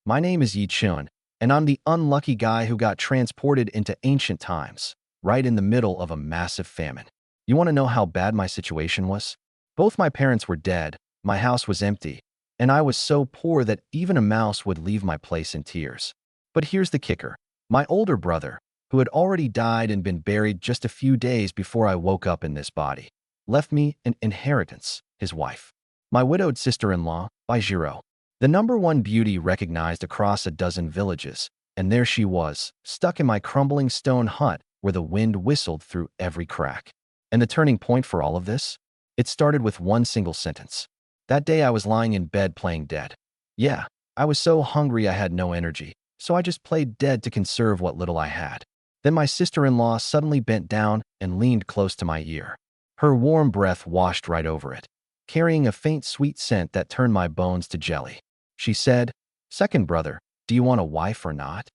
My name is Yi Chun, and I'm the unlucky guy who got transported into ancient times, right in the middle of a massive famine. You want to know how bad my situation was? Both my parents were dead, my house was empty, and I was so poor that even a mouse would leave my place in tears. But here's the kicker. My older brother, who had already died and been buried just a few days before I woke up in this body, left me an inheritance, his wife. My widowed sister-in-law, by Jiro. The number one beauty recognized across a dozen villages, and there she was, stuck in my crumbling stone hut where the wind whistled through every crack. And the turning point for all of this? It started with one single sentence. That day I was lying in bed playing dead. Yeah, I was so hungry I had no energy, so I just played dead to conserve what little I had. Then my sister-in-law suddenly bent down and leaned close to my ear. Her warm breath washed right over it, carrying a faint sweet scent that turned my bones to jelly. She said, "Second brother, do you want a wife or not?"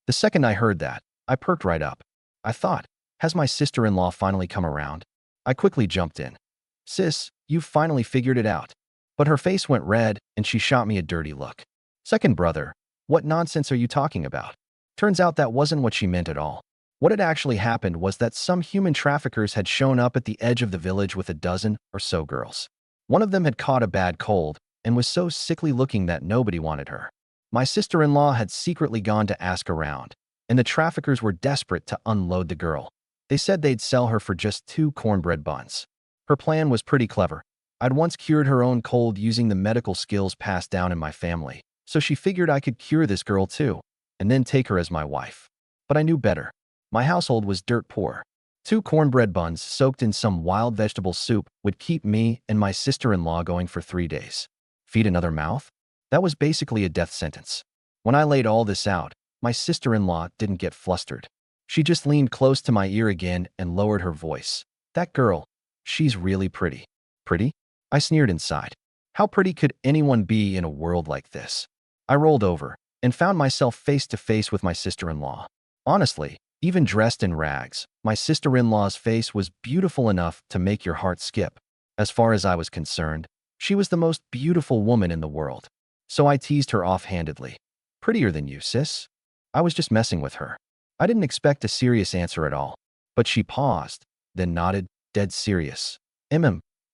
The second I heard that, I perked right up. I thought, has my sister-in-law finally come around? I quickly jumped in. "Sis, you've finally figured it out." But her face went red and she shot me a dirty look. "Second brother, what nonsense are you talking about?" Turns out that wasn't what she meant at all. What had actually happened was that some human traffickers had shown up at the edge of the village with a dozen or so girls. One of them had caught a bad cold and was so sickly looking that nobody wanted her. My sister-in-law had secretly gone to ask around, and the traffickers were desperate to unload the girl. They said they'd sell her for just 2 cornbread buns. Her plan was pretty clever. I'd once cured her own cold using the medical skills passed down in my family, so she figured I could cure this girl too, and then take her as my wife. But I knew better. My household was dirt poor. 2 cornbread buns soaked in some wild vegetable soup would keep me and my sister-in-law going for 3 days. Feed another mouth? That was basically a death sentence. When I laid all this out, my sister-in-law didn't get flustered. She just leaned close to my ear again and lowered her voice. "That girl, she's really pretty." "Pretty?" I sneered inside. How pretty could anyone be in a world like this? I rolled over and found myself face to face with my sister-in-law. Honestly, even dressed in rags, my sister-in-law's face was beautiful enough to make your heart skip. As far as I was concerned, she was the most beautiful woman in the world. So I teased her offhandedly. "Prettier than you, sis." I was just messing with her. I didn't expect a serious answer at all. But she paused, then nodded, dead serious.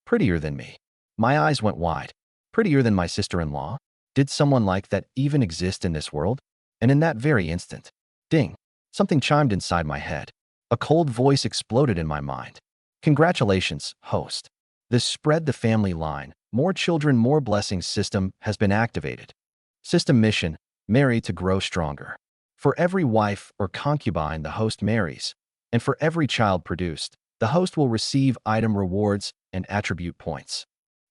Prettier than me." My eyes went wide. Prettier than my sister-in-law? Did someone like that even exist in this world? And in that very instant, ding, something chimed inside my head. A cold voice exploded in my mind. "Congratulations, host. The spread the family line, more children, more blessings system has been activated. System mission, marry to grow stronger. For every wife or concubine the host marries, and for every child produced, the host will receive item rewards and attribute points."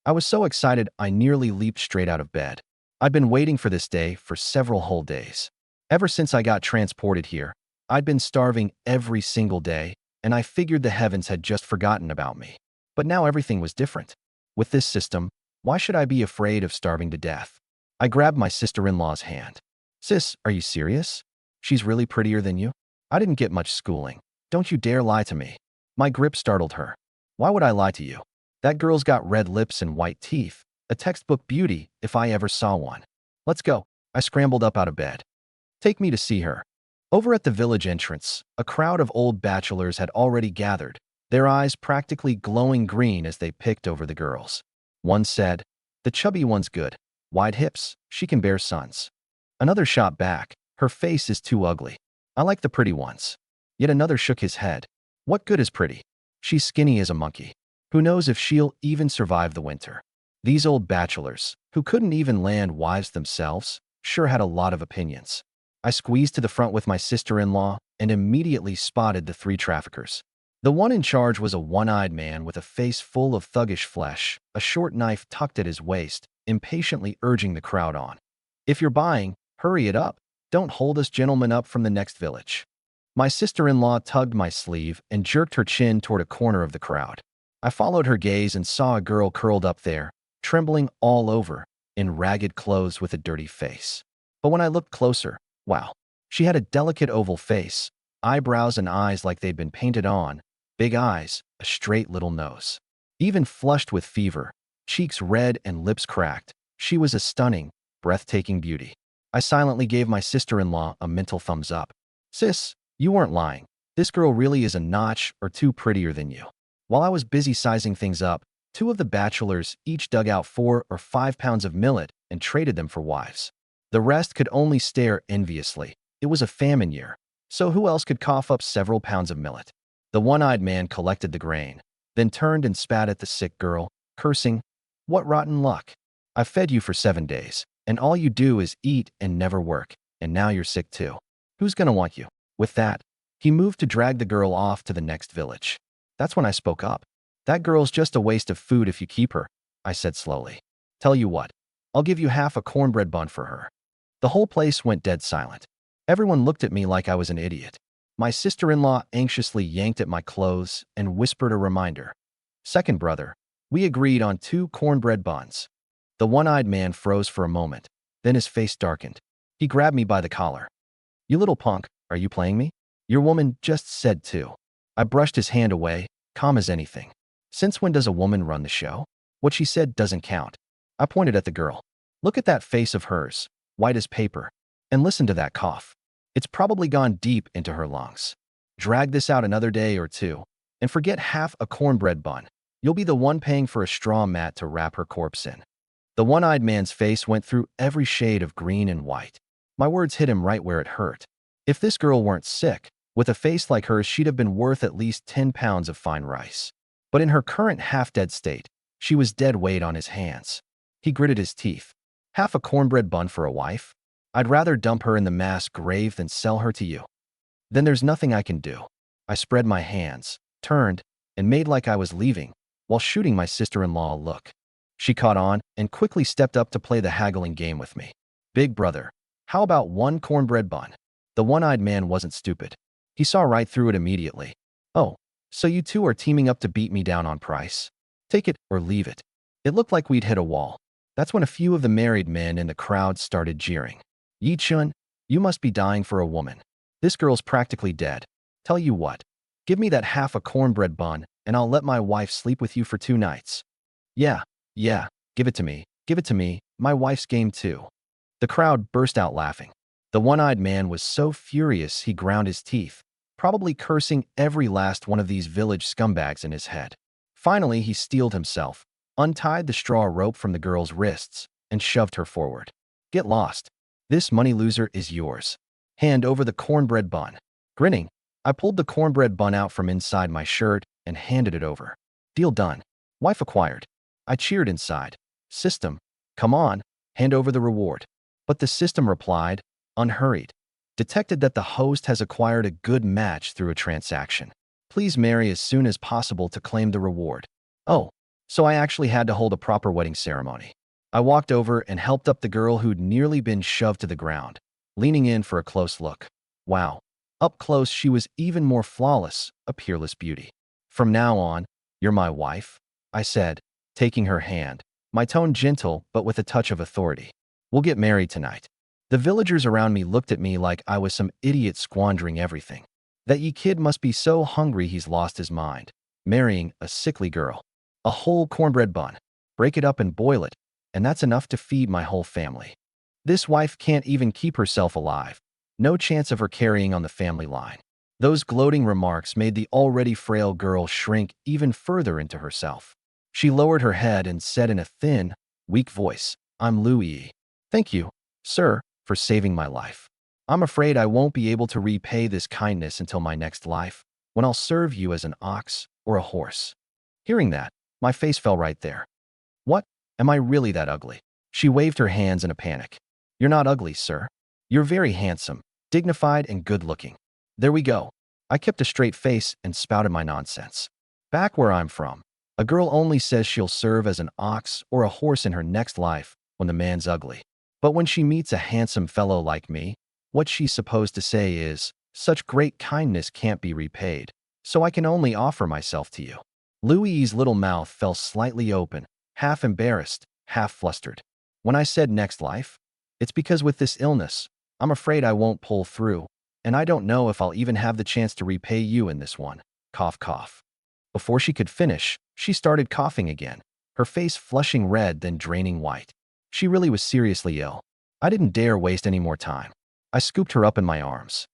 I was so excited I nearly leaped straight out of bed. I'd been waiting for this day for several whole days. Ever since I got transported here, I'd been starving every single day, and I figured the heavens had just forgotten about me. But now everything was different. With this system, why should I be afraid of starving to death? I grabbed my sister-in-law's hand. "Sis, are you serious? She's really prettier than you?" I didn't get much schooling. Don't you dare lie to me. My grip startled her. "Why would I lie to you? That girl's got red lips and white teeth. A textbook beauty if I ever saw one. Let's go." I scrambled up out of bed. "Take me to see her." Over at the village entrance, a crowd of old bachelors had already gathered, their eyes practically glowing green as they picked over the girls. One said, "The chubby one's good. Wide hips, she can bear sons." Another shot back, "Her face is too ugly. I like the pretty ones." Yet another shook his head. "What good is pretty? She's skinny as a monkey. Who knows if she'll even survive the winter?" These old bachelors, who couldn't even land wives themselves, sure had a lot of opinions. I squeezed to the front with my sister-in-law and immediately spotted the 3 traffickers. The one in charge was a one-eyed man with a face full of thuggish flesh, a short knife tucked at his waist, impatiently urging the crowd on. "If you're buying, hurry it up. Don't hold us gentlemen up from the next village." My sister-in-law tugged my sleeve and jerked her chin toward a corner of the crowd. I followed her gaze and saw a girl curled up there, trembling all over, in ragged clothes with a dirty face. But when I looked closer, wow, she had a delicate oval face, eyebrows and eyes like they'd been painted on, big eyes, a straight little nose. Even flushed with fever, cheeks red and lips cracked, she was a stunning, breathtaking beauty. I silently gave my sister-in-law a mental thumbs up. Sis, you weren't lying. This girl really is a notch or two prettier than you. While I was busy sizing things up, two of the bachelors each dug out 4 or 5 pounds of millet and traded them for wives. The rest could only stare enviously. It was a famine year, so who else could cough up several pounds of millet? The one-eyed man collected the grain, then turned and spat at the sick girl, cursing, "What rotten luck! I've fed you for 7 days, and all you do is eat and never work, and now you're sick too. Who's gonna want you?" With that, he moved to drag the girl off to the next village. That's when I spoke up. "That girl's just a waste of food if you keep her," I said slowly. "Tell you what, I'll give you half a cornbread bun for her." The whole place went dead silent. Everyone looked at me like I was an idiot. My sister-in-law anxiously yanked at my clothes and whispered a reminder. "Second brother, we agreed on 2 cornbread buns." The one-eyed man froze for a moment, then his face darkened. He grabbed me by the collar. "You little punk, are you playing me? Your woman just said 2. I brushed his hand away, calm as anything. Since when does a woman run the show? What she said doesn't count. I pointed at the girl. Look at that face of hers, white as paper. And listen to that cough. It's probably gone deep into her lungs. Drag this out another day or two, and forget half a cornbread bun. You'll be the one paying for a straw mat to wrap her corpse in." The one-eyed man's face went through every shade of green and white. My words hit him right where it hurt. If this girl weren't sick, with a face like hers, she'd have been worth at least 10 pounds of fine rice. But in her current half-dead state, she was dead weight on his hands. He gritted his teeth. "Half a cornbread bun for a wife? I'd rather dump her in the mass grave than sell her to you." "Then there's nothing I can do." I spread my hands, turned, and made like I was leaving, while shooting my sister-in-law a look. She caught on and quickly stepped up to play the haggling game with me. "Big brother, how about 1 cornbread bun?" The one-eyed man wasn't stupid. He saw right through it immediately. "Oh, so you two are teaming up to beat me down on price? Take it or leave it." It looked like we'd hit a wall. That's when a few of the married men in the crowd started jeering. "Yi-chun, you must be dying for a woman. This girl's practically dead. Tell you what, give me that half a cornbread bun and I'll let my wife sleep with you for 2 nights. Yeah, give it to me. Give it to me. My wife's game too." The crowd burst out laughing. The one-eyed man was so furious he ground his teeth, probably cursing every last one of these village scumbags in his head. Finally, he steeled himself, untied the straw rope from the girl's wrists, and shoved her forward. "Get lost. This money loser is yours. Hand over the cornbread bun." Grinning, I pulled the cornbread bun out from inside my shirt and handed it over. "Deal done. Wife acquired." I cheered inside. "System, come on, hand over the reward." But the system replied, unhurried, "Detected that the host has acquired a good match through a transaction. Please marry as soon as possible to claim the reward." Oh, so I actually had to hold a proper wedding ceremony. I walked over and helped up the girl who'd nearly been shoved to the ground, leaning in for a close look. Wow. Up close, she was even more flawless, a peerless beauty. "From now on, you're my wife," I said, taking her hand, my tone gentle but with a touch of authority. "We'll get married tonight." The villagers around me looked at me like I was some idiot squandering everything. That ye kid must be so hungry he's lost his mind. Marrying a sickly girl. A whole cornbread bun. Break it up and boil it, and that's enough to feed my whole family. This wife can't even keep herself alive. No chance of her carrying on the family line. Those gloating remarks made the already frail girl shrink even further into herself. She lowered her head and said in a thin, weak voice, "I'm Louis. Thank you, sir, for saving my life. I'm afraid I won't be able to repay this kindness until my next life, when I'll serve you as an ox or a horse." Hearing that, my face fell right there. "What? Am I really that ugly?" She waved her hands in a panic. "You're not ugly, sir. You're very handsome, dignified, and good-looking. There we go." I kept a straight face and spouted my nonsense. "Back where I'm from, a girl only says she'll serve as an ox or a horse in her next life when the man's ugly. But when she meets a handsome fellow like me, what she's supposed to say is, 'Such great kindness can't be repaid, so I can only offer myself to you.'" Louis's little mouth fell slightly open, half embarrassed, half flustered. "When I said next life, it's because with this illness, I'm afraid I won't pull through, and I don't know if I'll even have the chance to repay you in this one." Cough, cough. Before she could finish, she started coughing again, her face flushing red then draining white. She really was seriously ill. I didn't dare waste any more time. I scooped her up in my arms.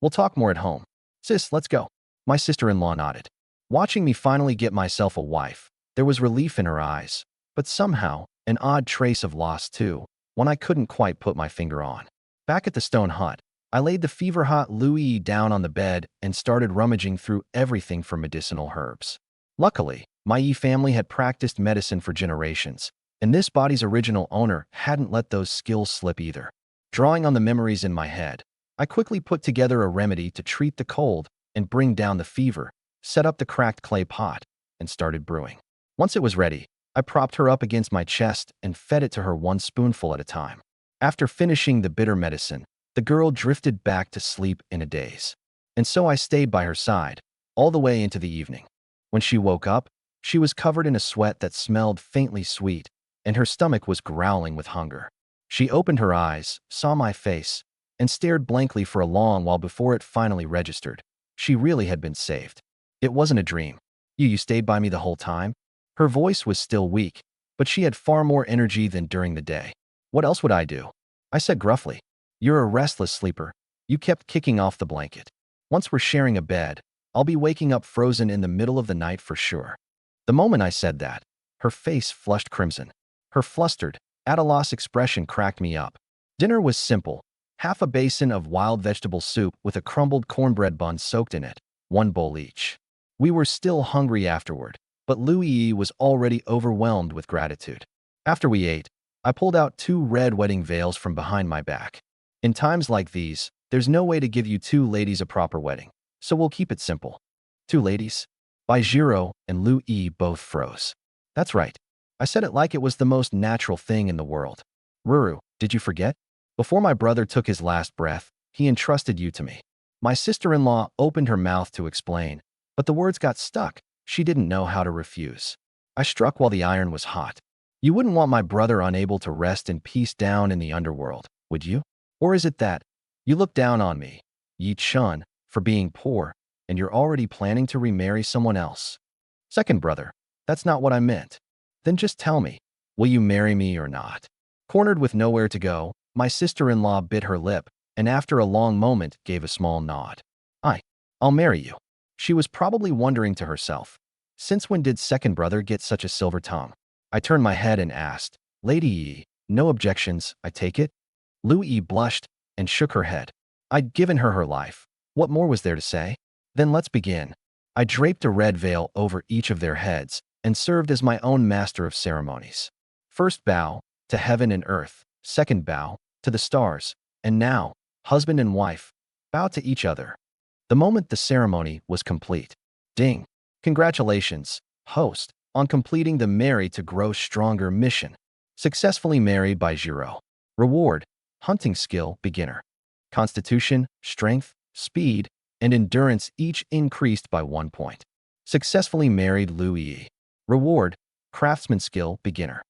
We'll talk more at home. Sis, let's go. My sister-in-law nodded. Watching me finally get myself a wife, there was relief in her eyes, but somehow an odd trace of loss too, one I couldn't quite put my finger on. Back at the stone hut, I laid the fever-hot Louis down on the bed and started rummaging through everything for medicinal herbs. Luckily, my Yi family had practiced medicine for generations, and this body's original owner hadn't let those skills slip either. Drawing on the memories in my head, I quickly put together a remedy to treat the cold and bring down the fever, set up the cracked clay pot, and started brewing. Once it was ready, I propped her up against my chest and fed it to her one spoonful at a time. After finishing the bitter medicine, the girl drifted back to sleep in a daze. And so I stayed by her side, all the way into the evening. When she woke up, she was covered in a sweat that smelled faintly sweet, and her stomach was growling with hunger. She opened her eyes, saw my face, and stared blankly for a long while before it finally registered. She really had been saved. It wasn't a dream. You stayed by me the whole time? Her voice was still weak, but she had far more energy than during the day. What else would I do? I said gruffly. You're a restless sleeper. You kept kicking off the blanket. Once we're sharing a bed, I'll be waking up frozen in the middle of the night for sure. The moment I said that, her face flushed crimson. Her flustered, at-a-loss expression cracked me up. Dinner was simple. Half a basin of wild vegetable soup with a crumbled cornbread bun soaked in it, one bowl each. We were still hungry afterward, but Louis was already overwhelmed with gratitude. After we ate, I pulled out 2 red wedding veils from behind my back. In times like these, there's no way to give you 2 ladies a proper wedding, so we'll keep it simple. 2 ladies? Baijiro and Louis both froze. That's right. I said it like it was the most natural thing in the world. Ruru, did you forget? Before my brother took his last breath, he entrusted you to me. My sister-in-law opened her mouth to explain, but the words got stuck. She didn't know how to refuse. I struck while the iron was hot. You wouldn't want my brother unable to rest in peace down in the underworld, would you? Or is it that you look down on me, Yi Chun, for being poor, and you're already planning to remarry someone else? Second brother, that's not what I meant. Then just tell me, will you marry me or not? Cornered with nowhere to go, my sister-in-law bit her lip, and after a long moment gave a small nod. I'll marry you. She was probably wondering to herself, since when did second brother get such a silver tongue? I turned my head and asked, Lady Yi, no objections, I take it? Louis blushed and shook her head. I'd given her her life. What more was there to say? Then let's begin. I draped a red veil over each of their heads and served as my own master of ceremonies. First bow to heaven and earth, second bow to the stars, and now, husband and wife, bow to each other. The moment the ceremony was complete. Ding! Congratulations, host, on completing the Marry to Grow Stronger mission. Successfully married by Jiro. Reward: hunting skill, beginner. Constitution, strength, speed, and endurance each increased by 1 point. Successfully married Louis. Reward: craftsman skill, beginner.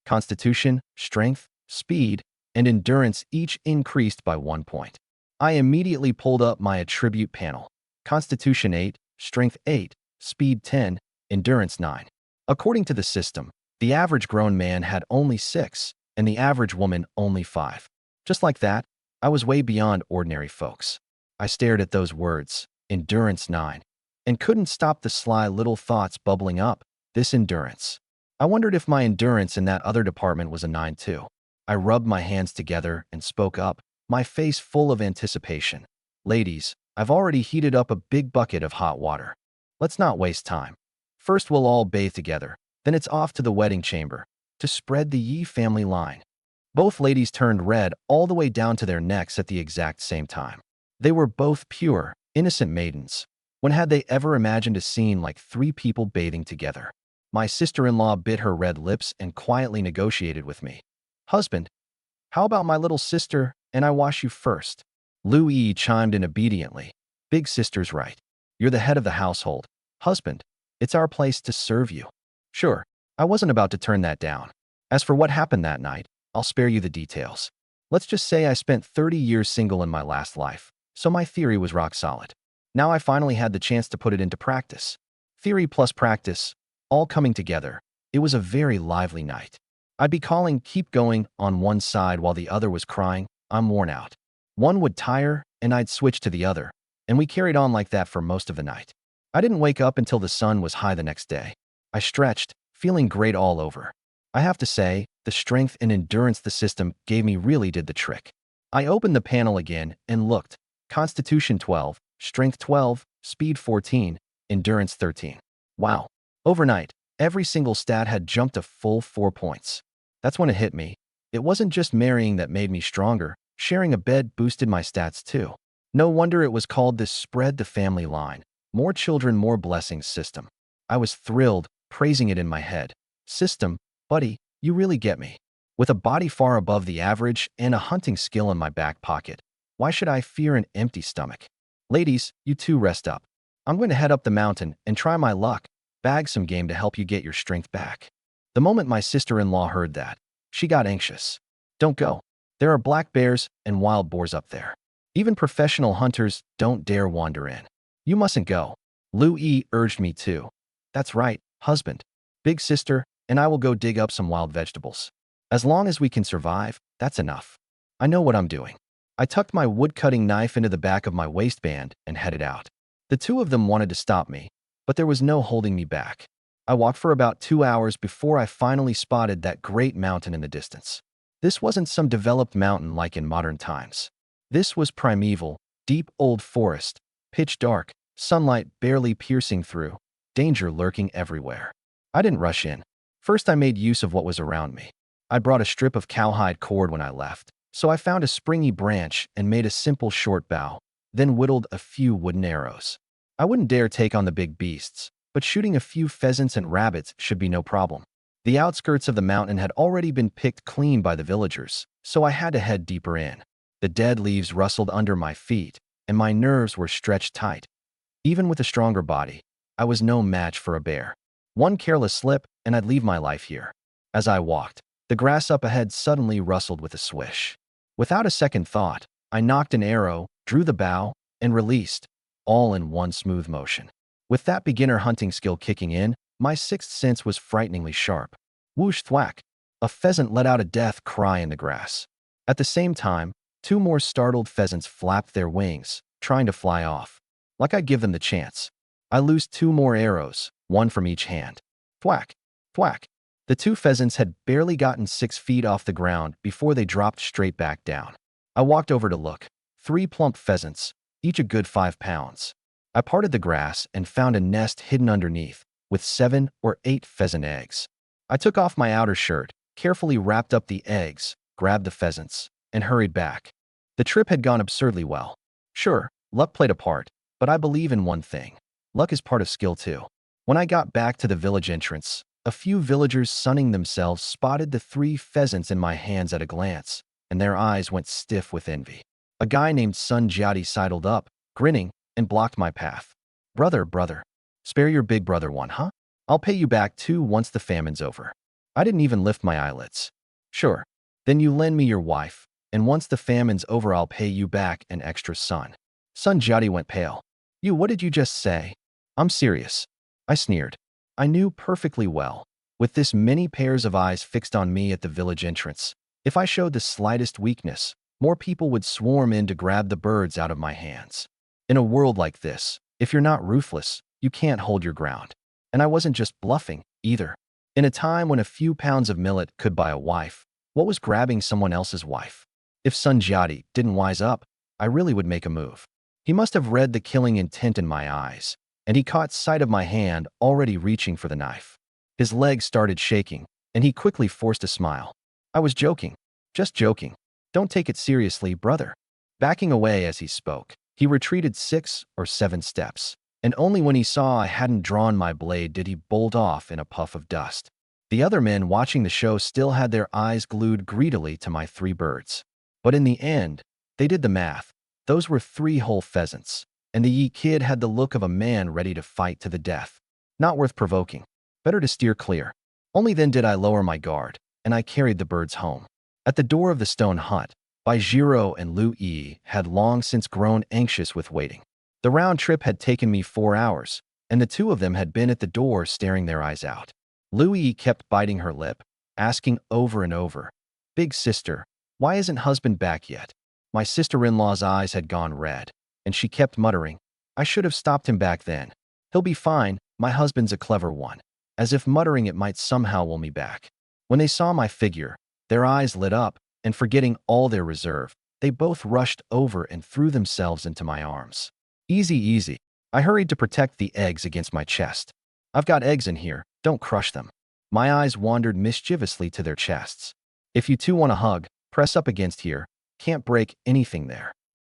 Constitution, strength, speed, and endurance each increased by 1 point. I immediately pulled up my attribute panel. Constitution 8, strength 8, speed 10, endurance 9. According to the system, the average grown man had only 6, and the average woman only 5. Just like that, I was way beyond ordinary folks. I stared at those words, endurance 9, and couldn't stop the sly little thoughts bubbling up. This endurance. I wondered if my endurance in that other department was a 9 too. I rubbed my hands together and spoke up, my face full of anticipation. Ladies, I've already heated up a big bucket of hot water. Let's not waste time. First we'll all bathe together, then it's off to the wedding chamber to spread the Yi family line. Both ladies turned red all the way down to their necks at the exact same time. They were both pure, innocent maidens. When had they ever imagined a scene like 3 people bathing together? My sister-in-law bit her red lips and quietly negotiated with me. Husband, how about my little sister and I wash you first? Louis chimed in obediently. Big sister's right. You're the head of the household. Husband, it's our place to serve you. Sure, I wasn't about to turn that down. As for what happened that night, I'll spare you the details. Let's just say I spent 30 years single in my last life, so my theory was rock solid. Now I finally had the chance to put it into practice. Theory plus practice, all coming together. It was a very lively night. I'd be calling keep going on one side while the other was crying, I'm worn out. One would tire, and I'd switch to the other, and we carried on like that for most of the night. I didn't wake up until the sun was high the next day. I stretched, feeling great all over. I have to say, the strength and endurance the system gave me really did the trick. I opened the panel again and looked. Constitution 12, Strength 12, Speed 14, Endurance 13. Wow. Overnight, every single stat had jumped a full 4 points. That's when it hit me. It wasn't just marrying that made me stronger. Sharing a bed boosted my stats too. No wonder it was called this spread the family line. More children, more blessings system. I was thrilled, praising it in my head. System, buddy, you really get me. With a body far above the average and a hunting skill in my back pocket, why should I fear an empty stomach? Ladies, you too rest up. I'm going to head up the mountain and try my luck, bag some game to help you get your strength back. The moment my sister-in-law heard that, she got anxious. Don't go. There are black bears and wild boars up there. Even professional hunters don't dare wander in. You mustn't go. Louie urged me to. That's right, husband. Big sister, and I will go dig up some wild vegetables. As long as we can survive, that's enough. I know what I'm doing. I tucked my wood-cutting knife into the back of my waistband and headed out. The two of them wanted to stop me, but there was no holding me back. I walked for about 2 hours before I finally spotted that great mountain in the distance. This wasn't some developed mountain like in modern times. This was primeval, deep old forest, pitch dark, sunlight barely piercing through, danger lurking everywhere. I didn't rush in. First, I made use of what was around me. I brought a strip of cowhide cord when I left, so I found a springy branch and made a simple short bow, then whittled a few wooden arrows. I wouldn't dare take on the big beasts, but shooting a few pheasants and rabbits should be no problem. The outskirts of the mountain had already been picked clean by the villagers, so I had to head deeper in. The dead leaves rustled under my feet, and my nerves were stretched tight. Even with a stronger body, I was no match for a bear. One careless slip, and I'd leave my life here. As I walked, the grass up ahead suddenly rustled with a swish. Without a second thought, I knocked an arrow, drew the bow, and released, all in one smooth motion. With that beginner hunting skill kicking in, my sixth sense was frighteningly sharp. Whoosh thwack! A pheasant let out a death cry in the grass. At the same time, 2 more startled pheasants flapped their wings, trying to fly off. Like I'd give them the chance. I loosed 2 more arrows, 1 from each hand. Thwack! Thwack! The 2 pheasants had barely gotten 6 feet off the ground before they dropped straight back down. I walked over to look. 3 plump pheasants, each a good 5 pounds. I parted the grass and found a nest hidden underneath, with 7 or 8 pheasant eggs. I took off my outer shirt, carefully wrapped up the eggs, grabbed the pheasants, and hurried back. The trip had gone absurdly well. Sure, luck played a part, but I believe in one thing. Luck is part of skill too. When I got back to the village entrance, a few villagers sunning themselves spotted the 3 pheasants in my hands at a glance, and their eyes went stiff with envy. A guy named Sun Jiadi sidled up, grinning, and blocked my path. Brother, spare your big brother one, huh? I'll pay you back too once the famine's over. I didn't even lift my eyelids. Sure, then you lend me your wife, and once the famine's over I'll pay you back an extra sun. Sun Jiadi went pale. What did you just say? I'm serious. I sneered. I knew perfectly well, with this many pairs of eyes fixed on me at the village entrance, if I showed the slightest weakness, more people would swarm in to grab the birds out of my hands. In a world like this, if you're not ruthless, you can't hold your ground. And I wasn't just bluffing, either. In a time when a few pounds of millet could buy a wife, what was grabbing someone else's wife? If Sun Jiadi didn't wise up, I really would make a move. He must have read the killing intent in my eyes, and he caught sight of my hand already reaching for the knife. His legs started shaking, and he quickly forced a smile. I was joking. Just joking. Don't take it seriously, brother. Backing away as he spoke, he retreated 6 or 7 steps, and only when he saw I hadn't drawn my blade did he bolt off in a puff of dust. The other men watching the show still had their eyes glued greedily to my 3 birds. But in the end, they did the math. Those were 3 whole pheasants, and the Yi kid had the look of a man ready to fight to the death. Not worth provoking. Better to steer clear. Only then did I lower my guard, and I carried the birds home. At the door of the stone hut, Baijiro and Lu Yi had long since grown anxious with waiting. The round trip had taken me 4 hours, and the 2 of them had been at the door staring their eyes out. Lu Yi kept biting her lip, asking over and over, "Big sister, why isn't husband back yet?" My sister-in-law's eyes had gone red, and she kept muttering, "I should have stopped him back then. He'll be fine, my husband's a clever one," as if muttering it might somehow will me back. When they saw my figure, their eyes lit up, and forgetting all their reserve, they both rushed over and threw themselves into my arms. "Easy, easy." I hurried to protect the eggs against my chest. "I've got eggs in here, don't crush them." My eyes wandered mischievously to their chests. "If you two want a hug, press up against here. Can't break anything there."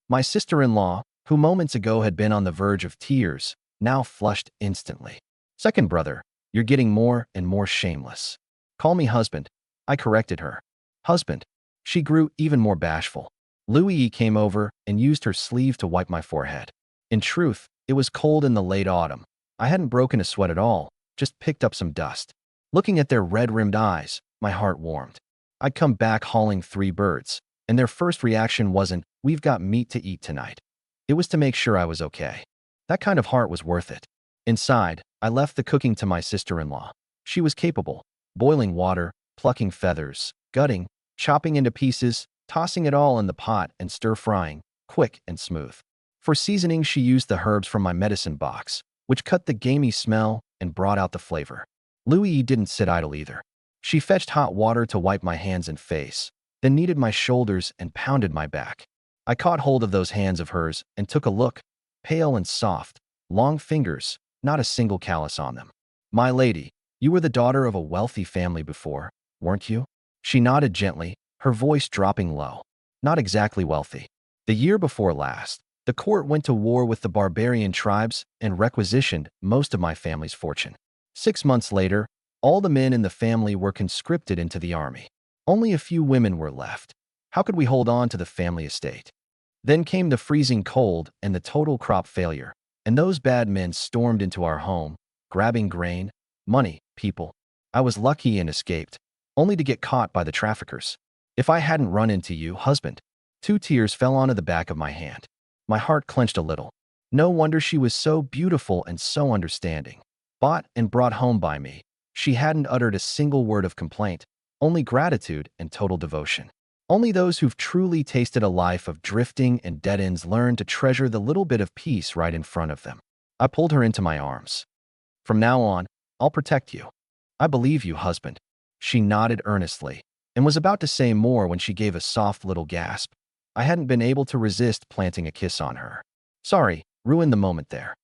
My sister-in-law, who moments ago had been on the verge of tears, now flushed instantly. "Second brother, you're getting more and more shameless." "Call me husband," I corrected her. "Husband." She grew even more bashful. Louie came over and used her sleeve to wipe my forehead. In truth, it was cold in the late autumn. I hadn't broken a sweat at all, just picked up some dust. Looking at their red-rimmed eyes, my heart warmed. I'd come back hauling 3 birds, and their first reaction wasn't, "We've got meat to eat tonight." It was to make sure I was okay. That kind of heart was worth it. Inside, I left the cooking to my sister-in-law. She was capable, boiling water, plucking feathers, gutting, chopping into pieces, tossing it all in the pot and stir-frying, quick and smooth. For seasoning, she used the herbs from my medicine box, which cut the gamey smell and brought out the flavor. Louie didn't sit idle either. She fetched hot water to wipe my hands and face, then kneaded my shoulders and pounded my back. I caught hold of those hands of hers and took a look, pale and soft, long fingers, not a single callus on them. "My lady, you were the daughter of a wealthy family before, weren't you?" She nodded gently, her voice dropping low. "Not exactly wealthy. The year before last, the court went to war with the barbarian tribes and requisitioned most of my family's fortune. 6 months later, all the men in the family were conscripted into the army. Only a few women were left. How could we hold on to the family estate? Then came the freezing cold and the total crop failure, and those bad men stormed into our home, grabbing grain, money, people. I was lucky and escaped, only to get caught by the traffickers. If I hadn't run into you, husband." 2 tears fell onto the back of my hand. My heart clenched a little. No wonder she was so beautiful and so understanding. Bought and brought home by me, she hadn't uttered a single word of complaint, only gratitude and total devotion. Only those who've truly tasted a life of drifting and dead ends learn to treasure the little bit of peace right in front of them. I pulled her into my arms. "From now on, I'll protect you." "I believe you, husband." She nodded earnestly and was about to say more when she gave a soft little gasp. I hadn't been able to resist planting a kiss on her. "Sorry, ruined the moment there."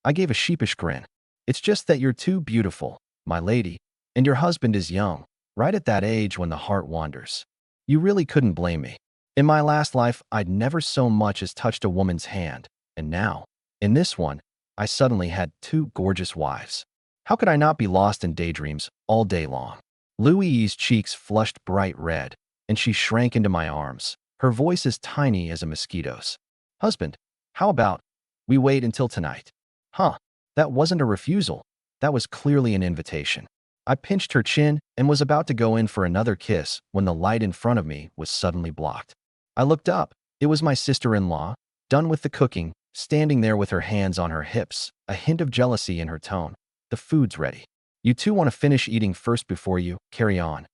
I gave a sheepish grin. "It's just that you're too beautiful, my lady, and your husband is young, right at that age when the heart wanders. You really couldn't blame me. In my last life, I'd never so much as touched a woman's hand, and now, in this one, I suddenly had 2 gorgeous wives. How could I not be lost in daydreams all day long?" Louie's cheeks flushed bright red, and she shrank into my arms, her voice as tiny as a mosquito's. "Husband, how about we wait until tonight?" Huh, that wasn't a refusal. That was clearly an invitation. I pinched her chin and was about to go in for another kiss when the light in front of me was suddenly blocked. I looked up. It was my sister-in-law, done with the cooking, standing there with her hands on her hips, a hint of jealousy in her tone. "The food's ready. You two want to finish eating first before you carry on."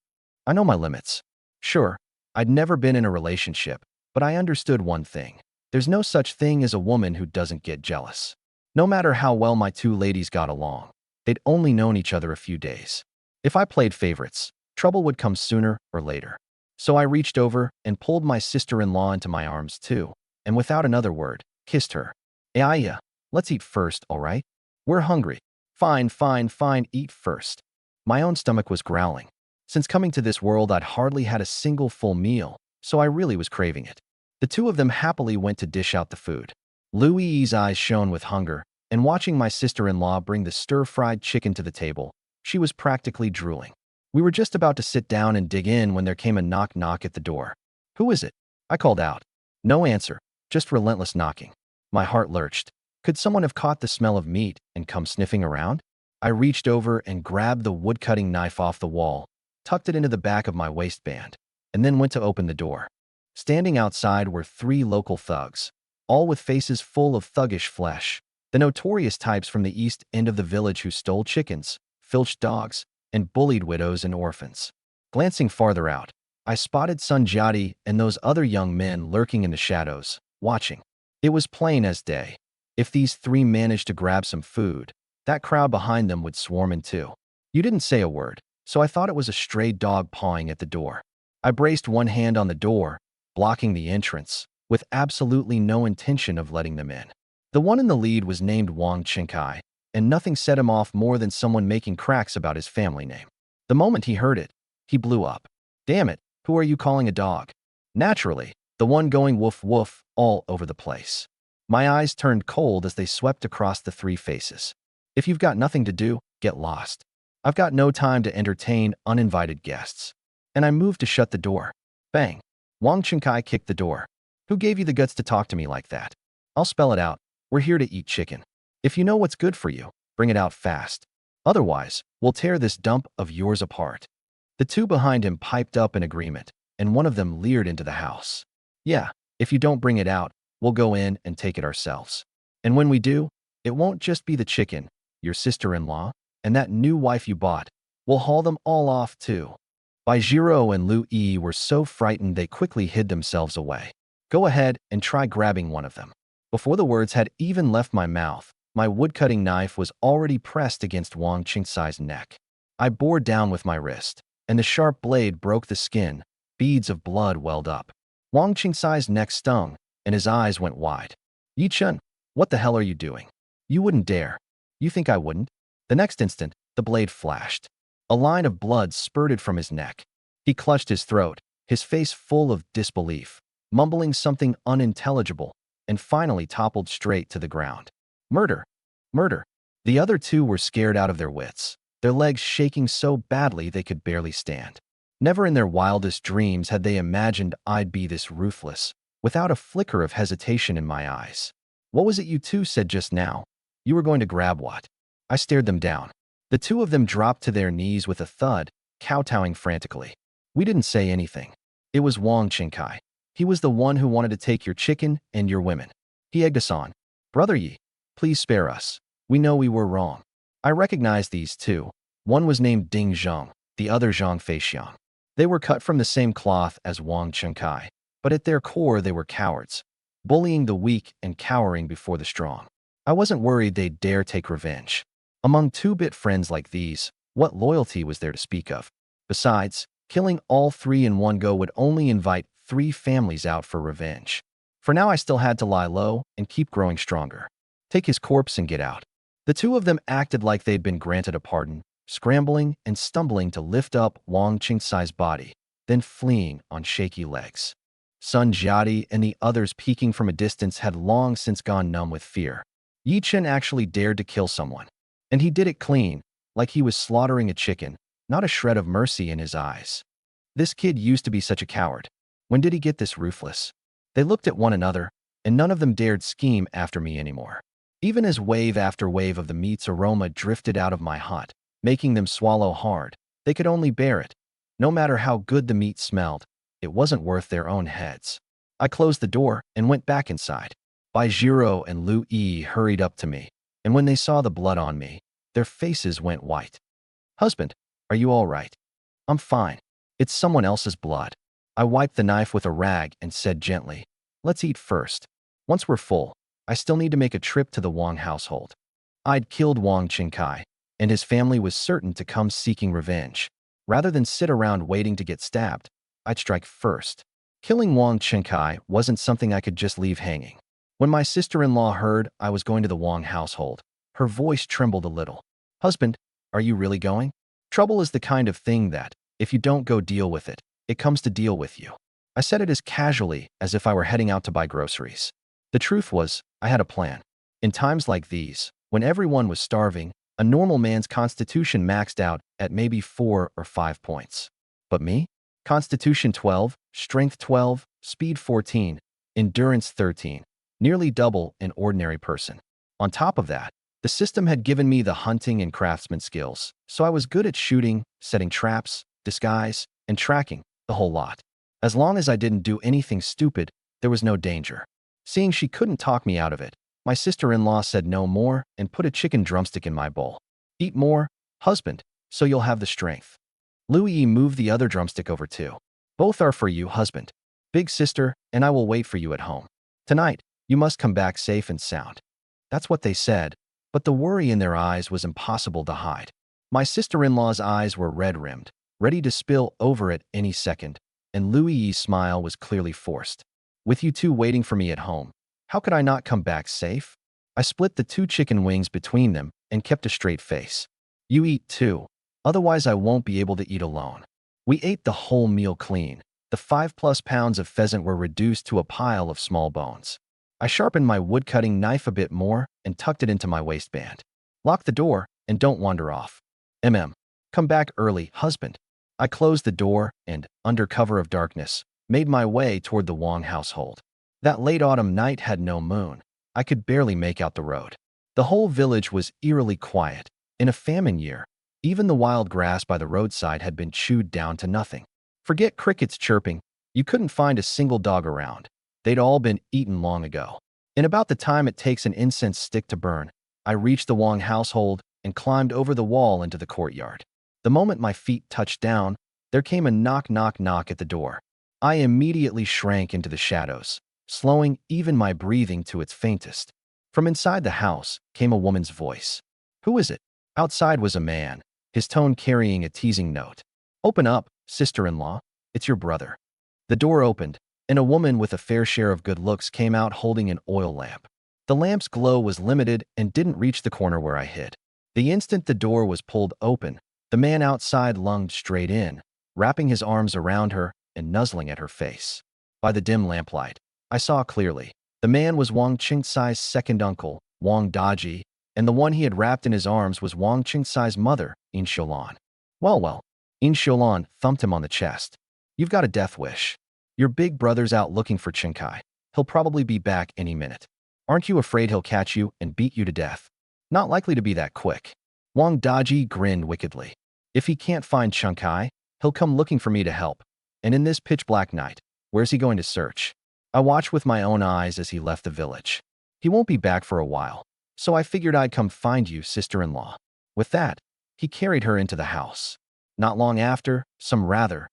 I know my limits. Sure, I'd never been in a relationship, but I understood one thing. There's no such thing as a woman who doesn't get jealous. No matter how well my 2 ladies got along, they'd only known each other a few days. If I played favorites, trouble would come sooner or later. So I reached over and pulled my sister-in-law into my arms too, and without another word, kissed her. "Aya, let's eat first, all right? We're hungry." "Fine, fine, fine, eat first." My own stomach was growling. Since coming to this world, I'd hardly had a single full meal, so I really was craving it. The 2 of them happily went to dish out the food. Louie's eyes shone with hunger, and watching my sister-in-law bring the stir-fried chicken to the table, she was practically drooling. We were just about to sit down and dig in when there came a knock-knock at the door. "Who is it?" I called out. No answer, just relentless knocking. My heart lurched. Could someone have caught the smell of meat and come sniffing around? I reached over and grabbed the wood-cutting knife off the wall, tucked it into the back of my waistband, and then went to open the door. Standing outside were 3 local thugs, all with faces full of thuggish flesh, the notorious types from the east end of the village who stole chickens, filched dogs, and bullied widows and orphans. Glancing farther out, I spotted Sunjati and those other young men lurking in the shadows, watching. It was plain as day. If these three managed to grab some food, that crowd behind them would swarm in too. You didn't say a word, so I thought it was a stray dog pawing at the door. I braced one hand on the door, blocking the entrance, with absolutely no intention of letting them in. The one in the lead was named Wang Qingkai, and nothing set him off more than someone making cracks about his family name. The moment he heard it, he blew up. Damn it, who are you calling a dog? Naturally, the one going woof woof all over the place. My eyes turned cold as they swept across the three faces. If you've got nothing to do, get lost. I've got no time to entertain uninvited guests. And I moved to shut the door. Bang. Wang Qingkai kicked the door. Who gave you the guts to talk to me like that? I'll spell it out. We're here to eat chicken. If you know what's good for you, bring it out fast. Otherwise, we'll tear this dump of yours apart. The two behind him piped up in agreement, and one of them leered into the house. Yeah, if you don't bring it out, we'll go in and take it ourselves. And when we do, it won't just be the chicken, your sister-in-law, and that new wife you bought. We'll haul them all off too. Baijiro and Lu Yi were so frightened they quickly hid themselves away. Go ahead and try grabbing one of them. Before the words had even left my mouth, my wood-cutting knife was already pressed against Wang Qingcai's neck. I bore down with my wrist, and the sharp blade broke the skin. Beads of blood welled up. Wang Qingcai's neck stung, and his eyes went wide. Yi-chun, what the hell are you doing? You wouldn't dare. You think I wouldn't? The next instant, the blade flashed. A line of blood spurted from his neck. He clutched his throat, his face full of disbelief, mumbling something unintelligible, and finally toppled straight to the ground. Murder! Murder! The other two were scared out of their wits, their legs shaking so badly they could barely stand. Never in their wildest dreams had they imagined I'd be this ruthless, without a flicker of hesitation in my eyes. What was it you two said just now? You were going to grab what? I stared them down. The two of them dropped to their knees with a thud, kowtowing frantically. We didn't say anything. It was Wang Qingkai. He was the one who wanted to take your chicken and your women. He egged us on. Brother Yi, please spare us. We know we were wrong. I recognized these two. One was named Ding Zhang, the other Zhang Feixiang. They were cut from the same cloth as Wang Qingkai, but at their core they were cowards, bullying the weak and cowering before the strong. I wasn't worried they'd dare take revenge. Among two-bit friends like these, what loyalty was there to speak of? Besides, killing all three in one go would only invite three families out for revenge. For now I still had to lie low and keep growing stronger. Take his corpse and get out. The two of them acted like they'd been granted a pardon, scrambling and stumbling to lift up Wang Qingcai's body, then fleeing on shaky legs. Sun Jiadi and the others peeking from a distance had long since gone numb with fear. Yi Chen actually dared to kill someone. And he did it clean, like he was slaughtering a chicken, not a shred of mercy in his eyes. This kid used to be such a coward. When did he get this ruthless? They looked at one another, and none of them dared scheme after me anymore. Even as wave after wave of the meat's aroma drifted out of my hut, making them swallow hard, they could only bear it. No matter how good the meat smelled, it wasn't worth their own heads. I closed the door and went back inside. Baijiro and Lu Yi hurried up to me, and when they saw the blood on me, their faces went white. Husband, are you all right? I'm fine. It's someone else's blood. I wiped the knife with a rag and said gently, let's eat first. Once we're full, I still need to make a trip to the Wang household. I'd killed Wang Qingkai, and his family was certain to come seeking revenge. Rather than sit around waiting to get stabbed, I'd strike first. Killing Wang Qingkai wasn't something I could just leave hanging. When my sister-in-law heard I was going to the Wang household, her voice trembled a little. Husband, are you really going? Trouble is the kind of thing that, if you don't go deal with it, it comes to deal with you. I said it as casually as if I were heading out to buy groceries. The truth was, I had a plan. In times like these, when everyone was starving, a normal man's constitution maxed out at maybe 4 or 5 points. But me? Constitution 12, Strength 12, Speed 14, Endurance 13. Nearly double an ordinary person. On top of that, the system had given me the hunting and craftsman skills, so I was good at shooting, setting traps, disguise, and tracking, the whole lot. As long as I didn't do anything stupid, there was no danger. Seeing she couldn't talk me out of it, my sister-in-law said no more and put a chicken drumstick in my bowl. Eat more, husband, so you'll have the strength. Louis moved the other drumstick over too. Both are for you, husband. Big sister, and I will wait for you at home. Tonight, you must come back safe and sound. That's what they said, but the worry in their eyes was impossible to hide. My sister-in-law's eyes were red-rimmed, ready to spill over at any second, and Louis' smile was clearly forced. With you two waiting for me at home, how could I not come back safe? I split the 2 chicken wings between them and kept a straight face. You eat too, otherwise I won't be able to eat alone. We ate the whole meal clean. The 5+ pounds of pheasant were reduced to a pile of small bones. I sharpened my wood-cutting knife a bit more and tucked it into my waistband. Lock the door and don't wander off. Come back early, husband. I closed the door and, under cover of darkness, made my way toward the Wong household. That late autumn night had no moon. I could barely make out the road. The whole village was eerily quiet. In a famine year, even the wild grass by the roadside had been chewed down to nothing. Forget crickets chirping. You couldn't find a single dog around. They'd all been eaten long ago. In about the time it takes an incense stick to burn, I reached the Wong household and climbed over the wall into the courtyard. The moment my feet touched down, there came a knock, knock, knock at the door. I immediately shrank into the shadows, slowing even my breathing to its faintest. From inside the house came a woman's voice. Who is it? Outside was a man, his tone carrying a teasing note. Open up, sister-in-law. It's your brother. The door opened, and a woman with a fair share of good looks came out holding an oil lamp. The lamp's glow was limited and didn't reach the corner where I hid. The instant the door was pulled open, the man outside lunged straight in, wrapping his arms around her and nuzzling at her face. By the dim lamplight, I saw clearly. The man was Wang Qingsai's second uncle, Wang Daji, and the one he had wrapped in his arms was Wang Qingsai's mother, In Xiulan. Well, In Xiulan thumped him on the chest. You've got a death wish. Your big brother's out looking for Qingkai. He'll probably be back any minute. Aren't you afraid he'll catch you and beat you to death? Not likely to be that quick. Wang Daji grinned wickedly. If he can't find Qingkai, he'll come looking for me to help. And in this pitch-black night, where's he going to search? I watched with my own eyes as he left the village. He won't be back for a while, so I figured I'd come find you, sister-in-law. With that, he carried her into the house. Not long after, some rather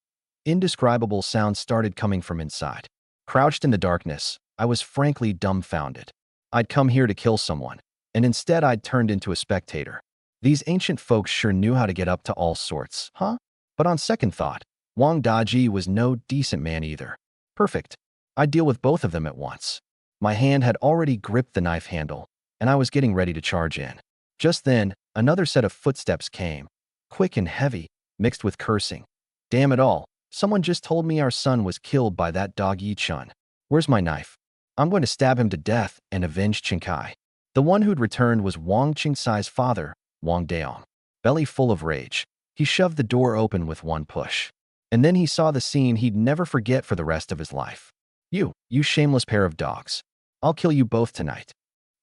indescribable sounds started coming from inside. Crouched in the darkness, I was frankly dumbfounded. I'd come here to kill someone, and instead I'd turned into a spectator. These ancient folks sure knew how to get up to all sorts, huh? But on second thought, Wang Daji was no decent man either. Perfect. I'd deal with both of them at once. My hand had already gripped the knife handle, and I was getting ready to charge in. Just then, another set of footsteps came, quick and heavy, mixed with cursing. Damn it all, someone just told me our son was killed by that dog Yi-chun. Where's my knife? I'm going to stab him to death and avenge Qingkai. The one who'd returned was Wang Qingsai's father, Wang Daong. Belly full of rage, he shoved the door open with one push. And then he saw the scene he'd never forget for the rest of his life. You shameless pair of dogs. I'll kill you both tonight.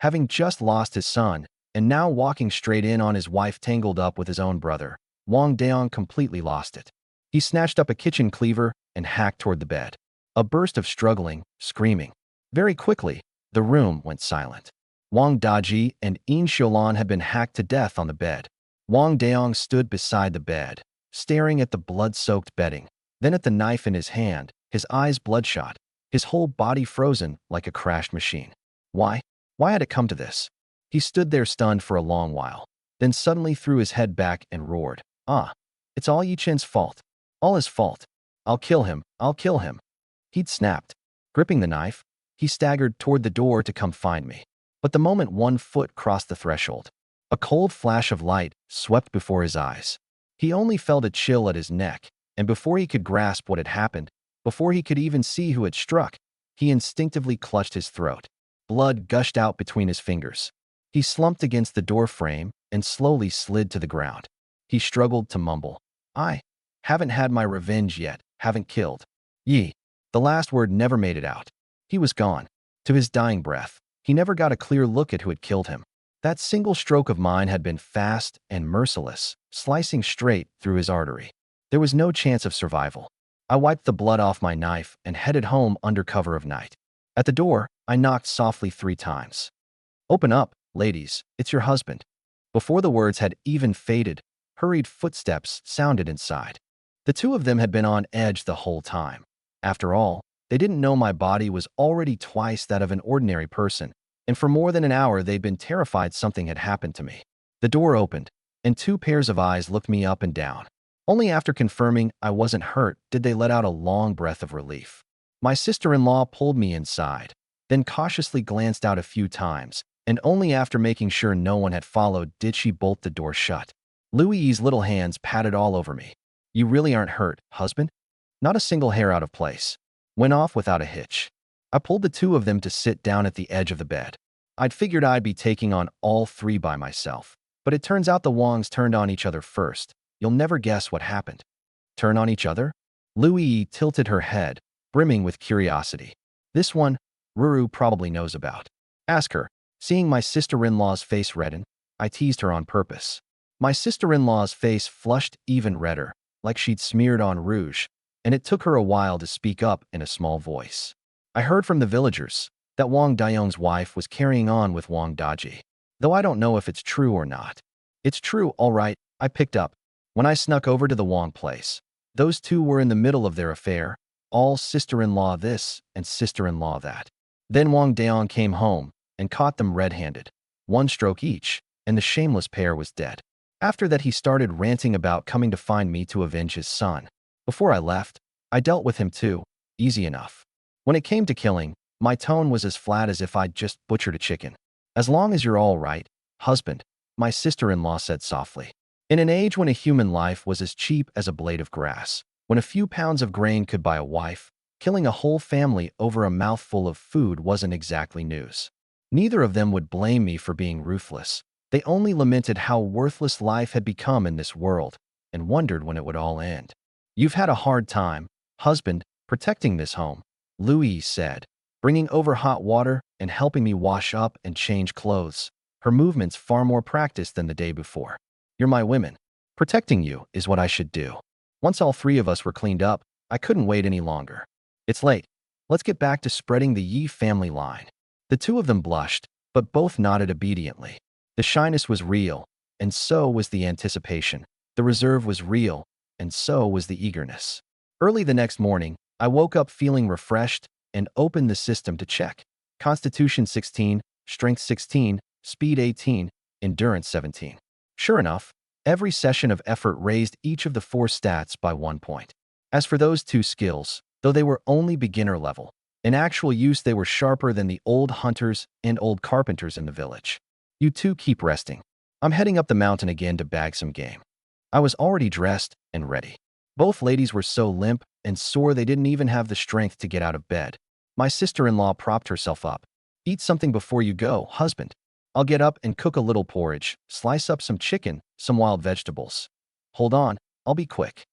Having just lost his son, and now walking straight in on his wife tangled up with his own brother, Wang Daong completely lost it. He snatched up a kitchen cleaver and hacked toward the bed. A burst of struggling, screaming. Very quickly, the room went silent. Wang Daji and In Xiulan had been hacked to death on the bed. Wang Daong stood beside the bed, staring at the blood-soaked bedding, then at the knife in his hand, his eyes bloodshot, his whole body frozen like a crashed machine. Why? Why had it come to this? He stood there stunned for a long while, then suddenly threw his head back and roared. It's all Yi-chen's fault. All his fault. I'll kill him. I'll kill him. He'd snapped. Gripping the knife, he staggered toward the door to come find me. But the moment one foot crossed the threshold, a cold flash of light swept before his eyes. He only felt a chill at his neck, and before he could grasp what had happened, before he could even see who had struck, he instinctively clutched his throat. Blood gushed out between his fingers. He slumped against the door frame and slowly slid to the ground. He struggled to mumble, I haven't had my revenge yet, haven't killed. Yi. The last word never made it out. He was gone. To his dying breath, he never got a clear look at who had killed him. That single stroke of mine had been fast and merciless, slicing straight through his artery. There was no chance of survival. I wiped the blood off my knife and headed home under cover of night. At the door, I knocked softly 3 times. Open up, ladies, it's your husband. Before the words had even faded, hurried footsteps sounded inside. The two of them had been on edge the whole time. After all, they didn't know my body was already twice that of an ordinary person, and for more than an hour they'd been terrified something had happened to me. The door opened, and two pairs of eyes looked me up and down. Only after confirming I wasn't hurt did they let out a long breath of relief. My sister-in-law pulled me inside, then cautiously glanced out a few times, and only after making sure no one had followed did she bolt the door shut. Louie's little hands patted all over me. "You really aren't hurt, husband?" "Not a single hair out of place." Went off without a hitch. I pulled the two of them to sit down at the edge of the bed. I'd figured I'd be taking on all three by myself, but it turns out the Wongs turned on each other first. You'll never guess what happened. Turn on each other? Louie tilted her head, brimming with curiosity. "This one, Ruru probably knows about. Ask her." Seeing my sister-in-law's face redden, I teased her on purpose. My sister-in-law's face flushed even redder, like she'd smeared on rouge, and it took her a while to speak up in a small voice. "I heard from the villagers that Wang Dayong's wife was carrying on with Wang Daji. Though I don't know if it's true or not." "It's true, all right," I picked up. When I snuck over to the Wang place, those two were in the middle of their affair, all sister-in-law this and sister-in-law that. Then Wang Dayong came home and caught them red-handed, one stroke each, and the shameless pair was dead. After that he started ranting about coming to find me to avenge his son. Before I left, I dealt with him too, easy enough. When it came to killing, my tone was as flat as if I'd just butchered a chicken. "As long as you're all right, husband," my sister-in-law said softly. In an age when a human life was as cheap as a blade of grass, when a few pounds of grain could buy a wife, killing a whole family over a mouthful of food wasn't exactly news. Neither of them would blame me for being ruthless. They only lamented how worthless life had become in this world and wondered when it would all end. "You've had a hard time, husband, protecting this home," Louie said, bringing over hot water and helping me wash up and change clothes, her movements far more practiced than the day before. "You're my women. Protecting you is what I should do." Once all three of us were cleaned up, I couldn't wait any longer. "It's late. Let's get back to spreading the Yi family line." The two of them blushed, but both nodded obediently. The shyness was real, and so was the anticipation. The reserve was real, and so was the eagerness. Early the next morning, I woke up feeling refreshed and opened the system to check. Constitution 16, Strength 16, Speed 18, Endurance 17. Sure enough, every session of effort raised each of the four stats by 1 point. As for those two skills, though they were only beginner level, in actual use they were sharper than the old hunters and old carpenters in the village. "You two keep resting. I'm heading up the mountain again to bag some game." I was already dressed and ready. Both ladies were so limp and sore they didn't even have the strength to get out of bed. My sister-in-law propped herself up. "Eat something before you go, husband." "I'll get up and cook a little porridge, slice up some chicken, some wild vegetables." "Hold on, I'll be quick."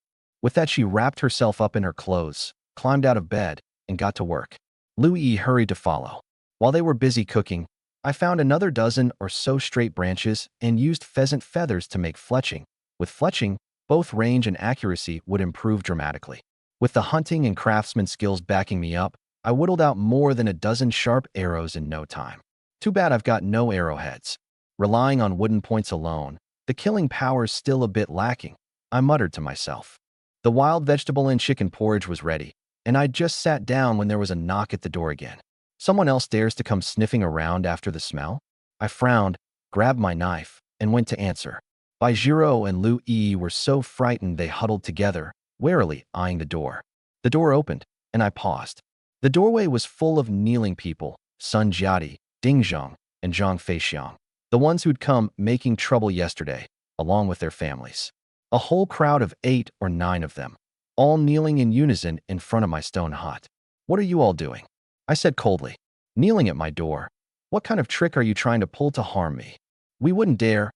With that she wrapped herself up in her clothes, climbed out of bed, and got to work. Louie hurried to follow. While they were busy cooking, I found another dozen or so straight branches and used pheasant feathers to make fletching. With fletching, both range and accuracy would improve dramatically. With the hunting and craftsman skills backing me up, I whittled out more than a dozen sharp arrows in no time. Too bad I've got no arrowheads. Relying on wooden points alone, the killing power's still a bit lacking, I muttered to myself. The wild vegetable and chicken porridge was ready, and I'd just sat down when there was a knock at the door again. Someone else dares to come sniffing around after the smell? I frowned, grabbed my knife, and went to answer. Baijiro and Lu Yi were so frightened they huddled together, warily eyeing the door. The door opened, and I paused. The doorway was full of kneeling people, Sun Jiadi, Ding Zhang, and Zhang Feixiang, the ones who'd come making trouble yesterday, along with their families. A whole crowd of 8 or 9 of them, all kneeling in unison in front of my stone hut. "What are you all doing?" I said coldly. "Kneeling at my door. What kind of trick are you trying to pull to harm me?" We wouldn't dare.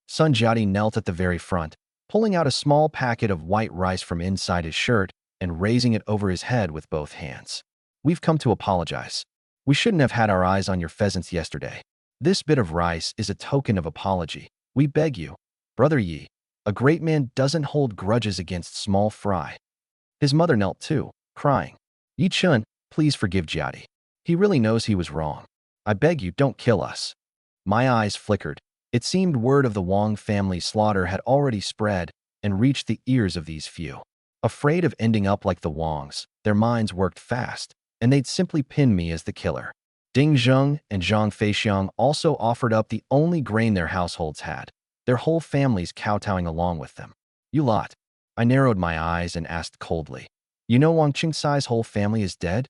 Sun Jiadi knelt at the very front, pulling out a small packet of white rice from inside his shirt and raising it over his head with both hands. "We've come to apologize. We shouldn't have had our eyes on your pheasants yesterday. This bit of rice is a token of apology. We beg you, Brother Yi. A great man doesn't hold grudges against small fry." His mother knelt too, crying. "Yi Chun, please forgive Jiadi. He really knows he was wrong. I beg you, don't kill us." My eyes flickered. It seemed word of the Wang family slaughter had already spread, and reached the ears of these few. Afraid of ending up like the Wangs, their minds worked fast, and they'd simply pin me as the killer. Ding Zheng and Zhang Feixiang also offered up the only grain their households had, their whole families kowtowing along with them. You lot. I narrowed my eyes and asked coldly. You know Wang Qingsai's whole family is dead?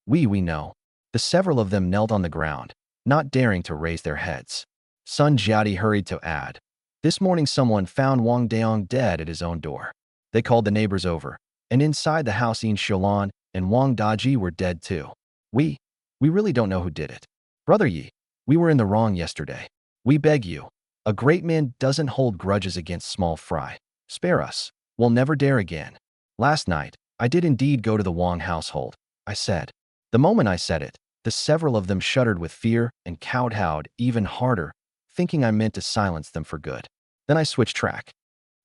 We know. The several of them knelt on the ground, not daring to raise their heads. Sun Jiadi hurried to add. This morning someone found Wang Daong dead at his own door. They called the neighbors over, and inside the house Yin Xiaolan and Wang Daji were dead too. We really don't know who did it. Brother Yi, we were in the wrong yesterday. We beg you. A great man doesn't hold grudges against small fry. Spare us. We'll never dare again. Last night, I did indeed go to the Wang household, I said. The moment I said it, the several of them shuddered with fear and kowtowed even harder, thinking I meant to silence them for good. Then I switched track.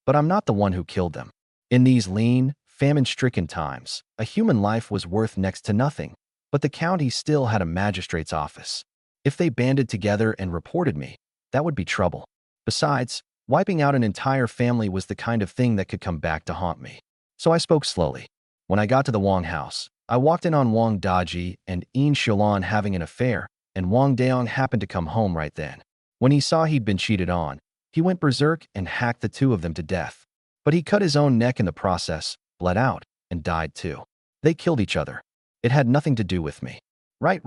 But I'm not the one who killed them. In these lean, famine-stricken times, a human life was worth next to nothing, but the county still had a magistrate's office. If they banded together and reported me, that would be trouble. Besides, wiping out an entire family was the kind of thing that could come back to haunt me. So I spoke slowly. When I got to the Wang house, I walked in on Wang Daji and Yin Xiaolan having an affair, and Wang Daong happened to come home right then. When he saw he'd been cheated on, he went berserk and hacked the two of them to death. But he cut his own neck in the process, bled out, and died too. They killed each other. It had nothing to do with me. Right.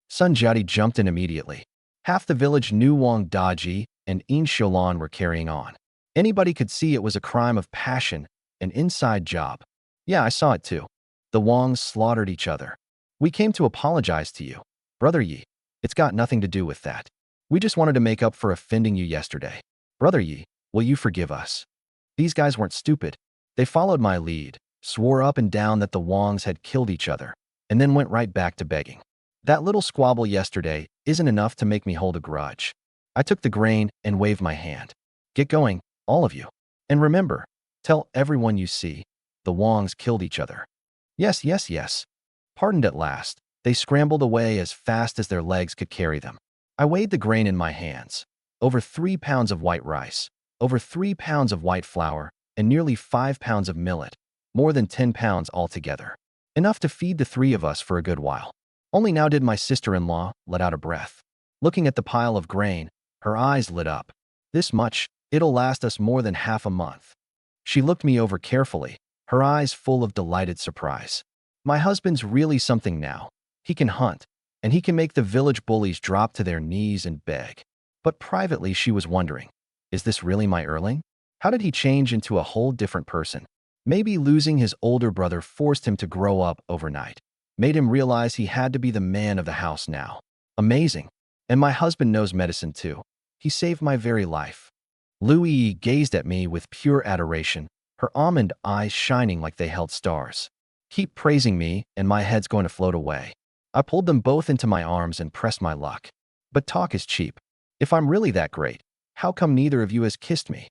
Sun Jiadi jumped in immediately. Half the village knew Wang Daji and Yin Xiaolan were carrying on. Anybody could see it was a crime of passion, an inside job. Yeah, I saw it too. The Wangs slaughtered each other. We came to apologize to you. Brother Yi, it's got nothing to do with that. We just wanted to make up for offending you yesterday. Brother Yi, will you forgive us? These guys weren't stupid. They followed my lead, swore up and down that the Wangs had killed each other, and then went right back to begging. That little squabble yesterday isn't enough to make me hold a grudge. I took the grain and waved my hand. Get going, all of you. And remember, tell everyone you see, the Wangs killed each other. Yes. Pardoned at last, they scrambled away as fast as their legs could carry them. I weighed the grain in my hands. Over 3 pounds of white rice, over 3 pounds of white flour, and nearly 5 pounds of millet, more than 10 pounds altogether. Enough to feed the three of us for a good while. Only now did my sister-in-law let out a breath. Looking at the pile of grain, her eyes lit up. This much, it'll last us more than half a month. She looked me over carefully, her eyes full of delighted surprise. My husband's really something now. He can hunt, and he can make the village bullies drop to their knees and beg. But privately she was wondering, is this really my Erling? How did he change into a whole different person? Maybe losing his older brother forced him to grow up overnight. Made him realize he had to be the man of the house now. Amazing. And my husband knows medicine too. He saved my very life. Louis gazed at me with pure adoration, her almond eyes shining like they held stars. Keep praising me and my head's going to float away. I pulled them both into my arms and pressed my luck. But talk is cheap. If I'm really that great, how come neither of you has kissed me?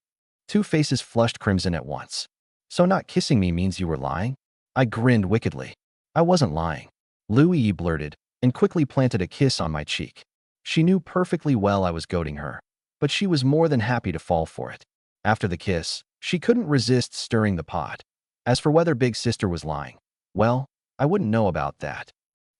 Two faces flushed crimson at once. So not kissing me means you were lying? I grinned wickedly. I wasn't lying. Louis blurted, and quickly planted a kiss on my cheek. She knew perfectly well I was goading her, but she was more than happy to fall for it. After the kiss, she couldn't resist stirring the pot. As for whether Big Sister was lying, well, I wouldn't know about that.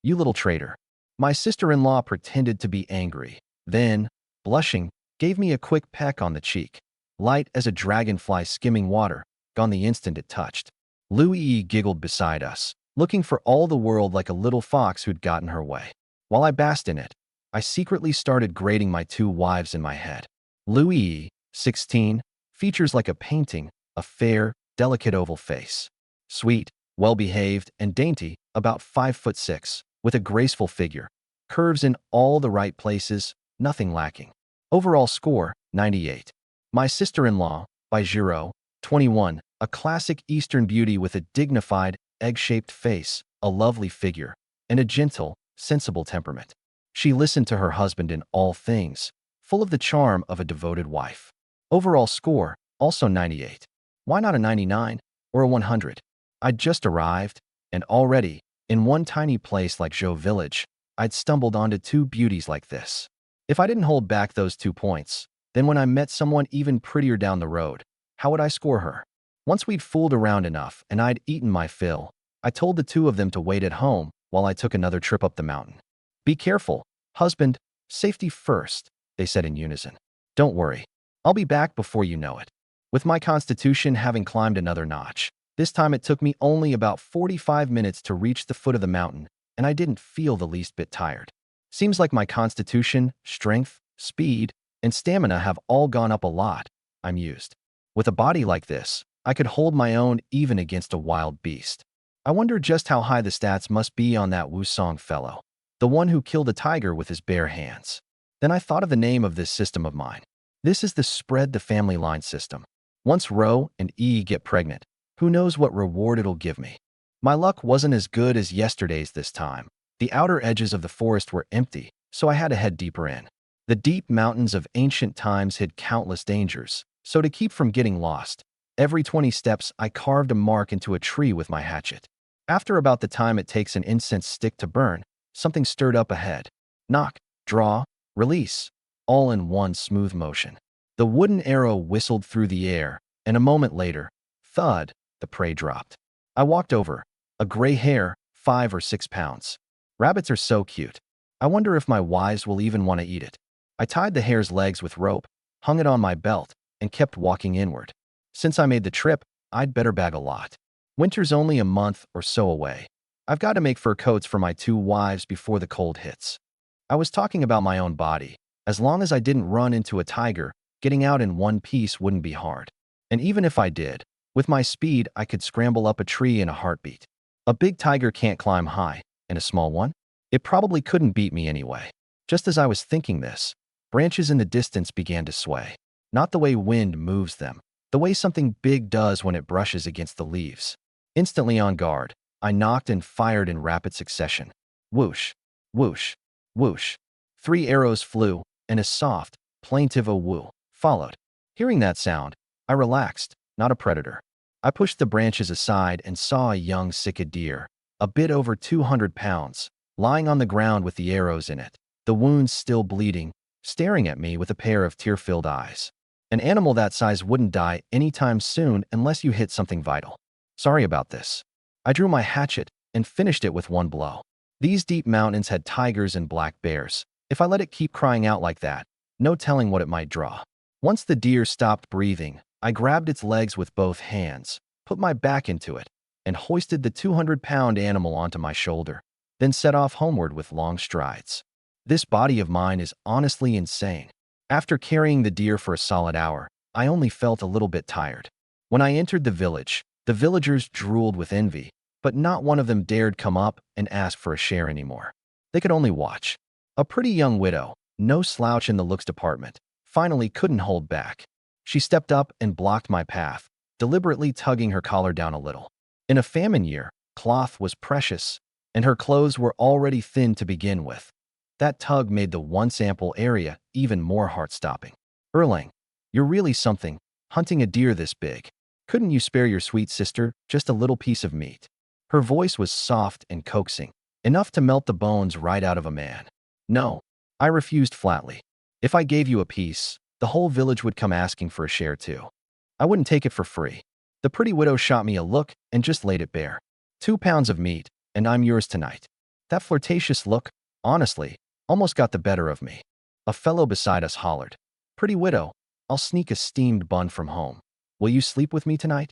You little traitor. My sister-in-law pretended to be angry, then, blushing, gave me a quick peck on the cheek, light as a dragonfly skimming water, gone the instant it touched. Louis giggled beside us, looking for all the world like a little fox who'd gotten her way. While I basked in it, I secretly started grading my two wives in my head. Louis, 16, features like a painting, a fair, delicate oval face. Sweet, well-behaved, and dainty, about 5'6", with a graceful figure. Curves in all the right places, nothing lacking. Overall score, 98. My sister-in-law, by Giro, 21, a classic Eastern beauty with a dignified, egg-shaped face, a lovely figure, and a gentle, sensible temperament. She listened to her husband in all things, full of the charm of a devoted wife. Overall score, also 98. Why not a 99 or a 100? I'd just arrived, and already, in one tiny place like Zhou Village, I'd stumbled onto two beauties like this. If I didn't hold back those 2 points, then when I met someone even prettier down the road, How would I score her? Once we'd fooled around enough and I'd eaten my fill, I told the two of them to wait at home while I took another trip up the mountain. Be careful, husband. Safety first, they said in unison. Don't worry. I'll be back before you know it. With my constitution having climbed another notch, this time it took me only about 45 minutes to reach the foot of the mountain, and I didn't feel the least bit tired. Seems like my constitution, strength, speed, and stamina have all gone up a lot, I mused. With a body like this, I could hold my own even against a wild beast. I wonder just how high the stats must be on that Wusong fellow, the one who killed a tiger with his bare hands. Then I thought of the name of this system of mine. This is the spread the family line system. Once Ro and E get pregnant, who knows what reward it'll give me. My luck wasn't as good as yesterday's this time. The outer edges of the forest were empty, so I had to head deeper in. The deep mountains of ancient times hid countless dangers, so to keep from getting lost, every 20 steps I carved a mark into a tree with my hatchet. After about the time it takes an incense stick to burn, something stirred up ahead. Knock, draw, release, all in one smooth motion. The wooden arrow whistled through the air, and a moment later, thud, the prey dropped. I walked over. A gray hare, 5 or 6 pounds. Rabbits are so cute. I wonder if my wives will even want to eat it. I tied the hare's legs with rope, hung it on my belt, and kept walking inward. Since I made the trip, I'd better bag a lot. Winter's only a month or so away. I've got to make fur coats for my 2 wives before the cold hits. I was talking about my own body. As long as I didn't run into a tiger, getting out in one piece wouldn't be hard. And even if I did, with my speed, I could scramble up a tree in a heartbeat. A big tiger can't climb high, and a small one? It probably couldn't beat me anyway. Just as I was thinking this, branches in the distance began to sway. Not the way wind moves them, the way something big does when it brushes against the leaves. Instantly on guard, I knocked and fired in rapid succession. Whoosh, whoosh, whoosh. 3 arrows flew, and a soft, plaintive "oh-woo" followed. Hearing that sound, I relaxed, not a predator. I pushed the branches aside and saw a young sika deer, a bit over 200 pounds, lying on the ground with the arrows in it, the wounds still bleeding, staring at me with a pair of tear-filled eyes. An animal that size wouldn't die anytime soon unless you hit something vital. Sorry about this. I drew my hatchet and finished it with one blow. These deep mountains had tigers and black bears. If I let it keep crying out like that, no telling what it might draw. Once the deer stopped breathing, I grabbed its legs with both hands, put my back into it, and hoisted the 200-pound animal onto my shoulder, then set off homeward with long strides. This body of mine is honestly insane. After carrying the deer for a solid hour, I only felt a little bit tired. When I entered the village, the villagers drooled with envy, but not one of them dared come up and ask for a share anymore. They could only watch. A pretty young widow, no slouch in the looks department, finally couldn't hold back. She stepped up and blocked my path, deliberately tugging her collar down a little. In a famine year, cloth was precious, and her clothes were already thin to begin with. That tug made the once ample area even more heart-stopping. Erlang, you're really something, hunting a deer this big. Couldn't you spare your sweet sister just a little piece of meat? Her voice was soft and coaxing, enough to melt the bones right out of a man. No, I refused flatly. If I gave you a piece, the whole village would come asking for a share too. I wouldn't take it for free. The pretty widow shot me a look and just laid it bare. 2 pounds of meat, and I'm yours tonight. That flirtatious look, honestly, almost got the better of me. A fellow beside us hollered, "Pretty widow, I'll sneak a steamed bun from home. Will you sleep with me tonight?"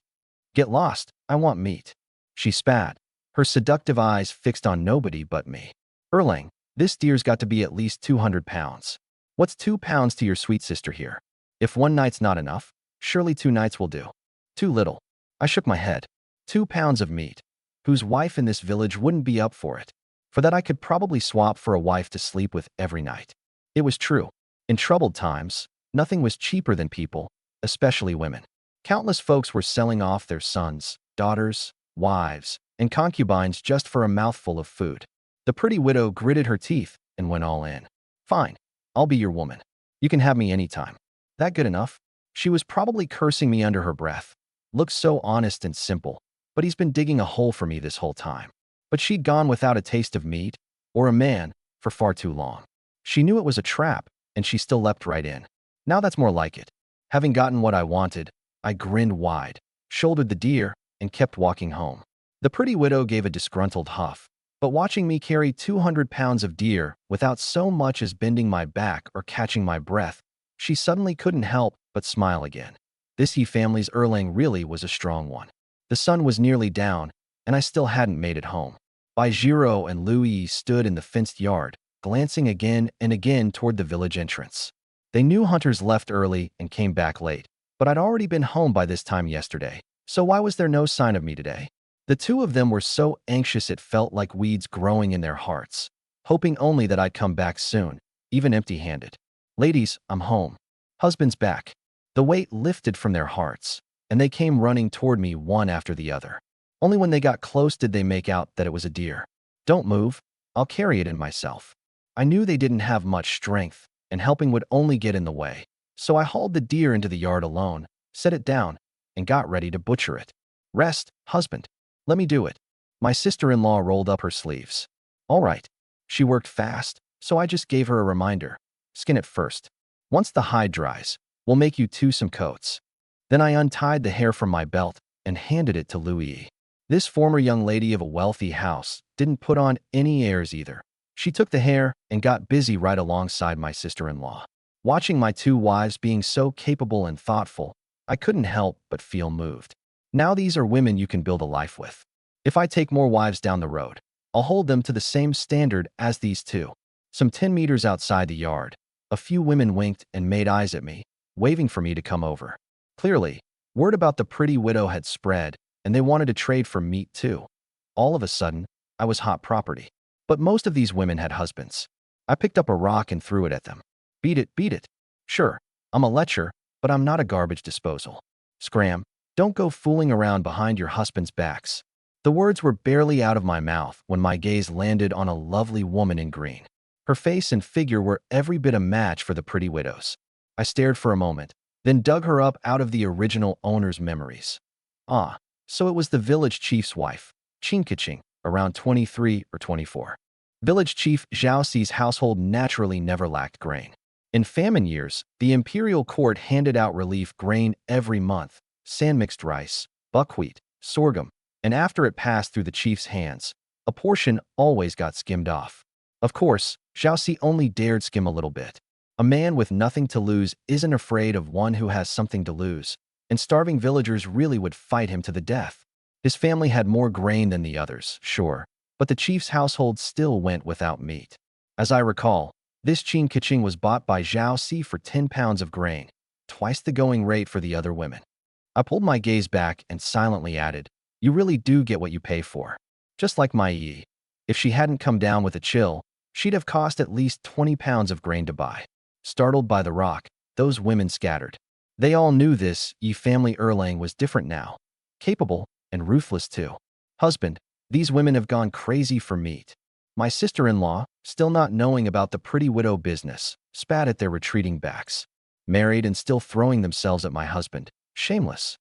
"Get lost, I want meat." She spat, her seductive eyes fixed on nobody but me. "Erlang, this deer's got to be at least 200 pounds. What's 2 pounds to your sweet sister here? If one night's not enough, surely 2 nights will do." "Too little." I shook my head. 2 pounds of meat. Whose wife in this village wouldn't be up for it? For that I could probably swap for a wife to sleep with every night. It was true. In troubled times, nothing was cheaper than people, especially women. Countless folks were selling off their sons, daughters, wives, and concubines just for a mouthful of food. The pretty widow gritted her teeth and went all in. "Fine, I'll be your woman. You can have me anytime." That good enough? She was probably cursing me under her breath. Looks so honest and simple, but he's been digging a hole for me this whole time. But she'd gone without a taste of meat, or a man, for far too long. She knew it was a trap, and she still leapt right in. Now that's more like it. Having gotten what I wanted, I grinned wide, shouldered the deer, and kept walking home. The pretty widow gave a disgruntled huff, but watching me carry 200 pounds of deer without so much as bending my back or catching my breath, she suddenly couldn't help but smile again. This he family's Erlang really was a strong one. The sun was nearly down, and I still hadn't made it home. Baijiro and Louis stood in the fenced yard, glancing again and again toward the village entrance. They knew hunters left early and came back late, but I'd already been home by this time yesterday, so why was there no sign of me today? The two of them were so anxious it felt like weeds growing in their hearts, hoping only that I'd come back soon, even empty-handed. Ladies, I'm home. Husband's back. The weight lifted from their hearts, and they came running toward me one after the other. Only when they got close did they make out that it was a deer. Don't move. I'll carry it in myself. I knew they didn't have much strength, and helping would only get in the way, so I hauled the deer into the yard alone, set it down, and got ready to butcher it. Rest, husband. Let me do it. My sister-in-law rolled up her sleeves. All right. She worked fast, so I just gave her a reminder. Skin it first. Once the hide dries, we'll make you some coats. Then I untied the hair from my belt and handed it to Louis. This former young lady of a wealthy house didn't put on any airs either. She took the hair and got busy right alongside my sister-in-law. Watching my two wives being so capable and thoughtful, I couldn't help but feel moved. Now these are women you can build a life with. If I take more wives down the road, I'll hold them to the same standard as these two. Some 10 meters outside the yard, a few women winked and made eyes at me, waving for me to come over. Clearly, word about the pretty widow had spread, and they wanted to trade for meat too. All of a sudden, I was hot property. But most of these women had husbands. I picked up a rock and threw it at them. Beat it, beat it. Sure, I'm a lecher, but I'm not a garbage disposal. Scram, don't go fooling around behind your husband's backs. The words were barely out of my mouth when my gaze landed on a lovely woman in green. Her face and figure were every bit a match for the pretty widow's. I stared for a moment, then dug her up out of the original owner's memories. Ah, so it was the village chief's wife, Chinkiching, around 23 or 24. Village chief Zhao Xi's household naturally never lacked grain. In famine years, the imperial court handed out relief grain every month, sand-mixed rice, buckwheat, sorghum, and after it passed through the chief's hands, a portion always got skimmed off. Of course, Zhao Xi only dared skim a little bit. A man with nothing to lose isn't afraid of one who has something to lose, and starving villagers really would fight him to the death. His family had more grain than the others, sure, but the chief's household still went without meat. As I recall, this Qin Kiching was bought by Zhao Xi for 10 pounds of grain, twice the going rate for the other women. I pulled my gaze back and silently added, "You really do get what you pay for." Just like my Yi. If she hadn't come down with a chill, she'd have cost at least 20 pounds of grain to buy. Startled by the rock, those women scattered. They all knew this Yi family Erlang was different now. Capable and ruthless too. Husband, these women have gone crazy for meat. My sister-in-law, still not knowing about the pretty widow business, spat at their retreating backs. Married and still throwing themselves at my husband. Shameless.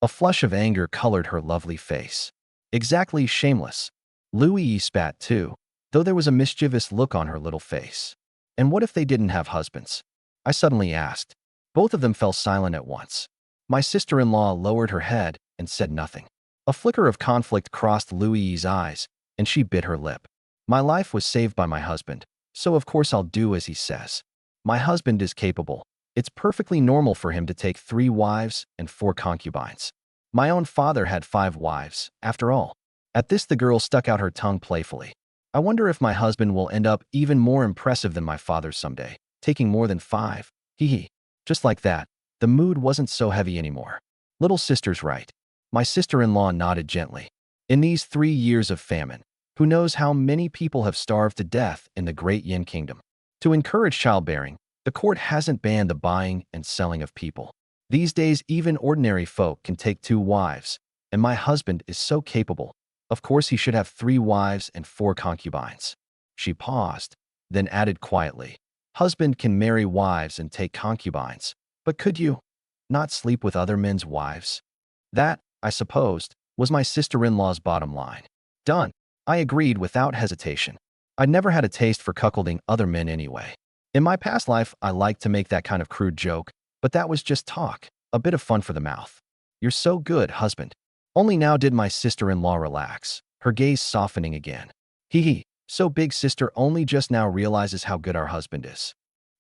A flush of anger colored her lovely face. Exactly shameless. Louis spat too, though there was a mischievous look on her little face. And what if they didn't have husbands? I suddenly asked. Both of them fell silent at once. My sister-in-law lowered her head and said nothing. A flicker of conflict crossed Louis's eyes, and she bit her lip. My life was saved by my husband, so of course I'll do as he says. My husband is capable. It's perfectly normal for him to take 3 wives and 4 concubines. My own father had 5 wives, after all. At this the girl stuck out her tongue playfully. I wonder if my husband will end up even more impressive than my father someday, taking more than 5. Hee hee. Just like that, the mood wasn't so heavy anymore. Little sister's right. My sister-in-law nodded gently. In these 3 years of famine, who knows how many people have starved to death in the great Yin kingdom. To encourage childbearing, the court hasn't banned the buying and selling of people. These days, even ordinary folk can take 2 wives, and my husband is so capable. Of course, he should have 3 wives and 4 concubines. She paused, then added quietly, "Husband can marry wives and take concubines, but could you not sleep with other men's wives?" That, I supposed, was my sister-in-law's bottom line. Done. I agreed without hesitation. I'd never had a taste for cuckolding other men anyway. In my past life, I liked to make that kind of crude joke, but that was just talk. A bit of fun for the mouth. You're so good, husband. Only now did my sister-in-law relax, her gaze softening again. Hee hee, so big sister only just now realizes how good our husband is.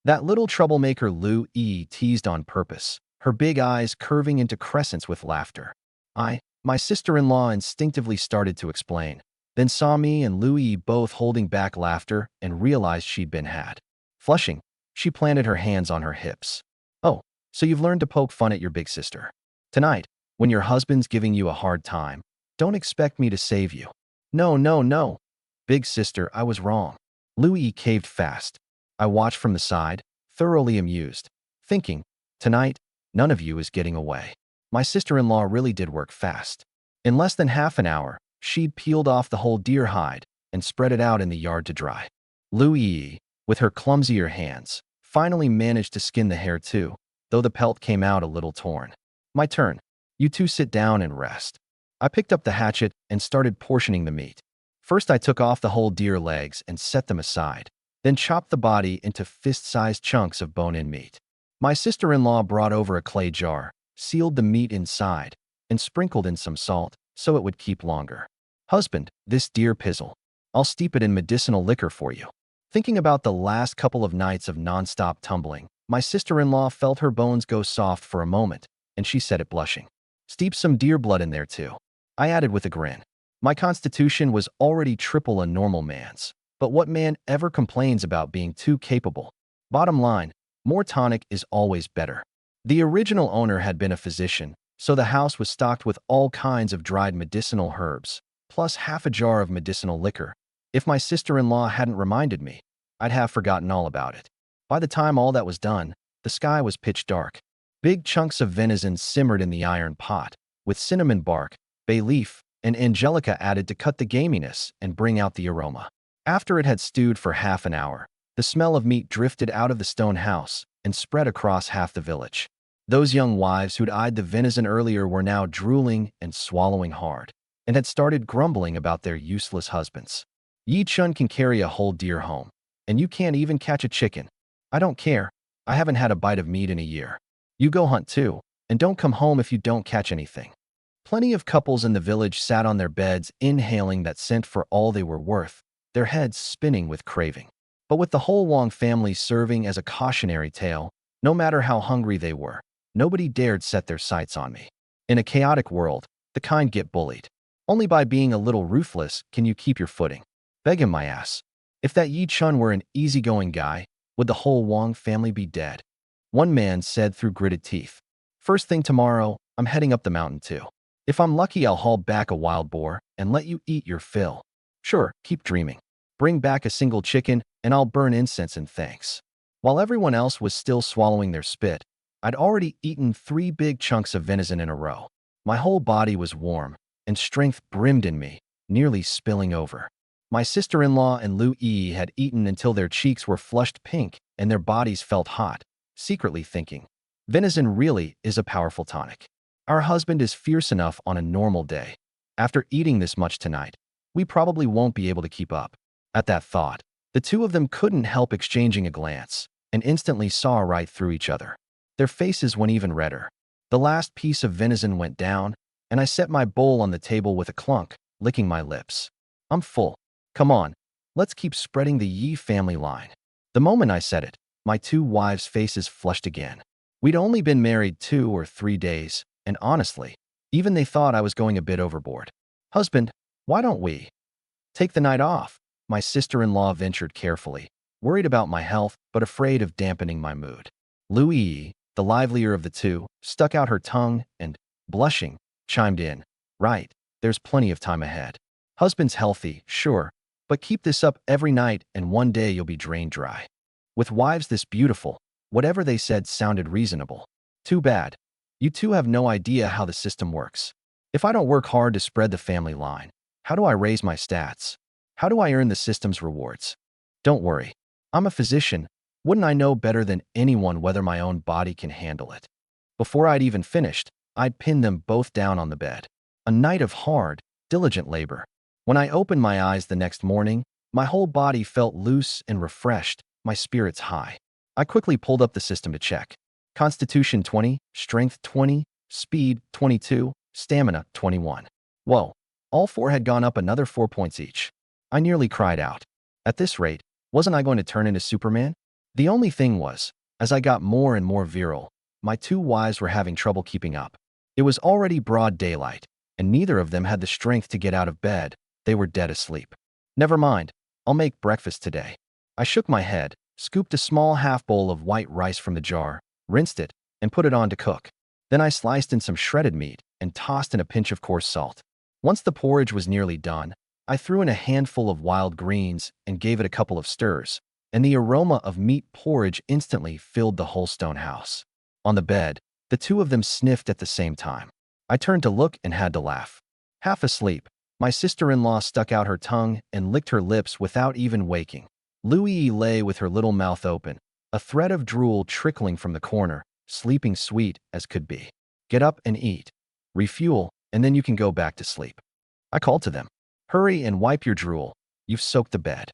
That little troublemaker Lu Yi teased on purpose, her big eyes curving into crescents with laughter. My sister-in-law instinctively started to explain, then saw me and Lu Yi both holding back laughter and realized she'd been had. Flushing, she planted her hands on her hips. Oh, so you've learned to poke fun at your big sister. Tonight, when your husband's giving you a hard time, don't expect me to save you. No, no, no. Big sister, I was wrong. Lu Yi caved fast. I watched from the side, thoroughly amused, thinking, tonight, none of you is getting away. My sister-in-law really did work fast. In less than half an hour, she'd peeled off the whole deer hide and spread it out in the yard to dry. Lu Yi, with her clumsier hands, finally managed to skin the hair too, though the pelt came out a little torn. My turn. You two sit down and rest. I picked up the hatchet and started portioning the meat. First, I took off the whole deer legs and set them aside, then chopped the body into fist-sized chunks of bone-in meat. My sister-in-law brought over a clay jar, sealed the meat inside, and sprinkled in some salt so it would keep longer. Husband, this deer pizzle. I'll steep it in medicinal liquor for you. Thinking about the last couple of nights of non-stop tumbling, my sister-in-law felt her bones go soft for a moment, and she said it blushing. Steep some deer blood in there too. I added with a grin. My constitution was already triple a normal man's, but what man ever complains about being too capable? Bottom line, more tonic is always better. The original owner had been a physician, so the house was stocked with all kinds of dried medicinal herbs, plus half a jar of medicinal liquor. If my sister-in-law hadn't reminded me, I'd have forgotten all about it. By the time all that was done, the sky was pitch dark. Big chunks of venison simmered in the iron pot, with cinnamon bark, bay leaf, and angelica added to cut the gaminess and bring out the aroma. After it had stewed for half an hour, the smell of meat drifted out of the stone house and spread across half the village. Those young wives who'd eyed the venison earlier were now drooling and swallowing hard, and had started grumbling about their useless husbands. Yi Chun can carry a whole deer home, and you can't even catch a chicken. I don't care. I haven't had a bite of meat in a year. You go hunt too, and don't come home if you don't catch anything. Plenty of couples in the village sat on their beds inhaling that scent for all they were worth, their heads spinning with craving. But with the whole Wong family serving as a cautionary tale, no matter how hungry they were, nobody dared set their sights on me. In a chaotic world, the kind get bullied. Only by being a little ruthless can you keep your footing. Beg him, my ass. If that Yi Chun were an easygoing guy, would the whole Wong family be dead? One man said through gritted teeth. First thing tomorrow, I'm heading up the mountain too. If I'm lucky, I'll haul back a wild boar and let you eat your fill. Sure, keep dreaming. Bring back a single chicken and I'll burn incense in thanks. While everyone else was still swallowing their spit, I'd already eaten 3 big chunks of venison in a row. My whole body was warm, and strength brimmed in me, nearly spilling over. My sister-in-law and Lu Yi had eaten until their cheeks were flushed pink and their bodies felt hot, secretly thinking, venison really is a powerful tonic. Our husband is fierce enough on a normal day. After eating this much tonight, we probably won't be able to keep up. At that thought, the two of them couldn't help exchanging a glance and instantly saw right through each other. Their faces went even redder. The last piece of venison went down, and I set my bowl on the table with a clunk, licking my lips. I'm full. Come on, let's keep spreading the Yi family line. The moment I said it, my 2 wives' faces flushed again. We'd only been married 2 or 3 days, and honestly, even they thought I was going a bit overboard. Husband, why don't we take the night off? My sister-in-law ventured carefully, worried about my health but afraid of dampening my mood. Lu Yi, the livelier of the two, stuck out her tongue and, blushing, chimed in. Right, there's plenty of time ahead. Husband's healthy, sure, but keep this up every night and one day you'll be drained dry. With wives this beautiful, whatever they said sounded reasonable. Too bad. You two have no idea how the system works. If I don't work hard to spread the family line, how do I raise my stats? How do I earn the system's rewards? Don't worry. I'm a physician. Wouldn't I know better than anyone whether my own body can handle it? Before I'd even finished, I'd pinned them both down on the bed. A night of hard, diligent labor. When I opened my eyes the next morning, my whole body felt loose and refreshed, my spirits high. I quickly pulled up the system to check. Constitution 20, Strength 20, Speed 22, Stamina 21. Whoa, all four had gone up another 4 points each. I nearly cried out. At this rate, wasn't I going to turn into Superman? The only thing was, as I got more and more virile, my two wives were having trouble keeping up. It was already broad daylight, and neither of them had the strength to get out of bed. They were dead asleep. Never mind, I'll make breakfast today. I shook my head, scooped a small half bowl of white rice from the jar, rinsed it, and put it on to cook. Then I sliced in some shredded meat and tossed in a pinch of coarse salt. Once the porridge was nearly done, I threw in a handful of wild greens and gave it a couple of stirs, and the aroma of meat porridge instantly filled the whole stone house. On the bed, the two of them sniffed at the same time. I turned to look and had to laugh. Half asleep, my sister-in-law stuck out her tongue and licked her lips without even waking. Louie lay with her little mouth open, a thread of drool trickling from the corner, sleeping sweet as could be. Get up and eat. Refuel, and then you can go back to sleep. I called to them. Hurry and wipe your drool. You've soaked the bed.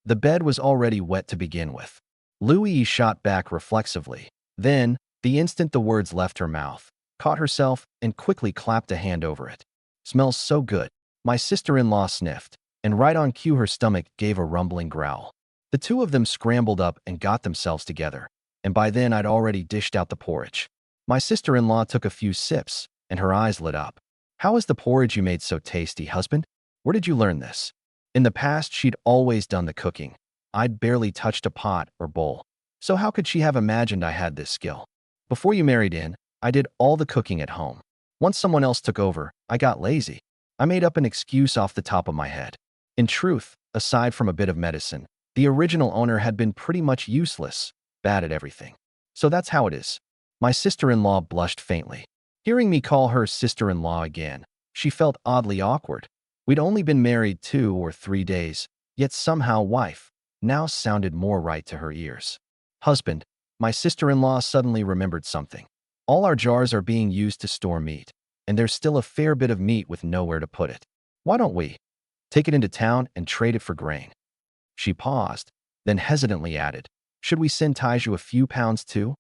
The bed was already wet to begin with. Louie shot back reflexively. Then, the instant the words left her mouth, caught herself and quickly clapped a hand over it. Smells so good. My sister-in-law sniffed, and right on cue her stomach gave a rumbling growl. The two of them scrambled up and got themselves together, and by then I'd already dished out the porridge. My sister-in-law took a few sips, and her eyes lit up. How is the porridge you made so tasty, husband? Where did you learn this? In the past, she'd always done the cooking. I'd barely touched a pot or bowl. So how could she have imagined I had this skill? Before you married in, I did all the cooking at home. Once someone else took over, I got lazy. I made up an excuse off the top of my head. In truth, aside from a bit of medicine, the original owner had been pretty much useless, bad at everything. So that's how it is. My sister-in-law blushed faintly. Hearing me call her sister-in-law again, she felt oddly awkward. We'd only been married 2 or 3 days, yet somehow wife now sounded more right to her ears. Husband, my sister-in-law suddenly remembered something. All our jars are being used to store meat, and there's still a fair bit of meat with nowhere to put it. Why don't we take it into town and trade it for grain? She paused, then hesitantly added, should we send Taiju a few pounds too?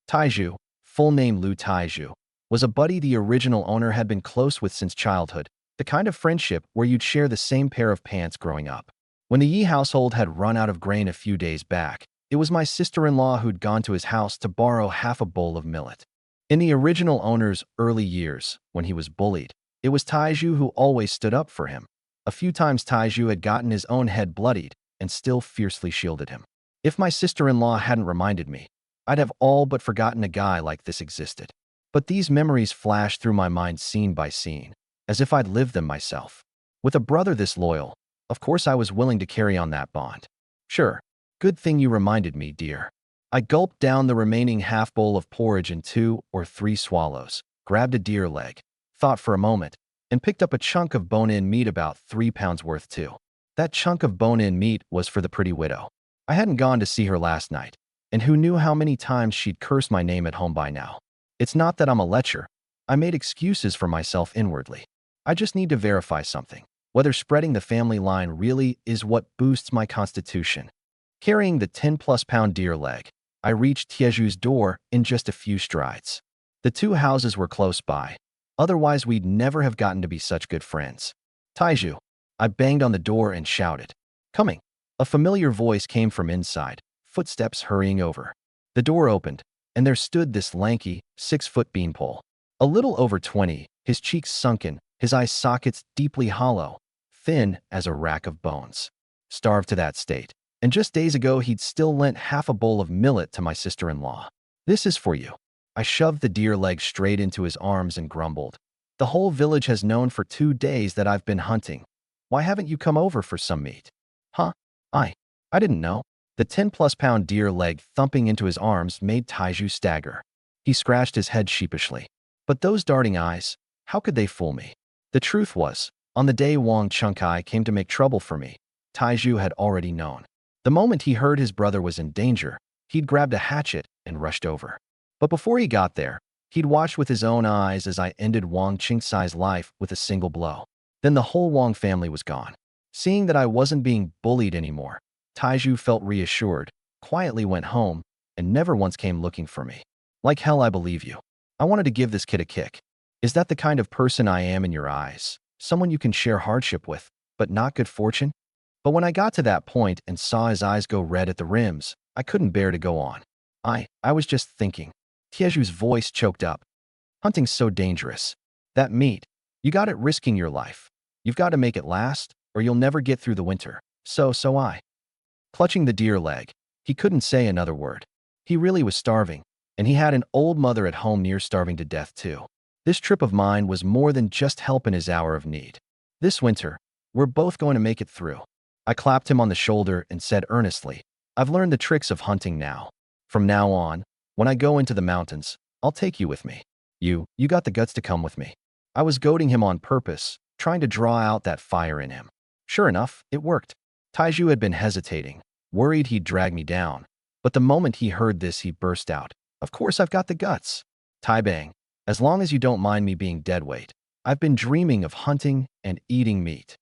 Taiju, full name Lu Taiju, was a buddy the original owner had been close with since childhood, the kind of friendship where you'd share the same pair of pants growing up. When the Yi household had run out of grain a few days back, it was my sister-in-law who'd gone to his house to borrow half a bowl of millet. In the original owner's early years, when he was bullied, it was Taiju who always stood up for him. A few times Taiju had gotten his own head bloodied and still fiercely shielded him. If my sister-in-law hadn't reminded me, I'd have all but forgotten a guy like this existed. But these memories flashed through my mind scene by scene, as if I'd lived them myself. With a brother this loyal, of course I was willing to carry on that bond. Sure, good thing you reminded me, dear. I gulped down the remaining half bowl of porridge in 2 or 3 swallows, grabbed a deer leg, thought for a moment, and picked up a chunk of bone-in meat about 3 pounds worth too. That chunk of bone-in meat was for the pretty widow. I hadn't gone to see her last night, and who knew how many times she'd cursed my name at home by now. It's not that I'm a lecher. I made excuses for myself inwardly. I just need to verify something, whether spreading the family line really is what boosts my constitution. Carrying the 10-plus pound deer leg, I reached Tieju's door in just a few strides. The 2 houses were close by. Otherwise, we'd never have gotten to be such good friends. Taiju. I banged on the door and shouted. Coming. A familiar voice came from inside, footsteps hurrying over. The door opened, and there stood this lanky, 6-foot beanpole. A little over 20, his cheeks sunken, his eye sockets deeply hollow, thin as a rack of bones. Starved to that state, and just days ago he'd still lent half a bowl of millet to my sister-in-law. This is for you. I shoved the deer leg straight into his arms and grumbled. The whole village has known for 2 days that I've been hunting. Why haven't you come over for some meat? Huh? I didn't know. The 10-plus pound deer leg thumping into his arms made Taiju stagger. He scratched his head sheepishly. But those darting eyes, how could they fool me? The truth was, on the day Wang Chunkai came to make trouble for me, Taiju had already known. The moment he heard his brother was in danger, he'd grabbed a hatchet and rushed over. But before he got there, he'd watched with his own eyes as I ended Wang Chingsai's life with a single blow. Then the whole Wang family was gone. Seeing that I wasn't being bullied anymore, Taiju felt reassured, quietly went home, and never once came looking for me. Like hell I believe you. I wanted to give this kid a kick. Is that the kind of person I am in your eyes? Someone you can share hardship with, but not good fortune? But when I got to that point and saw his eyes go red at the rims, I couldn't bear to go on. I was just thinking. Tieju's voice choked up. Hunting's so dangerous. That meat, you got it risking your life. You've got to make it last, or you'll never get through the winter. So I. Clutching the deer leg, he couldn't say another word. He really was starving, and he had an old mother at home near starving to death too. This trip of mine was more than just help in his hour of need. This winter, we're both going to make it through. I clapped him on the shoulder and said earnestly, I've learned the tricks of hunting now. From now on, when I go into the mountains, I'll take you with me. You got the guts to come with me. I was goading him on purpose, trying to draw out that fire in him. Sure enough, it worked. Taiju had been hesitating, worried he'd drag me down. But the moment he heard this, he burst out. Of course I've got the guts. Tai Bang, as long as you don't mind me being deadweight, I've been dreaming of hunting and eating meat.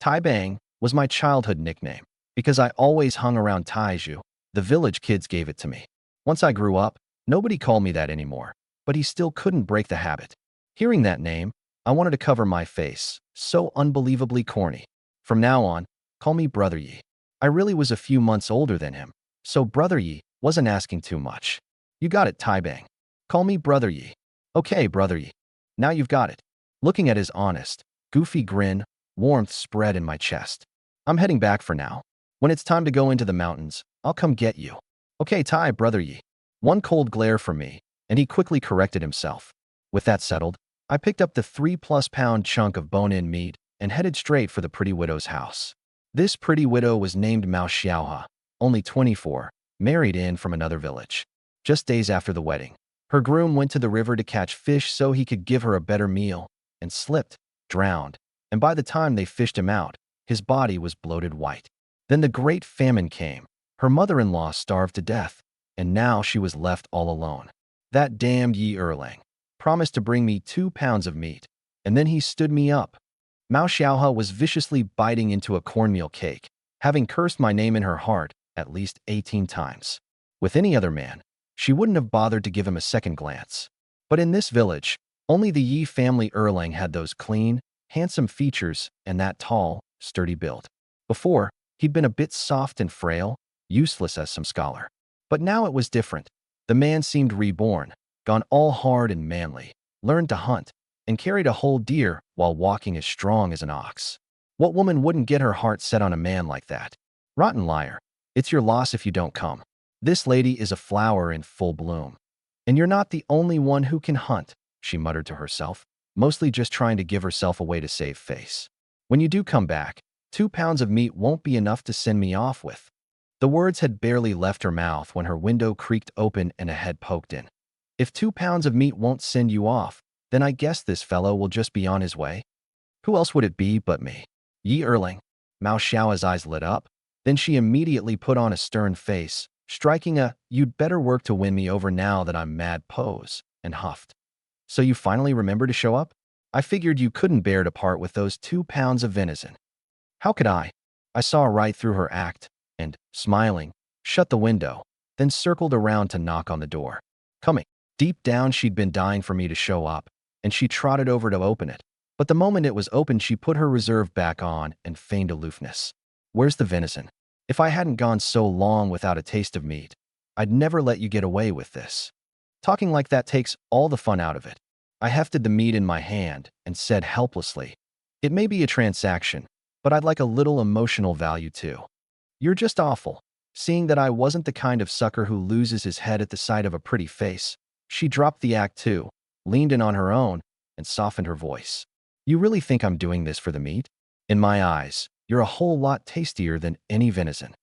Tai Bang was my childhood nickname, because I always hung around Taiju. The village kids gave it to me. Once I grew up, nobody called me that anymore, but he still couldn't break the habit. Hearing that name, I wanted to cover my face, so unbelievably corny. From now on, call me Brother Yi. I really was a few months older than him, so Brother Yi wasn't asking too much. You got it, Tai Bang. Call me Brother Yi. Okay, Brother Yi. Now you've got it. Looking at his honest, goofy grin, warmth spread in my chest. I'm heading back for now. When it's time to go into the mountains, I'll come get you. Okay, Tai, Brother Yi. One cold glare from me, and he quickly corrected himself. With that settled, I picked up the 3+ pound chunk of bone-in meat and headed straight for the pretty widow's house. This pretty widow was named Mao Xiaoha, only 24, married in from another village. Just days after the wedding, her groom went to the river to catch fish so he could give her a better meal, and slipped, drowned, and by the time they fished him out, his body was bloated white. Then the great famine came. Her mother-in-law starved to death, and now she was left all alone. That damned Yi Erlang promised to bring me 2 pounds of meat, and then he stood me up. Mao Xiaoha was viciously biting into a cornmeal cake, having cursed my name in her heart at least 18 times. With any other man, she wouldn't have bothered to give him a second glance. But in this village, only the Yi family Erlang had those clean, handsome features and that tall, sturdy build. Before, he'd been a bit soft and frail, useless as some scholar. But now it was different. The man seemed reborn, gone all hard and manly, learned to hunt, and carried a whole deer while walking as strong as an ox. What woman wouldn't get her heart set on a man like that? Rotten liar. It's your loss if you don't come. This lady is a flower in full bloom. And you're not the only one who can hunt, she muttered to herself, mostly just trying to give herself a way to save face. When you do come back, 2 pounds of meat won't be enough to send me off with. The words had barely left her mouth when her window creaked open and a head poked in. If 2 pounds of meat won't send you off, then I guess this fellow will just be on his way. Who else would it be but me? Yi Erlang. Mao Xiao's eyes lit up. Then she immediately put on a stern face, striking a "you'd better work to win me over now that I'm mad" pose, and huffed. So you finally remember to show up? I figured you couldn't bear to part with those 2 pounds of venison. How could I? I saw right through her act, and, smiling, shut the window, then circled around to knock on the door. Coming. Deep down she'd been dying for me to show up, and she trotted over to open it. But the moment it was open, she put her reserve back on and feigned aloofness. Where's the venison? If I hadn't gone so long without a taste of meat, I'd never let you get away with this. Talking like that takes all the fun out of it. I hefted the meat in my hand and said helplessly, it may be a transaction, but I'd like a little emotional value too. You're just awful. Seeing that I wasn't the kind of sucker who loses his head at the sight of a pretty face, she dropped the act too, leaned in on her own, and softened her voice. You really think I'm doing this for the meat? In my eyes, you're a whole lot tastier than any venison.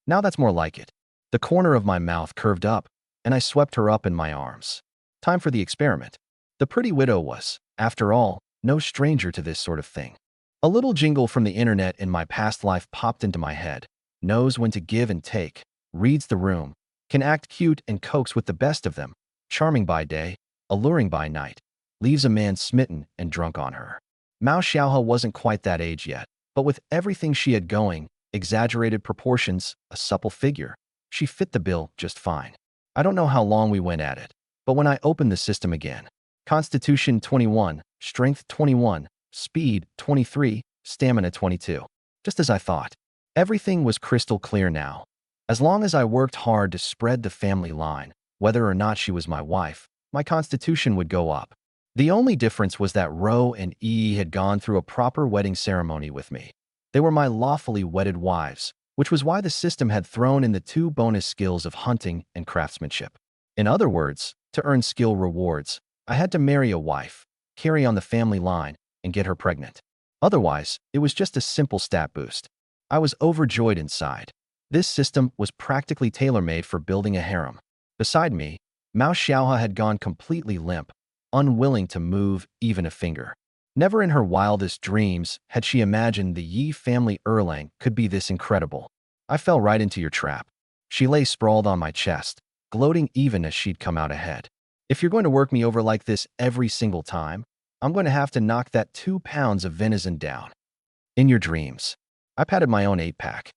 Now that's more like it. The corner of my mouth curved up, and I swept her up in my arms. Time for the experiment. The pretty widow was, after all, no stranger to this sort of thing. A little jingle from the internet in my past life popped into my head. Knows when to give and take, reads the room, can act cute and coax with the best of them, charming by day, alluring by night, leaves a man smitten and drunk on her. Mao Xiaohe wasn't quite that age yet, but with everything she had going, exaggerated proportions, a supple figure, she fit the bill just fine. I don't know how long we went at it, But when I opened the system again, Constitution 21, Strength 21, Speed 23, Stamina 22. Just as I thought. Everything was crystal clear now. As long as I worked hard to spread the family line, whether or not she was my wife, my constitution would go up. The only difference was that Ro and E had gone through a proper wedding ceremony with me. They were my lawfully wedded wives, which was why the system had thrown in the 2 bonus skills of hunting and craftsmanship. In other words, to earn skill rewards, I had to marry a wife, carry on the family line, and get her pregnant. Otherwise, it was just a simple stat boost. I was overjoyed inside. This system was practically tailor-made for building a harem. Beside me, Mao Xiaohe had gone completely limp, unwilling to move even a finger. Never in her wildest dreams had she imagined the Yi family Erlang could be this incredible. I fell right into your trap. She lay sprawled on my chest, gloating even as she'd come out ahead. If you're going to work me over like this every single time, I'm going to have to knock that 2 pounds of venison down. In your dreams, I patted my own 8-pack.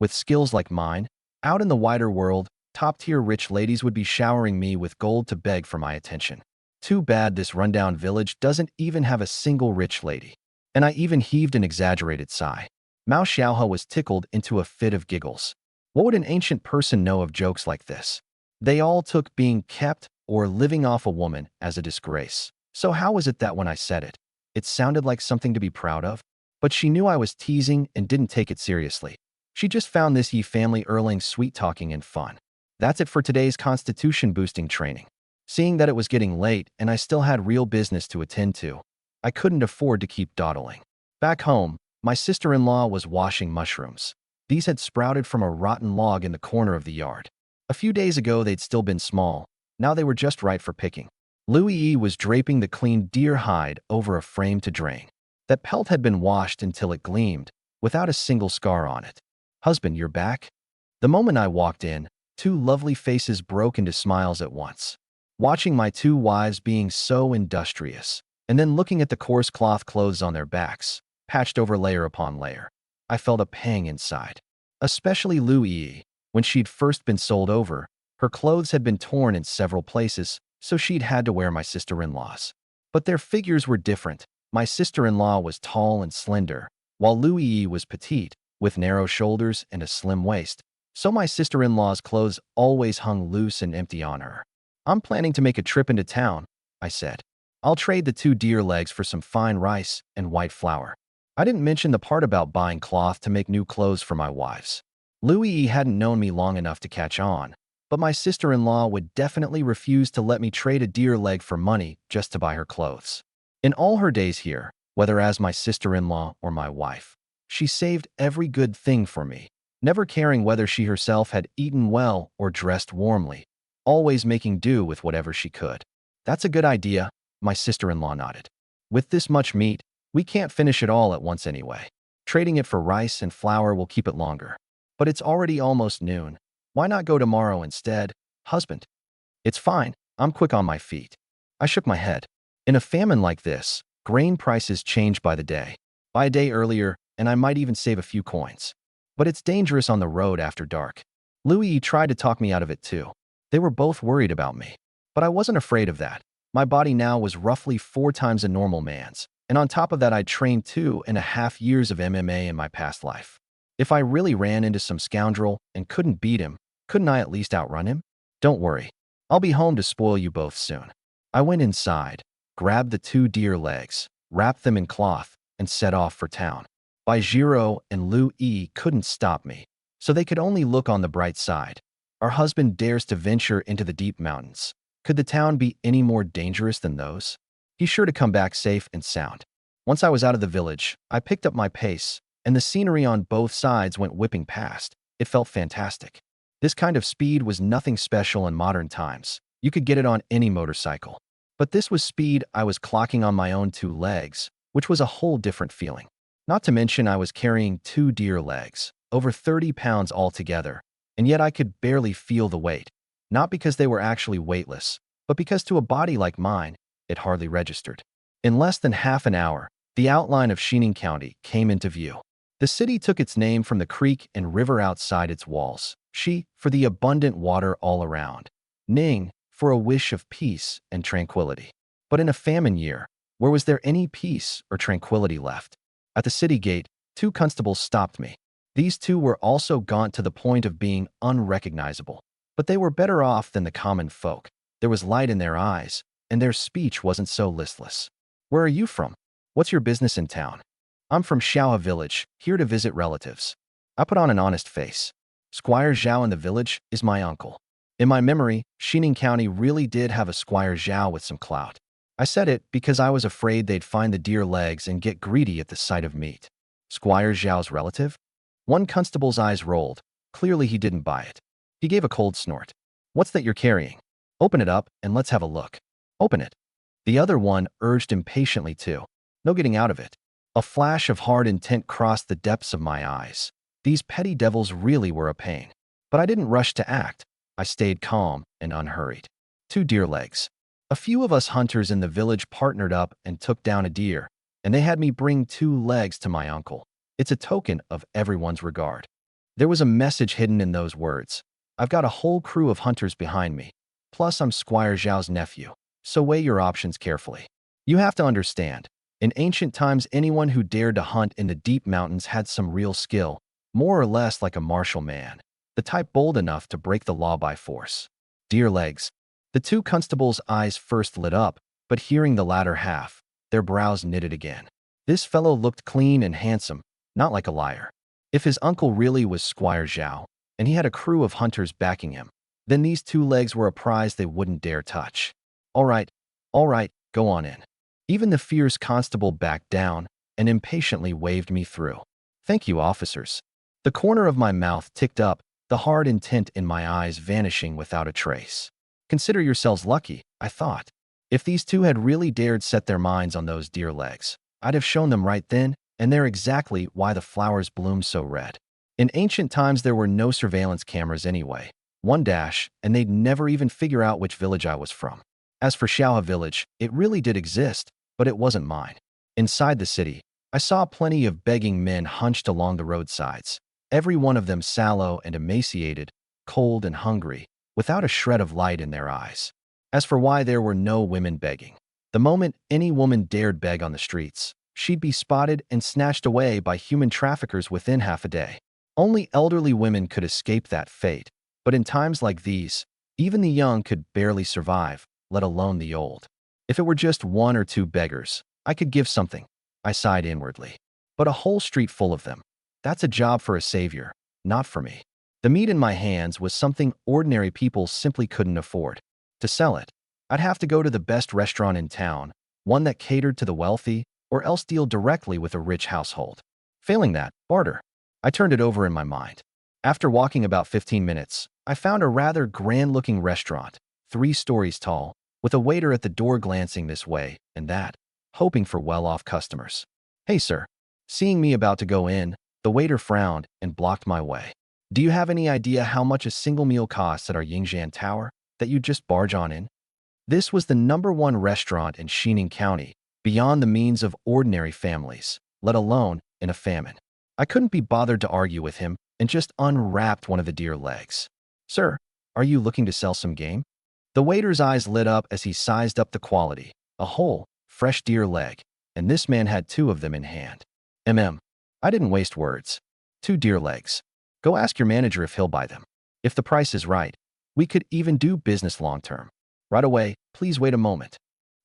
With skills like mine, out in the wider world, top-tier rich ladies would be showering me with gold to beg for my attention. Too bad this rundown village doesn't even have a single rich lady. And I even heaved an exaggerated sigh. Mao Xiaohe was tickled into a fit of giggles. What would an ancient person know of jokes like this? They all took being kept or living off a woman as a disgrace. So how was it that when I said it, it sounded like something to be proud of? But she knew I was teasing and didn't take it seriously. She just found this Yi family Erlang sweet-talking and fun. That's it for today's constitution-boosting training. Seeing that it was getting late and I still had real business to attend to, I couldn't afford to keep dawdling. Back home, my sister-in-law was washing mushrooms. These had sprouted from a rotten log in the corner of the yard. A few days ago, they'd still been small. Now they were just right for picking. Louis was draping the clean deer hide over a frame to drain. That pelt had been washed until it gleamed, without a single scar on it. "Husband, you're back?" The moment I walked in, 2 lovely faces broke into smiles at once. Watching my 2 wives being so industrious, and then looking at the coarse cloth clothes on their backs, patched over layer upon layer, I felt a pang inside. Especially Louis. When she'd first been sold over, her clothes had been torn in several places, so she'd had to wear my sister-in-law's. But their figures were different. My sister-in-law was tall and slender, while Louis was petite, with narrow shoulders and a slim waist. So my sister-in-law's clothes always hung loose and empty on her. "I'm planning to make a trip into town," I said. "I'll trade the 2 deer legs for some fine rice and white flour." I didn't mention the part about buying cloth to make new clothes for my wives. Louis hadn't known me long enough to catch on, but my sister-in-law would definitely refuse to let me trade a deer leg for money just to buy her clothes. In all her days here, whether as my sister-in-law or my wife, she saved every good thing for me, never caring whether she herself had eaten well or dressed warmly, always making do with whatever she could. "That's a good idea," my sister-in-law nodded. "With this much meat, we can't finish it all at once anyway. Trading it for rice and flour will keep it longer. But it's already almost noon. Why not go tomorrow instead, husband?" "It's fine. I'm quick on my feet." I shook my head. In a famine like this, grain prices change by the day. By a day earlier, and I might even save a few coins. But it's dangerous on the road after dark. Louis tried to talk me out of it too. They were both worried about me. But I wasn't afraid of that. My body now was roughly 4 times a normal man's. And on top of that, I'd trained 2.5 years of MMA in my past life. If I really ran into some scoundrel and couldn't beat him, couldn't I at least outrun him? "Don't worry. I'll be home to spoil you both soon." I went inside, grabbed the 2 deer legs, wrapped them in cloth, and set off for town. Baijiro and Louis couldn't stop me, so they could only look on the bright side. Our husband dares to venture into the deep mountains. Could the town be any more dangerous than those? He's sure to come back safe and sound. Once I was out of the village, I picked up my pace, and the scenery on both sides went whipping past. It felt fantastic. This kind of speed was nothing special in modern times. You could get it on any motorcycle. But this was speed I was clocking on my own 2 legs, which was a whole different feeling. Not to mention I was carrying 2 deer legs, over 30 pounds altogether, and yet I could barely feel the weight. Not because they were actually weightless, but because to a body like mine, it hardly registered. In less than half an hour, the outline of Xining County came into view. The city took its name from the creek and river outside its walls. Shi, for the abundant water all arond. Ning, for a wish of peace and tranquility. But in a famine year, where was there any peace or tranquility left? At the city gate, two constables stopped me. These two were also gaunt to the point of being unrecognizable. But they were better off than the common folk. There was light in their eyes, and their speech wasn't so listless. Where are you from? What's your business in town? I'm from Xiaohe village, here to visit relatives. I put on an honest face. Squire Zhao in the village is my uncle. In my memory, Xining County really did have a Squire Zhao with some clout. I said it because I was afraid they'd find the deer legs and get greedy at the sight of meat. Squire Zhao's relative? One constable's eyes rolled. Clearly he didn't buy it. He gave a cold snort. What's that you're carrying? Open it up and let's have a look. Open it. The other one urged impatiently too. No getting out of it. A flash of hard intent crossed the depths of my eyes. These petty devils really were a pain. But I didn't rush to act. I stayed calm and unhurried. 2 deer legs. A few of us hunters in the village partnered up and took down a deer, and they had me bring 2 legs to my uncle. It's a token of everyone's regard. There was a message hidden in those words. I've got a whole crew of hunters behind me. Plus, I'm Squire Zhao's nephew, so weigh your options carefully. You have to understand, in ancient times, anyone who dared to hunt in the deep mountains had some real skill, more or less like a martial man, the type bold enough to break the law by force. Deer legs. The 2 constables' eyes first lit up, but hearing the latter half, their brows knitted again. This fellow looked clean and handsome, not like a liar. If his uncle really was Squire Zhao, and he had a crew of hunters backing him, then these 2 legs were a prize they wouldn't dare touch. All right, go on in. Even the fierce constable backed down and impatiently waved me through. Thank you, officers. The corner of my mouth ticked up, the hard intent in my eyes vanishing without a trace. Consider yourselves lucky, I thought. If these 2 had really dared set their minds on those deer legs, I'd have shown them right then and there exactly why the flowers bloom so red. In ancient times, there were no surveillance cameras anyway. One dash, and they'd never even figure out which village I was from. As for Xiaohe village, it really did exist, but it wasn't mine. Inside the city, I saw plenty of begging men hunched along the roadsides, every one of them sallow and emaciated, cold and hungry, without a shred of light in their eyes. As for why there were no women begging, the moment any woman dared beg on the streets, she'd be spotted and snatched away by human traffickers within half a day. Only elderly women could escape that fate, but in times like these, even the young could barely survive, let alone the old. If it were just 1 or 2 beggars, I could give something. I sighed inwardly. But a whole street full of them. That's a job for a savior, not for me. The meat in my hands was something ordinary people simply couldn't afford. To sell it, I'd have to go to the best restaurant in town, one that catered to the wealthy, or else deal directly with a rich household. Failing that, barter. I turned it over in my mind. After walking about 15 minutes, I found a rather grand-looking restaurant, 3 stories tall, with a waiter at the door glancing this way and that, hoping for well-off customers. Hey, sir. Seeing me about to go in, the waiter frowned and blocked my way. Do you have any idea how much a single meal costs at our Yingjian Tower that you just barge on in? This was the #1 restaurant in Xining County, beyond the means of ordinary families, let alone in a famine. I couldn't be bothered to argue with him and just unwrapped one of the deer legs. Sir, are you looking to sell some game? The waiter's eyes lit up as he sized up the quality. A whole, fresh deer leg, and this man had 2 of them in hand. I didn't waste words. 2 deer legs. Go ask your manager if he'll buy them. If the price is right, we could even do business long term. Right away, please wait a moment.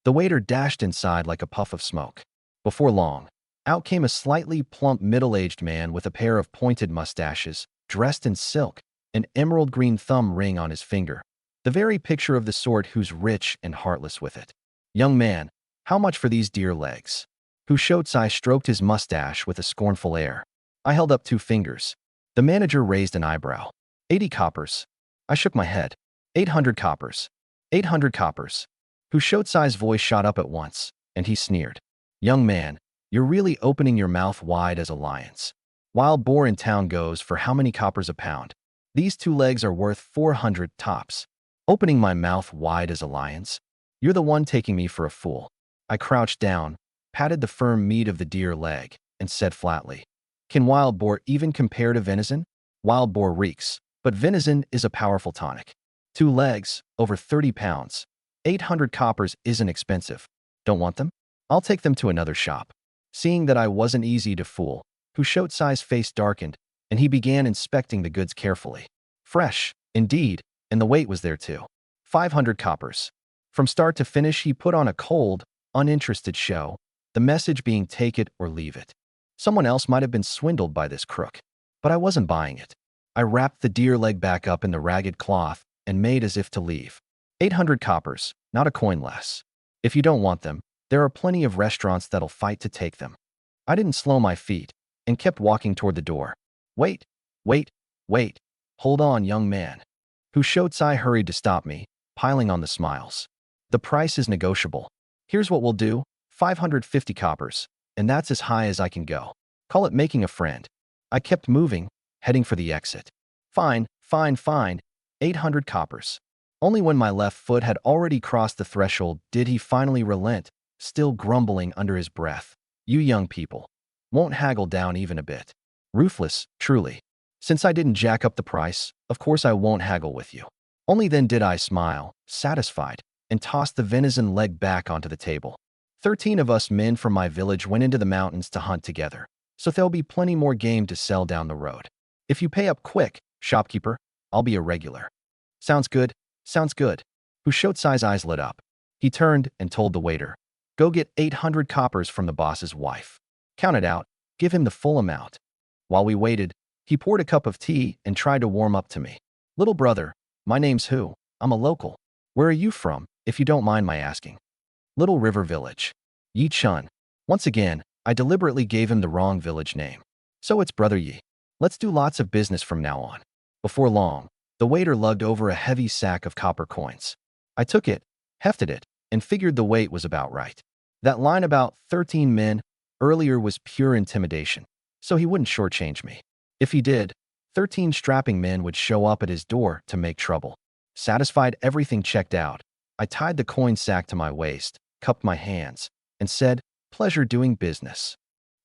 The waiter dashed inside like a puff of smoke. Before long, out came a slightly plump middle-aged man with a pair of pointed mustaches, dressed in silk, an emerald green thumb ring on his finger, the very picture of the sort who's rich and heartless with it. Young man, how much for these deer legs? Hushotsai stroked his mustache with a scornful air. I held up 2 fingers. The manager raised an eyebrow. 80 coppers. I shook my head. 800 coppers. 800 coppers. Hushotsai's voice shot up at once, and he sneered. Young man, you're really opening your mouth wide as a lion's. Wild boar in town goes for how many coppers a pound? These 2 legs are worth 400 tops. Opening my mouth wide as a lion's? You're the one taking me for a fool. I crouched down, patted the firm meat of the deer leg, and said flatly, can wild boar even compare to venison? Wild boar reeks, but venison is a powerful tonic. 2 legs, over 30 pounds. 800 coppers isn't expensive. Don't want them? I'll take them to another shop. Seeing that I wasn't easy to fool, Hushotai's face darkened, and he began inspecting the goods carefully. Fresh, indeed, and the weight was there too. 500 coppers. From start to finish, he put on a cold, uninterested show, the message being take it or leave it. Someone else might have been swindled by this crook, but I wasn't buying it. I wrapped the deer leg back up in the ragged cloth and made as if to leave. 800 coppers, not a coin less. If you don't want them, there are plenty of restaurants that'll fight to take them. I didn't slow my feet and kept walking toward the door. Wait, wait, wait. Hold on, young man. Hushotsai hurried to stop me, piling on the smiles. The price is negotiable. Here's what we'll do, 550 coppers, and that's as high as I can go. Call it making a friend. I kept moving, heading for the exit. Fine, fine, fine, 800 coppers. Only when my left foot had already crossed the threshold did he finally relent, still grumbling under his breath. You young people won't haggle down even a bit. Ruthless, truly. Since I didn't jack up the price, of course I won't haggle with you. Only then did I smile, satisfied, and toss the venison leg back onto the table. 13 of us men from my village went into the mountains to hunt together, so there'll be plenty more game to sell down the road. If you pay up quick, shopkeeper, I'll be a regular. Sounds good, sounds good. Hushotsai's eyes lit up. He turned and told the waiter, go get 800 coppers from the boss's wife. Count it out, give him the full amount. While we waited, he poured a cup of tea and tried to warm up to me. Little brother, my name's Hu. I'm a local. Where are you from, if you don't mind my asking? Little River Village. Yi Chun. Once again, I deliberately gave him the wrong village name. So it's Brother Yi. Let's do lots of business from now on. Before long, the waiter lugged over a heavy sack of copper coins. I took it, hefted it, and figured the weight was about right. That line about 13 men earlier was pure intimidation, so he wouldn't shortchange me. If he did, 13 strapping men would show up at his door to make trouble. Satisfied everything checked out, I tied the coin sack to my waist, cupped my hands, and said, pleasure doing business.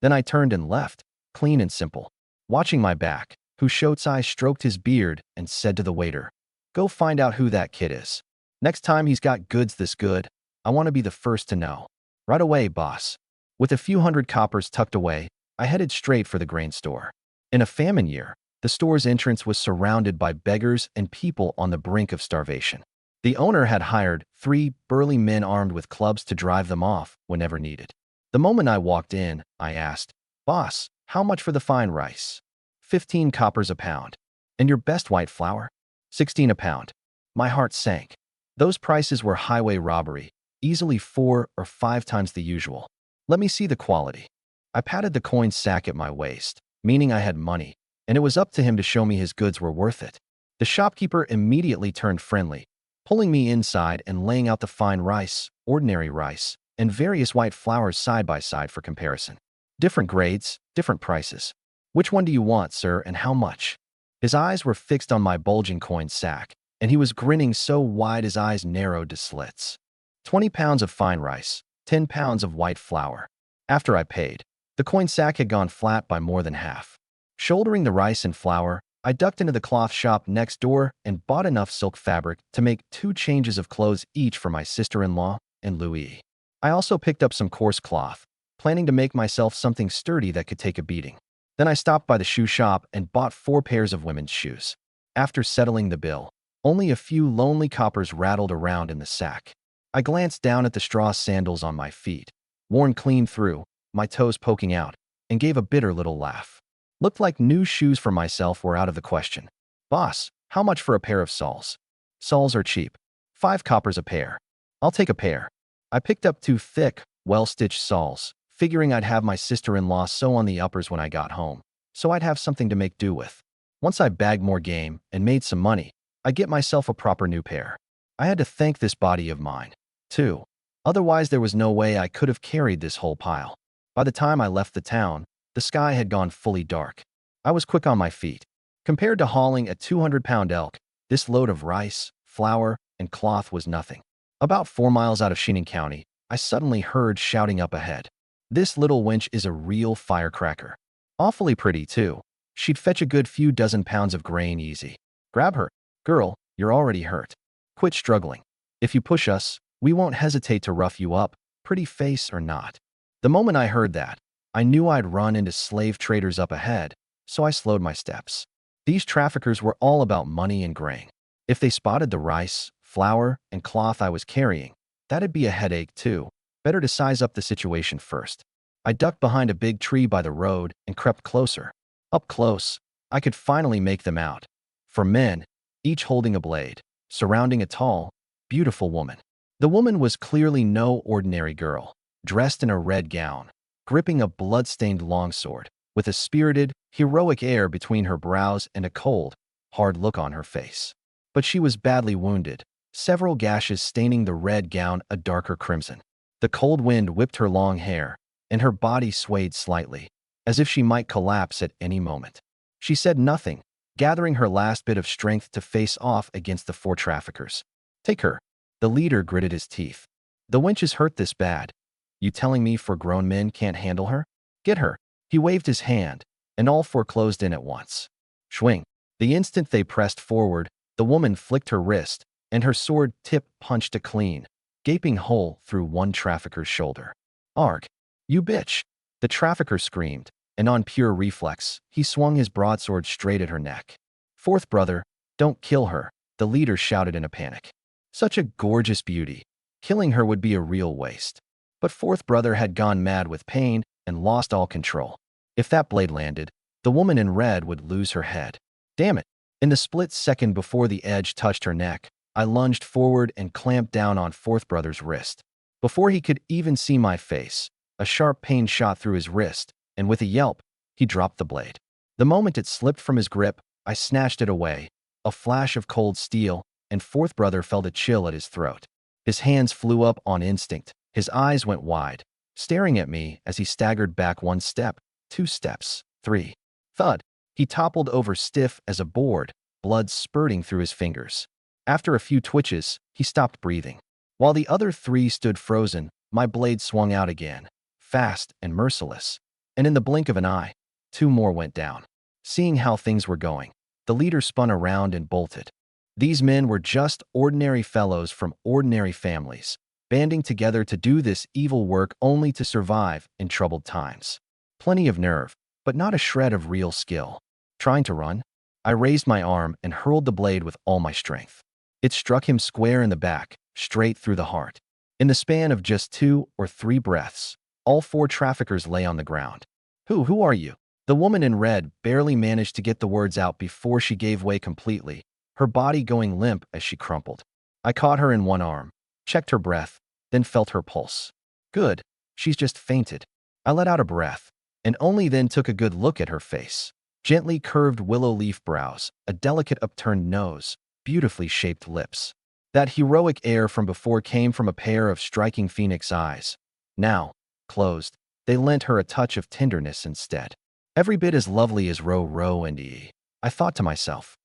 Then I turned and left, clean and simple. Watching my back, Hushotsai stroked his beard and said to the waiter, go find out who that kid is. Next time he's got goods this good, I want to be the first to know. Right away, boss. With a few hundred coppers tucked away, I headed straight for the grain store. In a famine year, the store's entrance was surrounded by beggars and people on the brink of starvation. The owner had hired 3 burly men armed with clubs to drive them off whenever needed. The moment I walked in, I asked, boss, how much for the fine rice? 15 coppers a pound. And your best white flour? 16 a pound. My heart sank. Those prices were highway robbery, easily 4 or 5 times the usual. Let me see the quality. I patted the coin sack at my waist, meaning I had money, and it was up to him to show me his goods were worth it. The shopkeeper immediately turned friendly, pulling me inside and laying out the fine rice, ordinary rice, and various white flours side by side for comparison. Different grades, different prices. Which one do you want, sir, and how much? His eyes were fixed on my bulging coin sack, and he was grinning so wide his eyes narrowed to slits. 20 pounds of fine rice, 10 pounds of white flour. After I paid, the coin sack had gone flat by more than half. Shouldering the rice and flour, I ducked into the cloth shop next door and bought enough silk fabric to make 2 changes of clothes each for my sister-in-law and Louis. I also picked up some coarse cloth, planning to make myself something sturdy that could take a beating. Then I stopped by the shoe shop and bought 4 pairs of women's shoes. After settling the bill, only a few lonely coppers rattled around in the sack. I glanced down at the straw sandals on my feet, worn clean through, my toes poking out, and gave a bitter little laugh. Looked like new shoes for myself were out of the question. Boss, how much for a pair of soles? Soles are cheap. 5 coppers a pair. I'll take a pair. I picked up 2 thick, well-stitched soles, figuring I'd have my sister-in-law sew on the uppers when I got home, so I'd have something to make do with. Once I bagged more game and made some money, I'd get myself a proper new pair. I had to thank this body of mine, too. Otherwise, there was no way I could have carried this whole pile. By the time I left the town, the sky had gone fully dark. I was quick on my feet. Compared to hauling a 200-pound elk, this load of rice, flour, and cloth was nothing. About 4 miles out of Shinan County, I suddenly heard shouting up ahead. This little wench is a real firecracker. Awfully pretty, too. She'd fetch a good few dozen pounds of grain easy. Grab her, girl, You're already hurt. Quit struggling. If you push us, we won't hesitate to rough you up, pretty face or not. The moment I heard that, I knew I'd run into slave traders up ahead, so I slowed my steps. These traffickers were all about money and grain. If they spotted the rice, flour, and cloth I was carrying, that'd be a headache too. Better to size up the situation first. I ducked behind a big tree by the road and crept closer. Up close, I could finally make them out. 4 men, each holding a blade, surrounding a tall, beautiful woman. The woman was clearly no ordinary girl, dressed in a red gown, gripping a blood-stained longsword, with a spirited, heroic air between her brows and a cold, hard look on her face. But she was badly wounded, several gashes staining the red gown a darker crimson. The cold wind whipped her long hair, and her body swayed slightly, as if she might collapse at any moment. She said nothing, gathering her last bit of strength to face off against the 4 traffickers. Take her. The leader gritted his teeth. The wench is hurt this bad. You telling me 4 grown men can't handle her? Get her. He waved his hand, and all 4 closed in at once. Swing. The instant they pressed forward, the woman flicked her wrist, and her sword tip punched a clean, gaping hole through one trafficker's shoulder. Arg! You bitch! The trafficker screamed, and on pure reflex, he swung his broadsword straight at her neck. 4th brother, don't kill her, the leader shouted in a panic. Such a gorgeous beauty. Killing her would be a real waste. But 4th brother had gone mad with pain and lost all control. If that blade landed, the woman in red would lose her head. Damn it! In the split second before the edge touched her neck, I lunged forward and clamped down on 4th brother's wrist. Before he could even see my face, a sharp pain shot through his wrist, and with a yelp, he dropped the blade. The moment it slipped from his grip, I snatched it away, a flash of cold steel, and 4th brother felt a chill at his throat. His hands flew up on instinct, his eyes went wide, staring at me as he staggered back 1 step, 2 steps, 3. Thud! He toppled over stiff as a board, blood spurting through his fingers. After a few twitches, he stopped breathing. While the other 3 stood frozen, my blade swung out again, fast and merciless. And in the blink of an eye, 2 more went down. Seeing how things were going, the leader spun around and bolted. These men were just ordinary fellows from ordinary families, banding together to do this evil work only to survive in troubled times. Plenty of nerve, but not a shred of real skill. Trying to run, I raised my arm and hurled the blade with all my strength. It struck him square in the back, straight through the heart. In the span of just 2 or 3 breaths, all 4 traffickers lay on the ground. Who are you? The woman in red barely managed to get the words out before she gave way completely, her body going limp as she crumpled. I caught her in one arm, checked her breath, then felt her pulse. Good, she's just fainted. I let out a breath, and only then took a good look at her face. Gently curved willow leaf brows, a delicate upturned nose, beautifully shaped lips. That heroic air from before came from a pair of striking phoenix eyes. Now, closed, they lent her a touch of tenderness instead. Every bit as lovely as Ro and E. I thought to myself,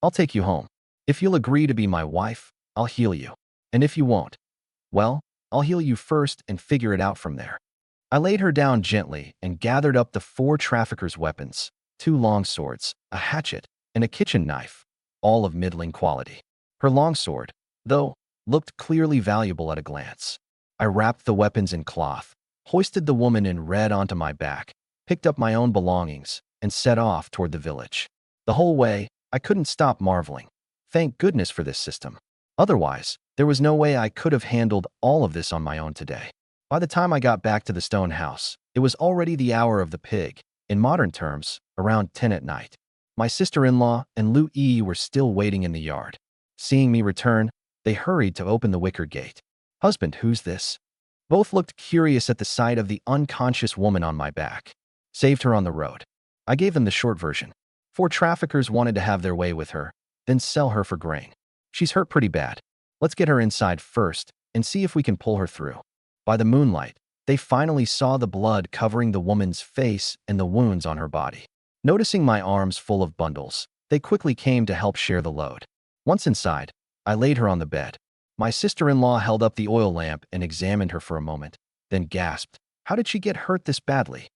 I'll take you home. If you'll agree to be my wife, I'll heal you. And if you won't, well, I'll heal you first and figure it out from there. I laid her down gently and gathered up the 4 traffickers' weapons, 2 long swords, a hatchet, and a kitchen knife, all of middling quality. Her longsword, though, looked clearly valuable at a glance. I wrapped the weapons in cloth, hoisted the woman in red onto my back, picked up my own belongings, and set off toward the village. The whole way, I couldn't stop marveling. Thank goodness for this system. Otherwise, there was no way I could have handled all of this on my own today. By the time I got back to the stone house, it was already the hour of the pig, in modern terms, around 10 at night. My sister-in-law and Lu Yi were still waiting in the yard. Seeing me return, they hurried to open the wicker gate. Husband, who's this? Both looked curious at the sight of the unconscious woman on my back. Saved her on the road. I gave them the short version. 4 traffickers wanted to have their way with her, then sell her for grain. She's hurt pretty bad. Let's get her inside first and see if we can pull her through. By the moonlight, they finally saw the blood covering the woman's face and the wounds on her body. Noticing my arms full of bundles, they quickly came to help share the load. Once inside, I laid her on the bed. My sister-in-law held up the oil lamp and examined her for a moment, then gasped, "How did she get hurt this badly?"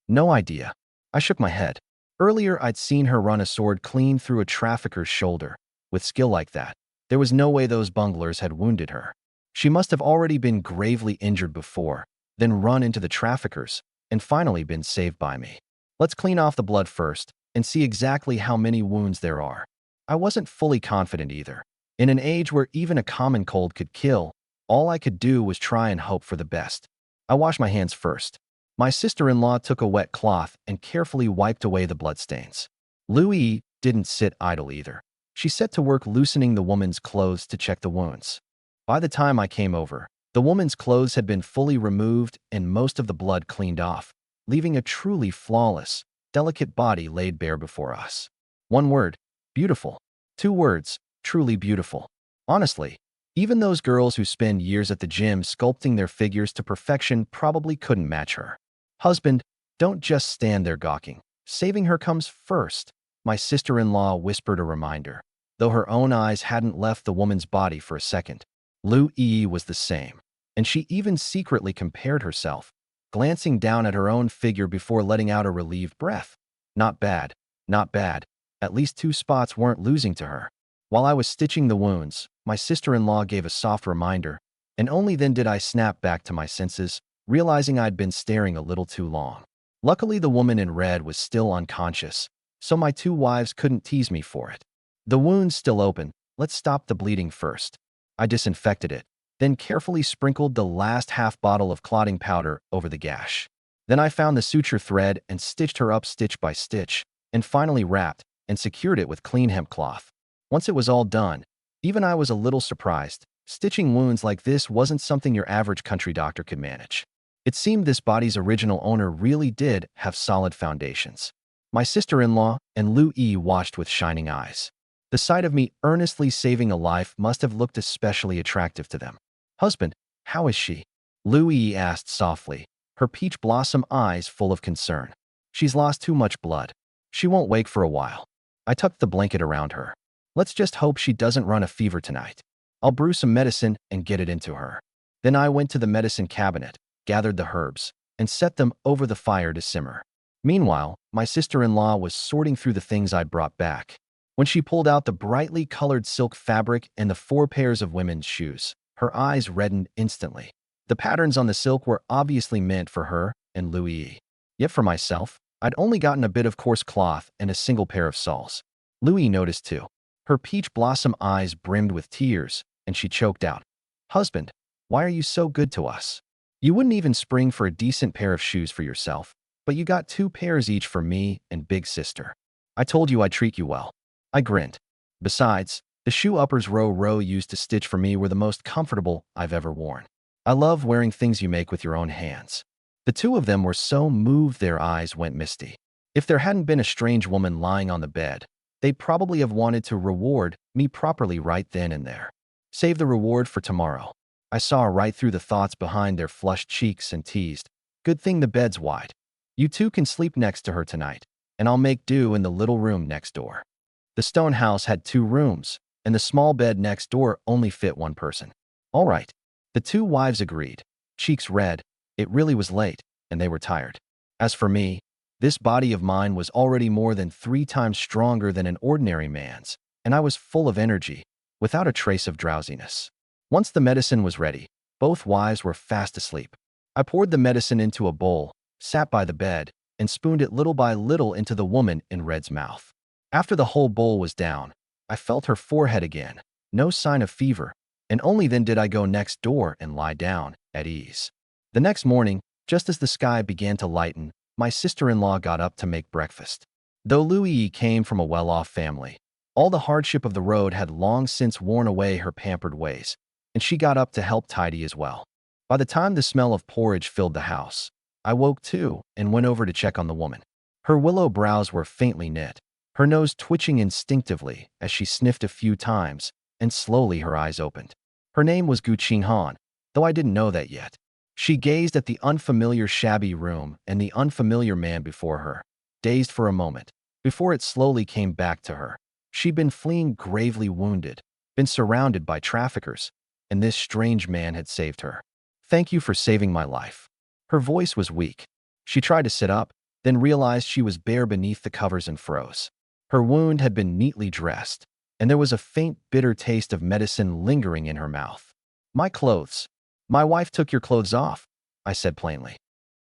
No idea. I shook my head. Earlier, I'd seen her run a sword clean through a trafficker's shoulder, With skill like that, there was no way those bunglers had wounded her. She must have already been gravely injured before, then run into the traffickers, and finally been saved by me. Let's clean off the blood first and see exactly how many wounds there are. I wasn't fully confident either. In an age where even a common cold could kill, all I could do was try and hope for the best. I washed my hands first. My sister-in-law took a wet cloth and carefully wiped away the bloodstains. Louis didn't sit idle either. She set to work loosening the woman's clothes to check the wounds. By the time I came over, the woman's clothes had been fully removed and most of the blood cleaned off, leaving a truly flawless, delicate body laid bare before us. One word, beautiful. Two words, truly beautiful. Honestly, even those girls who spend years at the gym sculpting their figures to perfection probably couldn't match her. Husband, don't just stand there gawking. Saving her comes first, my sister-in-law whispered a reminder, though her own eyes hadn't left the woman's body for a second. Lu Yi was the same, and she even secretly compared herself, glancing down at her own figure before letting out a relieved breath. Not bad, not bad. At least 2 spots weren't losing to her. While I was stitching the wounds, my sister-in-law gave a soft reminder, and only then did I snap back to my senses, realizing I'd been staring a little too long. Luckily, the woman in red was still unconscious, so my 2 wives couldn't tease me for it. The wound's still open. Let's stop the bleeding first. I disinfected it, then carefully sprinkled the last half bottle of clotting powder over the gash. Then I found the suture thread and stitched her up stitch by stitch, and finally wrapped and secured it with clean hemp cloth. Once it was all done, even I was a little surprised. Stitching wounds like this wasn't something your average country doctor could manage. It seemed this body's original owner really did have solid foundations. My sister-in-law and Lu Yi watched with shining eyes. The sight of me earnestly saving a life must have looked especially attractive to them. Husband, how is she? Lu Yi asked softly, her peach blossom eyes full of concern. She's lost too much blood. She won't wake for a while. I tucked the blanket around her. Let's just hope she doesn't run a fever tonight. I'll brew some medicine and get it into her. Then I went to the medicine cabinet, gathered the herbs, and set them over the fire to simmer. Meanwhile, my sister-in-law was sorting through the things I'd brought back. When she pulled out the brightly colored silk fabric and the 4 pairs of women's shoes, her eyes reddened instantly. The patterns on the silk were obviously meant for her and Louis. Yet for myself, I'd only gotten a bit of coarse cloth and a single pair of soles. Louis noticed too. Her peach blossom eyes brimmed with tears, and she choked out, "Husband, why are you so good to us? You wouldn't even spring for a decent pair of shoes for yourself, but you got 2 pairs each for me and big sister. I told you I'd treat you well." I grinned. Besides, the shoe uppers Ro used to stitch for me were the most comfortable I've ever worn. I love wearing things you make with your own hands. The 2 of them were so moved their eyes went misty. If there hadn't been a strange woman lying on the bed, they'd probably have wanted to reward me properly right then and there. Save the reward for tomorrow. I saw right through the thoughts behind their flushed cheeks and teased, "Good thing the bed's wide. You 2 can sleep next to her tonight, and I'll make do in the little room next door." The stone house had 2 rooms, and the small bed next door only fit 1 person. All right. The 2 wives agreed, cheeks red. It really was late, and they were tired. As for me, this body of mine was already more than 3 times stronger than an ordinary man's, and I was full of energy, without a trace of drowsiness. Once the medicine was ready, both wives were fast asleep. I poured the medicine into a bowl, sat by the bed, and spooned it little by little into the woman in red's mouth. After the whole bowl was down, I felt her forehead again, no sign of fever, and only then did I go next door and lie down, at ease. The next morning, just as the sky began to lighten, my sister-in-law got up to make breakfast. Though Louis came from a well-off family, all the hardship of the road had long since worn away her pampered ways, and she got up to help tidy as well. By the time the smell of porridge filled the house, I woke too and went over to check on the woman. Her willow brows were faintly knit, her nose twitching instinctively as she sniffed a few times, and slowly her eyes opened. Her name was Gu Qinghan, though I didn't know that yet. She gazed at the unfamiliar shabby room and the unfamiliar man before her, dazed for a moment, before it slowly came back to her. She'd been fleeing gravely wounded, been surrounded by traffickers, and this strange man had saved her. "Thank you for saving my life." Her voice was weak. She tried to sit up, then realized she was bare beneath the covers and froze. Her wound had been neatly dressed, and there was a faint, bitter taste of medicine lingering in her mouth. My clothes. My wife took your clothes off, I said plainly.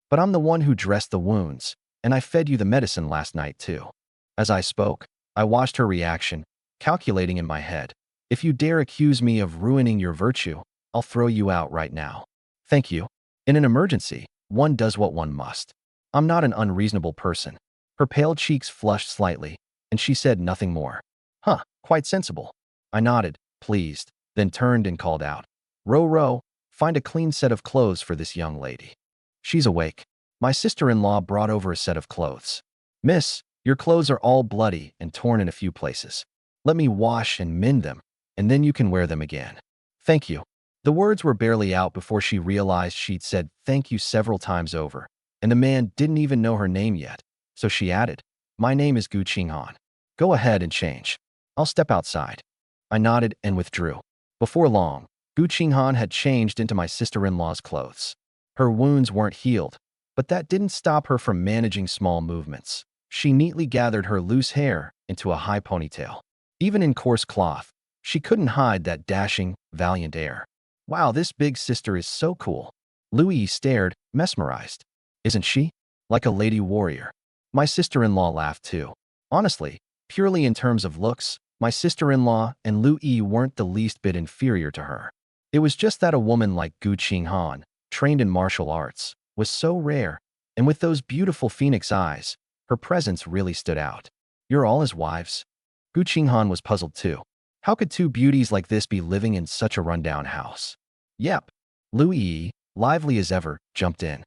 But I'm the one who dressed the wounds, and I fed you the medicine last night too. As I spoke, I watched her reaction, calculating in my head. If you dare accuse me of ruining your virtue, I'll throw you out right now. Thank you. In an emergency, one does what one must. I'm not an unreasonable person. Her pale cheeks flushed slightly, and she said nothing more. Huh, quite sensible. I nodded, pleased, then turned and called out. Ro, find a clean set of clothes for this young lady. She's awake. My sister-in-law brought over a set of clothes. Miss, your clothes are all bloody and torn in a few places. Let me wash and mend them, and then you can wear them again. Thank you. The words were barely out before she realized she'd said thank you several times over, and the man didn't even know her name yet, so she added, My name is Gu Qinghan. Go ahead and change. I'll step outside. I nodded and withdrew. Before long, Gu Qinghan had changed into my sister-in-law's clothes. Her wounds weren't healed, but that didn't stop her from managing small movements. She neatly gathered her loose hair into a high ponytail. Even in coarse cloth, she couldn't hide that dashing, valiant air. Wow, this big sister is so cool. Louis stared, mesmerized. Isn't she? Like a lady warrior. My sister-in-law laughed too. Honestly, purely in terms of looks, my sister-in-law and Louis weren't the least bit inferior to her. It was just that a woman like Gu Qinghan, trained in martial arts, was so rare, and with those beautiful phoenix eyes, her presence really stood out. You're all his wives? Gu Qinghan was puzzled too. How could two beauties like this be living in such a rundown house? Yep. Louis, lively as ever, jumped in.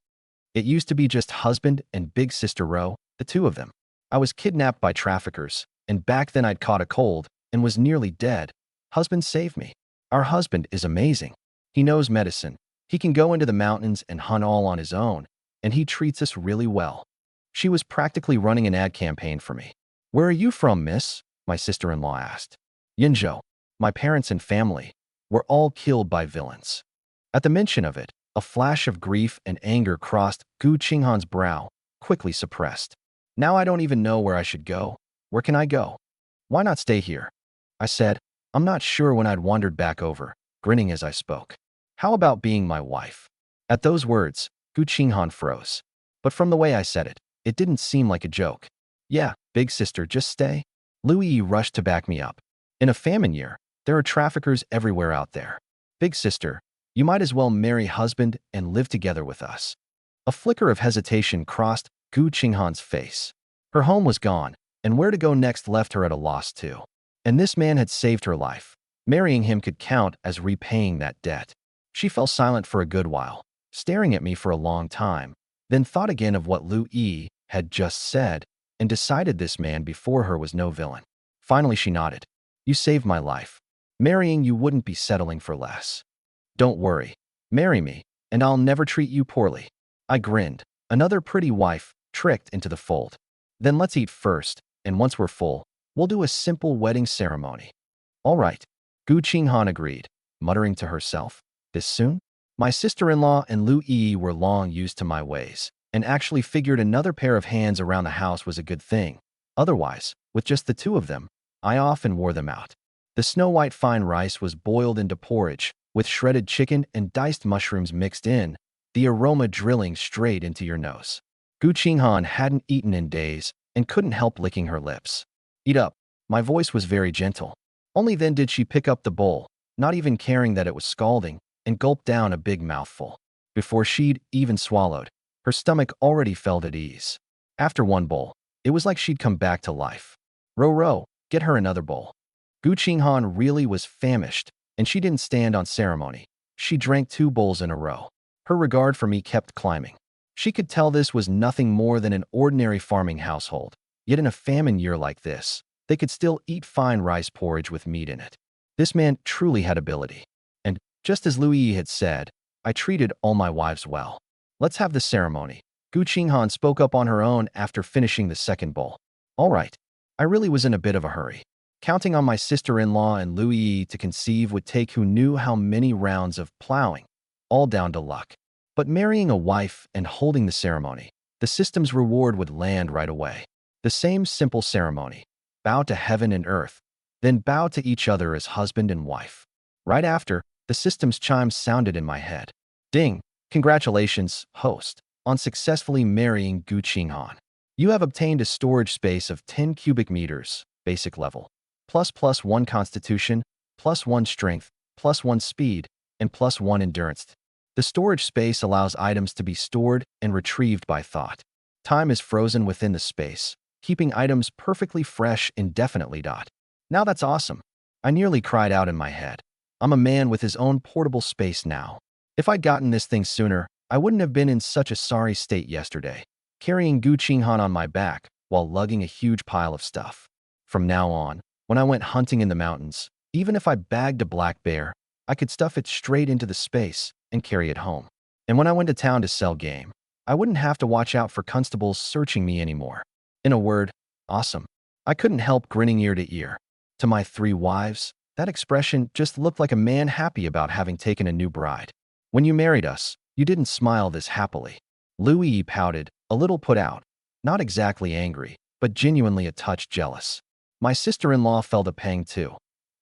It used to be just husband and big sister Ro, the two of them. I was kidnapped by traffickers, and back then I'd caught a cold and was nearly dead. Husband saved me. Our husband is amazing. He knows medicine. He can go into the mountains and hunt all on his own, and he treats us really well. She was practically running an ad campaign for me. Where are you from, miss? My sister-in-law asked. Yinzhou. My parents and family were all killed by villains. At the mention of it, a flash of grief and anger crossed Gu Qinghan's brow, quickly suppressed. Now I don't even know where I should go. Where can I go? Why not stay here? I said. I'm not sure when I'd wandered back over, grinning as I spoke. How about being my wife? At those words, Gu Qinghan froze. But from the way I said it, it didn't seem like a joke. Yeah, big sister, just stay. Louis rushed to back me up. In a famine year, there are traffickers everywhere out there. Big sister, you might as well marry husband and live together with us. A flicker of hesitation crossed Gu Qinghan's face. Her home was gone, and where to go next left her at a loss too. And this man had saved her life. Marrying him could count as repaying that debt. She fell silent for a good while, staring at me for a long time, then thought again of what Louis had just said, and decided this man before her was no villain. Finally she nodded. You saved my life. Marrying you wouldn't be settling for less. Don't worry. Marry me, and I'll never treat you poorly. I grinned. Another pretty wife, tricked into the fold. Then let's eat first, and once we're full, we'll do a simple wedding ceremony. All right. Gu Qinghan agreed, muttering to herself. This soon? My sister-in-law and Louis were long used to my ways, and actually figured another pair of hands around the house was a good thing. Otherwise, with just the two of them, I often wore them out. The snow-white fine rice was boiled into porridge, with shredded chicken and diced mushrooms mixed in, the aroma drilling straight into your nose. Gu Qinghan hadn't eaten in days and couldn't help licking her lips. Eat up. My voice was very gentle. Only then did she pick up the bowl, not even caring that it was scalding, and gulp down a big mouthful. Before she'd even swallowed, her stomach already felt at ease. After one bowl, it was like she'd come back to life. Ro, get her another bowl. Gu Qinghan really was famished, and she didn't stand on ceremony. She drank 2 bowls in a row. Her regard for me kept climbing. She could tell this was nothing more than an ordinary farming household. Yet in a famine year like this, they could still eat fine rice porridge with meat in it. This man truly had ability. And, just as Louis had said, I treated all my wives well. Let's have the ceremony. Gu Qinghan spoke up on her own after finishing the second bowl. All right. I really was in a bit of a hurry. Counting on my sister-in-law and Louis to conceive would take who knew how many rounds of plowing, all down to luck. But marrying a wife and holding the ceremony, the system's reward would land right away. The same simple ceremony. Bow to heaven and earth. then bow to each other as husband and wife. Right after, the system's chimes sounded in my head. Ding! Congratulations, host, on successfully marrying Gu Qinghan. You have obtained a storage space of 10 cubic meters, basic level, plus 1 constitution, plus 1 strength, plus 1 speed, and plus 1 endurance. The storage space allows items to be stored and retrieved by thought. Time is frozen within the space, keeping items perfectly fresh indefinitely. Now that's awesome. I nearly cried out in my head. I'm a man with his own portable space now. If I'd gotten this thing sooner, I wouldn't have been in such a sorry state yesterday, carrying Gu Qinghan on my back while lugging a huge pile of stuff. From now on, when I went hunting in the mountains, even if I bagged a black bear, I could stuff it straight into the space and carry it home. And when I went to town to sell game, I wouldn't have to watch out for constables searching me anymore. In a word, awesome. I couldn't help grinning ear to ear. To my 3 wives, that expression just looked like a man happy about having taken a new bride. When you married us, you didn't smile this happily. Louis pouted, a little put out, not exactly angry, but genuinely a touch jealous. My sister-in-law felt a pang too.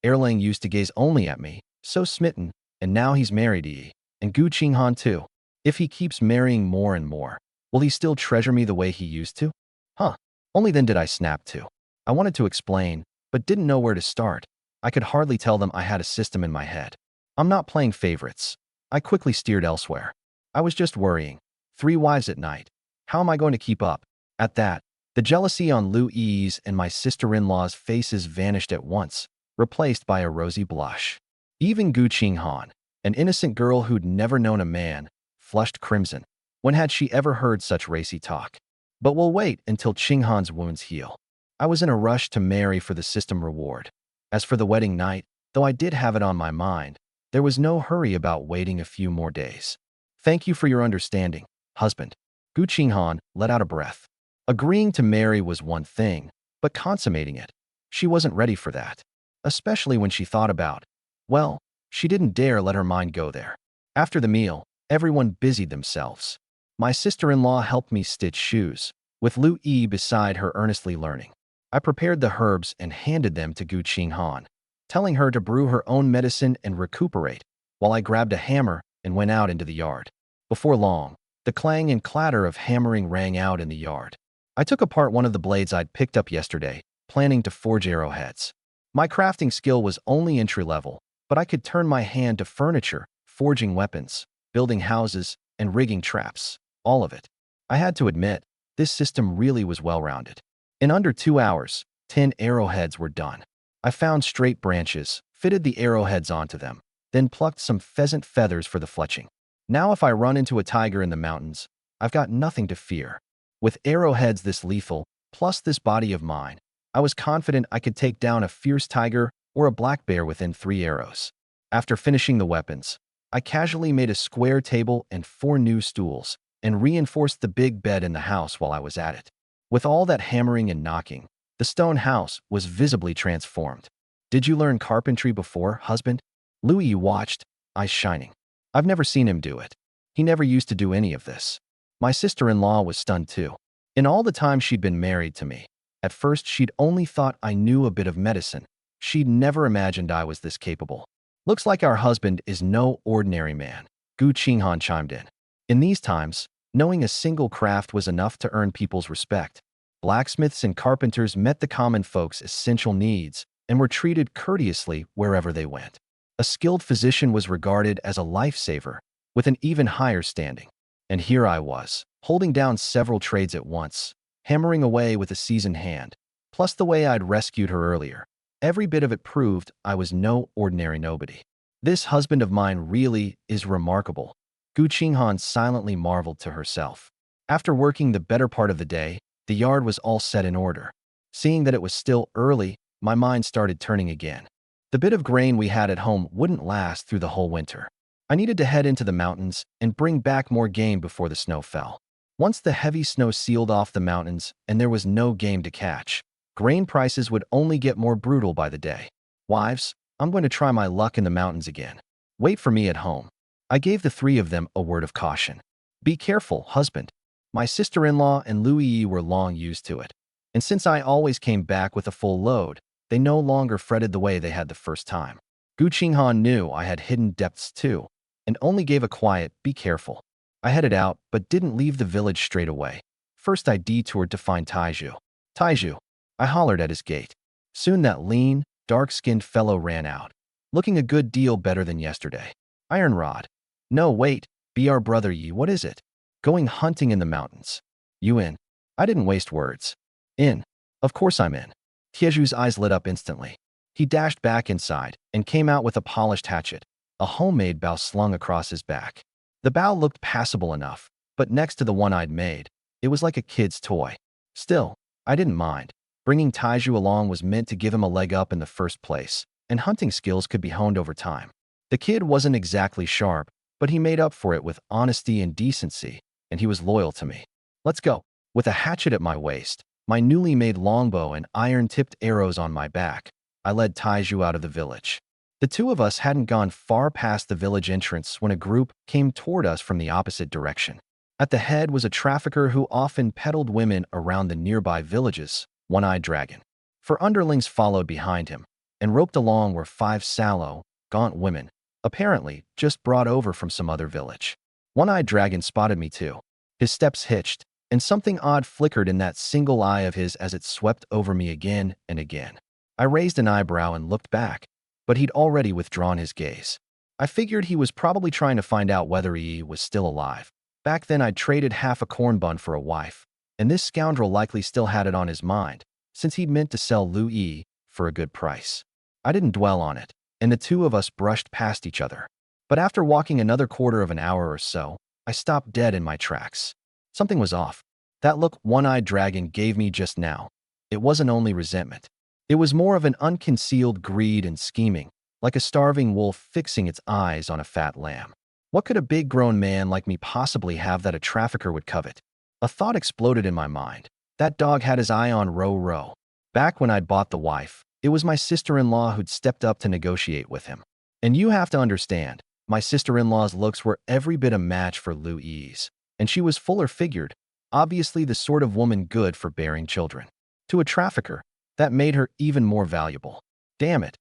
Erlang used to gaze only at me, so smitten, and now he's married Yi, and Gu Qinghan too. If he keeps marrying more and more, will he still treasure me the way he used to? Huh. Only then did I snap to. I wanted to explain, but didn't know where to start. I could hardly tell them I had a system in my head. I'm not playing favorites. I quickly steered elsewhere. I was just worrying. 3 wives at night. How am I going to keep up? At that, the jealousy on Louis and my sister-in-law's faces vanished at once, replaced by a rosy blush. Even Gu Qinghan, an innocent girl who'd never known a man, flushed crimson. When had she ever heard such racy talk? But we'll wait until Qinghan's wounds heal. I was in a rush to marry for the system reward. As for the wedding night, though I did have it on my mind, there was no hurry about waiting a few more days. Thank you for your understanding, husband. Gu Qinghan let out a breath. Agreeing to marry was one thing, but consummating it, she wasn't ready for that. Especially when she thought about, well, she didn't dare let her mind go there. After the meal, everyone busied themselves. My sister-in-law helped me stitch shoes, with Lu Yi beside her earnestly learning. I prepared the herbs and handed them to Gu Qinghan, telling her to brew her own medicine and recuperate, while I grabbed a hammer and went out into the yard. Before long, the clang and clatter of hammering rang out in the yard. I took apart one of the blades I'd picked up yesterday, planning to forge arrowheads. My crafting skill was only entry-level, but I could turn my hand to furniture, forging weapons, building houses, and rigging traps, all of it. I had to admit, this system really was well-rounded. In under 2 hours, 10 arrowheads were done. I found straight branches, fitted the arrowheads onto them, then plucked some pheasant feathers for the fletching. Now if I run into a tiger in the mountains, I've got nothing to fear. With arrowheads this lethal, plus this body of mine, I was confident I could take down a fierce tiger or a black bear within 3 arrows. After finishing the weapons, I casually made a square table and 4 new stools, and reinforced the big bed in the house while I was at it. With all that hammering and knocking, the stone house was visibly transformed. Did you learn carpentry before, husband? Louis watched, eyes shining. I've never seen him do it. He never used to do any of this. My sister-in-law was stunned too. In all the time she'd been married to me, at first she'd only thought I knew a bit of medicine. She'd never imagined I was this capable. Looks like our husband is no ordinary man, Gu Qinghan chimed in. In these times, knowing a single craft was enough to earn people's respect. Blacksmiths and carpenters met the common folks' essential needs and were treated courteously wherever they went. A skilled physician was regarded as a lifesaver, with an even higher standing. And here I was, holding down several trades at once, hammering away with a seasoned hand, plus the way I'd rescued her earlier. Every bit of it proved I was no ordinary nobody. This husband of mine really is remarkable. Gu Qinghan silently marveled to herself. After working the better part of the day, the yard was all set in order. Seeing that it was still early, my mind started turning again. The bit of grain we had at home wouldn't last through the whole winter. I needed to head into the mountains and bring back more game before the snow fell. Once the heavy snow sealed off the mountains and there was no game to catch, grain prices would only get more brutal by the day. Wives, I'm going to try my luck in the mountains again. Wait for me at home. I gave the 3 of them a word of caution. Be careful, husband. My sister-in-law and Louis were long used to it. And since I always came back with a full load, They no longer fretted the way they had the first time. Gu Qinghan knew I had hidden depths too, and only gave a quiet, "Be careful." I headed out, but didn't leave the village straight away. First I detoured to find Taiju. "Taiju!" I hollered at his gate. Soon that lean, dark-skinned fellow ran out, looking a good deal better than yesterday. "Iron Rod." "No, wait, be our brother Yi, what is it?" "Going hunting in the mountains." "You in?" I didn't waste words. "In. Of course I'm in." Tieju's eyes lit up instantly. He dashed back inside and came out with a polished hatchet, a homemade bow slung across his back. The bow looked passable enough, but next to the one I'd made, it was like a kid's toy. Still, I didn't mind. Bringing Taiju along was meant to give him a leg up in the first place, and hunting skills could be honed over time. The kid wasn't exactly sharp, but he made up for it with honesty and decency, and he was loyal to me. "Let's go." With a hatchet at my waist, my newly made longbow and iron-tipped arrows on my back, I led Taiju out of the village. The two of us hadn't gone far past the village entrance when a group came toward us from the opposite direction. At the head was a trafficker who often peddled women around the nearby villages, One-Eyed Dragon. Four underlings followed behind him, and roped along were 5 sallow, gaunt women, apparently just brought over from some other village. One-Eyed Dragon spotted me too. His steps hitched, and something odd flickered in that single eye of his as it swept over me again and again. I raised an eyebrow and looked back, but he'd already withdrawn his gaze. I figured he was probably trying to find out whether he was still alive. Back then I'd traded half a corn bun for a wife, and this scoundrel likely still had it on his mind, since he'd meant to sell Lu Yi for a good price. I didn't dwell on it, and the two of us brushed past each other. But after walking another quarter of an hour or so, I stopped dead in my tracks. Something was off. That look One-Eyed Dragon gave me just now, it wasn't only resentment. It was more of an unconcealed greed and scheming, like a starving wolf fixing its eyes on a fat lamb. What could a big grown man like me possibly have that a trafficker would covet? A thought exploded in my mind. That dog had his eye on Ro. Back when I'd bought the wife, it was my sister-in-law who'd stepped up to negotiate with him. And you have to understand, my sister-in-law's looks were every bit a match for Lu Yi's, and she was fuller-figured, obviously the sort of woman good for bearing children. To a trafficker, that made her even more valuable. Damn it.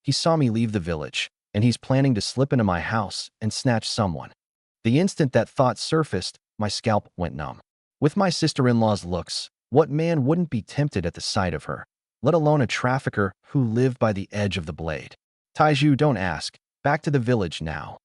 He saw me leave the village, and he's planning to slip into my house and snatch someone. The instant that thought surfaced, my scalp went numb. With my sister-in-law's looks, what man wouldn't be tempted at the sight of her, let alone a trafficker who lived by the edge of the blade? "Taiju, don't ask. Back to the village now."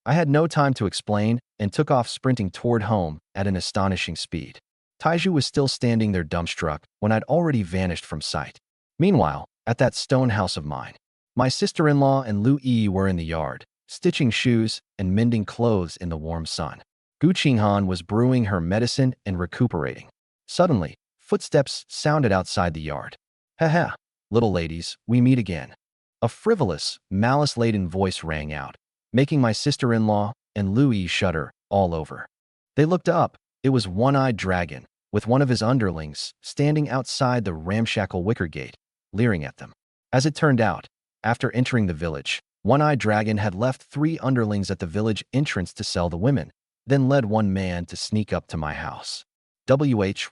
I had no time to explain and took off sprinting toward home at an astonishing speed. Taiju was still standing there dumbstruck when I'd already vanished from sight. Meanwhile, at that stone house of mine, my sister-in-law and Lu Yi were in the yard, stitching shoes and mending clothes in the warm sun. Gu Qinghan was brewing her medicine and recuperating. Suddenly, footsteps sounded outside the yard. "Ha, little ladies, we meet again." A frivolous, malice-laden voice rang out, making my sister-in-law and Lu Yi shudder all over. They looked up. It was One-Eyed Dragon, with one of his underlings standing outside the ramshackle wicker gate, leering at them. As it turned out, after entering the village, One-Eyed Dragon had left 3 underlings at the village entrance to sell the women, then led one man to sneak up to my house. "What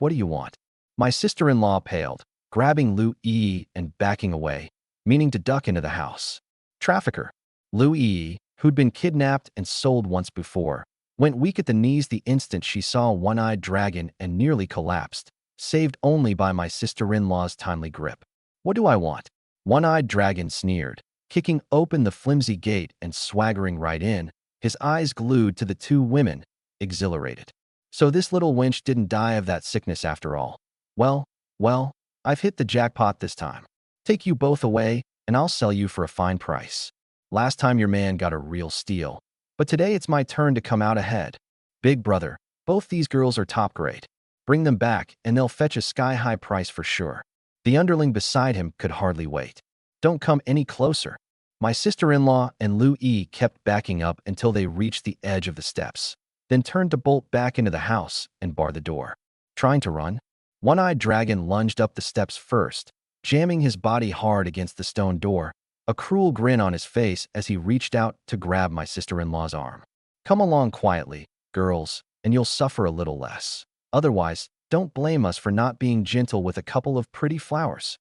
do you want?" My sister-in-law paled, grabbing Lu Yi and backing away, meaning to duck into the house. Trafficker. Lu Yi, who'd been kidnapped and sold once before, went weak at the knees the instant she saw One-Eyed Dragon and nearly collapsed, saved only by my sister-in-law's timely grip. "What do I want?" One-Eyed Dragon sneered, kicking open the flimsy gate and swaggering right in, his eyes glued to the 2 women, exhilarated. So this little wench didn't die of that sickness after all. Well, I've hit the jackpot this time. Take you both away, and I'll sell you for a fine price. Last time your man got a real steal, but today it's my turn to come out ahead. Big brother, both these girls are top grade. Bring them back, and they'll fetch a sky-high price for sure. The underling beside him could hardly wait. "Don't come any closer." My sister-in-law and Lu Yi kept backing up until they reached the edge of the steps, then turned to bolt back into the house and bar the door. Trying to run? One-Eyed Dragon lunged up the steps first, jamming his body hard against the stone door, a cruel grin on his face as he reached out to grab my sister-in-law's arm. "Come along quietly, girls, and you'll suffer a little less. Otherwise, don't blame us for not being gentle with a couple of pretty flowers."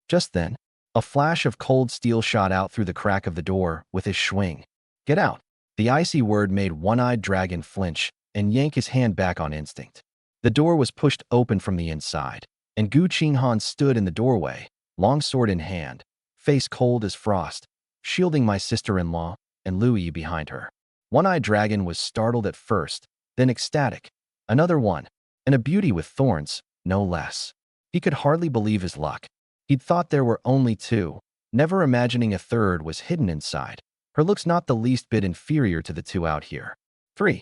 Just then, A flash of cold steel shot out through the crack of the door with his swing. Get out. The icy word made one-eyed dragon flinch and yank his hand back on instinct. The door was pushed open from the inside, and Gu Qinghan stood in the doorway, longsword in hand, face cold as frost, shielding my sister-in-law and Lu Yi behind her. One-eyed dragon was startled at first, then ecstatic. Another one, and a beauty with thorns, no less. He could hardly believe his luck. He'd thought there were only two, never imagining a third was hidden inside. Her looks not the least bit inferior to the two out here. Three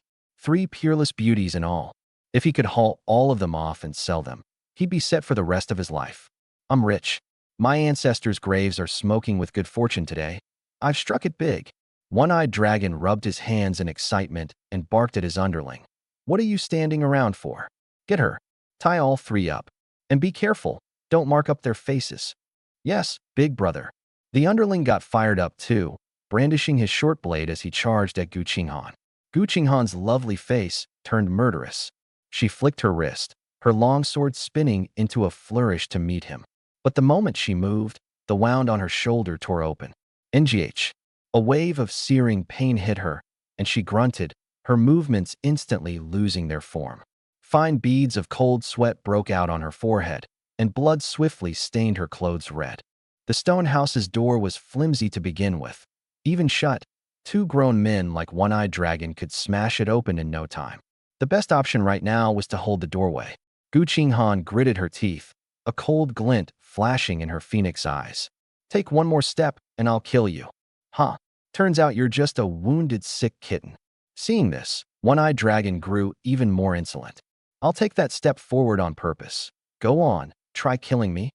peerless beauties in all. If he could haul all of them off and sell them, he'd be set for the rest of his life. I'm rich. My ancestors' graves are smoking with good fortune today. I've struck it big. One-eyed dragon rubbed his hands in excitement and barked at his underling. What are you standing around for? Get her. Tie all three up. And be careful. Don't mark up their faces. Yes, big brother. The underling got fired up too, brandishing his short blade as he charged at Gu Qinghan. Gu Qinghan's lovely face turned murderous. She flicked her wrist, her long sword spinning into a flourish to meet him. But the moment she moved, the wound on her shoulder tore open. NGH. A wave of searing pain hit her, and she grunted, her movements instantly losing their form. Fine beads of cold sweat broke out on her forehead, and blood swiftly stained her clothes red. The stone house's door was flimsy to begin with. Even shut, two grown men like One-Eyed Dragon could smash it open in no time. The best option right now was to hold the doorway. Gu Qinghan gritted her teeth, a cold glint flashing in her phoenix eyes. Take one more step, and I'll kill you. Huh. Turns out you're just a wounded, sick kitten. Seeing this, One-Eyed Dragon grew even more insolent. I'll take that step forward on purpose. Go on, try killing me.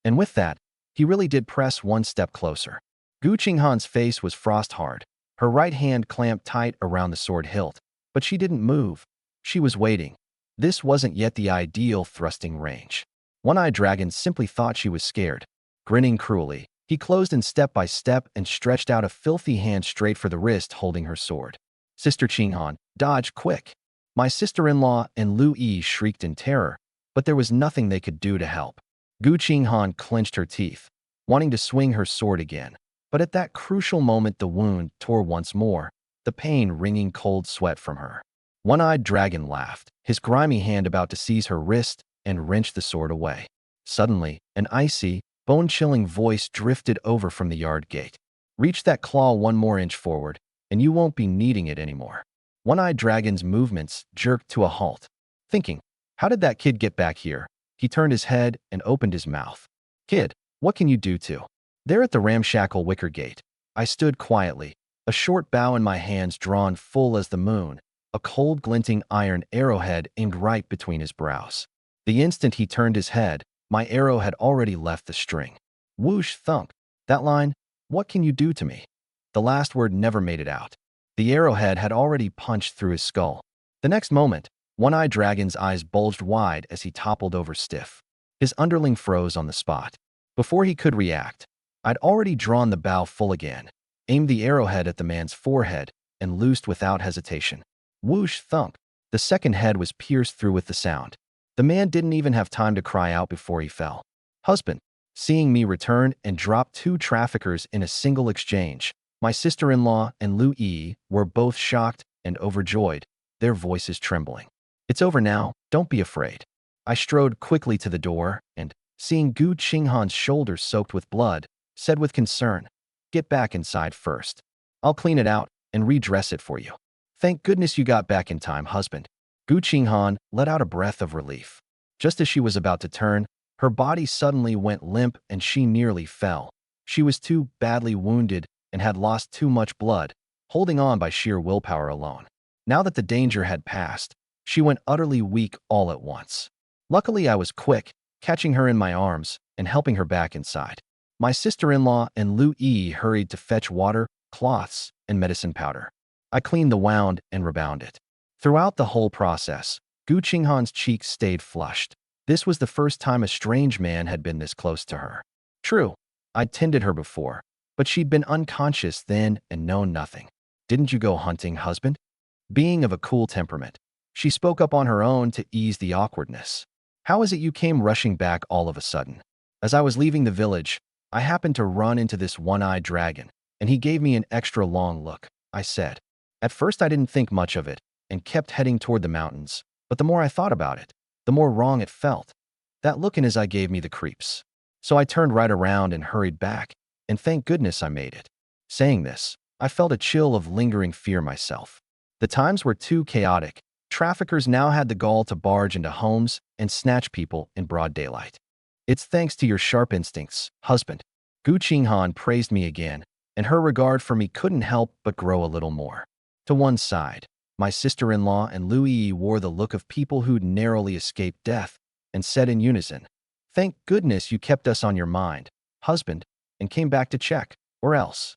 And with that, he really did press one step closer. Gu Qinghan's face was frost-hard. Her right hand clamped tight around the sword hilt, but she didn't move. She was waiting. This wasn't yet the ideal thrusting range. One-Eyed Dragon simply thought she was scared. Grinning cruelly, he closed in step by step and stretched out a filthy hand straight for the wrist holding her sword. Sister Qinghan, dodge quick. My sister-in-law and Lu Yi shrieked in terror, but there was nothing they could do to help. Gu Qinghan clenched her teeth, wanting to swing her sword again. But at that crucial moment the wound tore once more, the pain wringing cold sweat from her. One-Eyed Dragon laughed, his grimy hand about to seize her wrist and wrench the sword away. Suddenly, an icy, bone-chilling voice drifted over from the yard gate. Reach that claw one more inch forward, and you won't be needing it anymore. One-Eyed Dragon's movements jerked to a halt. Thinking, how did that kid get back here? He turned his head and opened his mouth. Kid, what can you do to? There at the ramshackle wicker gate, I stood quietly, a short bow in my hands drawn full as the moon, a cold glinting iron arrowhead aimed right between his brows. The instant he turned his head, my arrow had already left the string. Whoosh thump. That line, what can you do to me? The last word never made it out. The arrowhead had already punched through his skull. The next moment, One-Eyed Dragon's eyes bulged wide as he toppled over stiff. His underling froze on the spot. Before he could react, I'd already drawn the bow full again, aimed the arrowhead at the man's forehead, and loosed without hesitation. Whoosh thump. The second head was pierced through with the sound. The man didn't even have time to cry out before he fell. Husband, seeing me return and drop two traffickers in a single exchange, my sister-in-law and Lu Yi were both shocked and overjoyed, their voices trembling. It's over now, don't be afraid. I strode quickly to the door and, seeing Gu Qinghan's shoulders soaked with blood, said with concern, get back inside first. I'll clean it out and redress it for you. Thank goodness you got back in time, husband. Gu Qinghan let out a breath of relief. Just as she was about to turn, her body suddenly went limp and she nearly fell. She was too badly wounded and had lost too much blood, holding on by sheer willpower alone. Now that the danger had passed, she went utterly weak all at once. Luckily, I was quick, catching her in my arms and helping her back inside. My sister-in-law and Lu Yi hurried to fetch water, cloths, and medicine powder. I cleaned the wound and rebound it. Throughout the whole process, Gu Qinghan's cheeks stayed flushed. This was the first time a strange man had been this close to her. True, I'd tended her before, but she'd been unconscious then and known nothing. Didn't you go hunting, husband? Being of a cool temperament, she spoke up on her own to ease the awkwardness. How is it you came rushing back all of a sudden? As I was leaving the village, I happened to run into this one-eyed dragon, and he gave me an extra long look, I said. At first I didn't think much of it, and kept heading toward the mountains, but the more I thought about it, the more wrong it felt. That look in his eye gave me the creeps. So I turned right around and hurried back, and thank goodness I made it. Saying this, I felt a chill of lingering fear myself. The times were too chaotic. Traffickers now had the gall to barge into homes and snatch people in broad daylight. It's thanks to your sharp instincts, husband. Gu Qinghan praised me again, and her regard for me couldn't help but grow a little more. To one side, my sister-in-law and Lu Yi wore the look of people who'd narrowly escaped death, and said in unison, "Thank goodness you kept us on your mind, husband, and came back to check, or else."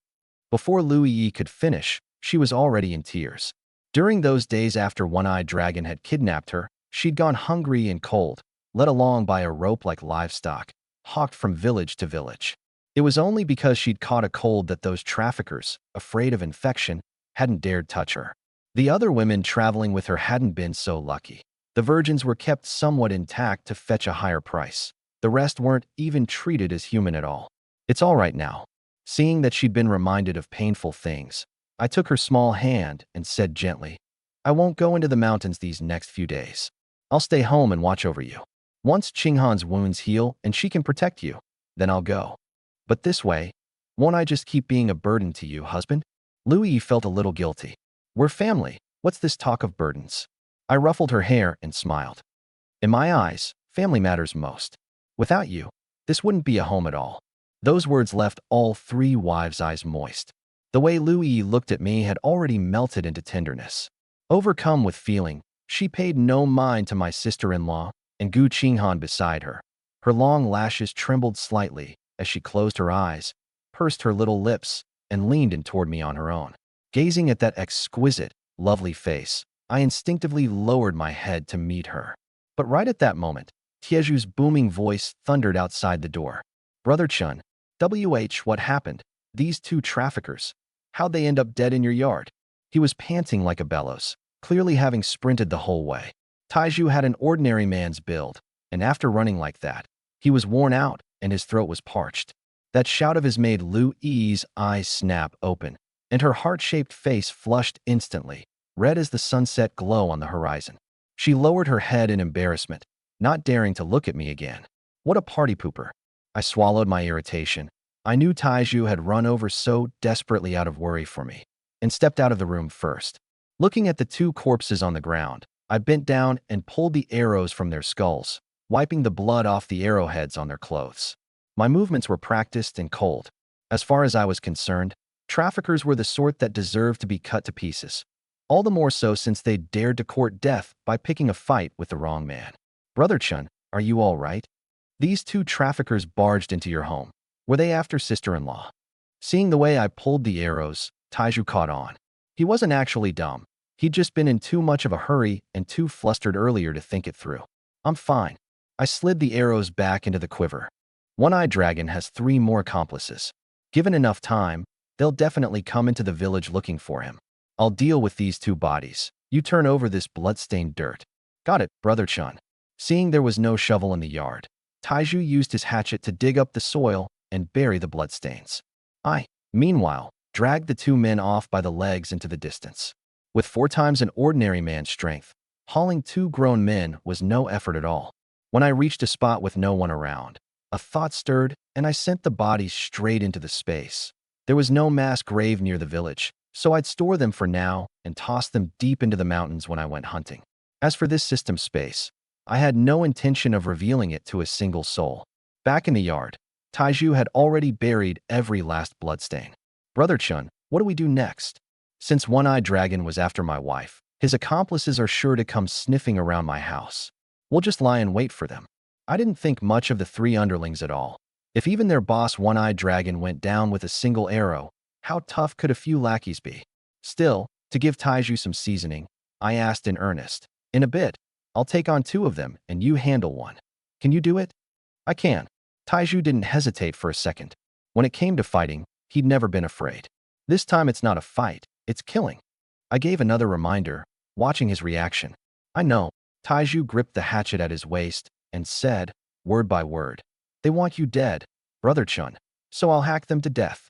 Before Lu Yi could finish, she was already in tears. During those days after One-Eyed Dragon had kidnapped her, she'd gone hungry and cold, led along by a rope like livestock, hawked from village to village. It was only because she'd caught a cold that those traffickers, afraid of infection, hadn't dared touch her. The other women traveling with her hadn't been so lucky. The virgins were kept somewhat intact to fetch a higher price. The rest weren't even treated as human at all. "It's all right now." Seeing that she'd been reminded of painful things, I took her small hand and said gently, "I won't go into the mountains these next few days. I'll stay home and watch over you. Once Qinghan's wounds heal and she can protect you, then I'll go. But this way, won't I just keep being a burden to you, husband?" Louis felt a little guilty. "We're family. What's this talk of burdens?" I ruffled her hair and smiled. "In my eyes, family matters most. Without you, this wouldn't be a home at all." Those words left all three wives' eyes moist. The way Louis looked at me had already melted into tenderness. Overcome with feeling, she paid no mind to my sister-in-law and Gu Qinghan beside her. Her long lashes trembled slightly as she closed her eyes, pursed her little lips, and leaned in toward me on her own. Gazing at that exquisite, lovely face, I instinctively lowered my head to meet her. But right at that moment, Tieju's booming voice thundered outside the door. "Brother Chun, what happened? These two traffickers. How'd they end up dead in your yard?" He was panting like a bellows, clearly having sprinted the whole way. Taiju had an ordinary man's build, and after running like that, he was worn out and his throat was parched. That shout of his made Lu Yi's eyes snap open, and her heart-shaped face flushed instantly, red as the sunset glow on the horizon. She lowered her head in embarrassment, not daring to look at me again. What a party pooper. I swallowed my irritation. I knew Taiju had run over so desperately out of worry for me, and stepped out of the room first. Looking at the two corpses on the ground, I bent down and pulled the arrows from their skulls, wiping the blood off the arrowheads on their clothes. My movements were practiced and cold. As far as I was concerned, traffickers were the sort that deserved to be cut to pieces. All the more so since they dared to court death by picking a fight with the wrong man. "Brother Chun, are you all right? These two traffickers barged into your home. Were they after sister-in-law?" Seeing the way I pulled the arrows, Taiju caught on. He wasn't actually dumb. He'd just been in too much of a hurry and too flustered earlier to think it through. "I'm fine." I slid the arrows back into the quiver. One-Eyed Dragon has 3 more accomplices. Given enough time, they'll definitely come into the village looking for him. I'll deal with these 2 bodies. You turn over this blood-stained dirt. "Got it, Brother Chun." Seeing there was no shovel in the yard, Taiju used his hatchet to dig up the soil and bury the bloodstains. I, meanwhile, dragged the 2 men off by the legs into the distance. With 4 times an ordinary man's strength, hauling 2 grown men was no effort at all. When I reached a spot with no one around, a thought stirred and I sent the bodies straight into the space. There was no mass grave near the village, so I'd store them for now and toss them deep into the mountains when I went hunting. As for this system space, I had no intention of revealing it to a single soul. Back in the yard, Taiju had already buried every last bloodstain. "Brother Chun, what do we do next?" Since One-Eyed Dragon was after my wife, his accomplices are sure to come sniffing around my house. We'll just lie in wait for them. I didn't think much of the 3 underlings at all. If even their boss One-Eyed Dragon went down with a single arrow, how tough could a few lackeys be? Still, to give Taiju some seasoning, I asked in earnest, "In a bit, I'll take on 2 of them and you handle 1. Can you do it?" "I can." Taiju didn't hesitate for a second. When it came to fighting, he'd never been afraid. "This time it's not a fight, it's killing." I gave another reminder, watching his reaction. "I know." Taiju gripped the hatchet at his waist and said, word by word, "They want you dead, Brother Chun." so I'll hack them to death.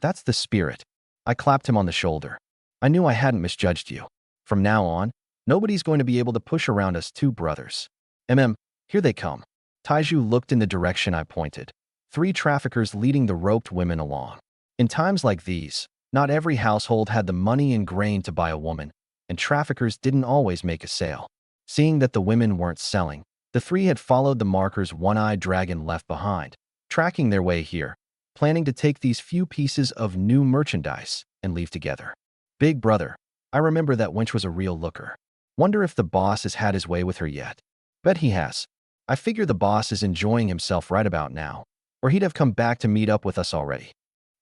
That's the spirit. I clapped him on the shoulder. I knew I hadn't misjudged you. From now on, nobody's going to be able to push around us two brothers. Here they come. Taiju looked in the direction I pointed. 3 traffickers leading the roped women along. In times like these, not every household had the money and grain to buy a woman, and traffickers didn't always make a sale. Seeing that the women weren't selling, the 3 had followed the markers One-Eyed Dragon left behind, tracking their way here, planning to take these few pieces of new merchandise and leave together. Big brother, I remember that wench was a real looker. Wonder if the boss has had his way with her yet. Bet he has. I figure the boss is enjoying himself right about now, or he'd have come back to meet up with us already.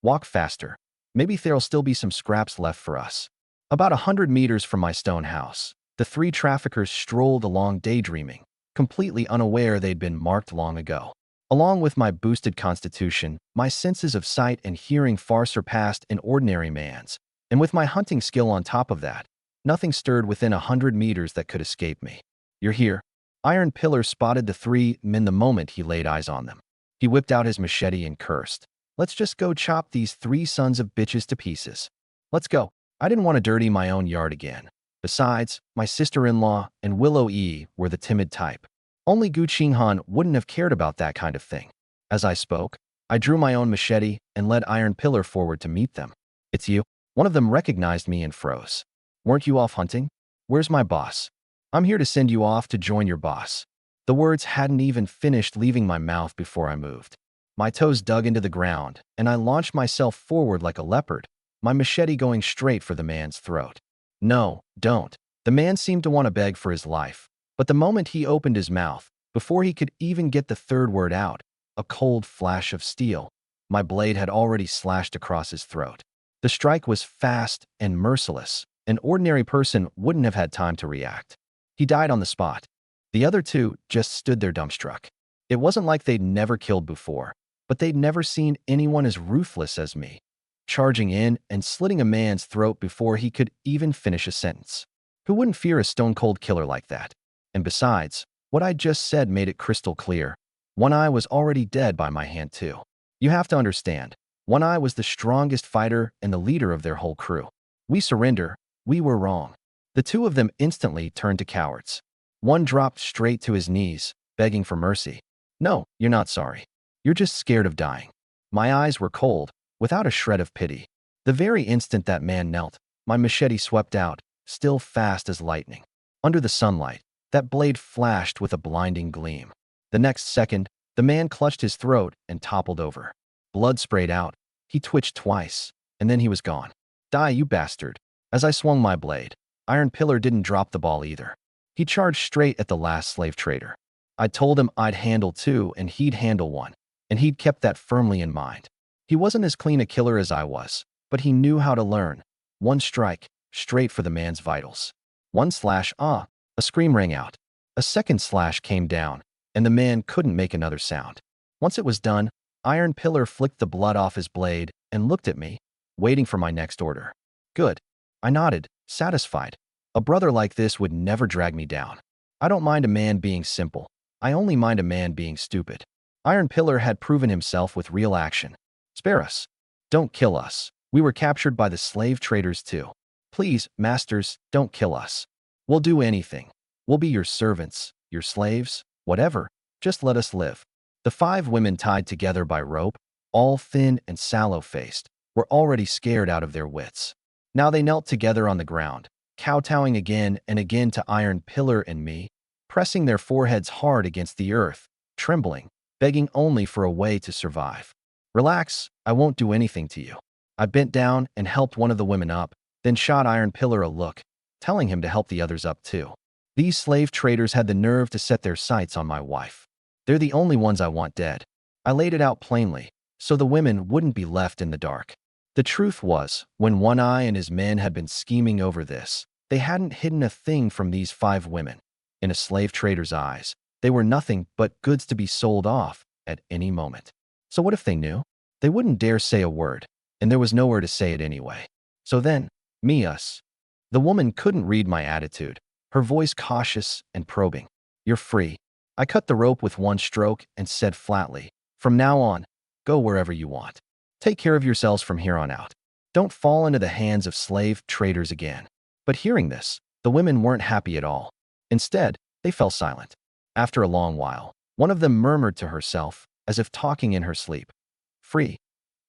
Walk faster. Maybe there'll still be some scraps left for us. About 100 meters from my stone house, the 3 traffickers strolled along daydreaming, completely unaware they'd been marked long ago. Along with my boosted constitution, my senses of sight and hearing far surpassed an ordinary man's, and with my hunting skill on top of that, nothing stirred within 100 meters that could escape me. You're here. Iron Pillar spotted the 3 men the moment he laid eyes on them. He whipped out his machete and cursed. Let's just go chop these 3 sons of bitches to pieces. Let's go. I didn't want to dirty my own yard again. Besides, my sister-in-law and Willow E were the timid type. Only Gu Qinghan wouldn't have cared about that kind of thing. As I spoke, I drew my own machete and led Iron Pillar forward to meet them. It's you. One of them recognized me and froze. Weren't you off hunting? Where's my boss? I'm here to send you off to join your boss. The words hadn't even finished leaving my mouth before I moved. My toes dug into the ground, and I launched myself forward like a leopard, my machete going straight for the man's throat. No, don't. The man seemed to want to beg for his life, but the moment he opened his mouth, before he could even get the 3rd word out, a cold flash of steel, my blade had already slashed across his throat. The strike was fast and merciless. An ordinary person wouldn't have had time to react. He died on the spot. The other 2 just stood there dumbstruck. It wasn't like they'd never killed before, but they'd never seen anyone as ruthless as me, charging in and slitting a man's throat before he could even finish a sentence. Who wouldn't fear a stone-cold killer like that? And besides, what I just said made it crystal clear. One-Eye was already dead by my hand too. You have to understand, One-Eye was the strongest fighter and the leader of their whole crew. We surrender. We were wrong. The 2 of them instantly turned to cowards. One dropped straight to his knees, begging for mercy. No, you're not sorry. You're just scared of dying. My eyes were cold, without a shred of pity. The very instant that man knelt, my machete swept out, still fast as lightning. Under the sunlight, that blade flashed with a blinding gleam. The next second, the man clutched his throat and toppled over. Blood sprayed out. He twitched twice, and then he was gone. Die, you bastard. As I swung my blade, Iron Pillar didn't drop the ball either. He charged straight at the last slave trader. I told him I'd handle 2 and he'd handle 1, and he'd kept that firmly in mind. He wasn't as clean a killer as I was, but he knew how to learn. 1 strike, straight for the man's vitals. 1 slash, a scream rang out. A second slash came down, and the man couldn't make another sound. Once it was done, Iron Pillar flicked the blood off his blade and looked at me, waiting for my next order. Good. I nodded, satisfied. A brother like this would never drag me down. I don't mind a man being simple. I only mind a man being stupid. Iron Pillar had proven himself with real action. Spare us. Don't kill us. We were captured by the slave traders too. Please, masters, don't kill us. We'll do anything. We'll be your servants, your slaves, whatever. Just let us live. The 5 women tied together by rope, all thin and sallow-faced, were already scared out of their wits. Now they knelt together on the ground, kowtowing again and again to Iron Pillar and me, pressing their foreheads hard against the earth, trembling, begging only for a way to survive. Relax, I won't do anything to you. I bent down and helped one of the women up, then shot Iron Pillar a look, telling him to help the others up too. These slave traders had the nerve to set their sights on my wife. They're the only ones I want dead. I laid it out plainly, so the women wouldn't be left in the dark. The truth was, when One-Eye and his men had been scheming over this, they hadn't hidden a thing from these 5 women. In a slave trader's eyes, they were nothing but goods to be sold off at any moment. So what if they knew? They wouldn't dare say a word, and there was nowhere to say it anyway. So then, us. The woman couldn't read my attitude, her voice cautious and probing. You're free. I cut the rope with 1 stroke and said flatly, from now on, Go wherever you want. Take care of yourselves from here on out. Don't fall into the hands of slave traders again." But hearing this, the women weren't happy at all. Instead, they fell silent. After a long while, one of them murmured to herself, as if talking in her sleep, "Free?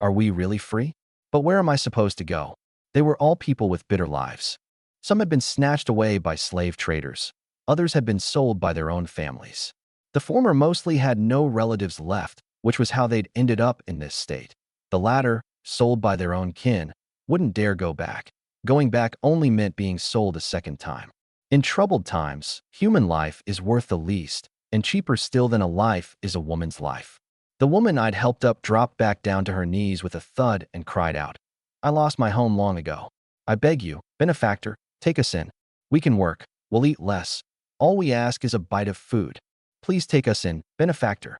Are we really free? But where am I supposed to go?" They were all people with bitter lives. Some had been snatched away by slave traders. Others had been sold by their own families. The former mostly had no relatives left, which was how they'd ended up in this state. The latter, sold by their own kin, wouldn't dare go back. Going back only meant being sold a second time. In troubled times, human life is worth the least, and cheaper still than a life is a woman's life. The woman I'd helped up dropped back down to her knees with a thud and cried out, "I lost my home long ago. I beg you, benefactor, take us in. We can work. We'll eat less. All we ask is a bite of food. Please take us in, benefactor."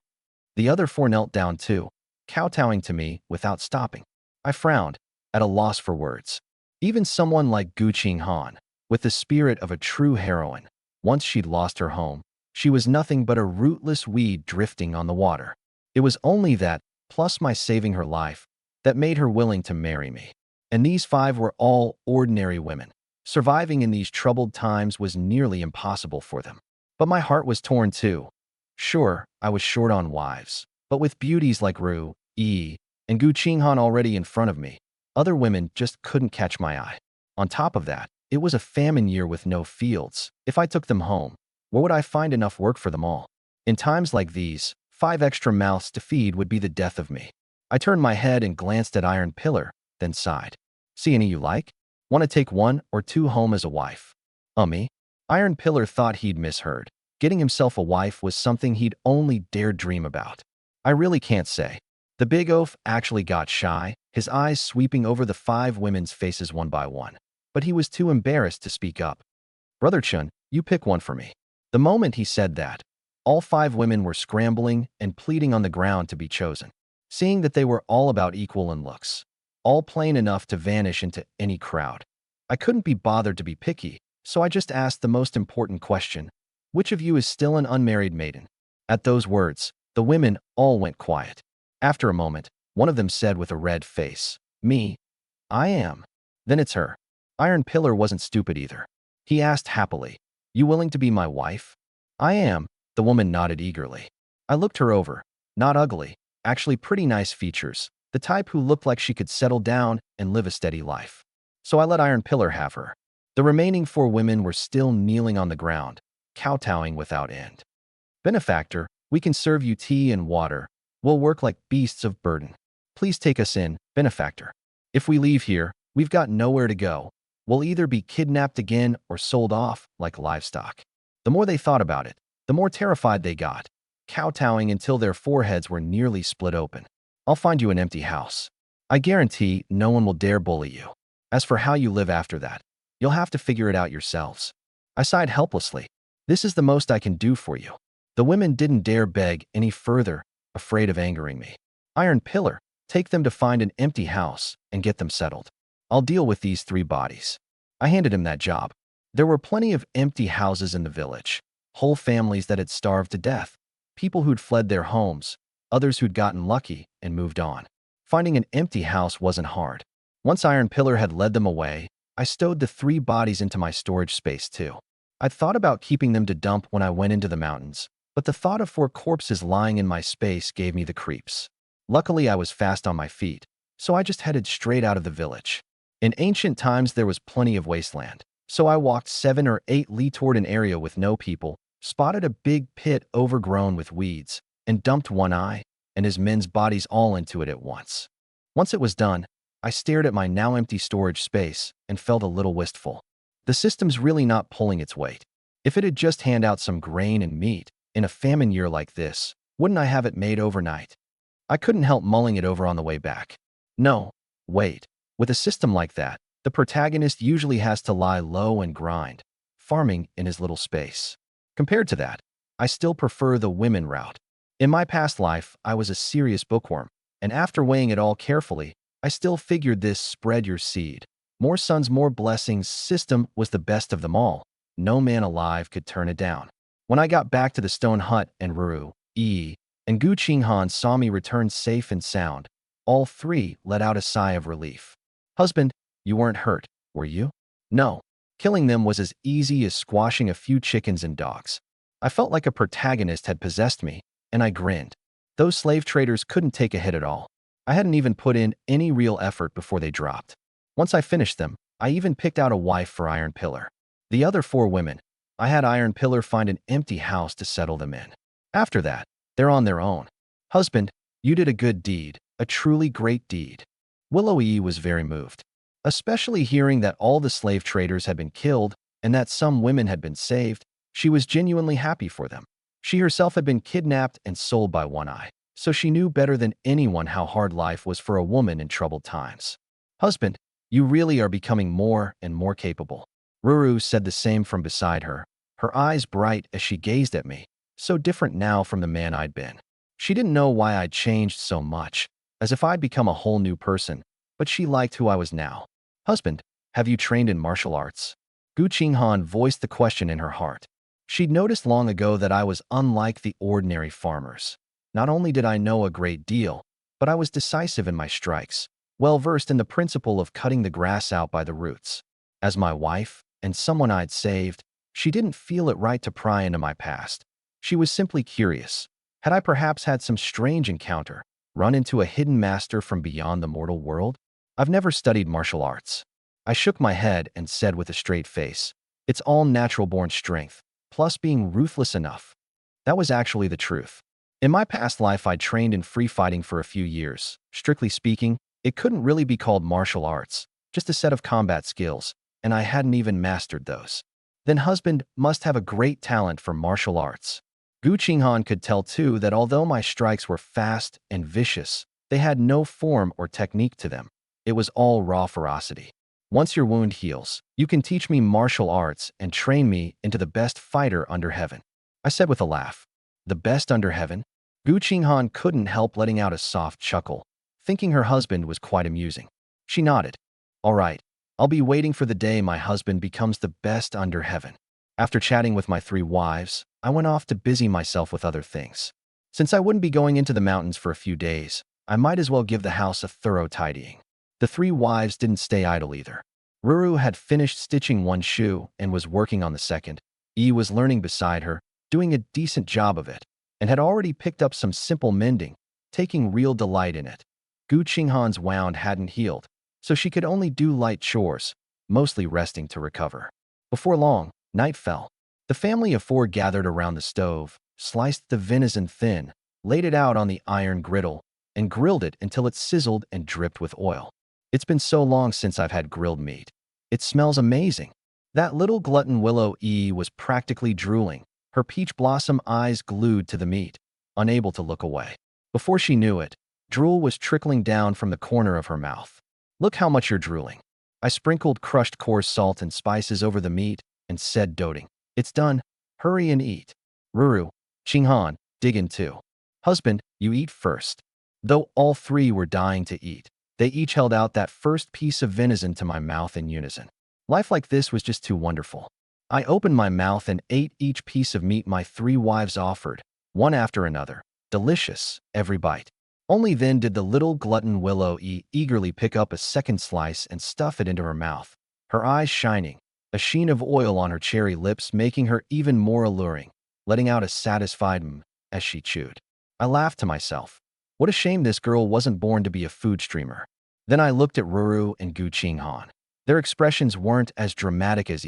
The other four knelt down too, kowtowing to me without stopping. I frowned, at a loss for words. Even someone like Gu Qinghan, with the spirit of a true heroine, once she'd lost her home, she was nothing but a rootless weed drifting on the water. It was only that, plus my saving her life, that made her willing to marry me. And these five were all ordinary women. Surviving in these troubled times was nearly impossible for them. But my heart was torn too. Sure, I was short on wives, but with beauties like Ru, Yi, and Gu Qinghan already in front of me, other women just couldn't catch my eye. On top of that, it was a famine year with no fields. If I took them home, where would I find enough work for them all? In times like these, 5 extra mouths to feed would be the death of me. I turned my head and glanced at Iron Pillar, then sighed. "See any you like? Want to take 1 or 2 home as a wife?" Me? Iron Pillar thought he'd misheard. Getting himself a wife was something he'd only dared dream about. I really can't say. The big oaf actually got shy, his eyes sweeping over the 5 women's faces one by one. But he was too embarrassed to speak up. "Brother Chun, you pick one for me." The moment he said that, all 5 women were scrambling and pleading on the ground to be chosen. Seeing that they were all about equal in looks, all plain enough to vanish into any crowd. I couldn't be bothered to be picky, so I just asked the most important question: "Which of you is still an unmarried maiden?" At those words, the women all went quiet. After a moment, one of them said with a red face, "Me? I am." "Then it's her." Iron Pillar wasn't stupid either. He asked happily, "You willing to be my wife?" "I am." The woman nodded eagerly. I looked her over. Not ugly, actually pretty nice features, the type who looked like she could settle down and live a steady life. So I let Iron Pillar have her. The remaining 4 women were still kneeling on the ground, kowtowing without end. "Benefactor, we can serve you tea and water. We'll work like beasts of burden. Please take us in, benefactor. If we leave here, we've got nowhere to go. We'll either be kidnapped again or sold off like livestock." The more they thought about it, the more terrified they got, kowtowing until their foreheads were nearly split open. "I'll find you an empty house. I guarantee no one will dare bully you. As for how you live after that, you'll have to figure it out yourselves." I sighed helplessly. "This is the most I can do for you." The women didn't dare beg any further, afraid of angering me. "Iron Pillar, take them to find an empty house and get them settled. I'll deal with these 3 bodies." I handed him that job. There were plenty of empty houses in the village, whole families that had starved to death, people who'd fled their homes, others who'd gotten lucky and moved on. Finding an empty house wasn't hard. Once Iron Pillar had led them away, I stowed the 3 bodies into my storage space too. I'd thought about keeping them to dump when I went into the mountains, but the thought of 4 corpses lying in my space gave me the creeps. Luckily, I was fast on my feet, so I just headed straight out of the village. In ancient times, there was plenty of wasteland, so I walked 7 or 8 li toward an area with no people, spotted a big pit overgrown with weeds, and dumped one eye and his men's bodies all into it at once. Once it was done, I stared at my now empty storage space and felt a little wistful. The system's really not pulling its weight. If it had just handed out some grain and meat, in a famine year like this, wouldn't I have it made overnight? I couldn't help mulling it over on the way back. No, wait. With a system like that, the protagonist usually has to lie low and grind, farming in his little space. Compared to that, I still prefer the women route. In my past life, I was a serious bookworm, and after weighing it all carefully, I still figured this spread your seed, more sons, more blessings system was the best of them all. No man alive could turn it down. When I got back to the stone hut and Ru, Yi, and Gu Qinghan saw me return safe and sound. All three let out a sigh of relief. Husband, you weren't hurt, were you? No. Killing them was as easy as squashing a few chickens and dogs. I felt like a protagonist had possessed me, and I grinned. Those slave traders couldn't take a hit at all. I hadn't even put in any real effort before they dropped. Once I finished them, I even picked out a wife for Iron Pillar. The other 4 women, I had Iron Pillar find an empty house to settle them in. After that, they're on their own. Husband, you did a good deed, a truly great deed. Willow was very moved, especially hearing that all the slave traders had been killed and that some women had been saved. She was genuinely happy for them. She herself had been kidnapped and sold by One Eye, so she knew better than anyone how hard life was for a woman in troubled times. Husband, you really are becoming more and more capable. Ruru said the same from beside her, her eyes bright as she gazed at me, so different now from the man I'd been. She didn't know why I'd changed so much, as if I'd become a whole new person, but she liked who I was now. Husband, have you trained in martial arts? Gu Qinghan voiced the question in her heart. She'd noticed long ago that I was unlike the ordinary farmers. Not only did I know a great deal, but I was decisive in my strikes, well-versed in the principle of cutting the grass out by the roots. As my wife, and someone I'd saved, she didn't feel it right to pry into my past. She was simply curious. Had I perhaps had some strange encounter, run into a hidden master from beyond the mortal world? I've never studied martial arts. I shook my head and said with a straight face, it's all natural-born strength, plus being ruthless enough. That was actually the truth. In my past life, I'd trained in free fighting for a few years. Strictly speaking, it couldn't really be called martial arts, just a set of combat skills, and I hadn't even mastered those. Then husband must have a great talent for martial arts. Gu Qinghan could tell too that although my strikes were fast and vicious, they had no form or technique to them. It was all raw ferocity. Once your wound heals, you can teach me martial arts and train me into the best fighter under heaven. I said with a laugh. The best under heaven? Gu Qinghan couldn't help letting out a soft chuckle, thinking her husband was quite amusing. She nodded. All right, I'll be waiting for the day my husband becomes the best under heaven. After chatting with my 3 wives, I went off to busy myself with other things. Since I wouldn't be going into the mountains for a few days, I might as well give the house a thorough tidying. The 3 wives didn't stay idle either. Ruru had finished stitching one shoe and was working on the second. Was learning beside her, doing a decent job of it, and had already picked up some simple mending, taking real delight in it. Gu Qinghan's wound hadn't healed, so she could only do light chores, mostly resting to recover. Before long, night fell. The family of 4 gathered around the stove, sliced the venison thin, laid it out on the iron griddle, and grilled it until it sizzled and dripped with oil. It's been so long since I've had grilled meat. It smells amazing. That little glutton Willow was practically drooling, her peach blossom eyes glued to the meat, unable to look away. Before she knew it, drool was trickling down from the corner of her mouth. Look how much you're drooling. I sprinkled crushed coarse salt and spices over the meat and said, doting, it's done. Hurry and eat. Ruru, Qinghan, dig in too. Husband, you eat first. Though all 3 were dying to eat, they each held out that first piece of venison to my mouth in unison. Life like this was just too wonderful. I opened my mouth and ate each piece of meat my 3 wives offered, one after another. Delicious, every bite. Only then did the little glutton Willow eagerly pick up a second slice and stuff it into her mouth, her eyes shining, a sheen of oil on her cherry lips making her even more alluring, letting out a satisfied as she chewed. I laughed to myself. What a shame this girl wasn't born to be a food streamer. Then I looked at Ruru and Gu Qinghan. Their expressions weren't as dramatic as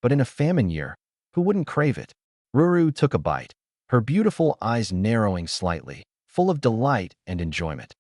but in a famine year, who wouldn't crave it? Ruru took a bite, her beautiful eyes narrowing slightly, full of delight and enjoyment.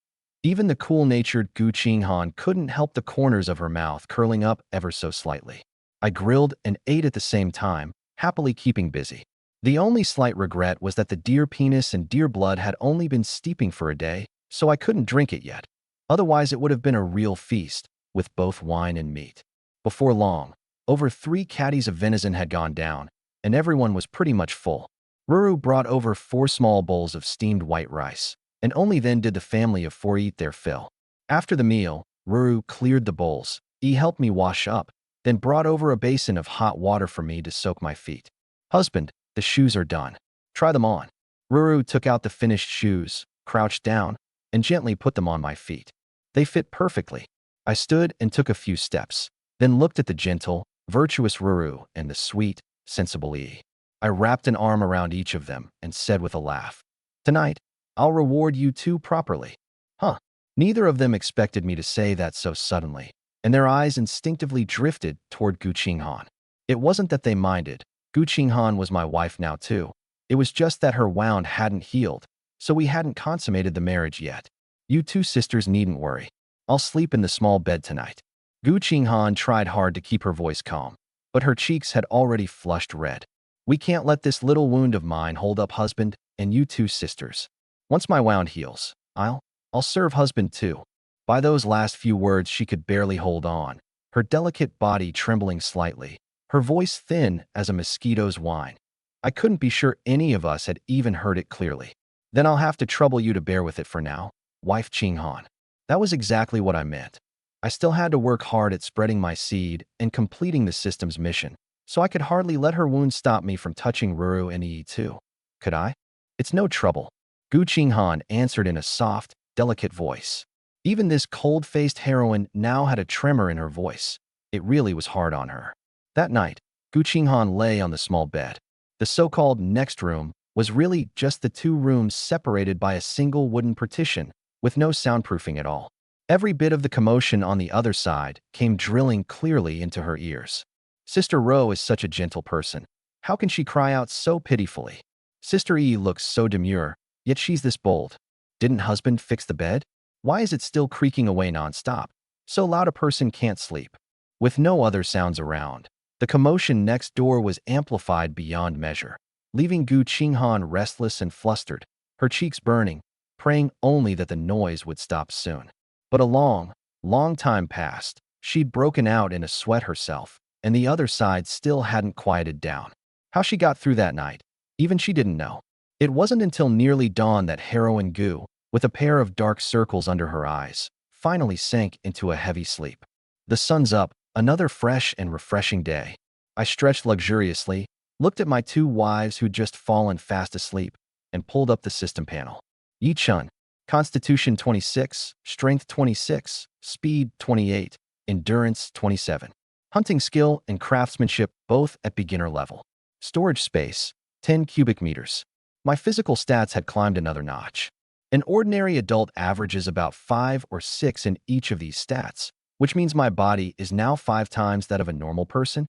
Even the cool-natured Gu Qinghan couldn't help the corners of her mouth curling up ever so slightly. I grilled and ate at the same time, happily keeping busy. The only slight regret was that the deer penis and deer blood had only been steeping for a day, so I couldn't drink it yet. Otherwise, it would have been a real feast, with both wine and meat. Before long, over 3 caddies of venison had gone down, and everyone was pretty much full. Ruru brought over 4 small bowls of steamed white rice, and only then did the family of 4 eat their fill. After the meal, Ruru cleared the bowls. He helped me wash up, then brought over a basin of hot water for me to soak my feet. Husband, the shoes are done. Try them on. Ruru took out the finished shoes, crouched down, and gently put them on my feet. They fit perfectly. I stood and took a few steps, then looked at the gentle, virtuous Ruru and the sweet, sensible E. I wrapped an arm around each of them and said with a laugh, "Tonight, I'll reward you two properly." Huh. Neither of them expected me to say that so suddenly, and their eyes instinctively drifted toward Gu Qinghan. It wasn't that they minded. Gu Qinghan was my wife now too. It was just that her wound hadn't healed, so we hadn't consummated the marriage yet. "You two sisters needn't worry. I'll sleep in the small bed tonight." Gu Qinghan tried hard to keep her voice calm, but her cheeks had already flushed red. "We can't let this little wound of mine hold up husband and you two sisters. Once my wound heals, I'll serve husband too." By those last few words she could barely hold on, her delicate body trembling slightly, her voice thin as a mosquito's whine. I couldn't be sure any of us had even heard it clearly. "Then I'll have to trouble you to bear with it for now, wife Qinghan." That was exactly what I meant. I still had to work hard at spreading my seed and completing the system's mission, so I could hardly let her wound stop me from touching Ruru and Yi too. Could I? "It's no trouble," Gu Qinghan answered in a soft, delicate voice. Even this cold-faced heroine now had a tremor in her voice. It really was hard on her. That night, Gu Qinghan lay on the small bed. The so-called next room was really just the two rooms separated by a single wooden partition, with no soundproofing at all. Every bit of the commotion on the other side came drilling clearly into her ears. Sister Ro is such a gentle person. How can she cry out so pitifully? Sister E looks so demure, yet she's this bold. Didn't husband fix the bed? Why is it still creaking away non-stop? So loud a person can't sleep. With no other sounds around, the commotion next door was amplified beyond measure, leaving Gu Qinghan restless and flustered, her cheeks burning, praying only that the noise would stop soon. But a long, long time passed. She'd broken out in a sweat herself, and the other side still hadn't quieted down. How she got through that night, even she didn't know. It wasn't until nearly dawn that heroine Gu, with a pair of dark circles under her eyes, finally sank into a heavy sleep. The sun's up, another fresh and refreshing day. I stretched luxuriously, looked at my two wives who'd just fallen fast asleep, and pulled up the system panel. Yi Chun, Constitution 26, Strength 26, Speed 28, Endurance 27. Hunting skill and craftsmanship both at beginner level. Storage space, 10 cubic meters. My physical stats had climbed another notch. An ordinary adult averages about 5 or 6 in each of these stats, which means my body is now 5 times that of a normal person.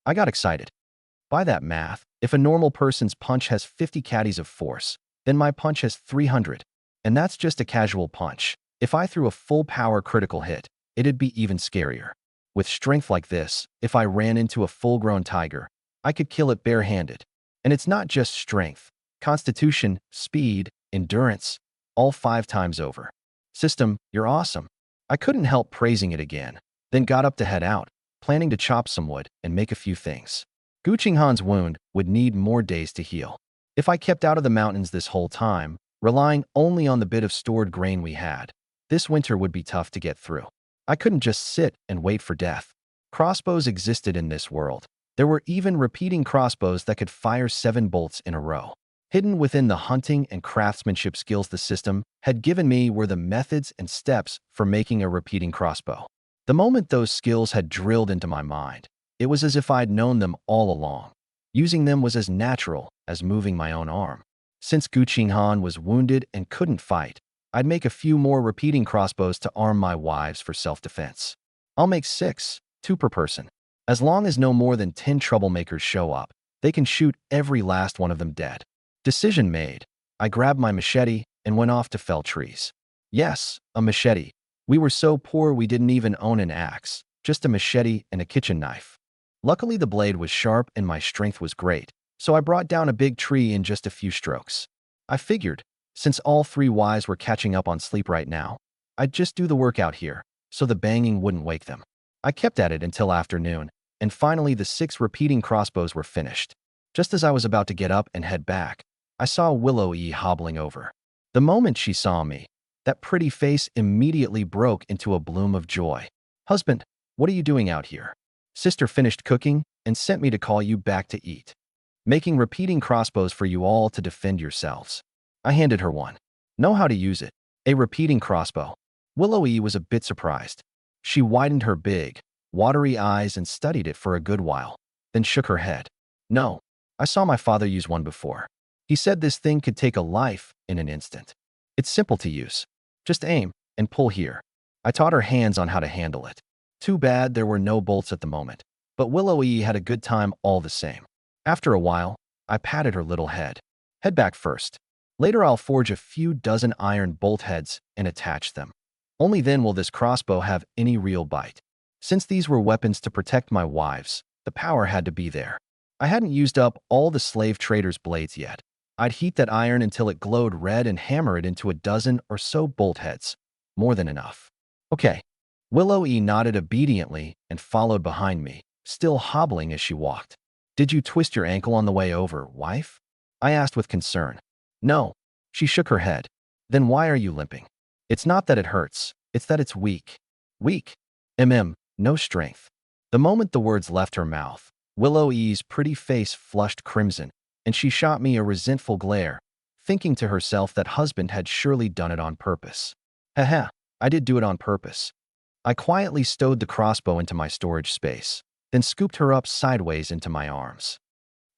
I got excited. By that math, if a normal person's punch has 50 caddies of force, then my punch has 300. And that's just a casual punch. If I threw a full-power critical hit, it'd be even scarier. With strength like this, if I ran into a full-grown tiger, I could kill it barehanded. And it's not just strength. Constitution, speed, endurance, all 5 times over. System, you're awesome. I couldn't help praising it again, then got up to head out, planning to chop some wood and make a few things. Gu Qinghan's wound would need more days to heal. If I kept out of the mountains this whole time, relying only on the bit of stored grain we had, this winter would be tough to get through. I couldn't just sit and wait for death. Crossbows existed in this world. There were even repeating crossbows that could fire 7 bolts in a row. Hidden within the hunting and craftsmanship skills the system had given me were the methods and steps for making a repeating crossbow. The moment those skills had drilled into my mind, it was as if I'd known them all along. Using them was as natural as moving my own arm. Since Gu Qinghan was wounded and couldn't fight, I'd make a few more repeating crossbows to arm my wives for self-defense. I'll make 6, 2 per person. As long as no more than 10 troublemakers show up, they can shoot every last one of them dead. Decision made. I grabbed my machete and went off to fell trees. Yes, a machete. We were so poor we didn't even own an axe, just a machete and a kitchen knife. Luckily the blade was sharp and my strength was great, so I brought down a big tree in just a few strokes. I figured, since all 3 wives were catching up on sleep right now, I'd just do the work out here, so the banging wouldn't wake them. I kept at it until afternoon, and finally the 6 repeating crossbows were finished. Just as I was about to get up and head back, I saw Willow-E hobbling over. The moment she saw me, that pretty face immediately broke into a bloom of joy. "Husband, what are you doing out here? Sister finished cooking and sent me to call you back to eat. Making repeating crossbows for you all to defend yourselves." I handed her one. Know how to use it. A repeating crossbow. Willow was a bit surprised. She widened her big, watery eyes and studied it for a good while, then shook her head. No, I saw my father use one before. He said this thing could take a life in an instant. It's simple to use. Just aim and pull here. I taught her hands on how to handle it. Too bad there were no bolts at the moment, but Willow had a good time all the same. After a while, I patted her little head. Head back first. Later I'll forge a few dozen iron bolt heads and attach them. Only then will this crossbow have any real bite. Since these were weapons to protect my wives, the power had to be there. I hadn't used up all the slave traders' blades yet. I'd heat that iron until it glowed red and hammer it into a dozen or so bolt heads. More than enough. Okay. Willow nodded obediently and followed behind me, still hobbling as she walked. Did you twist your ankle on the way over, wife? I asked with concern. No. She shook her head. Then why are you limping? It's not that it hurts, it's that it's weak. Weak? No strength. The moment the words left her mouth, Willow's pretty face flushed crimson, and she shot me a resentful glare, thinking to herself that husband had surely done it on purpose. Haha, I did do it on purpose. I quietly stowed the crossbow into my storage space, then scooped her up sideways into my arms.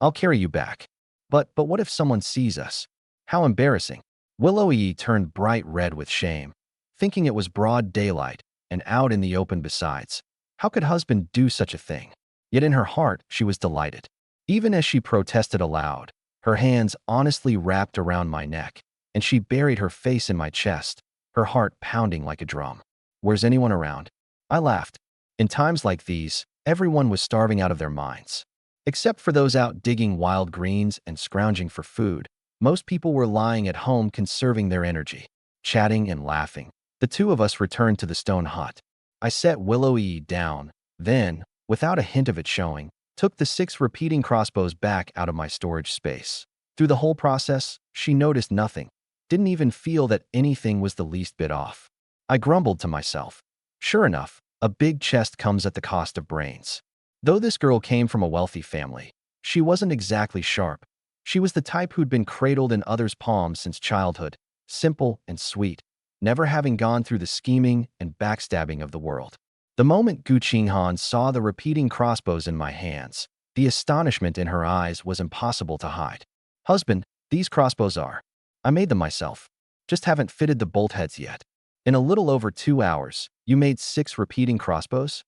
I'll carry you back. But what if someone sees us? How embarrassing. Willow turned bright red with shame, thinking it was broad daylight and out in the open besides. How could husband do such a thing? Yet in her heart, she was delighted. Even as she protested aloud, her hands honestly wrapped around my neck, and she buried her face in my chest, her heart pounding like a drum. Where's anyone around? I laughed. In times like these, everyone was starving out of their minds. Except for those out digging wild greens and scrounging for food, most people were lying at home conserving their energy, chatting and laughing. The two of us returned to the stone hut. I set Willow down, then, without a hint of it showing, took the 6 repeating crossbows back out of my storage space. Through the whole process, she noticed nothing, didn't even feel that anything was the least bit off. I grumbled to myself. Sure enough, a big chest comes at the cost of brains. Though this girl came from a wealthy family, she wasn't exactly sharp. She was the type who'd been cradled in others' palms since childhood, simple and sweet, never having gone through the scheming and backstabbing of the world. The moment Gu Qinghan saw the repeating crossbows in my hands, the astonishment in her eyes was impossible to hide. Husband, these crossbows are. I made them myself. Just haven't fitted the bolt heads yet. In a little over 2 hours, you made 6 repeating crossbows?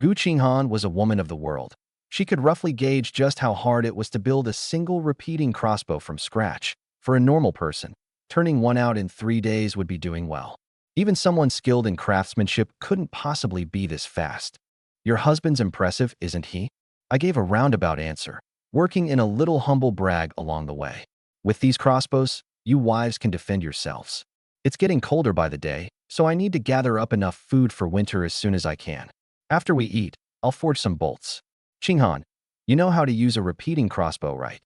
Gu Qinghan was a woman of the world. She could roughly gauge just how hard it was to build a single repeating crossbow from scratch. For a normal person, turning one out in 3 days would be doing well. Even someone skilled in craftsmanship couldn't possibly be this fast. Your husband's impressive, isn't he? I gave a roundabout answer, working in a little humble brag along the way. With these crossbows, you wives can defend yourselves. It's getting colder by the day, so I need to gather up enough food for winter as soon as I can. After we eat, I'll forge some bolts. Qinghan, you know how to use a repeating crossbow, right?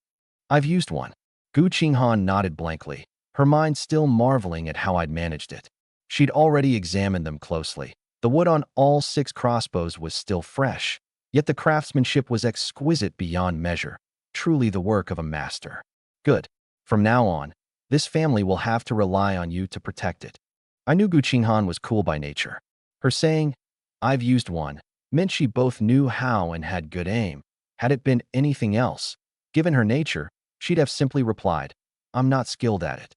I've used one. Gu Qinghan nodded blankly, her mind still marveling at how I'd managed it. She'd already examined them closely. The wood on all 6 crossbows was still fresh, yet the craftsmanship was exquisite beyond measure, truly the work of a master. Good. From now on, this family will have to rely on you to protect it. I knew Gu Qinghan was cool by nature. Her saying, I've used one, meant she both knew how and had good aim. Had it been anything else, given her nature, she'd have simply replied, I'm not skilled at it.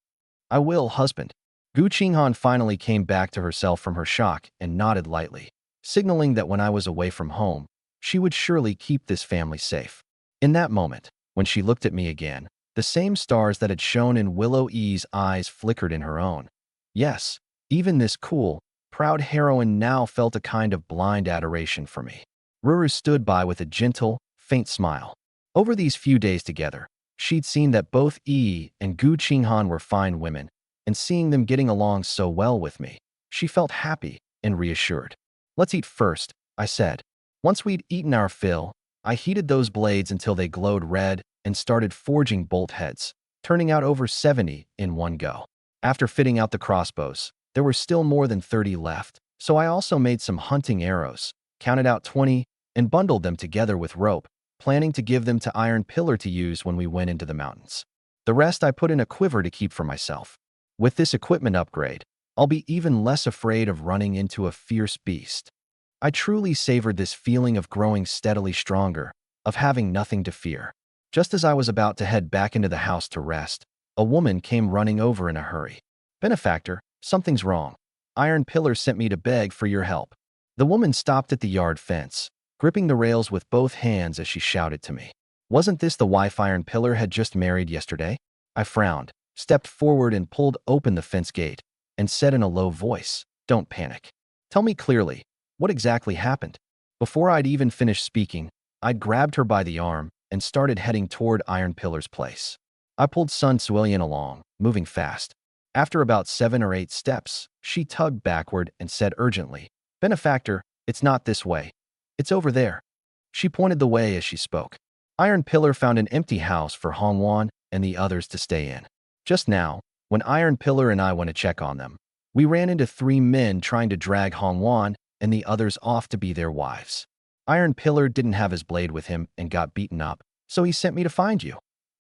I will, husband. Gu Qinghan finally came back to herself from her shock and nodded lightly, signaling that when I was away from home, she would surely keep this family safe. In that moment, when she looked at me again, the same stars that had shone in Willow's eyes flickered in her own. Yes, even this cool, proud heroine now felt a kind of blind adoration for me. Ruru stood by with a gentle, faint smile. Over these few days together, she'd seen that both and Gu Qinghan were fine women, and seeing them getting along so well with me, she felt happy and reassured. Let's eat first, I said. Once we'd eaten our fill, I heated those blades until they glowed red and started forging bolt heads, turning out over 70 in one go. After fitting out the crossbows, there were still more than 30 left, so I also made some hunting arrows, counted out 20, and bundled them together with rope, planning to give them to Iron Pillar to use when we went into the mountains. The rest I put in a quiver to keep for myself. With this equipment upgrade, I'll be even less afraid of running into a fierce beast. I truly savored this feeling of growing steadily stronger, of having nothing to fear. Just as I was about to head back into the house to rest, a woman came running over in a hurry. "Benefactor, something's wrong. Iron Pillar sent me to beg for your help." The woman stopped at the yard fence, gripping the rails with both hands as she shouted to me. Wasn't this the wife Iron Pillar had just married yesterday? I frowned, stepped forward and pulled open the fence gate, and said in a low voice, "Don't panic. Tell me clearly, what exactly happened?" Before I'd even finished speaking, I'd grabbed her by the arm and started heading toward Iron Pillar's place. I pulled Sun Tzuilian along, moving fast. After about 7 or 8 steps, she tugged backward and said urgently, "Benefactor, it's not this way. It's over there." She pointed the way as she spoke. Iron Pillar found an empty house for Hongwan and the others to stay in. Just now, when Iron Pillar and I went to check on them, we ran into 3 men trying to drag Hongwan and the others off to be their wives. Iron Pillar didn't have his blade with him and got beaten up, so he sent me to find you.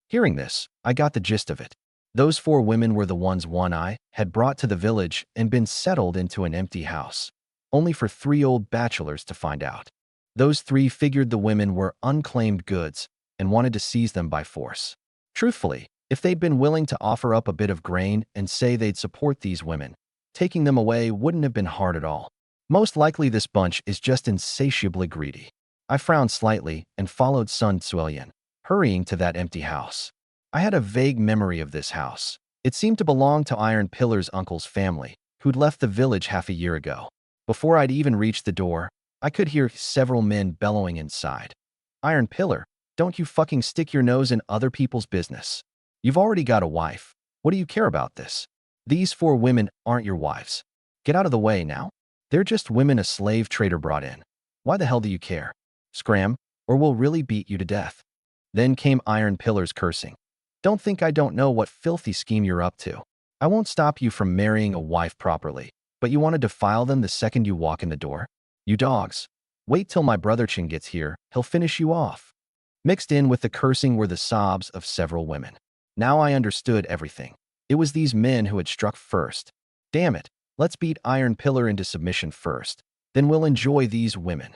Hearing this, I got the gist of it. Those 4 women were the ones One Eye had brought to the village and been settled into an empty house, only for 3 old bachelors to find out. Those 3 figured the women were unclaimed goods and wanted to seize them by force. Truthfully, if they'd been willing to offer up a bit of grain and say they'd support these women, taking them away wouldn't have been hard at all. Most likely this bunch is just insatiably greedy. I frowned slightly and followed Sun Tzuilian, hurrying to that empty house. I had a vague memory of this house. It seemed to belong to Iron Pillar's uncle's family, who'd left the village half a year ago. Before I'd even reached the door, I could hear several men bellowing inside. "Iron Pillar, don't you fucking stick your nose in other people's business. You've already got a wife. What do you care about this? These 4 women aren't your wives. Get out of the way now. They're just women a slave trader brought in. Why the hell do you care? Scram, or we'll really beat you to death." Then came Iron Pillar's cursing. "Don't think I don't know what filthy scheme you're up to. I won't stop you from marrying a wife properly, but you want to defile them the second you walk in the door? You dogs. Wait till my brother Chin gets here, he'll finish you off." Mixed in with the cursing were the sobs of several women. Now I understood everything. It was these men who had struck first. Damn it, let's beat Iron Pillar into submission first. Then we'll enjoy these women.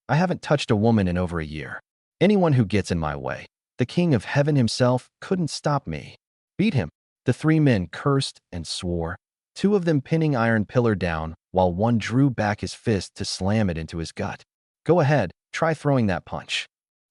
I haven't touched a woman in over a year. Anyone who gets in my way, the King of Heaven himself, couldn't stop me. Beat him. The 3 men cursed and swore, 2 of them pinning Iron Pillar down, while one drew back his fist to slam it into his gut. "Go ahead, try throwing that punch."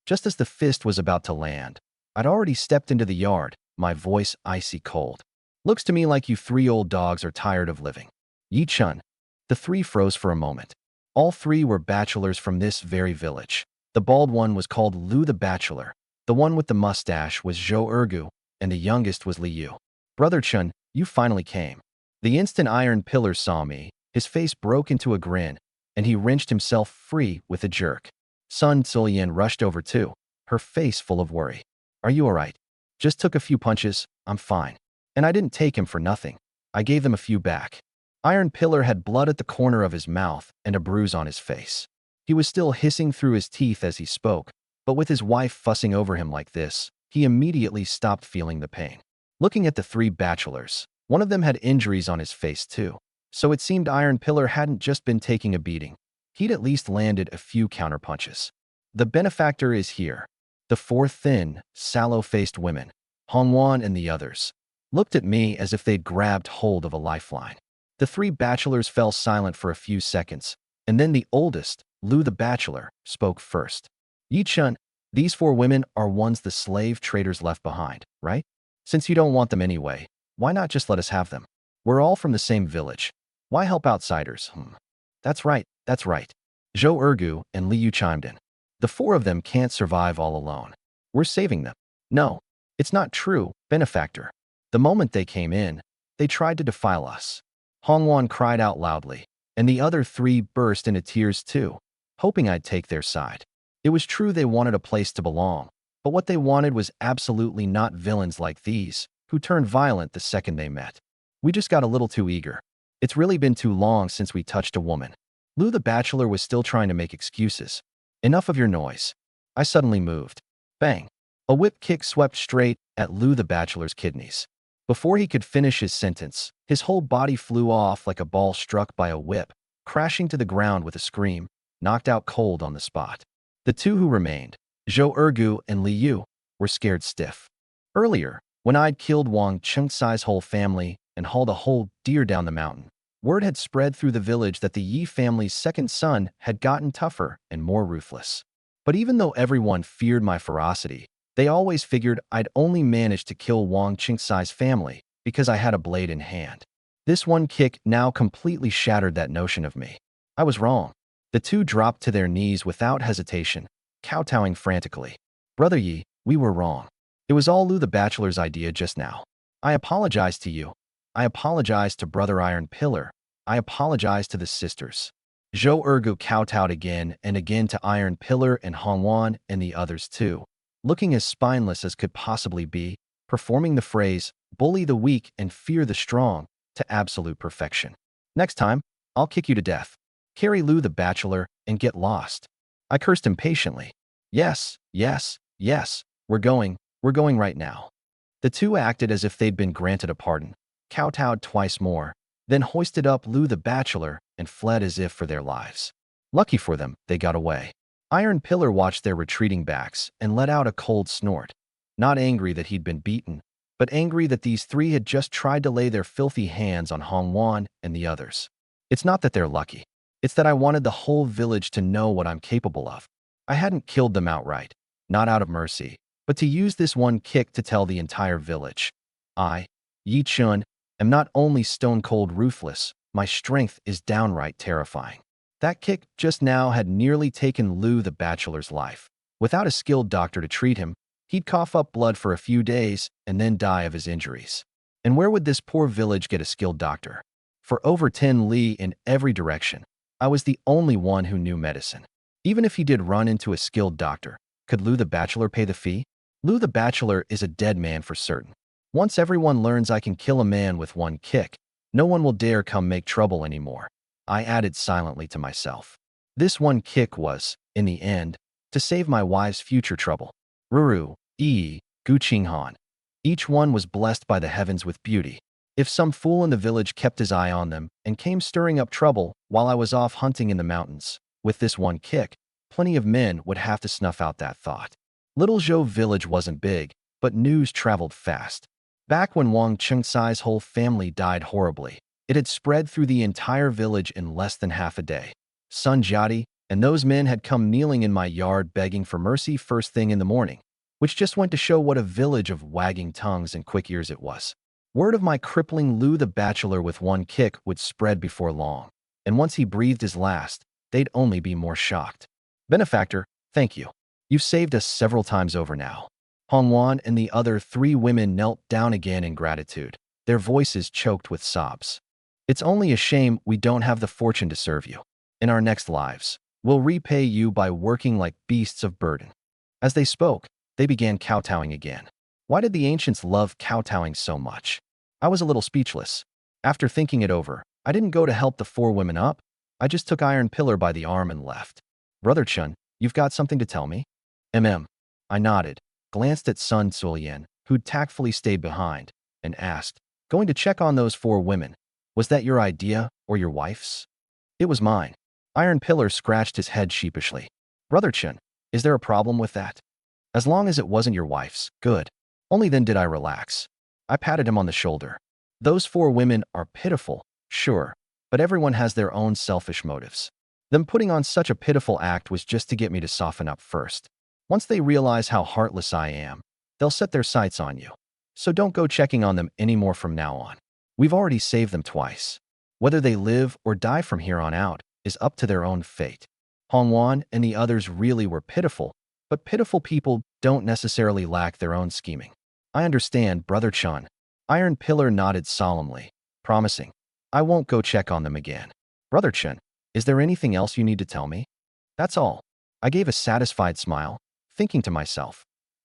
Just as the fist was about to land, I'd already stepped into the yard, my voice icy cold. "Looks to me like you 3 old dogs are tired of living. Yi-chun." The 3 froze for a moment. All 3 were bachelors from this very village. The bald one was called Lu the Bachelor, the one with the mustache was Zhou Ergu, and the youngest was Li Yu. "Brother Chun, you finally came." The instant Iron Pillar saw me, his face broke into a grin, and he wrenched himself free with a jerk. Sun Tzuilian rushed over too, her face full of worry. "Are you alright? Just took a few punches, I'm fine." And I didn't take him for nothing. I gave them a few back. Iron Pillar had blood at the corner of his mouth and a bruise on his face. He was still hissing through his teeth as he spoke, but with his wife fussing over him like this, he immediately stopped feeling the pain. Looking at the 3 bachelors, one of them had injuries on his face too, so it seemed Iron Pillar hadn't just been taking a beating. He'd at least landed a few counterpunches. The benefactor is here. The 4 thin, sallow-faced women, Hongwan and the others, looked at me as if they'd grabbed hold of a lifeline. The 3 bachelors fell silent for a few seconds, and then the oldest, Lu the Bachelor, spoke first. "Yi-chun, these 4 women are ones the slave traders left behind, right? Since you don't want them anyway, why not just let us have them? We're all from the same village. Why help outsiders?" That's right, that's right. Zhou Ergu and Li Yu chimed in. "The 4 of them can't survive all alone. We're saving them." "No, it's not true, benefactor. The moment they came in, they tried to defile us." Hongwan cried out loudly, and the other 3 burst into tears too, hoping I'd take their side. It was true they wanted a place to belong, but what they wanted was absolutely not villains like these, who turned violent the second they met. We just got a little too eager. It's really been too long since we touched a woman. Lu the Bachelor was still trying to make excuses. "Enough of your noise." I suddenly moved. Bang. A whip kick swept straight at Lu the bachelor's kidneys. Before he could finish his sentence, his whole body flew off like a ball struck by a whip, crashing to the ground with a scream, knocked out cold on the spot. The two who remained, Zhou Ergu and Li Yu, were scared stiff. Earlier, when I'd killed Wang Chengcai's whole family and hauled a whole deer down the mountain, word had spread through the village that the Yi family's second son had gotten tougher and more ruthless. But even though everyone feared my ferocity, they always figured I'd only managed to kill Wang Qingcai's family because I had a blade in hand. This one kick now completely shattered that notion of me. I was wrong. The two dropped to their knees without hesitation, kowtowing frantically. Brother Yi, we were wrong. It was all Lu the bachelor's idea just now. I apologize to you. I apologize to Brother Iron Pillar. I apologize to the sisters. Zhou Ergu kowtowed again and again to Iron Pillar and Hongwan and the others too, looking as spineless as could possibly be, performing the phrase, bully the weak and fear the strong, to absolute perfection. Next time, I'll kick you to death. Carry Lu the bachelor and get lost. I cursed impatiently. Yes, yes, yes, we're going right now. The two acted as if they'd been granted a pardon, kowtowed twice more, then hoisted up Lu the bachelor and fled as if for their lives. Lucky for them, they got away. Iron Pillar watched their retreating backs and let out a cold snort, not angry that he'd been beaten, but angry that these three had just tried to lay their filthy hands on Hongwan and the others. It's not that they're lucky. It's that I wanted the whole village to know what I'm capable of. I hadn't killed them outright, not out of mercy, but to use this one kick to tell the entire village. I, Yi Chun, am not only stone-cold ruthless, my strength is downright terrifying. That kick just now had nearly taken Lu the bachelor's life. Without a skilled doctor to treat him, he'd cough up blood for a few days and then die of his injuries. And where would this poor village get a skilled doctor? For over 10 li in every direction, I was the only one who knew medicine. Even if he did run into a skilled doctor, could Lu the bachelor pay the fee? Lu the bachelor is a dead man for certain. Once everyone learns I can kill a man with one kick, no one will dare come make trouble anymore. I added silently to myself. This one kick was, in the end, to save my wife's future trouble. Ruru, Yi, Gu Qinghan. Each one was blessed by the heavens with beauty. If some fool in the village kept his eye on them and came stirring up trouble while I was off hunting in the mountains, with this one kick, plenty of men would have to snuff out that thought. Little Zhou village wasn't big, but news traveled fast. Back when Wang Chengcai's whole family died horribly, it had spread through the entire village in less than half a day. Sun Jiadi and those men had come kneeling in my yard begging for mercy first thing in the morning, which just went to show what a village of wagging tongues and quick ears it was. Word of my crippling Lu the bachelor with one kick would spread before long, and once he breathed his last, they'd only be more shocked. Benefactor, thank you. You've saved us several times over now. Hongwan and the other 3 women knelt down again in gratitude, their voices choked with sobs. It's only a shame we don't have the fortune to serve you. In our next lives, we'll repay you by working like beasts of burden. As they spoke, they began kowtowing again. Why did the ancients love kowtowing so much? I was a little speechless. After thinking it over, I didn't go to help the 4 women up. I just took Iron Pillar by the arm and left. Brother Chun, you've got something to tell me? I nodded, glanced at Sun Tzulian, who'd tactfully stayed behind, and asked, going to check on those 4 women, was that your idea or your wife's? It was mine. Iron Pillar scratched his head sheepishly. Brother Chun, is there a problem with that? As long as it wasn't your wife's, good. Only then did I relax. I patted him on the shoulder. Those 4 women are pitiful, sure, but everyone has their own selfish motives. Them putting on such a pitiful act was just to get me to soften up first. Once they realize how heartless I am, they'll set their sights on you. So don't go checking on them anymore from now on. We've already saved them twice. Whether they live or die from here on out is up to their own fate. Hongwan and the others really were pitiful, but pitiful people don't necessarily lack their own scheming. I understand, Brother Chun. Iron Pillar nodded solemnly, promising, I won't go check on them again. Brother Chun, is there anything else you need to tell me? That's all. I gave a satisfied smile, thinking to myself,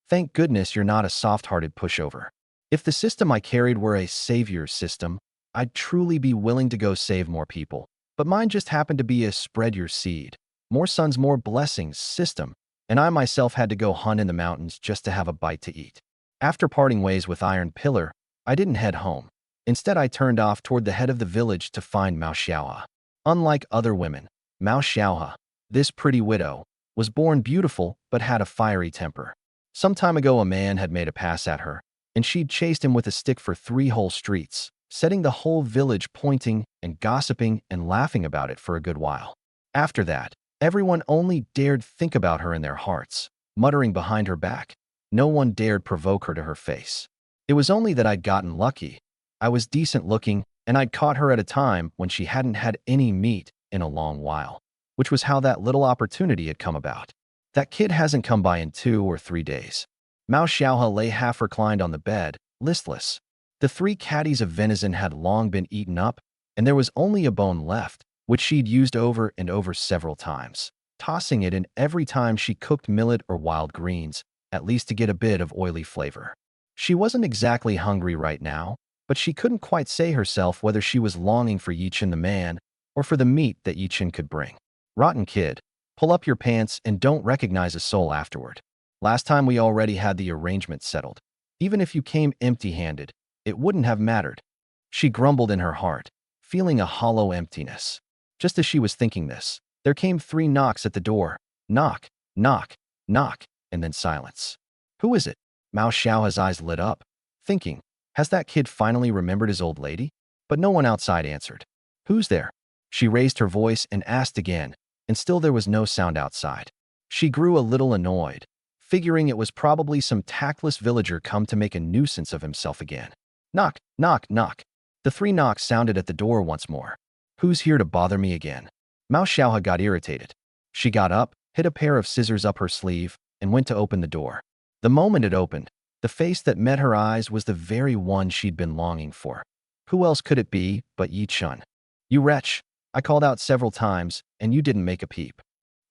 thank goodness you're not a soft-hearted pushover. If the system I carried were a savior system, I'd truly be willing to go save more people. But mine just happened to be a spread your seed, more sons, more blessings system, and I myself had to go hunt in the mountains just to have a bite to eat. After parting ways with Iron Pillar, I didn't head home. Instead, I turned off toward the head of the village to find Mao Xiaohe. Unlike other women, Mao Xiaohe, this pretty widow, was born beautiful but had a fiery temper. Some time ago, a man had made a pass at her, and she'd chased him with a stick for 3 whole streets, setting the whole village pointing and gossiping and laughing about it for a good while. After that, everyone only dared think about her in their hearts, muttering behind her back. No one dared provoke her to her face. It was only that I'd gotten lucky. I was decent looking, and I'd caught her at a time when she hadn't had any meat in a long while, which was how that little opportunity had come about. That kid hasn't come by in 2 or 3 days. Mao Xiaohe lay half reclined on the bed, listless. The 3 caddies of venison had long been eaten up, and there was only a bone left, which she'd used over and over several times, tossing it in every time she cooked millet or wild greens, at least to get a bit of oily flavor. She wasn't exactly hungry right now, but she couldn't quite say herself whether she was longing for Yichen the man or for the meat that Yichen could bring. Rotten kid, pull up your pants and don't recognize a soul afterward. Last time we already had the arrangement settled. Even if you came empty-handed, it wouldn't have mattered. She grumbled in her heart, feeling a hollow emptiness. Just as she was thinking this, there came 3 knocks at the door. Knock, knock, knock, and then silence. Who is it? Mao Xiaohe's eyes lit up, thinking, has that kid finally remembered his old lady? But no one outside answered. Who's there? She raised her voice and asked again, and still there was no sound outside. She grew a little annoyed, figuring it was probably some tactless villager come to make a nuisance of himself again. Knock, knock, knock. The 3 knocks sounded at the door once more. Who's here to bother me again? Mao Xiaohe got irritated. She got up, hid a pair of scissors up her sleeve, and went to open the door. The moment it opened, the face that met her eyes was the very one she'd been longing for. Who else could it be but Yi Chun? You wretch! I called out several times, and you didn't make a peep.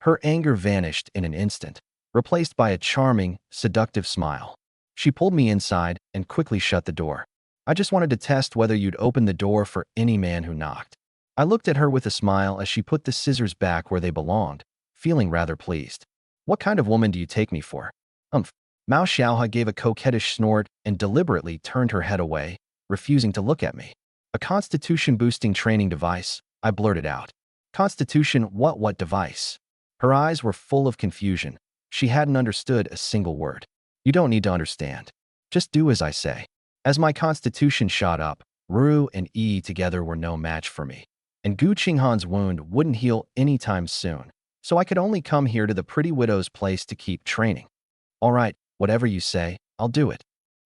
Her anger vanished in an instant, replaced by a charming, seductive smile. She pulled me inside and quickly shut the door. I just wanted to test whether you'd open the door for any man who knocked. I looked at her with a smile as she put the scissors back where they belonged, feeling rather pleased. What kind of woman do you take me for? Umph. Mao Xiaohe gave a coquettish snort and deliberately turned her head away, refusing to look at me. A constitution-boosting training device, I blurted out. Constitution what device? Her eyes were full of confusion. She hadn't understood a single word. You don't need to understand. Just do as I say. As my constitution shot up, Ru and Yi together were no match for me. And Gu Qinghan's wound wouldn't heal anytime soon, so I could only come here to the pretty widow's place to keep training. All right, whatever you say, I'll do it.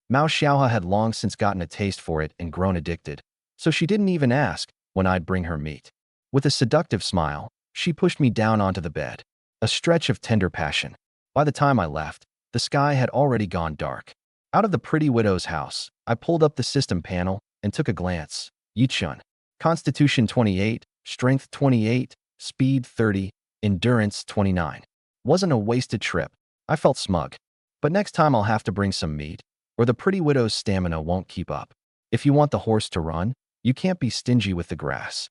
Mao Xiaohe had long since gotten a taste for it and grown addicted, so she didn't even ask when I'd bring her meat. With a seductive smile, she pushed me down onto the bed, a stretch of tender passion. By the time I left, the sky had already gone dark. Out of the pretty widow's house, I pulled up the system panel and took a glance. Yi Chun. Constitution 28, Strength 28, Speed 30, Endurance 29. Wasn't a wasted trip. I felt smug. But next time I'll have to bring some meat, or the pretty widow's stamina won't keep up. If you want the horse to run, you can't be stingy with the grass.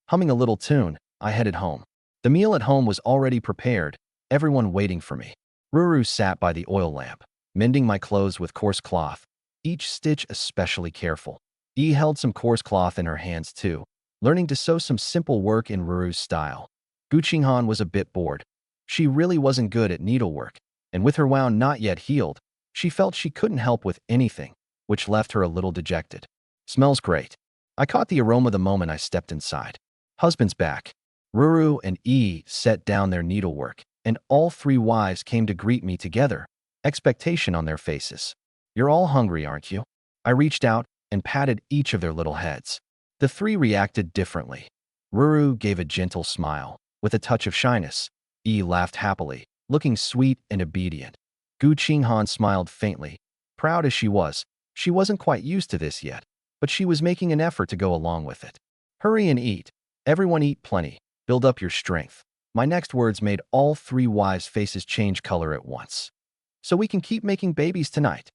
Humming a little tune, I headed home. The meal at home was already prepared, everyone waiting for me. Ruru sat by the oil lamp, mending my clothes with coarse cloth, each stitch especially careful. Yi held some coarse cloth in her hands too, learning to sew some simple work in Ruru's style. Gu Qinghan was a bit bored. She really wasn't good at needlework, and with her wound not yet healed, she felt she couldn't help with anything, which left her a little dejected. Smells great. I caught the aroma the moment I stepped inside. Husband's back. Ruru and Yi set down their needlework, and all 3 wives came to greet me together, expectation on their faces. You're all hungry, aren't you? I reached out and patted each of their little heads. The 3 reacted differently. Ruru gave a gentle smile, with a touch of shyness. Yi laughed happily, looking sweet and obedient. Gu Qinghan smiled faintly. Proud as she wasn't quite used to this yet, but she was making an effort to go along with it. Hurry and eat. Everyone eat plenty. Build up your strength. My next words made all 3 wives' faces change color at once. So we can keep making babies tonight.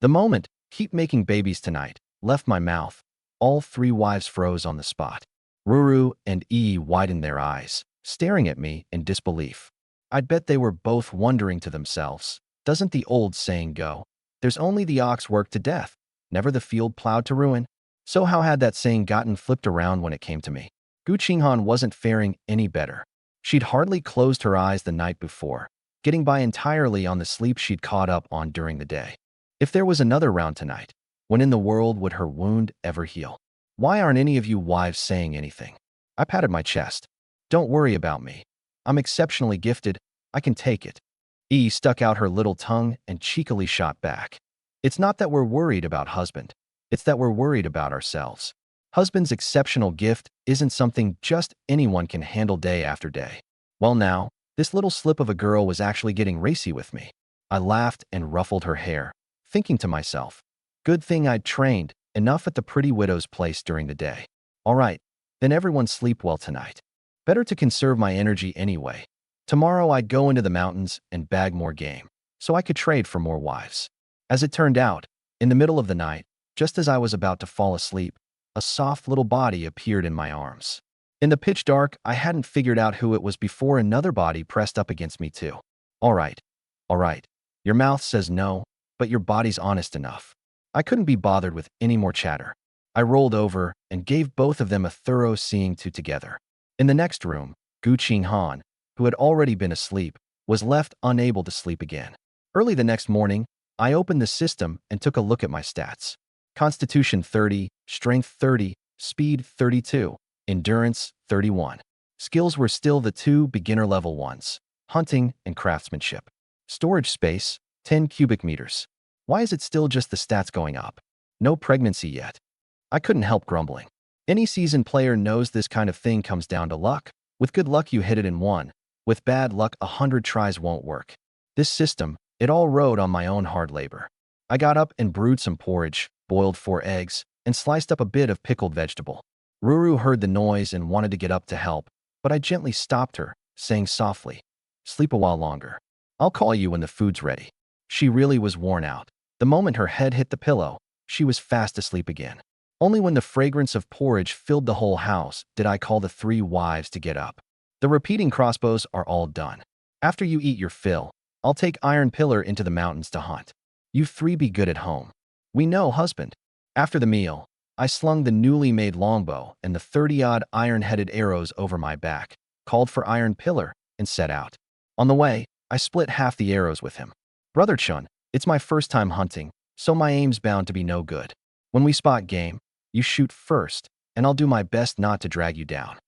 The moment, keep making babies tonight, left my mouth. All 3 wives froze on the spot. Ruru and Yi widened their eyes, staring at me in disbelief. I'd bet they were both wondering to themselves, doesn't the old saying go, there's only the ox worked to death, never the field plowed to ruin? So how had that saying gotten flipped around when it came to me? Gu Qinghan wasn't faring any better. She'd hardly closed her eyes the night before, getting by entirely on the sleep she'd caught up on during the day. If there was another round tonight, when in the world would her wound ever heal? Why aren't any of you wives saying anything? I patted my chest. Don't worry about me. I'm exceptionally gifted. I can take it. E stuck out her little tongue and cheekily shot back. It's not that we're worried about husband. It's that we're worried about ourselves. Husband's exceptional gift isn't something just anyone can handle day after day. Well now, this little slip of a girl was actually getting racy with me. I laughed and ruffled her hair, thinking to myself, good thing I'd trained enough at the pretty widow's place during the day. All right, then everyone sleep well tonight. Better to conserve my energy anyway. Tomorrow I'd go into the mountains and bag more game, so I could trade for more wives. As it turned out, in the middle of the night, just as I was about to fall asleep, a soft little body appeared in my arms. In the pitch dark, I hadn't figured out who it was before another body pressed up against me too. All right. Your mouth says no, but your body's honest enough. I couldn't be bothered with any more chatter. I rolled over and gave both of them a thorough seeing to together. In the next room, Gu Qinghan, who had already been asleep, was left unable to sleep again. Early the next morning, I opened the system and took a look at my stats. Constitution 30, Strength 30, Speed 32, Endurance 31. Skills were still the two beginner-level ones, hunting and craftsmanship. Storage space, 10 cubic meters. Why is it still just the stats going up? No pregnancy yet. I couldn't help grumbling. Any seasoned player knows this kind of thing comes down to luck. With good luck you hit it in one. With bad luck 100 tries won't work. This system, it all rode on my own hard labor. I got up and brewed some porridge, boiled 4 eggs, and sliced up a bit of pickled vegetable. Ruru heard the noise and wanted to get up to help, but I gently stopped her, saying softly, sleep a while longer. I'll call you when the food's ready. She really was worn out. The moment her head hit the pillow, she was fast asleep again. Only when the fragrance of porridge filled the whole house did I call the 3 wives to get up. The repeating crossbows are all done. After you eat your fill, I'll take Iron Pillar into the mountains to hunt. You 3 be good at home. We know, husband. After the meal, I slung the newly made longbow and the 30-odd iron-headed arrows over my back, called for Iron Pillar, and set out. On the way, I split half the arrows with him. Brother Chun, it's my first time hunting, so my aim's bound to be no good. When we spot game, you shoot first, and I'll do my best not to drag you down.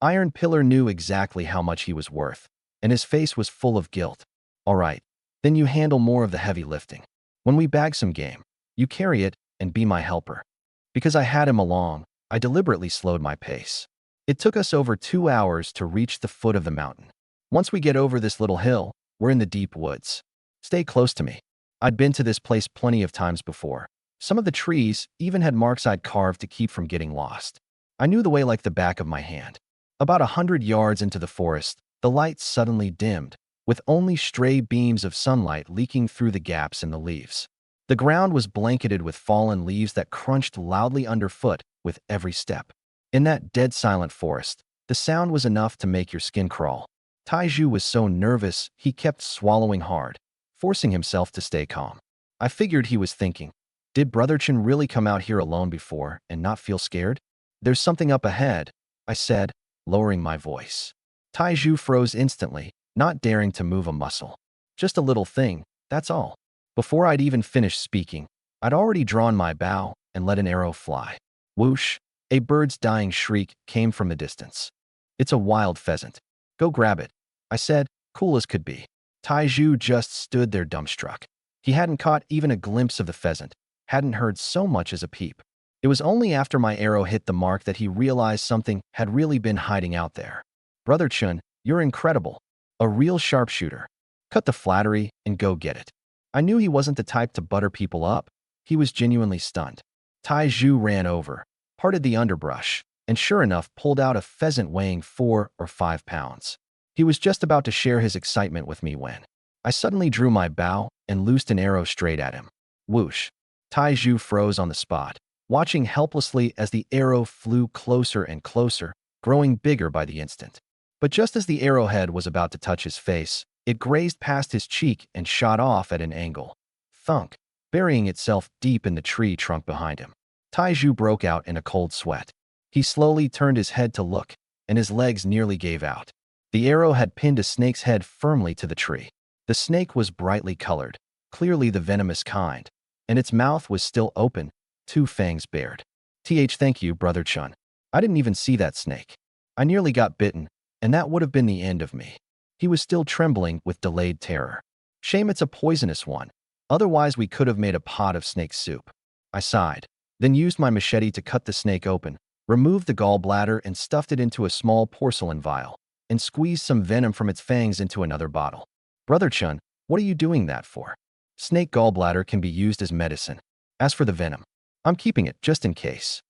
Iron Pillar knew exactly how much he was worth, and his face was full of guilt. All right, then you handle more of the heavy lifting. When we bag some game, you carry it and be my helper. Because I had him along, I deliberately slowed my pace. It took us over 2 hours to reach the foot of the mountain. Once we get over this little hill, we're in the deep woods. Stay close to me. I'd been to this place plenty of times before. Some of the trees even had marks I'd carved to keep from getting lost. I knew the way like the back of my hand. About 100 yards into the forest, the light suddenly dimmed, with only stray beams of sunlight leaking through the gaps in the leaves. The ground was blanketed with fallen leaves that crunched loudly underfoot with every step. In that dead silent forest, the sound was enough to make your skin crawl. Taiju was so nervous he kept swallowing hard, forcing himself to stay calm. I figured he was thinking, did Brother Chen really come out here alone before and not feel scared? There's something up ahead, I said, lowering my voice. Taiju froze instantly, not daring to move a muscle. Just a little thing, that's all. Before I'd even finished speaking, I'd already drawn my bow and let an arrow fly. Whoosh! A bird's dying shriek came from the distance. It's a wild pheasant. Go grab it, I said, cool as could be. Taiju just stood there dumbstruck. He hadn't caught even a glimpse of the pheasant, hadn't heard so much as a peep. It was only after my arrow hit the mark that he realized something had really been hiding out there. Brother Chun, you're incredible. A real sharpshooter. Cut the flattery and go get it. I knew he wasn't the type to butter people up. He was genuinely stunned. Taiju ran over, parted the underbrush, and sure enough pulled out a pheasant weighing 4 or 5 pounds. He was just about to share his excitement with me when I suddenly drew my bow and loosed an arrow straight at him. Whoosh! Taiju froze on the spot, watching helplessly as the arrow flew closer and closer, growing bigger by the instant. But just as the arrowhead was about to touch his face, It grazed past his cheek and shot off at an angle. Thunk, burying itself deep in the tree trunk behind him. Taiju broke out in a cold sweat. He slowly turned his head to look, and his legs nearly gave out. The arrow had pinned a snake's head firmly to the tree. The snake was brightly colored, clearly the venomous kind, and its mouth was still open, two fangs bared. Thank you, Brother Chun. I didn't even see that snake. I nearly got bitten, and that would have been the end of me. He was still trembling with delayed terror. Shame it's a poisonous one. Otherwise, we could have made a pot of snake soup. I sighed, then used my machete to cut the snake open, removed the gallbladder and stuffed it into a small porcelain vial, and squeezed some venom from its fangs into another bottle. Brother Chun, what are you doing that for? Snake gallbladder can be used as medicine. As for the venom, I'm keeping it just in case.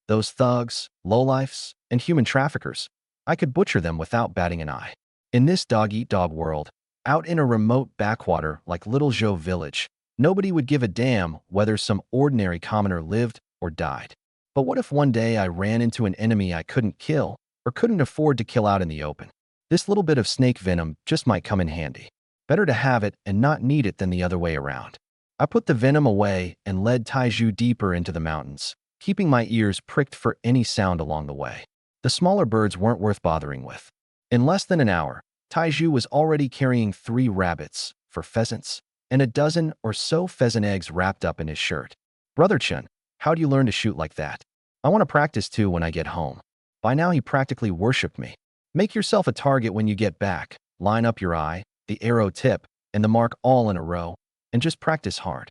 Those thugs, lowlifes, and human traffickers, I could butcher them without batting an eye. In this dog-eat-dog world, out in a remote backwater like Little Zhou Village, nobody would give a damn whether some ordinary commoner lived or died. But what if one day I ran into an enemy I couldn't kill or couldn't afford to kill out in the open? This little bit of snake venom just might come in handy. Better to have it and not need it than the other way around. I put the venom away and led Taiju deeper into the mountains, keeping my ears pricked for any sound along the way. The smaller birds weren't worth bothering with. In less than an hour, Taiju was already carrying 3 rabbits, for pheasants, and a dozen or so pheasant eggs wrapped up in his shirt. Brother Chun, how'd you learn to shoot like that? I want to practice too when I get home. By now he practically worshipped me. Make yourself a target when you get back, line up your eye, the arrow tip, and the mark all in a row, and just practice hard.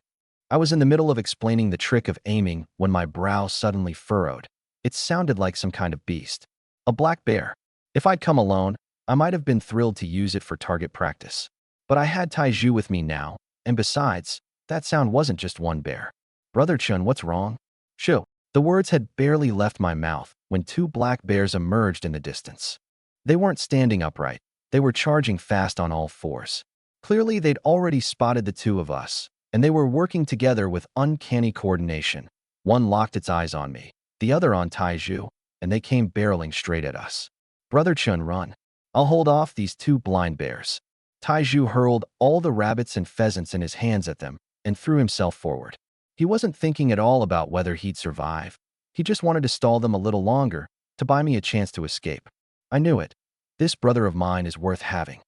I was in the middle of explaining the trick of aiming when my brow suddenly furrowed. It sounded like some kind of beast. A black bear. If I'd come alone, I might have been thrilled to use it for target practice. But I had Taiju with me now, and besides, that sound wasn't just one bear. Brother Chun, what's wrong? Shoo. The words had barely left my mouth when 2 black bears emerged in the distance. They weren't standing upright. They were charging fast on all 4s. Clearly, they'd already spotted the 2 of us, and they were working together with uncanny coordination. One locked its eyes on me, the other on Taiju, and they came barreling straight at us. Brother Chun, run. I'll hold off these 2 blind bears. Taiju hurled all the rabbits and pheasants in his hands at them and threw himself forward. He wasn't thinking at all about whether he'd survive. He just wanted to stall them a little longer to buy me a chance to escape. I knew it. This brother of mine is worth having.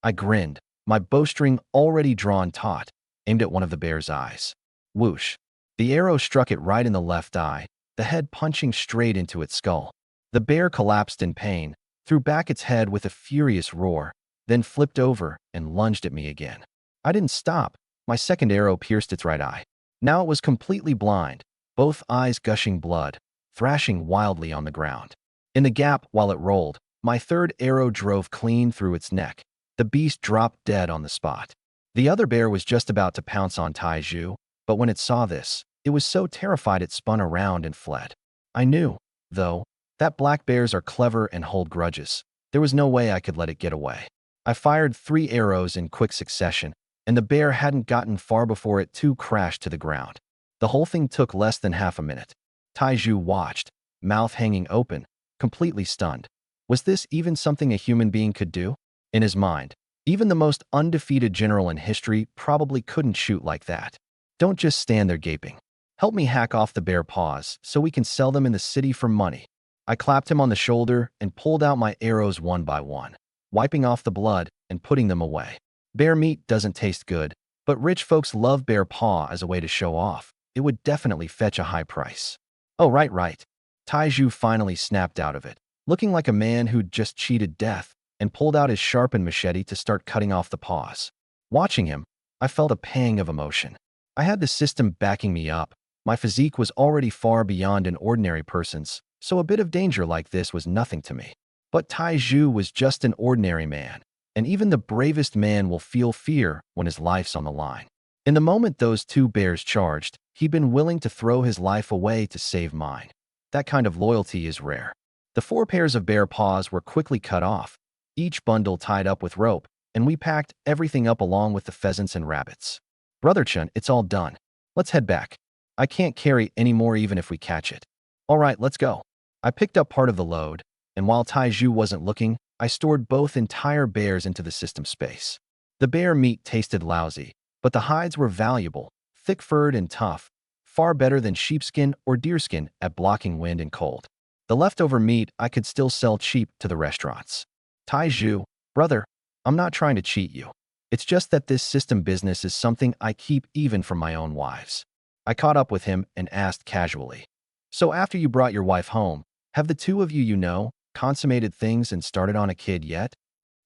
I grinned, my bowstring already drawn taut, aimed at one of the bear's eyes. Whoosh. The arrow struck it right in the left eye, the head punching straight into its skull. The bear collapsed in pain, threw back its head with a furious roar, then flipped over and lunged at me again. I didn't stop. My second arrow pierced its right eye. Now it was completely blind, both eyes gushing blood, thrashing wildly on the ground. In the gap while it rolled, my third arrow drove clean through its neck. The beast dropped dead on the spot. The other bear was just about to pounce on Taiju, but when it saw this, it was so terrified it spun around and fled. I knew, though, that black bears are clever and hold grudges. There was no way I could let it get away. I fired 3 arrows in quick succession, and the bear hadn't gotten far before it too crashed to the ground. The whole thing took less than half a minute. Taiju watched, mouth hanging open, completely stunned. Was this even something a human being could do? In his mind, even the most undefeated general in history probably couldn't shoot like that. Don't just stand there gaping. Help me hack off the bear paws so we can sell them in the city for money. I clapped him on the shoulder and pulled out my arrows one by one, wiping off the blood and putting them away. Bear meat doesn't taste good, but rich folks love bear paw as a way to show off. It would definitely fetch a high price. Oh, right. Taiju finally snapped out of it, looking like a man who'd just cheated death, and pulled out his sharpened machete to start cutting off the paws. Watching him, I felt a pang of emotion. I had the system backing me up. My physique was already far beyond an ordinary person's, so a bit of danger like this was nothing to me. But Taiju was just an ordinary man, and even the bravest man will feel fear when his life's on the line. In the moment those 2 bears charged, he'd been willing to throw his life away to save mine. That kind of loyalty is rare. The 4 pairs of bear paws were quickly cut off, each bundle tied up with rope, and we packed everything up along with the pheasants and rabbits. Brother Chun, it's all done. Let's head back. I can't carry any more even if we catch it. All right, let's go. I picked up part of the load, and while Taiju wasn't looking, I stored both entire bears into the system space. The bear meat tasted lousy, but the hides were valuable, thick-furred and tough, far better than sheepskin or deerskin at blocking wind and cold. The leftover meat I could still sell cheap to the restaurants. Taiju, brother, I'm not trying to cheat you. It's just that this system business is something I keep even from my own wives. I caught up with him and asked casually. So after you brought your wife home, have the two of you consummated things and started on a kid yet?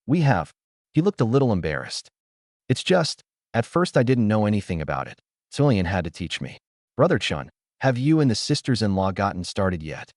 We have. He looked a little embarrassed. It's just, at first I didn't know anything about it. Cillian had to teach me. Brother Chun, have you and the sisters-in-law gotten started yet?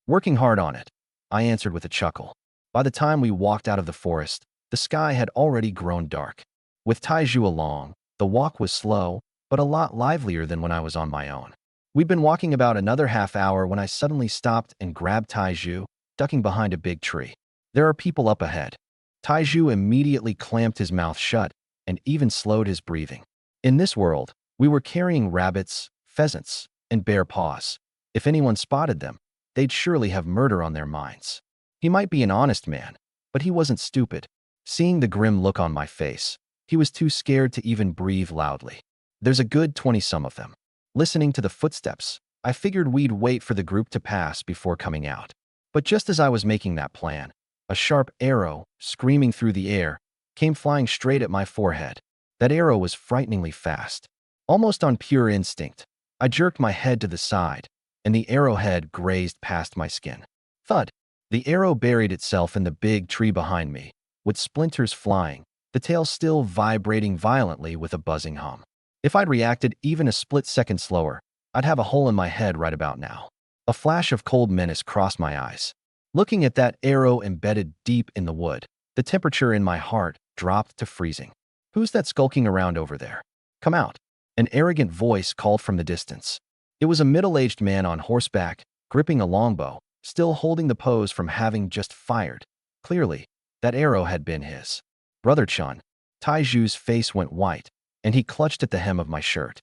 Working hard on it, I answered with a chuckle. By the time we walked out of the forest, the sky had already grown dark. With Taiju along, the walk was slow, but a lot livelier than when I was on my own. We'd been walking about another half hour when I suddenly stopped and grabbed Taiju, ducking behind a big tree. There are people up ahead. Taiju immediately clamped his mouth shut and even slowed his breathing. In this world, we were carrying rabbits, pheasants, and bear paws. If anyone spotted them, they'd surely have murder on their minds. He might be an honest man, but he wasn't stupid. Seeing the grim look on my face, he was too scared to even breathe loudly. There's a good 20-some of them. Listening to the footsteps, I figured we'd wait for the group to pass before coming out. But just as I was making that plan, a sharp arrow, screaming through the air, came flying straight at my forehead. That arrow was frighteningly fast. Almost on pure instinct, I jerked my head to the side, and the arrowhead grazed past my skin. Thud! The arrow buried itself in the big tree behind me, with splinters flying, the tail still vibrating violently with a buzzing hum. If I'd reacted even a split second slower, I'd have a hole in my head right about now. A flash of cold menace crossed my eyes. Looking at that arrow embedded deep in the wood, the temperature in my heart dropped to freezing. Who's that skulking around over there? Come out. An arrogant voice called from the distance. It was a middle-aged man on horseback, gripping a longbow, still holding the pose from having just fired. Clearly, that arrow had been his. Brother Chun. Taiju's face went white, and he clutched at the hem of my shirt.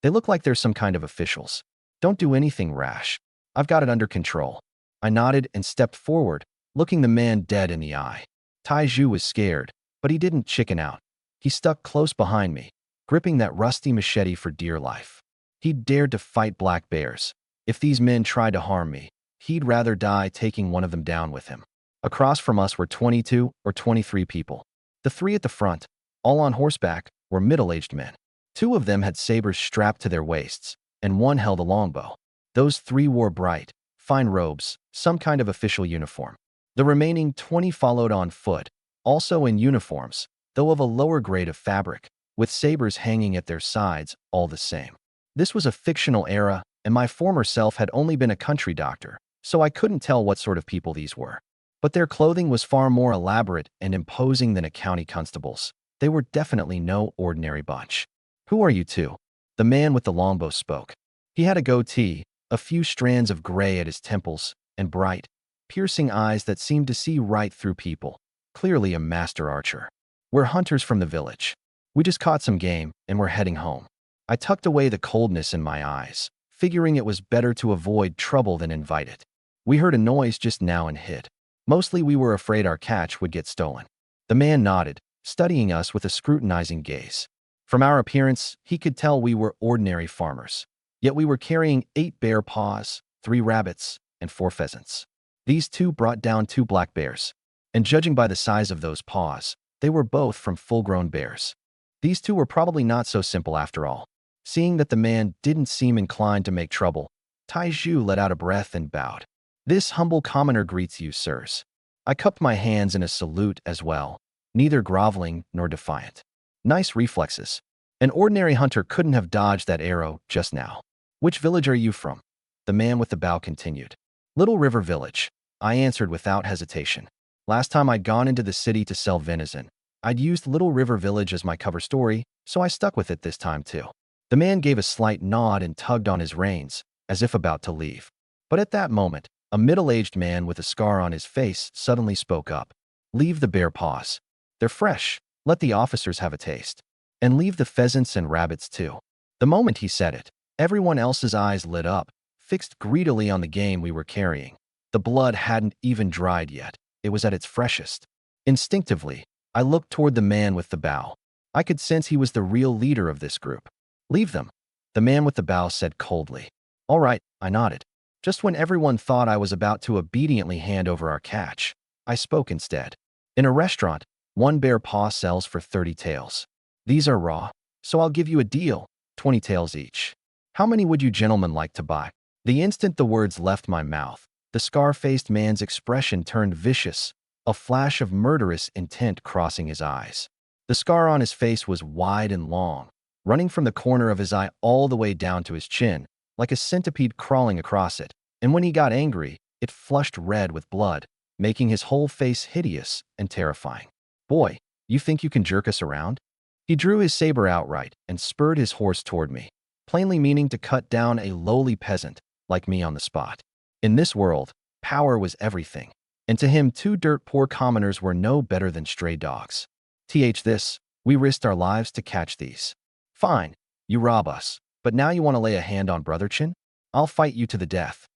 They look like they're some kind of officials. Don't do anything rash. I've got it under control. I nodded and stepped forward, looking the man dead in the eye. Taiju was scared, but he didn't chicken out. He stuck close behind me, gripping that rusty machete for dear life. He'd dared to fight black bears. If these men tried to harm me, he'd rather die taking one of them down with him. Across from us were 22 or 23 people. The three at the front, all on horseback, were middle-aged men. Two of them had sabers strapped to their waists, and one held a longbow. Those three wore bright, fine robes, some kind of official uniform. The remaining 20 followed on foot, also in uniforms, though of a lower grade of fabric, with sabers hanging at their sides all the same. This was a fictional era, and my former self had only been a country doctor, so I couldn't tell what sort of people these were. But their clothing was far more elaborate and imposing than a county constable's. They were definitely no ordinary bunch. Who are you two? The man with the longbow spoke. He had a goatee, a few strands of gray at his temples, and bright, piercing eyes that seemed to see right through people. Clearly a master archer. We're hunters from the village. We just caught some game, and we're heading home. I tucked away the coldness in my eyes, figuring it was better to avoid trouble than invite it. We heard a noise just now and hid. Mostly we were afraid our catch would get stolen. The man nodded, studying us with a scrutinizing gaze. From our appearance, he could tell we were ordinary farmers. Yet we were carrying 8 bear paws, 3 rabbits, and 4 pheasants. These two brought down 2 black bears. And judging by the size of those paws, they were both from full-grown bears. These two were probably not so simple after all. Seeing that the man didn't seem inclined to make trouble, Taiju let out a breath and bowed. This humble commoner greets you, sirs. I cupped my hands in a salute as well, neither groveling nor defiant. Nice reflexes. An ordinary hunter couldn't have dodged that arrow just now. Which village are you from? The man with the bow continued. Little River Village, I answered without hesitation. Last time I'd gone into the city to sell venison, I'd used Little River Village as my cover story, so I stuck with it this time too. The man gave a slight nod and tugged on his reins, as if about to leave. But at that moment, a middle-aged man with a scar on his face suddenly spoke up. Leave the bear paws. They're fresh. Let the officers have a taste. And leave the pheasants and rabbits too. The moment he said it, everyone else's eyes lit up, fixed greedily on the game we were carrying. The blood hadn't even dried yet. It was at its freshest. Instinctively, I looked toward the man with the bow. I could sense he was the real leader of this group. Leave them, the man with the bow said coldly. All right, I nodded. Just when everyone thought I was about to obediently hand over our catch, I spoke instead. In a restaurant, one bear paw sells for 30 taels. These are raw, so I'll give you a deal, 20 taels each. How many would you gentlemen like to buy? The instant the words left my mouth, the scar-faced man's expression turned vicious, a flash of murderous intent crossing his eyes. The scar on his face was wide and long, running from the corner of his eye all the way down to his chin, like a centipede crawling across it, and when he got angry, it flushed red with blood, making his whole face hideous and terrifying. Boy, you think you can jerk us around? He drew his saber outright and spurred his horse toward me, plainly meaning to cut down a lowly peasant like me on the spot. In this world, power was everything, and to him 2 dirt-poor commoners were no better than stray dogs. This, we risked our lives to catch these. Fine, you rob us, but now you want to lay a hand on Brother Chin? I'll fight you to the death.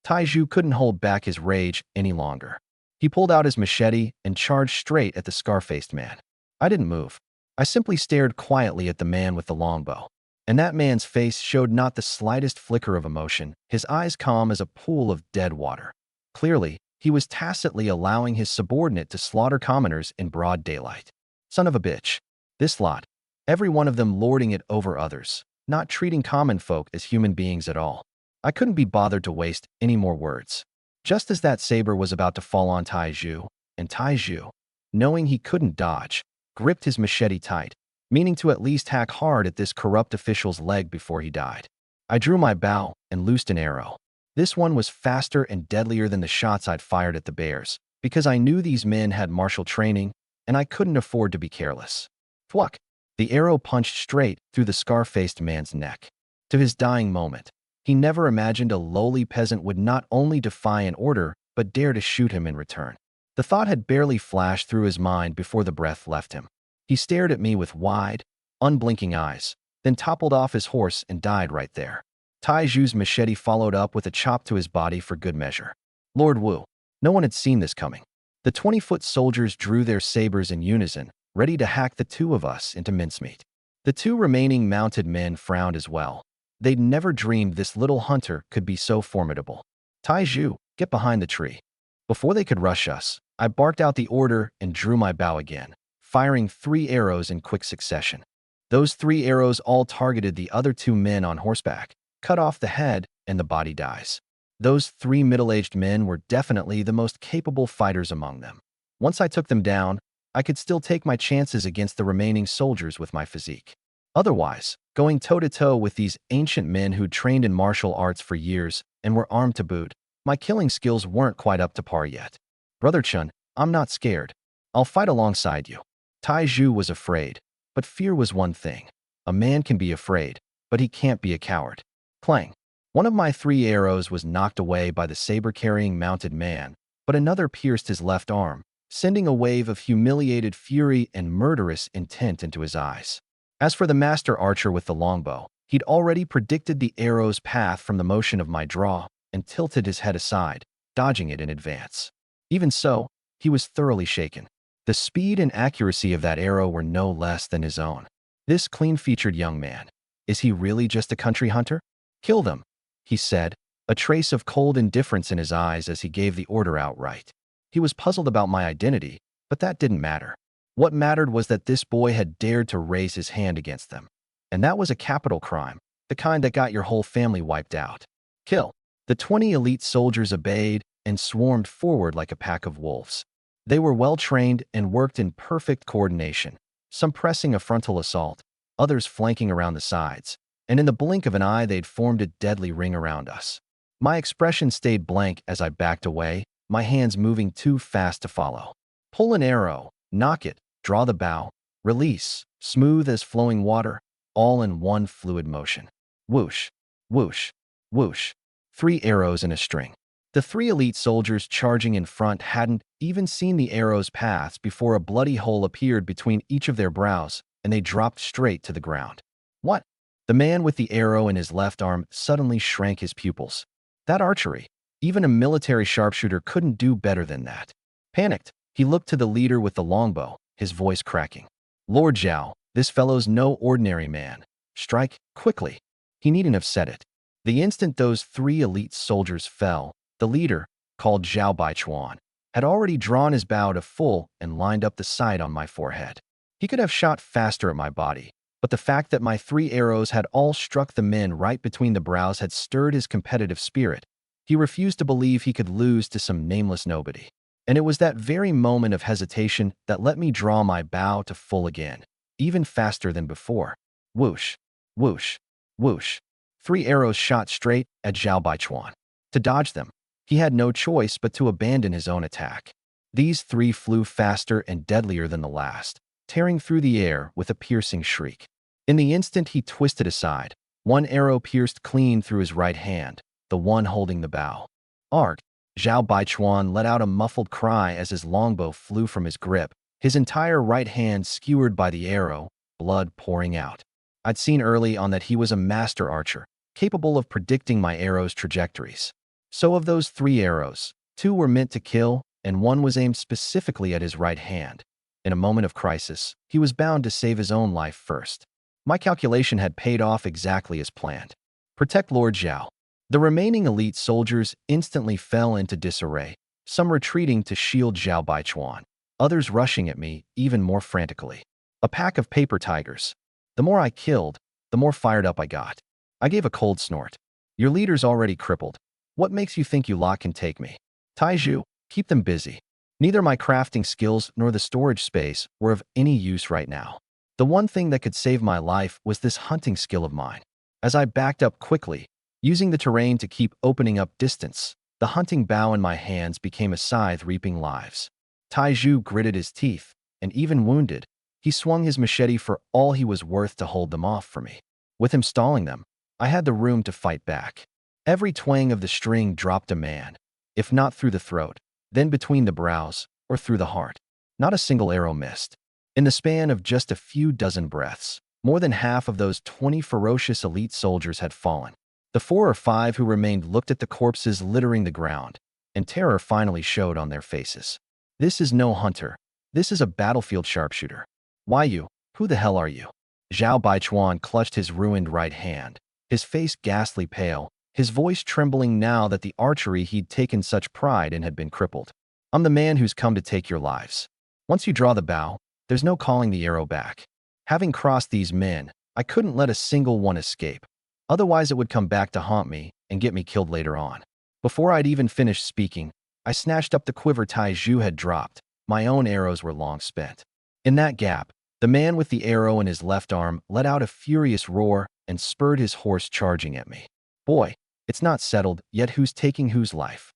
Taiju couldn't hold back his rage any longer. He pulled out his machete and charged straight at the scar-faced man. I didn't move. I simply stared quietly at the man with the longbow. And that man's face showed not the slightest flicker of emotion, his eyes calm as a pool of dead water. Clearly, he was tacitly allowing his subordinate to slaughter commoners in broad daylight. Son of a bitch. This lot. Every one of them lording it over others, not treating common folk as human beings at all. I couldn't be bothered to waste any more words. Just as that saber was about to fall on Taiju, and Taiju, knowing he couldn't dodge, gripped his machete tight, meaning to at least hack hard at this corrupt official's leg before he died. I drew my bow and loosed an arrow. This one was faster and deadlier than the shots I'd fired at the bears, because I knew these men had martial training, and I couldn't afford to be careless. Thwack! The arrow punched straight through the scar-faced man's neck. To his dying moment, he never imagined a lowly peasant would not only defy an order, but dare to shoot him in return. The thought had barely flashed through his mind before the breath left him. He stared at me with wide, unblinking eyes, then toppled off his horse and died right there. Taiju's machete followed up with a chop to his body for good measure. Lord Wu. No one had seen this coming. The 20-foot soldiers drew their sabers in unison, ready to hack the 2 of us into mincemeat. The 2 remaining mounted men frowned as well. They'd never dreamed this little hunter could be so formidable. Taiju, get behind the tree. Before they could rush us, I barked out the order and drew my bow again, firing 3 arrows in quick succession. Those 3 arrows all targeted the other 2 men on horseback, cut off the head, and the body dies. Those 3 middle-aged men were definitely the most capable fighters among them. Once I took them down, I could still take my chances against the remaining soldiers with my physique. Otherwise, going toe-to-toe with these ancient men who'd trained in martial arts for years and were armed to boot, my killing skills weren't quite up to par yet. Brother Chun, I'm not scared. I'll fight alongside you. Taiju was afraid, but fear was one thing. A man can be afraid, but he can't be a coward. Clang. One of my 3 arrows was knocked away by the saber-carrying mounted man, but another pierced his left arm, sending a wave of humiliated fury and murderous intent into his eyes. As for the master archer with the longbow, he'd already predicted the arrow's path from the motion of my draw and tilted his head aside, dodging it in advance. Even so, he was thoroughly shaken. The speed and accuracy of that arrow were no less than his own. This clean-featured young man, is he really just a country hunter? Kill them, he said, a trace of cold indifference in his eyes as he gave the order outright. He was puzzled about my identity, but that didn't matter. What mattered was that this boy had dared to raise his hand against them. And that was a capital crime, the kind that got your whole family wiped out. Kill. The 20 elite soldiers obeyed and swarmed forward like a pack of wolves. They were well-trained and worked in perfect coordination, some pressing a frontal assault, others flanking around the sides, and in the blink of an eye they'd formed a deadly ring around us. My expression stayed blank as I backed away, my hands moving too fast to follow. Pull an arrow, knock it, draw the bow, release, smooth as flowing water, all in one fluid motion. Whoosh, whoosh, whoosh. 3 arrows in a string. The 3 elite soldiers charging in front hadn't even seen the arrows pass before a bloody hole appeared between each of their brows, and they dropped straight to the ground. What? The man with the arrow in his left arm suddenly shrank his pupils. That archery. Even a military sharpshooter couldn't do better than that. Panicked, he looked to the leader with the longbow, his voice cracking. Lord Zhao, This fellow's no ordinary man. Strike, quickly. He needn't have said it. The instant those 3 elite soldiers fell, the leader, called Zhao Baichuan, had already drawn his bow to full and lined up the sight on my forehead. He could have shot faster at my body, but the fact that my 3 arrows had all struck the men right between the brows had stirred his competitive spirit. He refused to believe he could lose to some nameless nobody. And it was that very moment of hesitation that let me draw my bow to full again, even faster than before. Whoosh, whoosh, whoosh. 3 arrows shot straight at Zhao Baichuan. To dodge them, he had no choice but to abandon his own attack. These 3 flew faster and deadlier than the last, tearing through the air with a piercing shriek. In the instant he twisted aside, 1 arrow pierced clean through his right hand, the one holding the bow. Arg! Zhao Baichuan let out a muffled cry as his longbow flew from his grip, his entire right hand skewered by the arrow, blood pouring out. I'd seen early on that he was a master archer, capable of predicting my arrows' trajectories. So of those 3 arrows, 2 were meant to kill, and 1 was aimed specifically at his right hand. In a moment of crisis, he was bound to save his own life first. My calculation had paid off exactly as planned. Protect Lord Zhao. The remaining elite soldiers instantly fell into disarray, some retreating to shield Zhao Baichuan, others rushing at me even more frantically. A pack of paper tigers. The more I killed, the more fired up I got. I gave a cold snort. Your leader's already crippled. What makes you think you lot can take me? Taiju, keep them busy. Neither my crafting skills nor the storage space were of any use right now. The one thing that could save my life was this hunting skill of mine. As I backed up quickly, using the terrain to keep opening up distance, the hunting bow in my hands became a scythe reaping lives. Taiju gritted his teeth, and even wounded, he swung his machete for all he was worth to hold them off for me. With him stalling them, I had the room to fight back. Every twang of the string dropped a man, if not through the throat, then between the brows, or through the heart. Not a single arrow missed. In the span of just a few dozen breaths, more than half of those 20 ferocious elite soldiers had fallen. The 4 or 5 who remained looked at the corpses littering the ground, and terror finally showed on their faces. This is no hunter. This is a battlefield sharpshooter. Why you? Who the hell are you? Zhao Baichuan clutched his ruined right hand, his face ghastly pale, his voice trembling now that the archery he'd taken such pride in had been crippled. I'm the man who's come to take your lives. Once you draw the bow, there's no calling the arrow back. Having crossed these men, I couldn't let a single one escape. Otherwise it would come back to haunt me and get me killed later on. Before I'd even finished speaking, I snatched up the quiver Taiju had dropped. My own arrows were long spent. In that gap, the man with the arrow in his left arm let out a furious roar and spurred his horse charging at me. Boy, it's not settled yet who's taking whose life.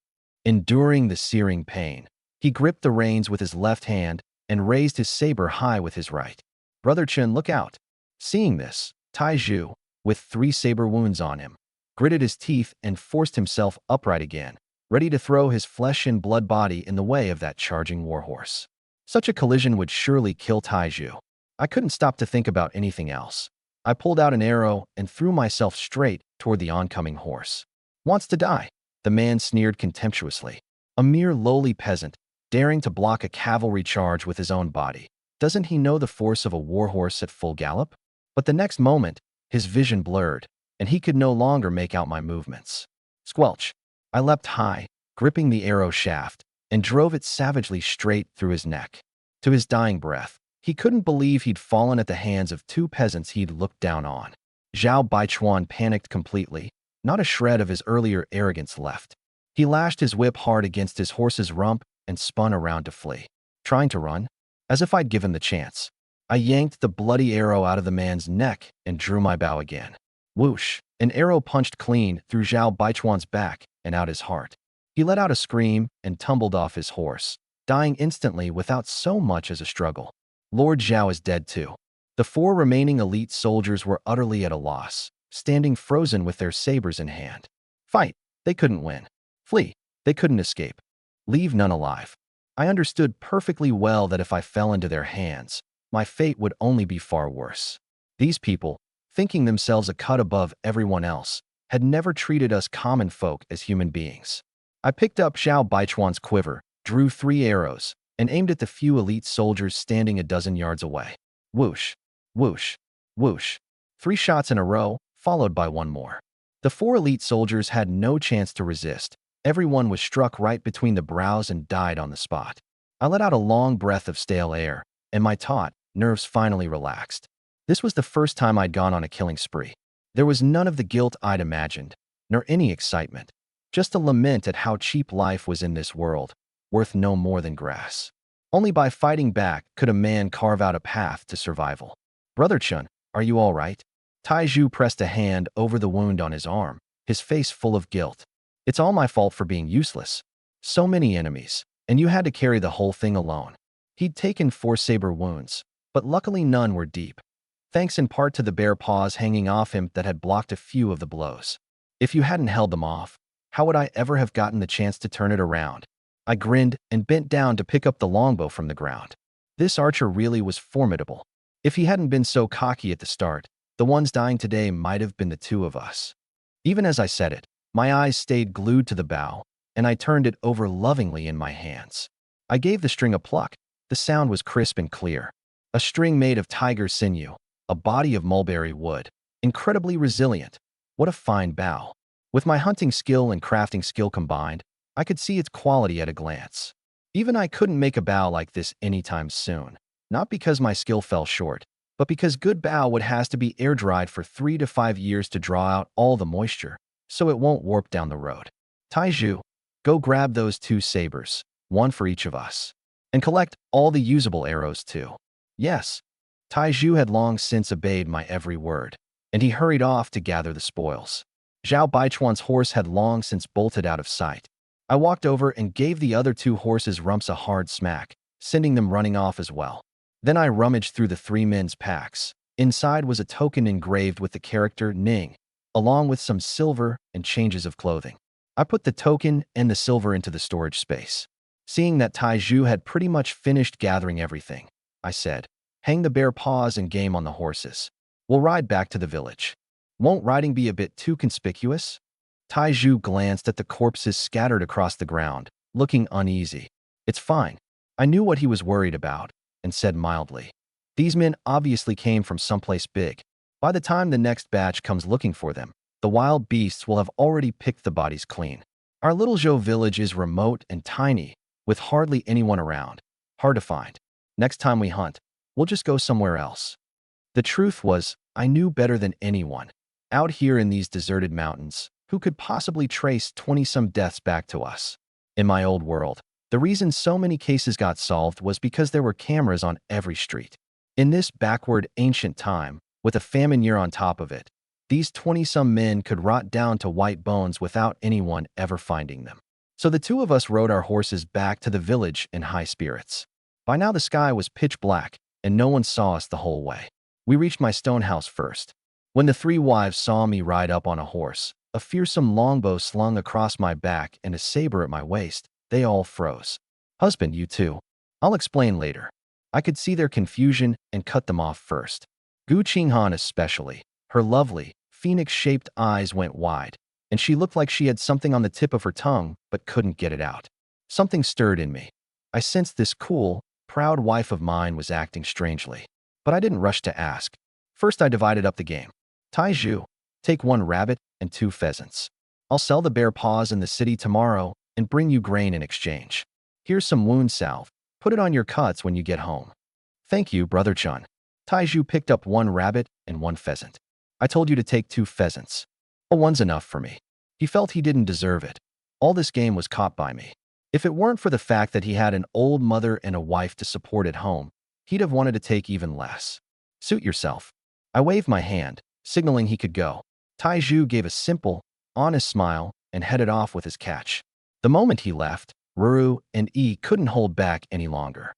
Enduring the searing pain, he gripped the reins with his left hand and raised his saber high with his right. Brother Chen, look out. Seeing this, Taiju, with 3 saber wounds on him, gritted his teeth and forced himself upright again, ready to throw his flesh and blood body in the way of that charging warhorse. Such a collision would surely kill Taiju. I couldn't stop to think about anything else. I pulled out an arrow and threw myself straight toward the oncoming horse. Wants to die, the man sneered contemptuously. A mere lowly peasant, daring to block a cavalry charge with his own body. Doesn't he know the force of a warhorse at full gallop? But the next moment, his vision blurred, and he could no longer make out my movements. Squelch! I leapt high, gripping the arrow shaft, and drove it savagely straight through his neck. To his dying breath, he couldn't believe he'd fallen at the hands of 2 peasants he'd looked down on. Zhao Baichuan panicked completely, not a shred of his earlier arrogance left. He lashed his whip hard against his horse's rump and spun around to flee. Trying to run? As if I'd give him the chance. I yanked the bloody arrow out of the man's neck and drew my bow again. Whoosh! An arrow punched clean through Zhao Baichuan's back and out his heart. He let out a scream and tumbled off his horse, dying instantly without so much as a struggle. Lord Zhao is dead too. The 4 remaining elite soldiers were utterly at a loss, standing frozen with their sabers in hand. Fight! They couldn't win. Flee! They couldn't escape. Leave none alive. I understood perfectly well that if I fell into their hands, my fate would only be far worse. These people, thinking themselves a cut above everyone else, had never treated us common folk as human beings. I picked up Zhao Baichuan's quiver, drew 3 arrows, and aimed at the few elite soldiers standing a dozen yards away. Whoosh! Whoosh, whoosh. 3 shots in a row, followed by one more. The 4 elite soldiers had no chance to resist. Everyone was struck right between the brows and died on the spot. I let out a long breath of stale air, and my taut nerves finally relaxed. This was the first time I'd gone on a killing spree. There was none of the guilt I'd imagined, nor any excitement. Just a lament at how cheap life was in this world, worth no more than grass. Only by fighting back could a man carve out a path to survival. Brother Chun, are you all right? Taiju pressed a hand over the wound on his arm, his face full of guilt. It's all my fault for being useless. So many enemies, and you had to carry the whole thing alone. He'd taken 4 saber wounds, but luckily none were deep, thanks in part to the bare paws hanging off him that had blocked a few of the blows. If you hadn't held them off, how would I ever have gotten the chance to turn it around? I grinned and bent down to pick up the longbow from the ground. This archer really was formidable. If he hadn't been so cocky at the start, the ones dying today might have been the 2 of us. Even as I said it, my eyes stayed glued to the bow, and I turned it over lovingly in my hands. I gave the string a pluck. The sound was crisp and clear. A string made of tiger sinew, a body of mulberry wood, incredibly resilient. What a fine bow. With my hunting skill and crafting skill combined, I could see its quality at a glance. Even I couldn't make a bow like this anytime soon, not because my skill fell short, but because good bow would has to be air-dried for 3 to 5 years to draw out all the moisture, so it won't warp down the road. Taiju, go grab those 2 sabers, 1 for each of us, and collect all the usable arrows too. Yes, Taiju had long since obeyed my every word, and he hurried off to gather the spoils. Zhao Baichuan's horse had long since bolted out of sight. I walked over and gave the other 2 horses' rumps a hard smack, sending them running off as well. Then I rummaged through the 3 men's packs. Inside was a token engraved with the character Ning, along with some silver and changes of clothing. I put the token and the silver into the storage space. Seeing that Taiju had pretty much finished gathering everything, I said, hang the bare paws and game on the horses. We'll ride back to the village. Won't riding be a bit too conspicuous? Taiju glanced at the corpses scattered across the ground, looking uneasy. It's fine. I knew what he was worried about, and said mildly, these men obviously came from someplace big. By the time the next batch comes looking for them, the wild beasts will have already picked the bodies clean. Our little Zhou village is remote and tiny, with hardly anyone around. Hard to find. Next time we hunt, we'll just go somewhere else. The truth was, I knew better than anyone. Out here in these deserted mountains, who could possibly trace 20-some deaths back to us? In my old world, the reason so many cases got solved was because there were cameras on every street. In this backward, ancient time, with a famine year on top of it, these 20-some men could rot down to white bones without anyone ever finding them. So the 2 of us rode our horses back to the village in high spirits. By now the sky was pitch black, and no one saw us the whole way. We reached my stone house first. When the 3 wives saw me ride up on a horse, a fearsome longbow slung across my back and a saber at my waist, they all froze. Husband, you too. I'll explain later. I could see their confusion and cut them off first. Gu Qinghan especially. Her lovely, phoenix-shaped eyes went wide, and she looked like she had something on the tip of her tongue but couldn't get it out. Something stirred in me. I sensed this cool, proud wife of mine was acting strangely, but I didn't rush to ask. First I divided up the game. Taiju, take 1 rabbit and 2 pheasants. I'll sell the bare paws in the city tomorrow and bring you grain in exchange. Here's some wound salve. Put it on your cuts when you get home. Thank you, Brother Chun. Taiju picked up 1 rabbit and 1 pheasant. I told you to take 2 pheasants. Well, 1's enough for me. He felt he didn't deserve it. All this game was caught by me. If it weren't for the fact that he had an old mother and a wife to support at home, he'd have wanted to take even less. Suit yourself. I waved my hand, signaling he could go. Taiju gave a simple, honest smile and headed off with his catch. The moment he left, Ruru and Yi couldn't hold back any longer.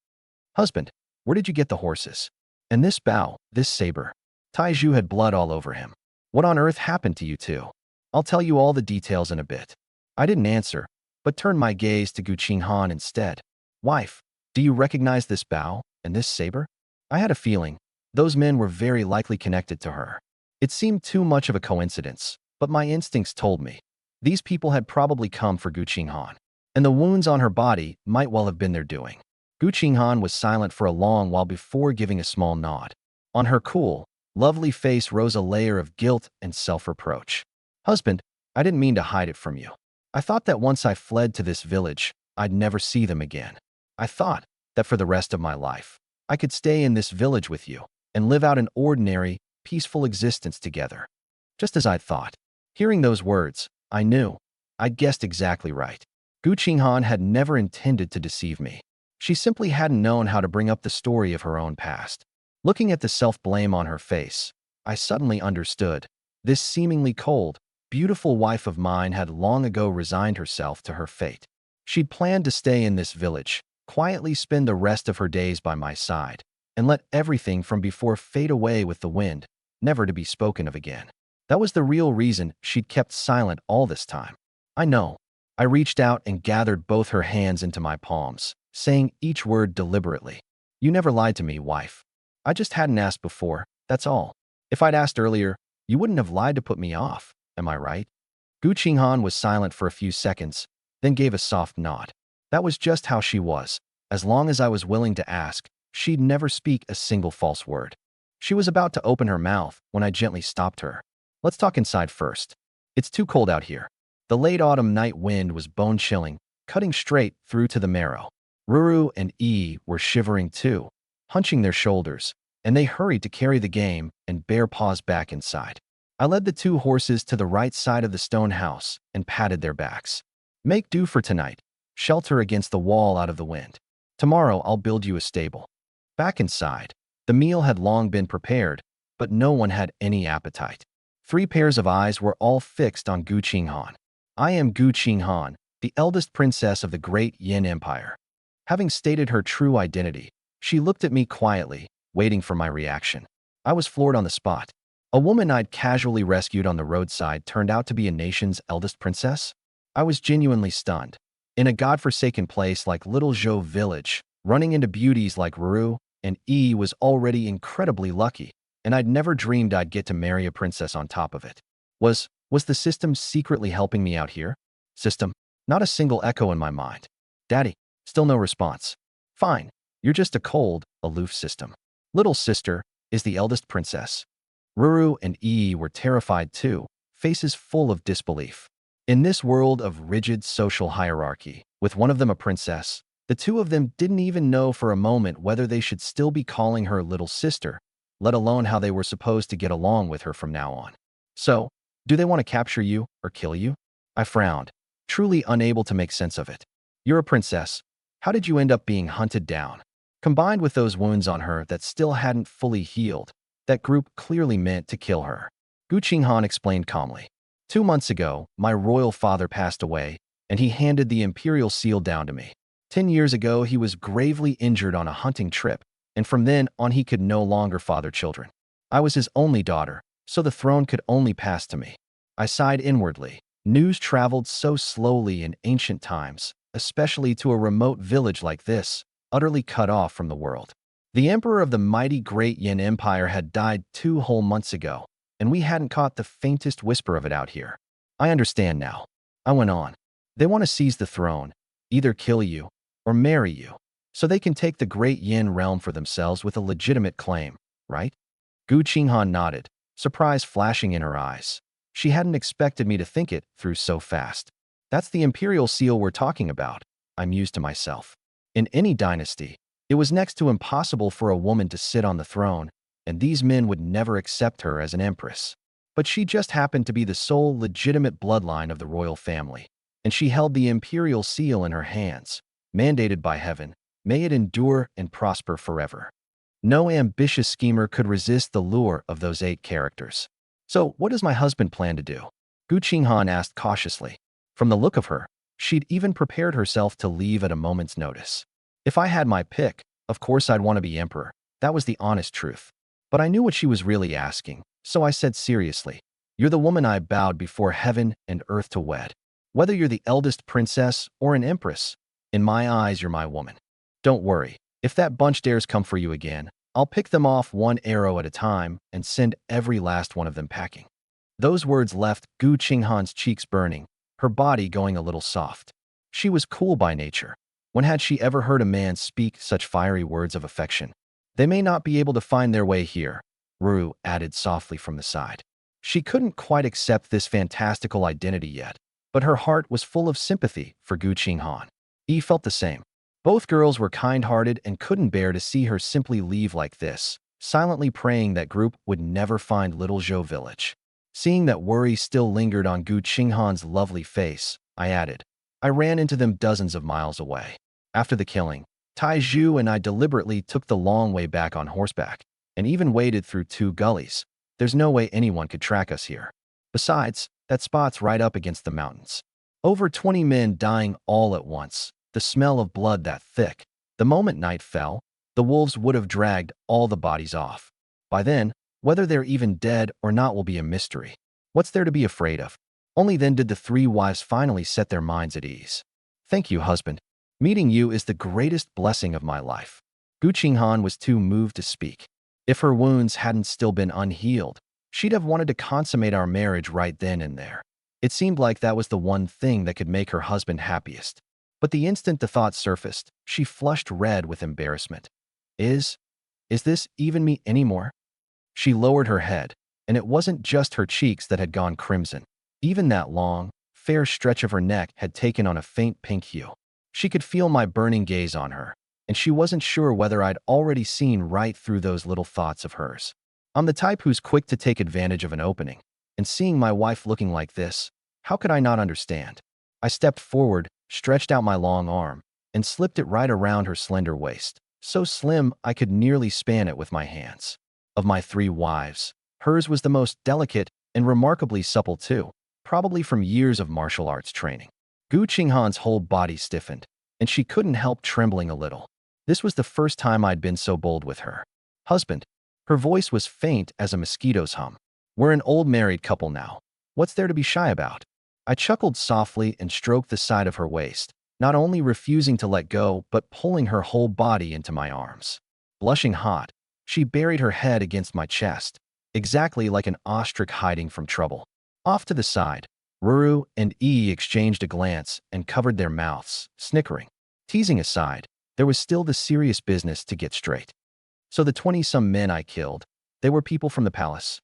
Husband, where did you get the horses? And this bow, this saber? Taiju had blood all over him. What on earth happened to you 2? I'll tell you all the details in a bit. I didn't answer, but turned my gaze to Gu Qinghan instead. Wife, do you recognize this bow and this saber? I had a feeling. Those men were very likely connected to her. It seemed too much of a coincidence, but my instincts told me. These people had probably come for Gu Qinghan, and the wounds on her body might well have been their doing. Gu Qinghan was silent for a long while before giving a small nod. On her cool, lovely face rose a layer of guilt and self-reproach. Husband, I didn't mean to hide it from you. I thought that once I fled to this village, I'd never see them again. I thought that for the rest of my life, I could stay in this village with you and live out an ordinary, peaceful existence together. Just as I'd thought. Hearing those words, I knew. I'd guessed exactly right. Gu Qinghan had never intended to deceive me. She simply hadn't known how to bring up the story of her own past. Looking at the self-blame on her face, I suddenly understood. This seemingly cold, beautiful wife of mine had long ago resigned herself to her fate. She'd planned to stay in this village, quietly spend the rest of her days by my side, and let everything from before fade away with the wind, never to be spoken of again. That was the real reason she'd kept silent all this time. I know. I reached out and gathered both her hands into my palms, saying each word deliberately. You never lied to me, wife. I just hadn't asked before, that's all. If I'd asked earlier, you wouldn't have lied to put me off, am I right? Gu Qinghan was silent for a few seconds, then gave a soft nod. That was just how she was. As long as I was willing to ask, she'd never speak a single false word. She was about to open her mouth when I gently stopped her. Let's talk inside first. It's too cold out here. The late autumn night wind was bone-chilling, cutting straight through to the marrow. Ruru and Yi were shivering too, hunching their shoulders, and they hurried to carry the game and bear paws back inside. I led the two horses to the right side of the stone house and patted their backs. Make do for tonight. Shelter against the wall out of the wind. Tomorrow I'll build you a stable. Back inside, the meal had long been prepared, but no one had any appetite. 3 pairs of eyes were all fixed on Gu Qinghan. I am Gu Qinghan, the eldest princess of the great Yin Empire. Having stated her true identity, she looked at me quietly, waiting for my reaction. I was floored on the spot. A woman I'd casually rescued on the roadside turned out to be a nation's eldest princess? I was genuinely stunned. In a godforsaken place like Little Zhou Village, running into beauties like Ruru and Yi was already incredibly lucky, and I'd never dreamed I'd get to marry a princess on top of it. Was the system secretly helping me out here? System? Not a single echo in my mind. Daddy? Still no response. Fine. You're just a cold, aloof system. Little sister is the eldest princess. Ruru and Yi were terrified too, faces full of disbelief. In this world of rigid social hierarchy, with one of them a princess, the two of them didn't even know for a moment whether they should still be calling her little sister, let alone how they were supposed to get along with her from now on. So, do they want to capture you or kill you? I frowned, truly unable to make sense of it. You're a princess. How did you end up being hunted down? Combined with those wounds on her that still hadn't fully healed, that group clearly meant to kill her. Gu Qinghan explained calmly. 2 months ago, my royal father passed away, and he handed the imperial seal down to me. 10 years ago, he was gravely injured on a hunting trip, and from then on he could no longer father children. I was his only daughter, so the throne could only pass to me. I sighed inwardly. News traveled so slowly in ancient times, especially to a remote village like this, utterly cut off from the world. The emperor of the mighty great Yin Empire had died 2 whole months ago, and we hadn't caught the faintest whisper of it out here. I understand now. I went on. They want to seize the throne, either kill you or marry you, so they can take the great Yin realm for themselves with a legitimate claim, right? Gu Qinghan nodded, surprise flashing in her eyes. She hadn't expected me to think it through so fast. That's the imperial seal we're talking about, I mused to myself. In any dynasty, it was next to impossible for a woman to sit on the throne, and these men would never accept her as an empress. But she just happened to be the sole legitimate bloodline of the royal family, and she held the imperial seal in her hands, mandated by heaven. May it endure and prosper forever. No ambitious schemer could resist the lure of those 8 characters. So, what does my husband plan to do? Gu Qinghan asked cautiously. From the look of her, she'd even prepared herself to leave at a moment's notice. If I had my pick, of course I'd want to be emperor. That was the honest truth. But I knew what she was really asking, so I said seriously, you're the woman I bowed before heaven and earth to wed. Whether you're the eldest princess or an empress, in my eyes you're my woman. Don't worry, if that bunch dares come for you again, I'll pick them off 1 arrow at a time and send every last one of them packing. Those words left Gu Qinghan's cheeks burning, her body going a little soft. She was cool by nature. When had she ever heard a man speak such fiery words of affection? They may not be able to find their way here, Ruru added softly from the side. She couldn't quite accept this fantastical identity yet, but her heart was full of sympathy for Gu Qinghan. He felt the same. Both girls were kind-hearted and couldn't bear to see her simply leave like this, silently praying that group would never find Little Zhou village. Seeing that worry still lingered on Gu Qinghan's lovely face, I added, I ran into them dozens of miles away. After the killing, Tai Zhu and I deliberately took the long way back on horseback, and even waded through 2 gullies. There's no way anyone could track us here. Besides, that spot's right up against the mountains. Over 20 men dying all at once, the smell of blood that thick. The moment night fell, the wolves would have dragged all the bodies off. By then, whether they're even dead or not will be a mystery. What's there to be afraid of? Only then did the 3 wives finally set their minds at ease. Thank you, husband. Meeting you is the greatest blessing of my life. Gu Qinghan was too moved to speak. If her wounds hadn't still been unhealed, she'd have wanted to consummate our marriage right then and there. It seemed like that was the one thing that could make her husband happiest. But the instant the thought surfaced, she flushed red with embarrassment. Is this even me anymore? She lowered her head, and it wasn't just her cheeks that had gone crimson. Even that long, fair stretch of her neck had taken on a faint pink hue. She could feel my burning gaze on her, and she wasn't sure whether I'd already seen right through those little thoughts of hers. I'm the type who's quick to take advantage of an opening, and seeing my wife looking like this, how could I not understand? I stepped forward, stretched out my long arm, and slipped it right around her slender waist, so slim I could nearly span it with my hands. Of my 3 wives, hers was the most delicate and remarkably supple too, probably from years of martial arts training. Gu Qinghan's whole body stiffened, and she couldn't help trembling a little. This was the first time I'd been so bold with her. Husband. Her voice was faint as a mosquito's hum. We're an old married couple now. What's there to be shy about? I chuckled softly and stroked the side of her waist, not only refusing to let go, but pulling her whole body into my arms. Blushing hot, she buried her head against my chest, exactly like an ostrich hiding from trouble. Off to the side, Ruru and Yi exchanged a glance and covered their mouths, snickering. Teasing aside, there was still the serious business to get straight. So the 20-some men I killed, they were people from the palace?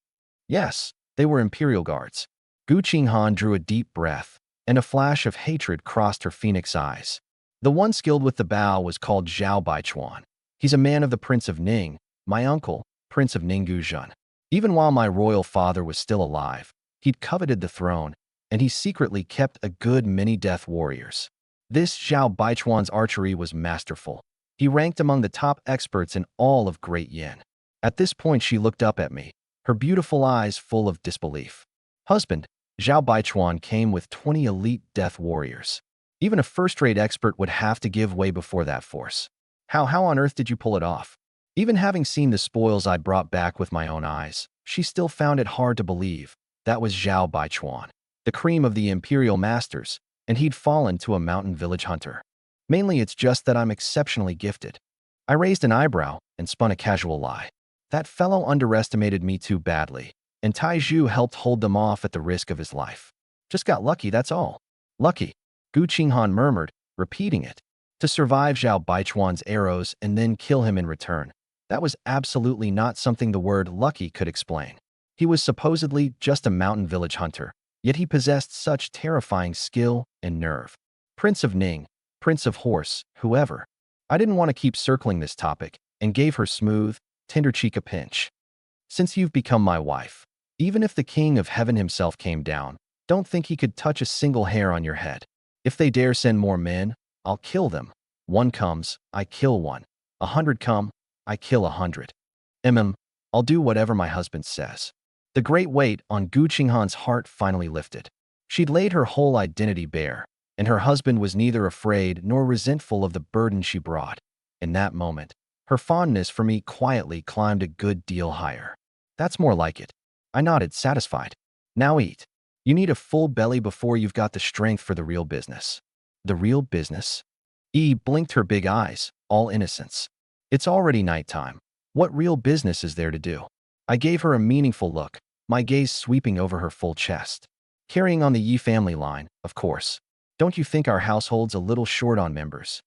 Yes, they were imperial guards. Gu Qinghan drew a deep breath, and a flash of hatred crossed her phoenix eyes. The one skilled with the bow was called Zhao Baichuan. He's a man of the Prince of Ning, my uncle, Prince of Ningguzhen. Even while my royal father was still alive, he'd coveted the throne, and he secretly kept a good many death warriors. This Zhao Baichuan's archery was masterful. He ranked among the top experts in all of Great Yin. At this point she looked up at me, her beautiful eyes full of disbelief. Husband, Zhao Baichuan came with 20 elite death warriors. Even a first-rate expert would have to give way before that force. How on earth did you pull it off? Even having seen the spoils I'd brought back with my own eyes, she still found it hard to believe that was Zhao Baichuan, the cream of the imperial masters, and he'd fallen to a mountain village hunter. Mainly it's just that I'm exceptionally gifted. I raised an eyebrow and spun a casual lie. That fellow underestimated me too badly, and Tai Zhu helped hold them off at the risk of his life. Just got lucky, that's all. Lucky, Gu Qinghan murmured, repeating it. To survive Zhao Baichuan's arrows and then kill him in return. That was absolutely not something the word lucky could explain. He was supposedly just a mountain village hunter, yet he possessed such terrifying skill and nerve. Prince of Ning, Prince of Horse, whoever. I didn't want to keep circling this topic, and gave her smooth, tender cheek a pinch. Since you've become my wife, even if the King of Heaven himself came down, don't think he could touch a single hair on your head. If they dare send more men, I'll kill them. 1 comes, I kill 1. 100 come, I kill 100. I'll do whatever my husband says. The great weight on Gu Qinghan's heart finally lifted. She'd laid her whole identity bare, and her husband was neither afraid nor resentful of the burden she brought. In that moment, her fondness for me quietly climbed a good deal higher. That's more like it. I nodded, satisfied. Now eat. You need a full belly before you've got the strength for the real business. The real business? Yi blinked her big eyes, all innocence. It's already nighttime. What real business is there to do? I gave her a meaningful look, my gaze sweeping over her full chest. Carrying on the Yi family line, of course. Don't you think our household's a little short on members?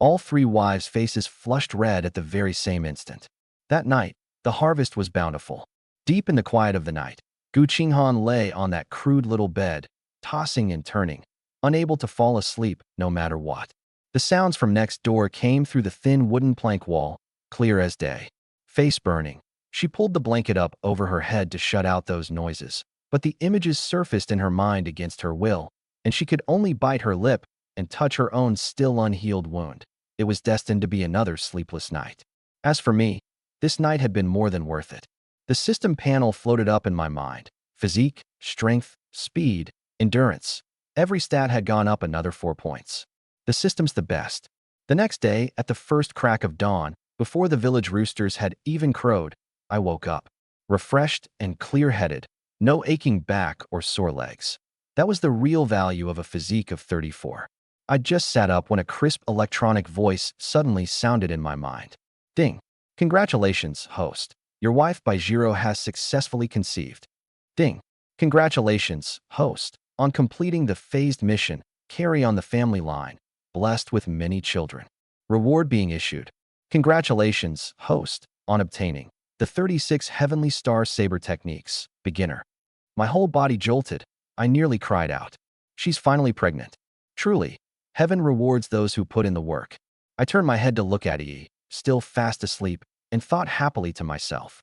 All 3 wives' faces flushed red at the very same instant. That night, the harvest was bountiful. Deep in the quiet of the night, Gu Qinghan lay on that crude little bed, tossing and turning, unable to fall asleep no matter what. The sounds from next door came through the thin wooden plank wall, clear as day. Face burning, she pulled the blanket up over her head to shut out those noises, but the images surfaced in her mind against her will, and she could only bite her lip and touch her own still unhealed wound. It was destined to be another sleepless night. As for me, this night had been more than worth it. The system panel floated up in my mind. Physique, strength, speed, endurance. Every stat had gone up another 4 points. The system's the best. The next day, at the first crack of dawn, before the village roosters had even crowed, I woke up. Refreshed and clear-headed, no aching back or sore legs. That was the real value of a physique of 34. I just sat up when a crisp electronic voice suddenly sounded in my mind. Ding. Congratulations, host. Your wife Baijiro has successfully conceived. Ding. Congratulations, host, on completing the phased mission, carry on the family line, blessed with many children. Reward being issued. Congratulations, host, on obtaining the 36 Heavenly Star Saber Techniques, beginner. My whole body jolted. I nearly cried out. She's finally pregnant. Truly, heaven rewards those who put in the work. I turned my head to look at E, still fast asleep, and thought happily to myself.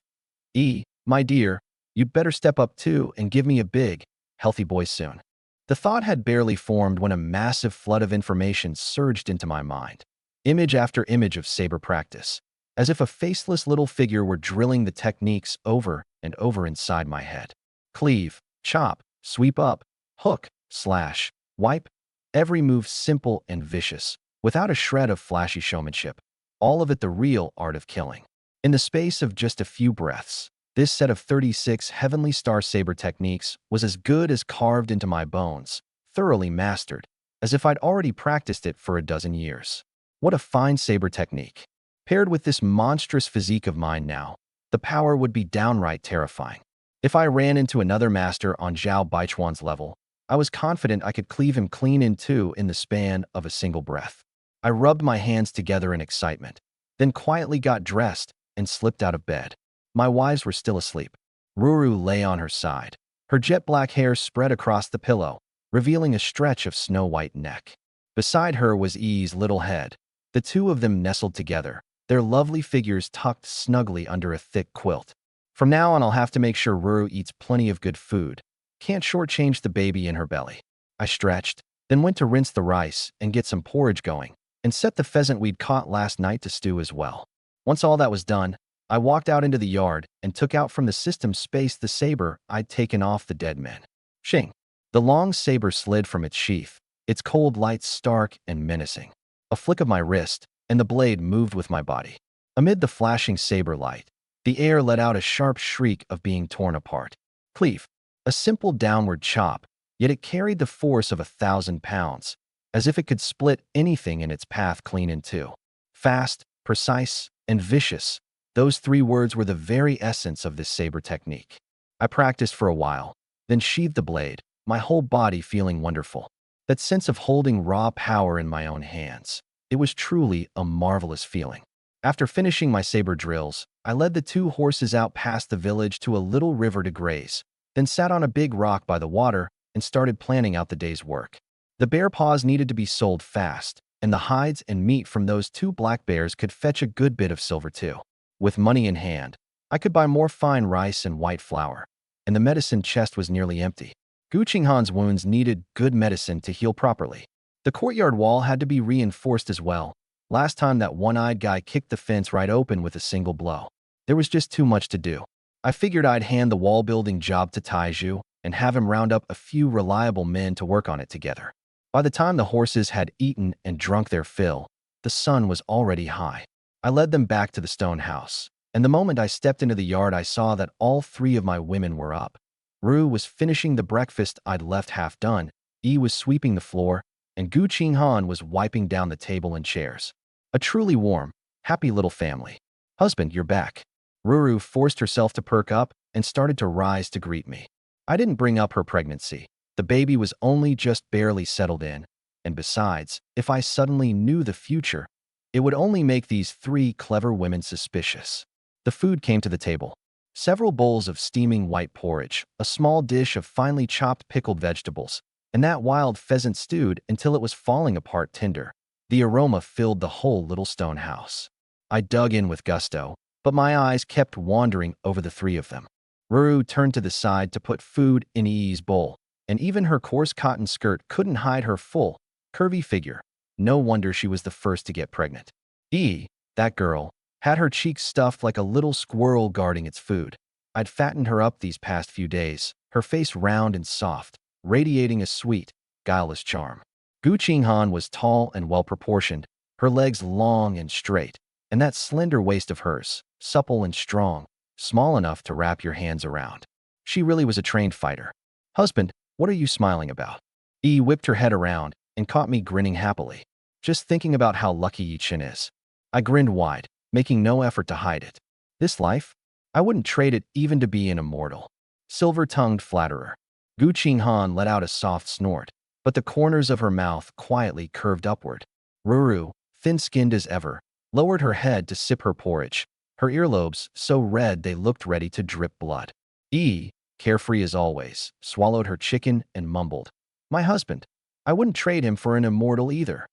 E, my dear, you'd better step up too and give me a big, healthy boy soon. The thought had barely formed when a massive flood of information surged into my mind. Image after image of saber practice, as if a faceless little figure were drilling the techniques over and over inside my head. Cleave, chop, sweep up, hook, slash, wipe. Every move simple and vicious, without a shred of flashy showmanship. All of it the real art of killing. In the space of just a few breaths, this set of 36 Heavenly Star Saber techniques was as good as carved into my bones, thoroughly mastered, as if I'd already practiced it for a dozen years. What a fine saber technique. Paired with this monstrous physique of mine now, the power would be downright terrifying. If I ran into another master on Zhao Baichuan's level, I was confident I could cleave him clean in two in the span of a single breath. I rubbed my hands together in excitement, then quietly got dressed and slipped out of bed. My wives were still asleep. Ruru lay on her side. Her jet-black hair spread across the pillow, revealing a stretch of snow-white neck. Beside her was E's little head. The two of them nestled together, their lovely figures tucked snugly under a thick quilt. From now on, I'll have to make sure Ruru eats plenty of good food. Can't shortchange the baby in her belly. I stretched, then went to rinse the rice and get some porridge going, and set the pheasant we'd caught last night to stew as well. Once all that was done, I walked out into the yard and took out from the system space the saber I'd taken off the dead men. Shing! The long saber slid from its sheath, its cold light stark and menacing. A flick of my wrist, and the blade moved with my body. Amid the flashing saber light, the air let out a sharp shriek of being torn apart. Cleave. A simple downward chop, yet it carried the force of 1,000 pounds, as if it could split anything in its path clean in two. Fast, precise, and vicious. Those three words were the very essence of this saber technique. I practiced for a while, then sheathed the blade, my whole body feeling wonderful. That sense of holding raw power in my own hands. It was truly a marvelous feeling. After finishing my saber drills, I led the two horses out past the village to a little river to graze, then sat on a big rock by the water and started planning out the day's work. The bear paws needed to be sold fast, and the hides and meat from those two black bears could fetch a good bit of silver too. With money in hand, I could buy more fine rice and white flour, and the medicine chest was nearly empty. Gu Qinghan's wounds needed good medicine to heal properly. The courtyard wall had to be reinforced as well. Last time that one-eyed guy kicked the fence right open with a single blow. There was just too much to do. I figured I'd hand the wall-building job to Taiju and have him round up a few reliable men to work on it together. By the time the horses had eaten and drunk their fill, the sun was already high. I led them back to the stone house, and the moment I stepped into the yard I saw that all three of my women were up. Ru was finishing the breakfast I'd left half done, E was sweeping the floor, and Gu Qinghan was wiping down the table and chairs. A truly warm, happy little family. Husband, you're back. Ruru forced herself to perk up and started to rise to greet me. I didn't bring up her pregnancy. The baby was only just barely settled in, and besides, if I suddenly knew the future, it would only make these three clever women suspicious. The food came to the table. Several bowls of steaming white porridge, a small dish of finely chopped pickled vegetables, and that wild pheasant stewed until it was falling apart tender. The aroma filled the whole little stone house. I dug in with gusto, but my eyes kept wandering over the three of them. Ruru turned to the side to put food in Ii's bowl, and even her coarse cotton skirt couldn't hide her full, curvy figure. No wonder she was the first to get pregnant. Ii, that girl, had her cheeks stuffed like a little squirrel guarding its food. I'd fattened her up these past few days, her face round and soft, radiating a sweet, guileless charm. Gu Qinghan was tall and well-proportioned, her legs long and straight, and that slender waist of hers, supple and strong, small enough to wrap your hands around. She really was a trained fighter. Husband, what are you smiling about? Yi whipped her head around and caught me grinning happily. Just thinking about how lucky Yi Chen is. I grinned wide, making no effort to hide it. This life? I wouldn't trade it even to be an immortal. Silver-tongued flatterer. Gu Qinghan let out a soft snort, but the corners of her mouth quietly curved upward. Ruru, thin-skinned as ever, lowered her head to sip her porridge, her earlobes so red they looked ready to drip blood. Yi, carefree as always, swallowed her chicken and mumbled, "My husband. I wouldn't trade him for an immortal either."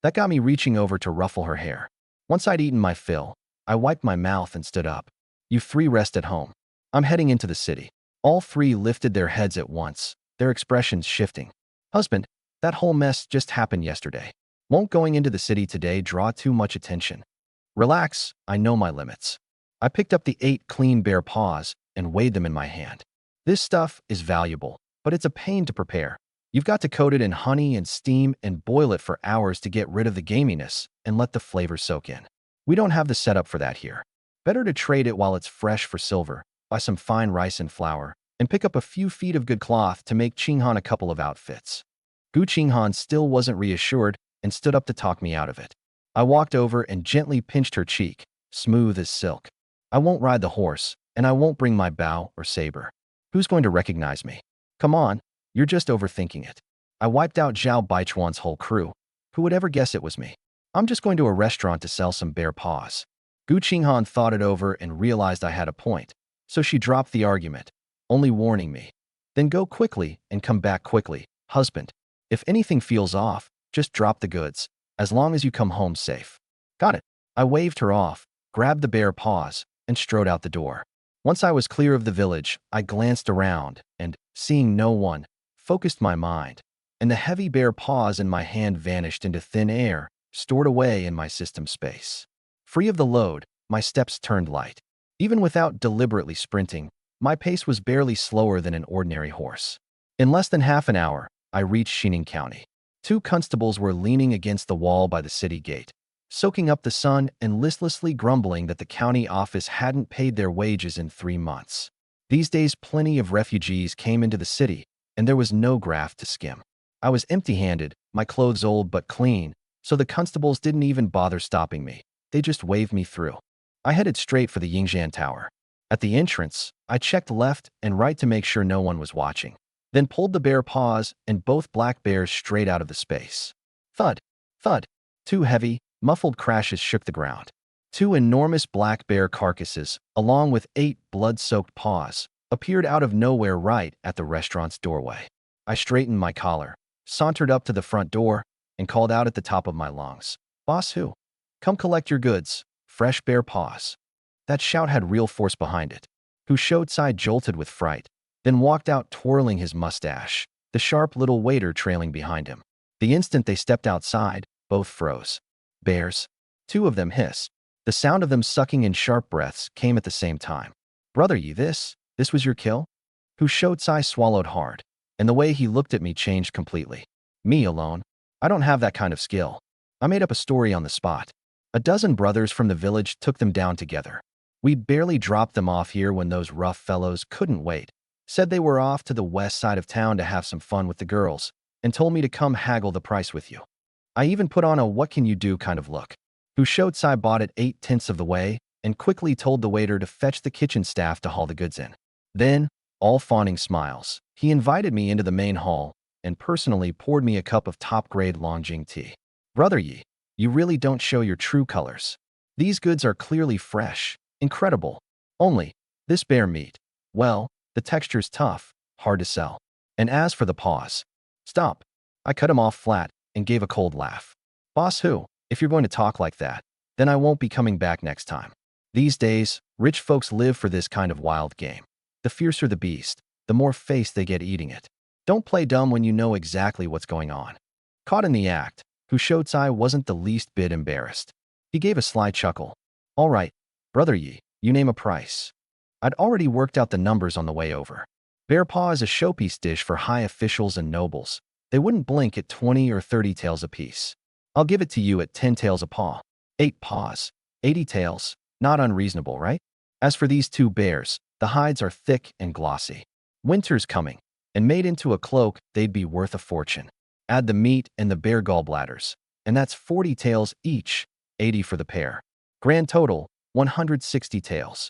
That got me reaching over to ruffle her hair. Once I'd eaten my fill, I wiped my mouth and stood up. "You three rest at home. I'm heading into the city." All three lifted their heads at once, their expressions shifting. "Husband, that whole mess just happened yesterday. Won't going into the city today draw too much attention?" "Relax, I know my limits." I picked up the 8 clean bare paws and weighed them in my hand. "This stuff is valuable, but it's a pain to prepare. You've got to coat it in honey and steam and boil it for hours to get rid of the gaminess and let the flavor soak in. We don't have the setup for that here. Better to trade it while it's fresh for silver, buy some fine rice and flour, and pick up a few feet of good cloth to make Qinghan a couple of outfits." Gu Qinghan still wasn't reassured and stood up to talk me out of it. I walked over and gently pinched her cheek, smooth as silk. "I won't ride the horse, and I won't bring my bow or saber. Who's going to recognize me? Come on, you're just overthinking it." I wiped out Zhao Baichuan's whole crew. Who would ever guess it was me? "I'm just going to a restaurant to sell some bare paws." Gu Qinghan thought it over and realized I had a point, so she dropped the argument, only warning me, "Then go quickly and come back quickly, husband. If anything feels off, just drop the goods, as long as you come home safe." "Got it." I waved her off, grabbed the bare paws, and strode out the door. Once I was clear of the village, I glanced around and, seeing no one, focused my mind, and the heavy bare paws in my hand vanished into thin air, stored away in my system space. Free of the load, my steps turned light. Even without deliberately sprinting, my pace was barely slower than an ordinary horse. In less than half an hour, I reached Xining County. 2 constables were leaning against the wall by the city gate, soaking up the sun and listlessly grumbling that the county office hadn't paid their wages in 3 months. These days, plenty of refugees came into the city, and there was no graft to skim. I was empty-handed, my clothes old but clean, so the constables didn't even bother stopping me. They just waved me through. I headed straight for the Yingxian Tower. At the entrance, I checked left and right to make sure no one was watching, then pulled the bare paws and both black bears straight out of the space. Thud, thud. 2 heavy, muffled crashes shook the ground. 2 enormous black bear carcasses, along with 8 blood-soaked paws, appeared out of nowhere right at the restaurant's doorway. I straightened my collar, sauntered up to the front door, and called out at the top of my lungs, "Boss who? Come collect your goods, fresh bear paws." That shout had real force behind it. Hu Shoutsai jolted with fright, then walked out twirling his mustache, the sharp little waiter trailing behind him. The instant they stepped outside, both froze. Bears. 2 of them hissed. The sound of them sucking in sharp breaths came at the same time. "Brother Yi, this was your kill?" Hu Shoutsai swallowed hard, and the way he looked at me changed completely. "Me alone? I don't have that kind of skill." I made up a story on the spot. A dozen brothers from the village took them down together. We'd barely dropped them off here when those rough fellows couldn't wait, said they were off to the west side of town to have some fun with the girls, and told me to come haggle the price with you. I even put on a what-can-you-do kind of look. Hu Shoutsai bought it 8/10 of the way and quickly told the waiter to fetch the kitchen staff to haul the goods in. Then, all fawning smiles, he invited me into the main hall and personally poured me a cup of top-grade Longjing tea. "Brother Yi, you really don't show your true colors. These goods are clearly fresh. Incredible. Only, this bear meat. Well, the texture's tough, hard to sell. And as for the paws. Stop. I cut him off flat and gave a cold laugh. Boss who? If you're going to talk like that, then I won't be coming back next time. These days, rich folks live for this kind of wild game. The fiercer the beast, the more face they get eating it. Don't play dumb when you know exactly what's going on. Caught in the act, Hushotsai wasn't the least bit embarrassed. He gave a sly chuckle. All right, brother Yi, you name a price. I'd already worked out the numbers on the way over. Bear paw is a showpiece dish for high officials and nobles. They wouldn't blink at 20 or 30 taels apiece. I'll give it to you at 10 taels a paw. 8 paws, 80 taels. Not unreasonable, right? As for these 2 bears, the hides are thick and glossy. Winter's coming, and made into a cloak, they'd be worth a fortune. Add the meat and the bear gallbladders, and that's 40 taels each, 80 for the pair. Grand total, 160 taels.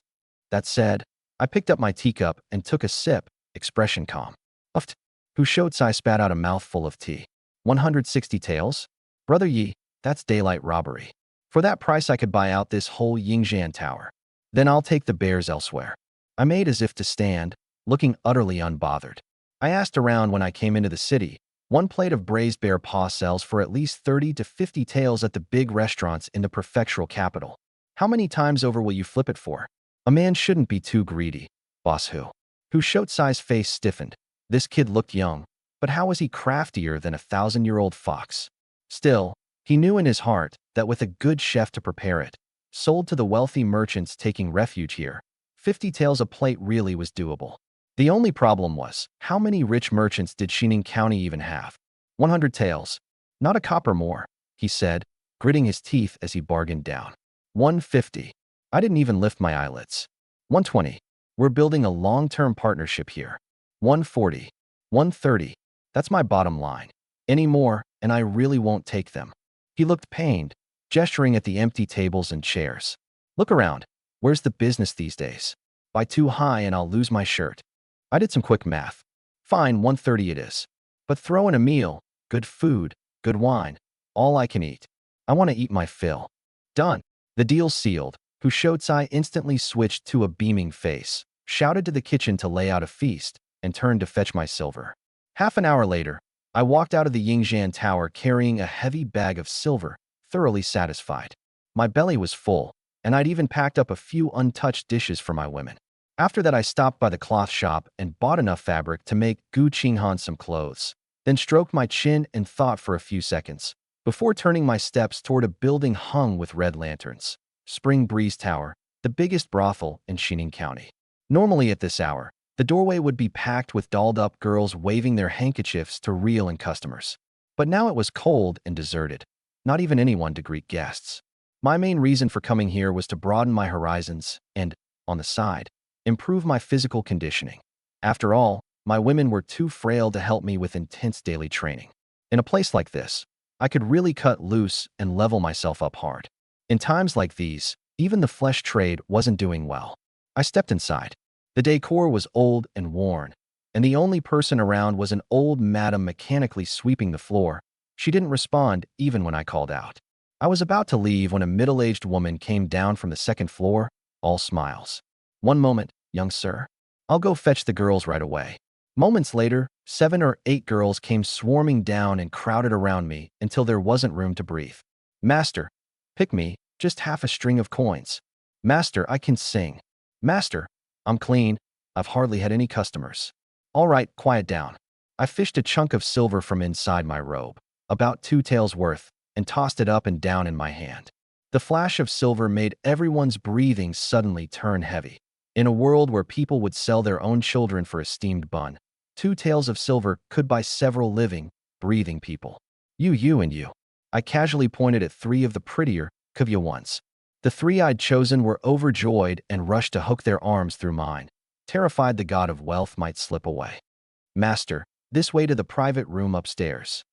That said, I picked up my teacup and took a sip, expression calm. Uffed. Hushotsai spat out a mouthful of tea. 160 taels? Brother Yi, that's daylight robbery. For that price I could buy out this whole Yingzhan tower. Then I'll take the bears elsewhere. I made as if to stand, looking utterly unbothered. I asked around when I came into the city. 1 plate of braised bear paw sells for at least 30 to 50 taels at the big restaurants in the prefectural capital. How many times over will you flip it for? A man shouldn't be too greedy, boss who. Hushotsai's face stiffened. This kid looked young, but how was he craftier than a 1,000-year-old fox? Still, he knew in his heart that with a good chef to prepare it, sold to the wealthy merchants taking refuge here, 50 taels a plate really was doable. The only problem was, how many rich merchants did Xining County even have? 100 taels. Not a copper more, he said, gritting his teeth as he bargained down. 150. I didn't even lift my eyelids. 120. We're building a long-term partnership here. 140. 130. That's my bottom line. Any more, and I really won't take them. He looked pained, gesturing at the empty tables and chairs. Look around. Where's the business these days? Buy too high and I'll lose my shirt. I did some quick math. Fine, 130 it is. But throw in a meal, good food, good wine, all I can eat. I want to eat my fill. Done. The deal sealed. Hushotsai instantly switched to a beaming face, shouted to the kitchen to lay out a feast, and turned to fetch my silver. Half an hour later, I walked out of the Yingzhan Tower carrying a heavy bag of silver, thoroughly satisfied. My belly was full, and I'd even packed up a few untouched dishes for my women. After that, I stopped by the cloth shop and bought enough fabric to make Gu Qinghan some clothes, then stroked my chin and thought for a few seconds, before turning my steps toward a building hung with red lanterns. Spring Breeze Tower, the biggest brothel in Xining County. Normally at this hour, the doorway would be packed with dolled-up girls waving their handkerchiefs to reel in customers. But now it was cold and deserted. Not even anyone to greet guests. My main reason for coming here was to broaden my horizons and, on the side, improve my physical conditioning. After all, my women were too frail to help me with intense daily training. In a place like this, I could really cut loose and level myself up hard. In times like these, even the flesh trade wasn't doing well. I stepped inside. The decor was old and worn, and the only person around was an old madam mechanically sweeping the floor. She didn't respond even when I called out. I was about to leave when a middle-aged woman came down from the second floor, all smiles. One moment, young sir. I'll go fetch the girls right away. Moments later, 7 or 8 girls came swarming down and crowded around me until there wasn't room to breathe. Master, pick me, just half a string of coins. Master, I can sing. Master, I'm clean. I've hardly had any customers. All right, quiet down. I fished a chunk of silver from inside my robe, about 2 taels worth, and tossed it up and down in my hand. The flash of silver made everyone's breathing suddenly turn heavy. In a world where people would sell their own children for a steamed bun, 2 taels of silver could buy several living, breathing people. You and you. I casually pointed at 3 of the prettier Kuvya ones. The 3 I'd chosen were overjoyed and rushed to hook their arms through mine, terrified the god of wealth might slip away. Master, this way to the private room upstairs.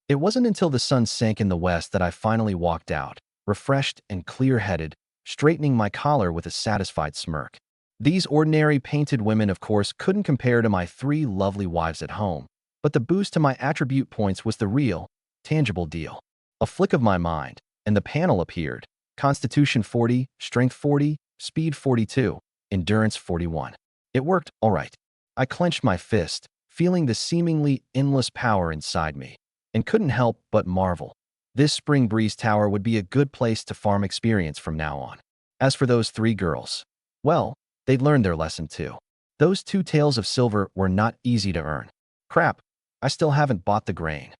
It wasn't until the sun sank in the west that I finally walked out, refreshed and clear-headed, straightening my collar with a satisfied smirk. These ordinary painted women, of course, couldn't compare to my 3 lovely wives at home, but the boost to my attribute points was the real, tangible deal. A flick of my mind, and the panel appeared. Constitution 40, Strength 40, speed 42, endurance 41. It worked, all right. I clenched my fist, feeling the seemingly endless power inside me, and couldn't help but marvel. This Spring Breeze Tower would be a good place to farm experience from now on. As for those three girls, well, they'd learned their lesson too. Those 2 taels of silver were not easy to earn. Crap, I still haven't bought the grain.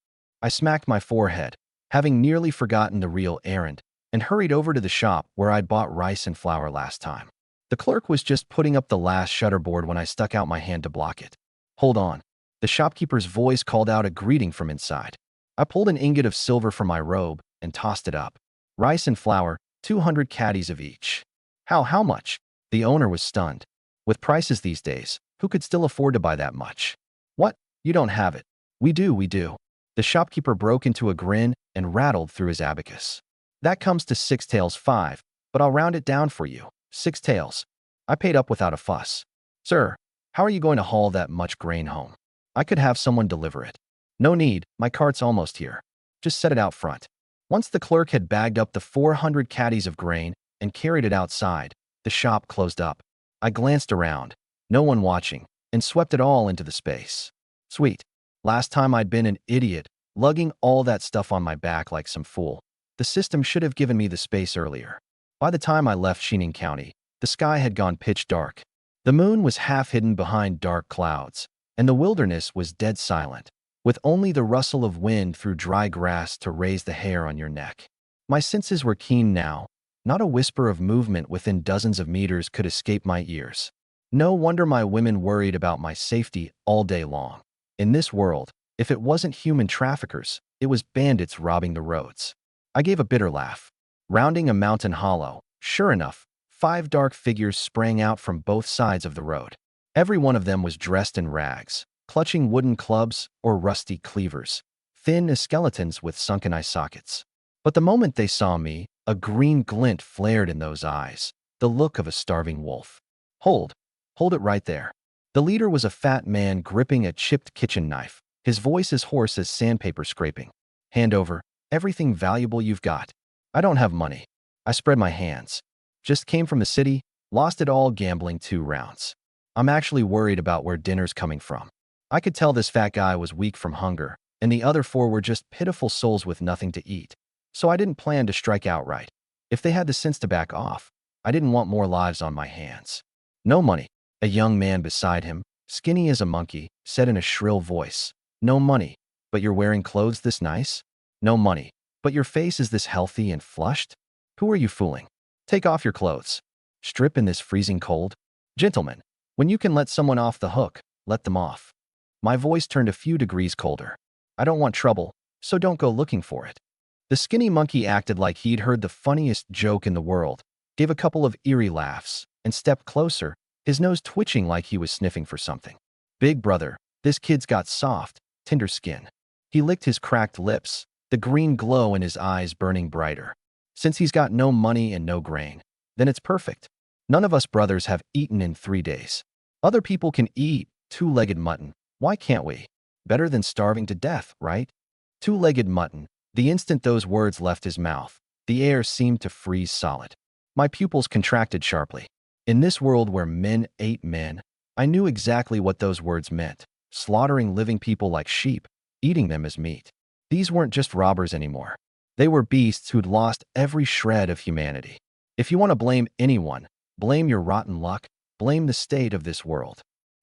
I smacked my forehead, having nearly forgotten the real errand, and hurried over to the shop where I'd bought rice and flour last time. The clerk was just putting up the last shutterboard when I stuck out my hand to block it. Hold on. The shopkeeper's voice called out a greeting from inside. I pulled an ingot of silver from my robe and tossed it up. Rice and flour, 200 caddies of each. How much? The owner was stunned. With prices these days, who could still afford to buy that much? What? You don't have it. We do. The shopkeeper broke into a grin and rattled through his abacus. That comes to 6 taels 5, but I'll round it down for you. 6 taels. I paid up without a fuss. Sir, how are you going to haul that much grain home? I could have someone deliver it. No need, my cart's almost here. Just set it out front. Once the clerk had bagged up the 400 caddies of grain and carried it outside, the shop closed up. I glanced around, no one watching, and swept it all into the space. Sweet. Last time I'd been an idiot, lugging all that stuff on my back like some fool. The system should have given me the space earlier. By the time I left Sheening County, the sky had gone pitch dark. The moon was half hidden behind dark clouds, and the wilderness was dead silent, with only the rustle of wind through dry grass to raise the hair on your neck. My senses were keen now. Not a whisper of movement within dozens of meters could escape my ears. No wonder my women worried about my safety all day long. In this world, if it wasn't human traffickers, it was bandits robbing the roads. I gave a bitter laugh. Rounding a mountain hollow, sure enough, 5 dark figures sprang out from both sides of the road. Every one of them was dressed in rags, clutching wooden clubs or rusty cleavers, thin as skeletons with sunken eye sockets. But the moment they saw me, a green glint flared in those eyes, the look of a starving wolf. Hold it right there. The leader was a fat man gripping a chipped kitchen knife, his voice as hoarse as sandpaper scraping. Hand over everything valuable you've got. I don't have money. I spread my hands. Just came from the city, lost it all gambling 2 rounds. I'm actually worried about where dinner's coming from. I could tell this fat guy was weak from hunger, and the other 4 were just pitiful souls with nothing to eat. So I didn't plan to strike outright. If they had the sense to back off, I didn't want more lives on my hands. No money. A young man beside him, skinny as a monkey, said in a shrill voice. No money, but you're wearing clothes this nice? No money, but your face is this healthy and flushed? Who are you fooling? Take off your clothes. Strip in this freezing cold? Gentlemen, when you can let someone off the hook, let them off. My voice turned a few degrees colder. I don't want trouble, so don't go looking for it. The skinny monkey acted like he'd heard the funniest joke in the world, gave a couple of eerie laughs, and stepped closer, his nose twitching like he was sniffing for something. Big brother, this kid's got soft, tender skin. He licked his cracked lips, the green glow in his eyes burning brighter. Since he's got no money and no grain, then it's perfect. None of us brothers have eaten in 3 days. Other people can eat 2-legged mutton. Why can't we? Better than starving to death, right? 2-legged mutton. The instant those words left his mouth, the air seemed to freeze solid. My pupils contracted sharply. In this world where men ate men, I knew exactly what those words meant. Slaughtering living people like sheep, eating them as meat. These weren't just robbers anymore. They were beasts who'd lost every shred of humanity. If you want to blame anyone, blame your rotten luck, blame the state of this world.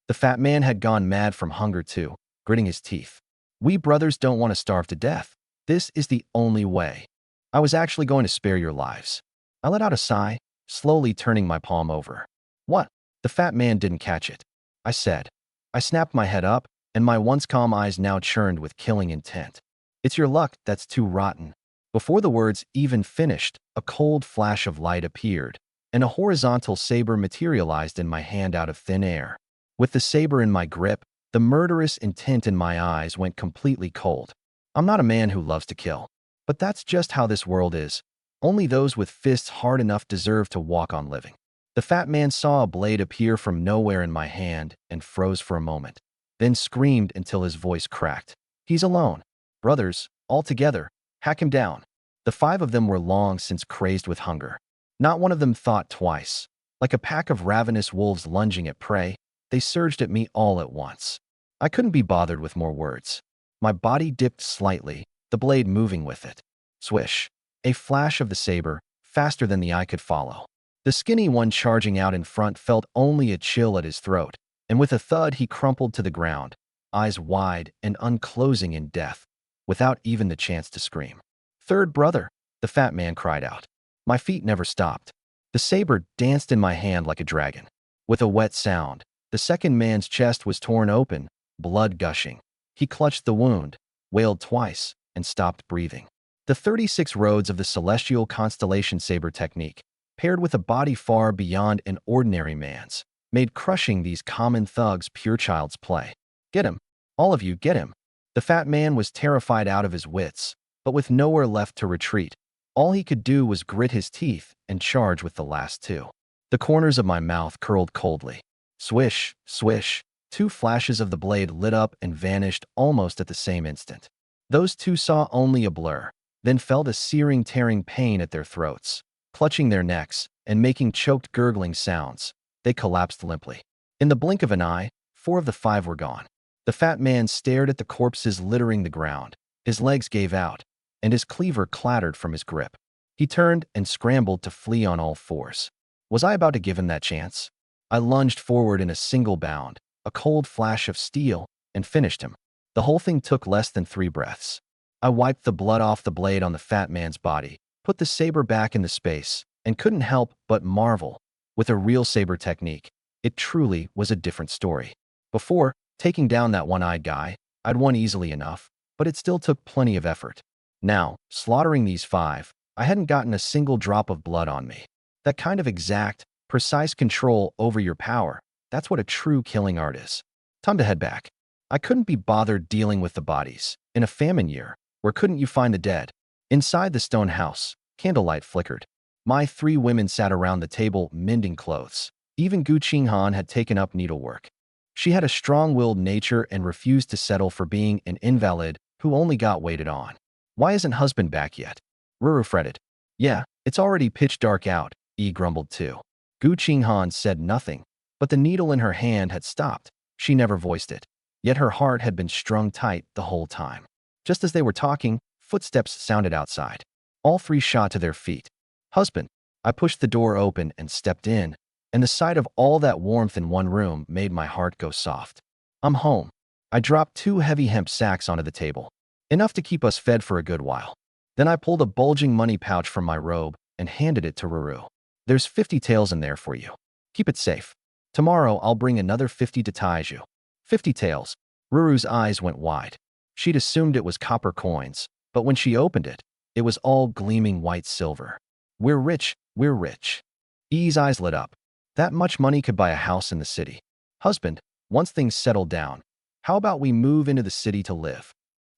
The fat man had gone mad from hunger too, gritting his teeth. We brothers don't want to starve to death. This is the only way. I was actually going to spare your lives. I let out a sigh, slowly turning my palm over. What? The fat man didn't catch it. I said. I snapped my head up, and my once calm eyes now churned with killing intent. It's your luck that's too rotten. Before the words even finished, a cold flash of light appeared, and a horizontal saber materialized in my hand out of thin air. With the saber in my grip, the murderous intent in my eyes went completely cold. I'm not a man who loves to kill, but that's just how this world is. Only those with fists hard enough deserve to walk on living. The fat man saw a blade appear from nowhere in my hand and froze for a moment, then screamed until his voice cracked. He's alone. Brothers, all together, hack him down. The 5 of them were long since crazed with hunger. Not one of them thought twice. Like a pack of ravenous wolves lunging at prey, they surged at me all at once. I couldn't be bothered with more words. My body dipped slightly, the blade moving with it. Swish. A flash of the saber, faster than the eye could follow. The skinny one charging out in front felt only a chill at his throat, and with a thud he crumpled to the ground, eyes wide and unclosing in death, without even the chance to scream. "Third brother," the fat man cried out. My feet never stopped. The saber danced in my hand like a dragon. With a wet sound, the second man's chest was torn open, blood gushing. He clutched the wound, wailed twice, and stopped breathing. The 36 roads of the celestial constellation saber technique, paired with a body far beyond an ordinary man's, made crushing these common thugs pure child's play. "Get him! All of you, get him!" The fat man was terrified out of his wits, but with nowhere left to retreat. All he could do was grit his teeth and charge with the last two. The corners of my mouth curled coldly. Swish, swish. Two flashes of the blade lit up and vanished almost at the same instant. Those two saw only a blur, then felt a searing, tearing pain at their throats. Clutching their necks and making choked, gurgling sounds, they collapsed limply. In the blink of an eye, 4 of the 5 were gone. The fat man stared at the corpses littering the ground. His legs gave out, and his cleaver clattered from his grip. He turned and scrambled to flee on all fours. Was I about to give him that chance? I lunged forward in a single bound, a cold flash of steel, and finished him. The whole thing took less than 3 breaths. I wiped the blood off the blade on the fat man's body, put the saber back in the space, and couldn't help but marvel. With a real saber technique, it truly was a different story. Before, taking down that one-eyed guy, I'd won easily enough, but it still took plenty of effort. Now, slaughtering these 5, I hadn't gotten a single drop of blood on me. That kind of exact, precise control over your power, that's what a true killing art is. Time to head back. I couldn't be bothered dealing with the bodies. In a famine year, where couldn't you find the dead? Inside the stone house, candlelight flickered. My 3 women sat around the table mending clothes. Even Gu Qinghan had taken up needlework. She had a strong-willed nature and refused to settle for being an invalid who only got waited on. "Why isn't husband back yet?" Ruru fretted. "Yeah, it's already pitch dark out," Yi grumbled too. Gu Qinghan said nothing, but the needle in her hand had stopped. She never voiced it. Yet her heart had been strung tight the whole time. Just as they were talking, footsteps sounded outside. All 3 shot to their feet. "Husband." I pushed the door open and stepped in, and the sight of all that warmth in one room made my heart go soft. "I'm home." I dropped 2 heavy hemp sacks onto the table, enough to keep us fed for a good while. Then I pulled a bulging money pouch from my robe and handed it to Ruru. "There's 50 taels in there for you. Keep it safe. Tomorrow I'll bring another 50 to Taiju." 50 taels. Ruru's eyes went wide. She'd assumed it was copper coins, but when she opened it, it was all gleaming white silver. "We're rich, we're rich." E's eyes lit up. That much money could buy a house in the city. "Husband, once things settle down, how about we move into the city to live?"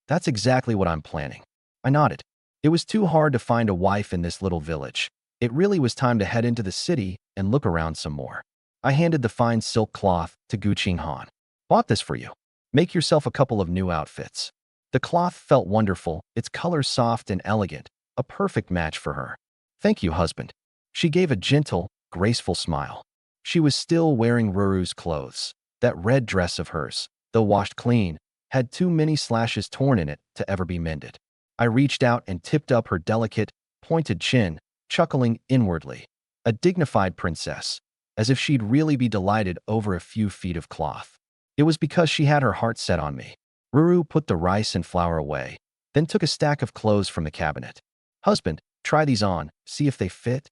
"That's exactly what I'm planning." I nodded. It was too hard to find a wife in this little village. It really was time to head into the city and look around some more. I handed the fine silk cloth to Gu Qinghan. "Bought this for you. Make yourself a couple of new outfits." The cloth felt wonderful, its color soft and elegant, a perfect match for her. "Thank you, husband." She gave a gentle, graceful smile. She was still wearing Ruru's clothes. That red dress of hers, though washed clean, had too many slashes torn in it to ever be mended. I reached out and tipped up her delicate, pointed chin, chuckling inwardly. A dignified princess, as if she'd really be delighted over a few feet of cloth. It was because she had her heart set on me. Ruru put the rice and flour away, then took a stack of clothes from the cabinet. "Husband, try these on, see if they fit."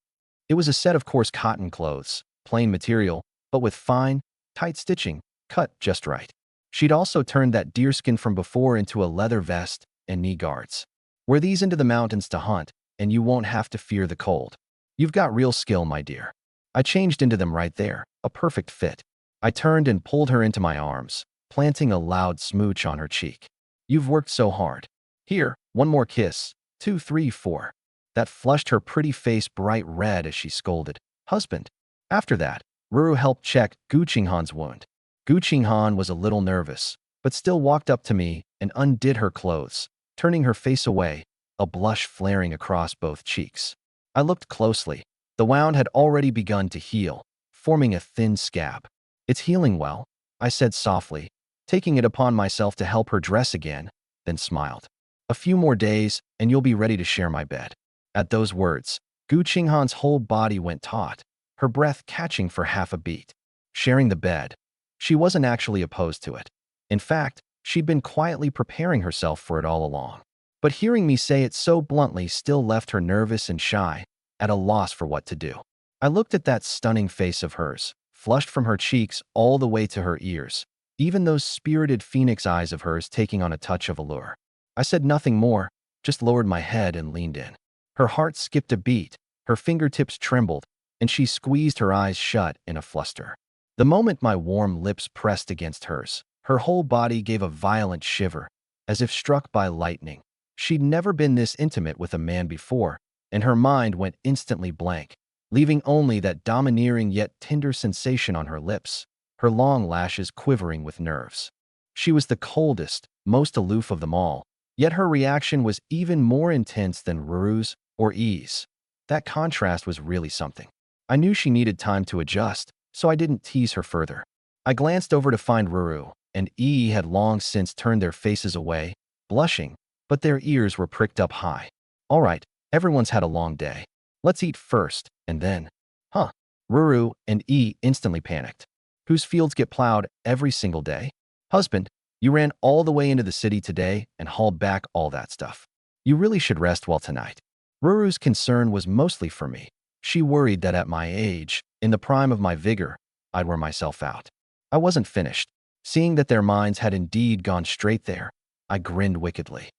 It was a set of coarse cotton clothes, plain material, but with fine, tight stitching, cut just right. She'd also turned that deerskin from before into a leather vest and knee guards. "Wear these into the mountains to hunt, and you won't have to fear the cold. You've got real skill, my dear." I changed into them right there, a perfect fit. I turned and pulled her into my arms, planting a loud smooch on her cheek. "You've worked so hard. Here, one more kiss. 2, 3, 4. That flushed her pretty face bright red as she scolded, "Husband." After that, Ruru helped check Gu Qinghan's wound. Gu Qinghan was a little nervous, but still walked up to me and undid her clothes, turning her face away, a blush flaring across both cheeks. I looked closely. The wound had already begun to heal, forming a thin scab. "It's healing well," I said softly, taking it upon myself to help her dress again, then smiled. "A few more days, and you'll be ready to share my bed." At those words, Gu Qinghan's whole body went taut, her breath catching for half a beat. Sharing the bed. She wasn't actually opposed to it. In fact, she'd been quietly preparing herself for it all along. But hearing me say it so bluntly still left her nervous and shy, at a loss for what to do. I looked at that stunning face of hers, flushed from her cheeks all the way to her ears, even those spirited phoenix eyes of hers taking on a touch of allure. I said nothing more, just lowered my head and leaned in. Her heart skipped a beat, her fingertips trembled, and she squeezed her eyes shut in a fluster. The moment my warm lips pressed against hers, her whole body gave a violent shiver, as if struck by lightning. She'd never been this intimate with a man before, and her mind went instantly blank, leaving only that domineering yet tender sensation on her lips, her long lashes quivering with nerves. She was the coldest, most aloof of them all, yet her reaction was even more intense than Ruru's or E's. That contrast was really something. I knew she needed time to adjust, so I didn't tease her further. I glanced over to find Ruru, and E had long since turned their faces away, blushing, but their ears were pricked up high. "All right, everyone's had a long day. Let's eat first, and then..." "Huh?" Ruru and E instantly panicked. "Whose fields get plowed every single day?" "Husband, you ran all the way into the city today and hauled back all that stuff. You really should rest well tonight." Ruru's concern was mostly for me. She worried that at my age, in the prime of my vigor, I'd wear myself out. I wasn't finished. Seeing that their minds had indeed gone straight there, I grinned wickedly.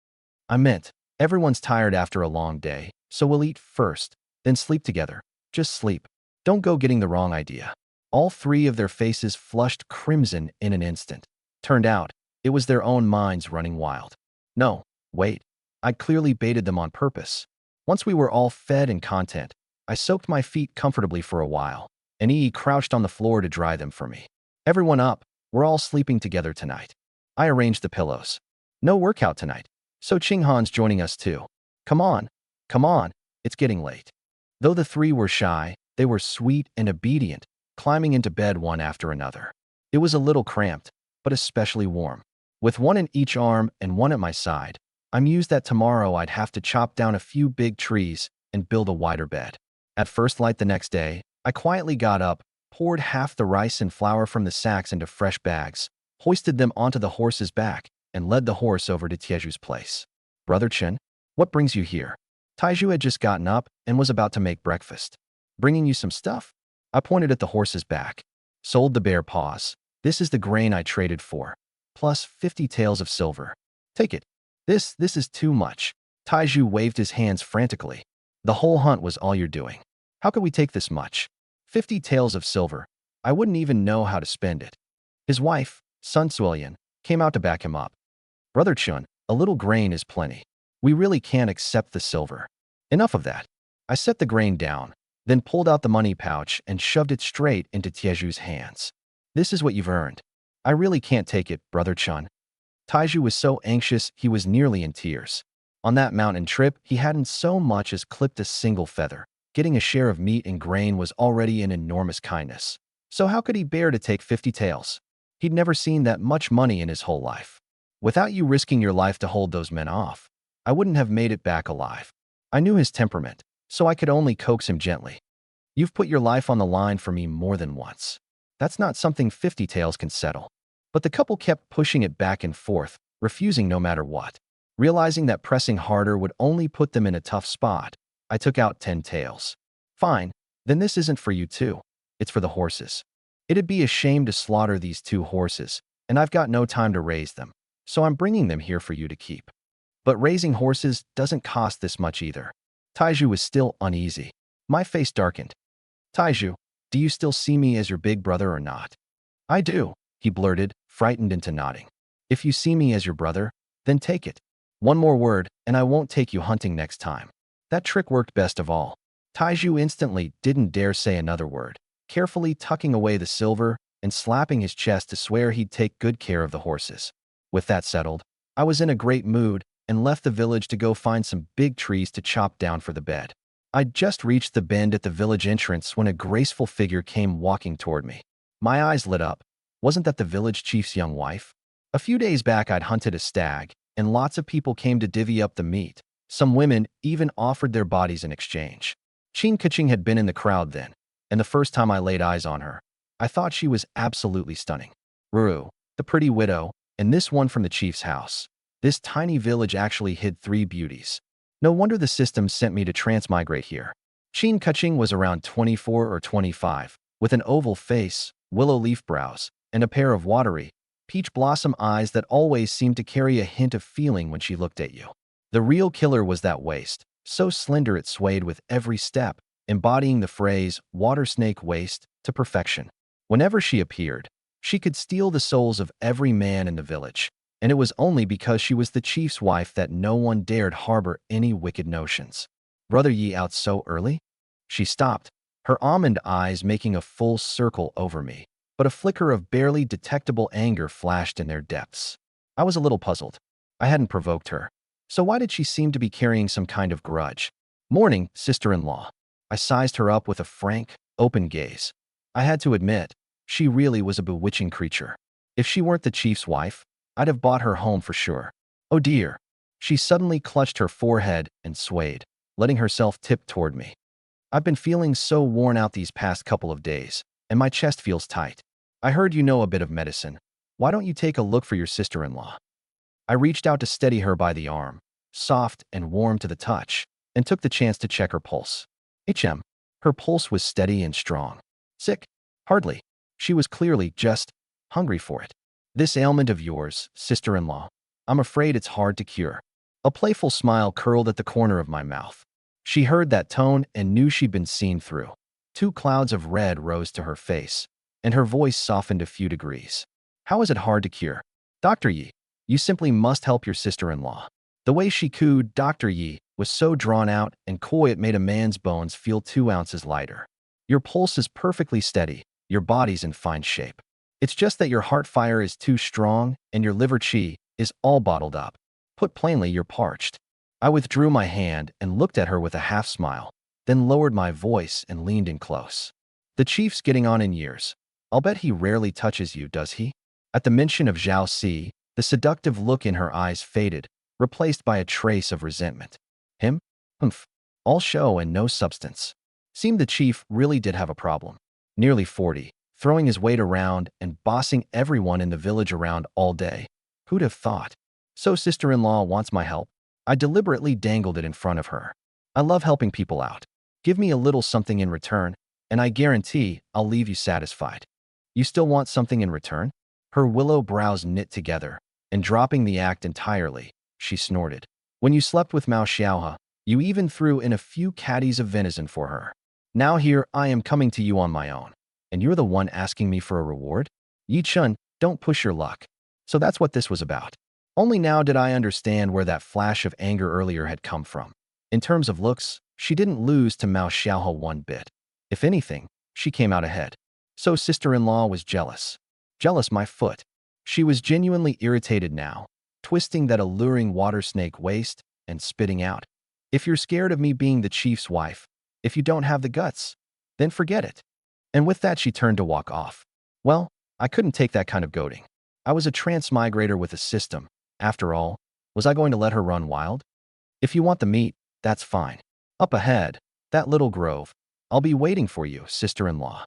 "I meant, everyone's tired after a long day, so we'll eat first, then sleep together. Just sleep. Don't go getting the wrong idea." All three of their faces flushed crimson in an instant. Turned out, it was their own minds running wild. No, wait. I'd clearly baited them on purpose. Once we were all fed and content, I soaked my feet comfortably for a while, and E crouched on the floor to dry them for me. "Everyone up. We're all sleeping together tonight." I arranged the pillows. "No workout tonight, so Qinghan's joining us too. Come on, come on, it's getting late." Though the three were shy, they were sweet and obedient, climbing into bed one after another. It was a little cramped, but especially warm. With one in each arm and one at my side, I mused that tomorrow I'd have to chop down a few big trees and build a wider bed. At first light the next day, I quietly got up, poured half the rice and flour from the sacks into fresh bags, hoisted them onto the horse's back, and led the horse over to Tieju's place. "Brother Chen, what brings you here?" Taiju had just gotten up and was about to make breakfast. "Bringing you some stuff?" I pointed at the horse's back. "Sold the bear paws. This is the grain I traded for, plus 50 taels of silver. Take it." This is too much." Taiju waved his hands frantically. "The whole hunt was all you're doing. How could we take this much? 50 taels of silver. I wouldn't even know how to spend it." His wife, Sun Suilian, came out to back him up. "Brother Chun, a little grain is plenty. We really can't accept the silver." "Enough of that." I set the grain down, then pulled out the money pouch and shoved it straight into Tieju's hands. "This is what you've earned. I really can't take it, Brother Chun." Taiju was so anxious he was nearly in tears. On that mountain trip, he hadn't so much as clipped a single feather. Getting a share of meat and grain was already an enormous kindness. So how could he bear to take 50 taels? He'd never seen that much money in his whole life. "Without you risking your life to hold those men off, I wouldn't have made it back alive." I knew his temperament, so I could only coax him gently. "You've put your life on the line for me more than once. That's not something 50 taels can settle." But the couple kept pushing it back and forth, refusing no matter what. Realizing that pressing harder would only put them in a tough spot, I took out 10 taels. "Fine, then this isn't for you too. It's for the horses. It'd be a shame to slaughter these 2 horses, and I've got no time to raise them, so I'm bringing them here for you to keep. But raising horses doesn't cost this much either." Taiju was still uneasy. My face darkened. "Taiju, do you still see me as your big brother or not?" "I do," he blurted, frightened into nodding. "If you see me as your brother, then take it. One more word, and I won't take you hunting next time." That trick worked best of all. Taiju instantly didn't dare say another word, carefully tucking away the silver and slapping his chest to swear he'd take good care of the horses. With that settled, I was in a great mood and left the village to go find some big trees to chop down for the bed. I'd just reached the bend at the village entrance when a graceful figure came walking toward me. My eyes lit up. Wasn't that the village chief's young wife? A few days back, I'd hunted a stag, and lots of people came to divvy up the meat. Some women even offered their bodies in exchange. Chin Kaching had been in the crowd then, and the first time I laid eyes on her, I thought she was absolutely stunning. Ruru, the pretty widow, and this one from the chief's house. This tiny village actually hid three beauties. No wonder the system sent me to transmigrate here. Chin Kaching was around 24 or 25, with an oval face, willow leaf brows, and a pair of watery, peach blossom eyes that always seemed to carry a hint of feeling when she looked at you. The real killer was that waist, so slender it swayed with every step, embodying the phrase water snake waist to perfection. Whenever she appeared, she could steal the souls of every man in the village, and it was only because she was the chief's wife that no one dared harbor any wicked notions. Brother Yi out so early? She stopped, her almond eyes making a full circle over me, but a flicker of barely detectable anger flashed in their depths. I was a little puzzled. I hadn't provoked her. So why did she seem to be carrying some kind of grudge? Morning, sister-in-law. I sized her up with a frank, open gaze. I had to admit, she really was a bewitching creature. If she weren't the chief's wife, I'd have bought her home for sure. Oh dear. She suddenly clutched her forehead and swayed, letting herself tip toward me. I've been feeling so worn out these past couple of days, and my chest feels tight. I heard you know a bit of medicine. Why don't you take a look for your sister-in-law? I reached out to steady her by the arm, soft and warm to the touch, and took the chance to check her pulse. Her pulse was steady and strong. Sick? Hardly. She was clearly just hungry for it. This ailment of yours, sister-in-law, I'm afraid it's hard to cure. A playful smile curled at the corner of my mouth. She heard that tone and knew she'd been seen through. Two clouds of red rose to her face, and her voice softened a few degrees. How is it hard to cure? Dr. Yi, you simply must help your sister-in-law. The way she cooed Dr. Yi was so drawn out and coy it made a man's bones feel 2 ounces lighter. Your pulse is perfectly steady, your body's in fine shape. It's just that your heart fire is too strong and your liver qi is all bottled up. Put plainly, you're parched. I withdrew my hand and looked at her with a half smile, then lowered my voice and leaned in close. The chief's getting on in years. I'll bet he rarely touches you, does he? At the mention of Zhao Si, the seductive look in her eyes faded, replaced by a trace of resentment. Him? Humph. All show and no substance. Seemed the chief really did have a problem. Nearly 40, throwing his weight around and bossing everyone in the village around all day. Who'd have thought? So sister-in-law wants my help? I deliberately dangled it in front of her. I love helping people out. Give me a little something in return, and I guarantee I'll leave you satisfied. You still want something in return? Her willow brows knit together, and dropping the act entirely, she snorted. When you slept with Mao Xiaohe, you even threw in a few caddies of venison for her. Now here I am coming to you on my own, and you're the one asking me for a reward? Yi Chun, don't push your luck. So that's what this was about. Only now did I understand where that flash of anger earlier had come from. In terms of looks, she didn't lose to Mao Xiaohe one bit. If anything, she came out ahead. So sister-in-law was jealous. Jealous my foot. She was genuinely irritated now, twisting that alluring water snake waist and spitting out. If you're scared of me being the chief's wife, if you don't have the guts, then forget it. And with that she turned to walk off. Well, I couldn't take that kind of goading. I was a transmigrator with a system. After all, was I going to let her run wild? If you want the meat, that's fine. Up ahead, that little grove. I'll be waiting for you, sister-in-law.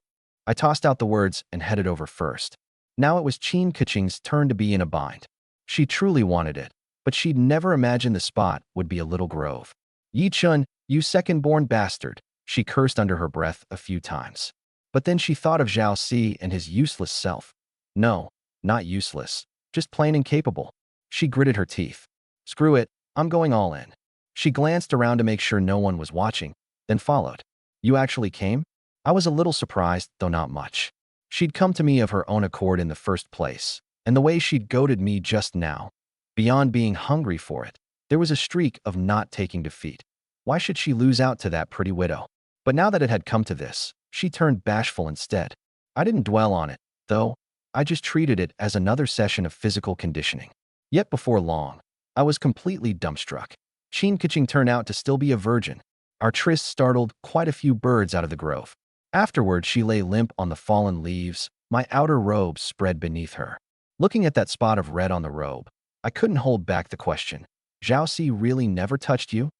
I tossed out the words and headed over first. Now it was Chin Kaching's turn to be in a bind. She truly wanted it, but she'd never imagined the spot would be a little grove. Yi Chun, you second-born bastard, she cursed under her breath a few times. But then she thought of Zhao Si and his useless self. No, not useless, just plain incapable. She gritted her teeth. Screw it, I'm going all in. She glanced around to make sure no one was watching, then followed. You actually came? I was a little surprised, though not much. She'd come to me of her own accord in the first place, and the way she'd goaded me just now, beyond being hungry for it, there was a streak of not taking defeat. Why should she lose out to that pretty widow? But now that it had come to this, she turned bashful instead. I didn't dwell on it, though. I just treated it as another session of physical conditioning. Yet before long, I was completely dumbstruck. Chin Kaching turned out to still be a virgin. Our tryst startled quite a few birds out of the grove. Afterward, she lay limp on the fallen leaves, my outer robe spread beneath her. Looking at that spot of red on the robe, I couldn't hold back the question. Zhao Si really never touched you?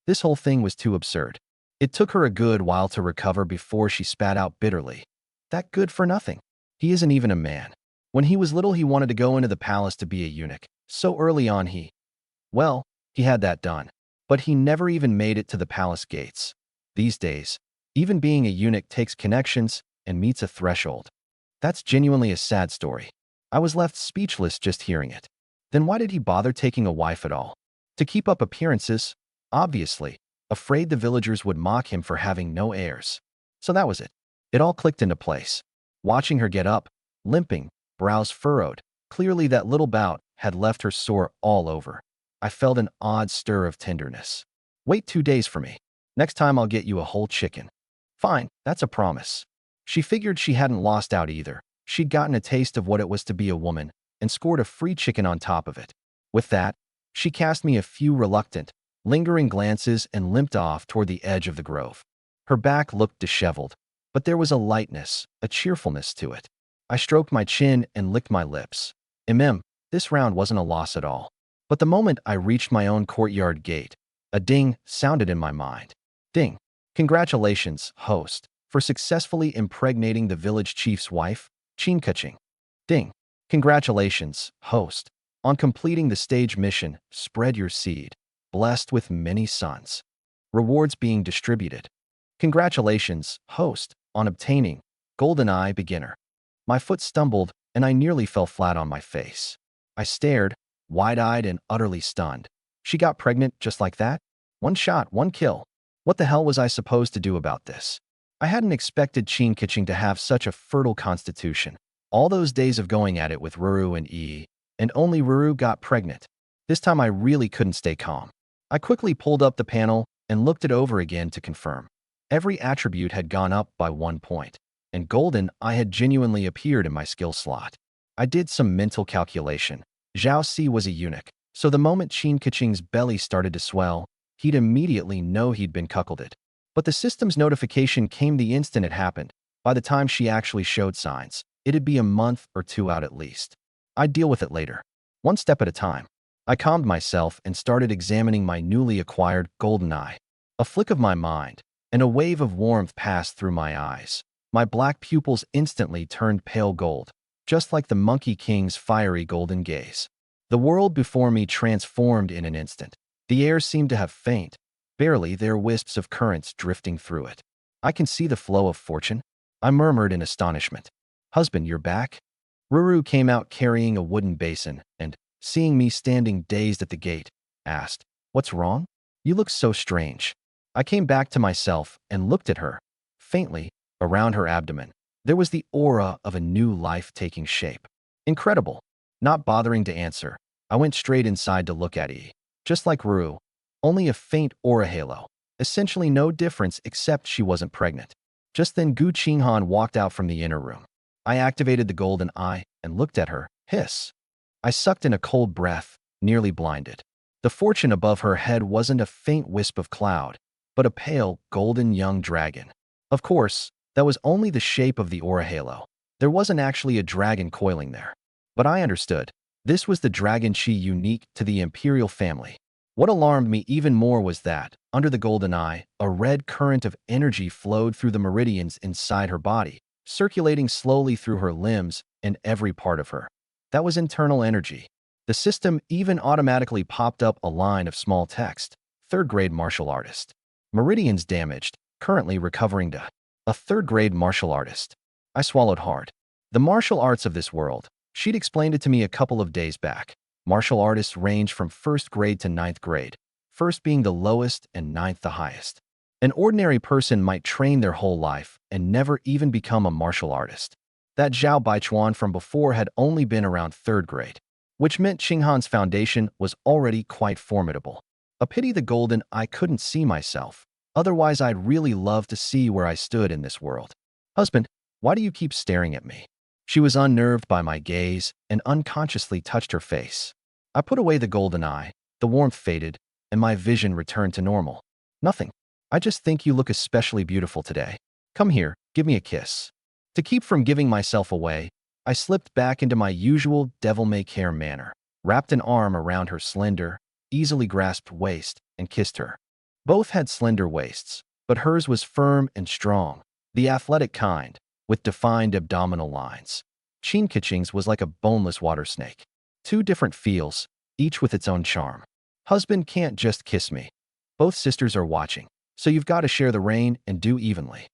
This whole thing was too absurd. It took her a good while to recover before she spat out bitterly. That good for nothing. He isn't even a man. When he was little, he wanted to go into the palace to be a eunuch. So early on well, he had that done. But he never even made it to the palace gates. These days, even being a eunuch takes connections and meets a threshold. That's genuinely a sad story. I was left speechless just hearing it. Then why did he bother taking a wife at all? To keep up appearances, obviously, afraid the villagers would mock him for having no heirs. So that was it. It all clicked into place. Watching her get up, limping, brows furrowed, clearly that little bout had left her sore all over. I felt an odd stir of tenderness. Wait 2 days for me. Next time I'll get you a whole chicken. Fine, that's a promise. She figured she hadn't lost out either. She'd gotten a taste of what it was to be a woman and scored a free chicken on top of it. With that, she cast me a few reluctant, lingering glances and limped off toward the edge of the grove. Her back looked disheveled, but there was a lightness, a cheerfulness to it. I stroked my chin and licked my lips. This round wasn't a loss at all. But the moment I reached my own courtyard gate, a ding sounded in my mind. Ding. Congratulations, host, for successfully impregnating the village chief's wife, Chinkaching. Ding. Congratulations, host, on completing the stage mission, spread your seed, blessed with many sons. Rewards being distributed. Congratulations, host, on obtaining GoldenEye beginner. My foot stumbled and I nearly fell flat on my face. I stared, wide-eyed and utterly stunned. She got pregnant just like that? One shot, one kill. What the hell was I supposed to do about this? I hadn't expected Chinkaching to have such a fertile constitution. All those days of going at it with Ruru and Yi, and only Ruru got pregnant. This time I really couldn't stay calm. I quickly pulled up the panel and looked it over again to confirm. Every attribute had gone up by 1 point, and GoldenEye had genuinely appeared in my skill slot. I did some mental calculation. Zhao Si was a eunuch, so the moment Chinkaching's belly started to swell, he'd immediately know he'd been cuckolded. But the system's notification came the instant it happened. By the time she actually showed signs, it'd be a month or 2 out at least. I'd deal with it later, one step at a time. I calmed myself and started examining my newly acquired GoldenEye. A flick of my mind, and a wave of warmth passed through my eyes. My black pupils instantly turned pale gold, just like the Monkey King's fiery golden gaze. The world before me transformed in an instant. The air seemed to have faint. Barely there wisps of currents drifting through it. I can see the flow of fortune, I murmured in astonishment. Husband, you're back? Ruru came out carrying a wooden basin and, seeing me standing dazed at the gate, asked, What's wrong? You look so strange. I came back to myself and looked at her. Faintly, around her abdomen, there was the aura of a new life taking shape. Incredible. Not bothering to answer, I went straight inside to look at E. Just like Ruru, only a faint aura halo. Essentially no difference except she wasn't pregnant. Just then Gu Qinghan walked out from the inner room. I activated the GoldenEye and looked at her. Hiss. I sucked in a cold breath, nearly blinded. The fortune above her head wasn't a faint wisp of cloud, but a pale, golden young dragon. Of course, that was only the shape of the aura halo. There wasn't actually a dragon coiling there. But I understood. This was the dragon chi unique to the imperial family. What alarmed me even more was that, under the GoldenEye, a red current of energy flowed through the meridians inside her body, circulating slowly through her limbs and every part of her. That was internal energy. The system even automatically popped up a line of small text. 3rd grade martial artist. Meridians damaged, currently recovering to. A 3rd grade martial artist. I swallowed hard. The martial arts of this world. She'd explained it to me a couple of days back. Martial artists range from 1st grade to 9th grade, 1st being the lowest and 9th the highest. An ordinary person might train their whole life and never even become a martial artist. That Zhao Baichuan from before had only been around 3rd grade, which meant Qinghan's foundation was already quite formidable. A pity the GoldenEye couldn't see myself. Otherwise, I'd really love to see where I stood in this world. Husband, why do you keep staring at me? She was unnerved by my gaze and unconsciously touched her face. I put away the GoldenEye, the warmth faded, and my vision returned to normal. Nothing. I just think you look especially beautiful today. Come here, give me a kiss. To keep from giving myself away, I slipped back into my usual devil-may-care manner, wrapped an arm around her slender, easily grasped waist, and kissed her. Both had slender waists, but hers was firm and strong, the athletic kind, with defined abdominal lines. Chin-Kitching's was like a boneless water snake. Two different feels, each with its own charm. Husband can't just kiss me. Both sisters are watching, so you've got to share the reign and do evenly.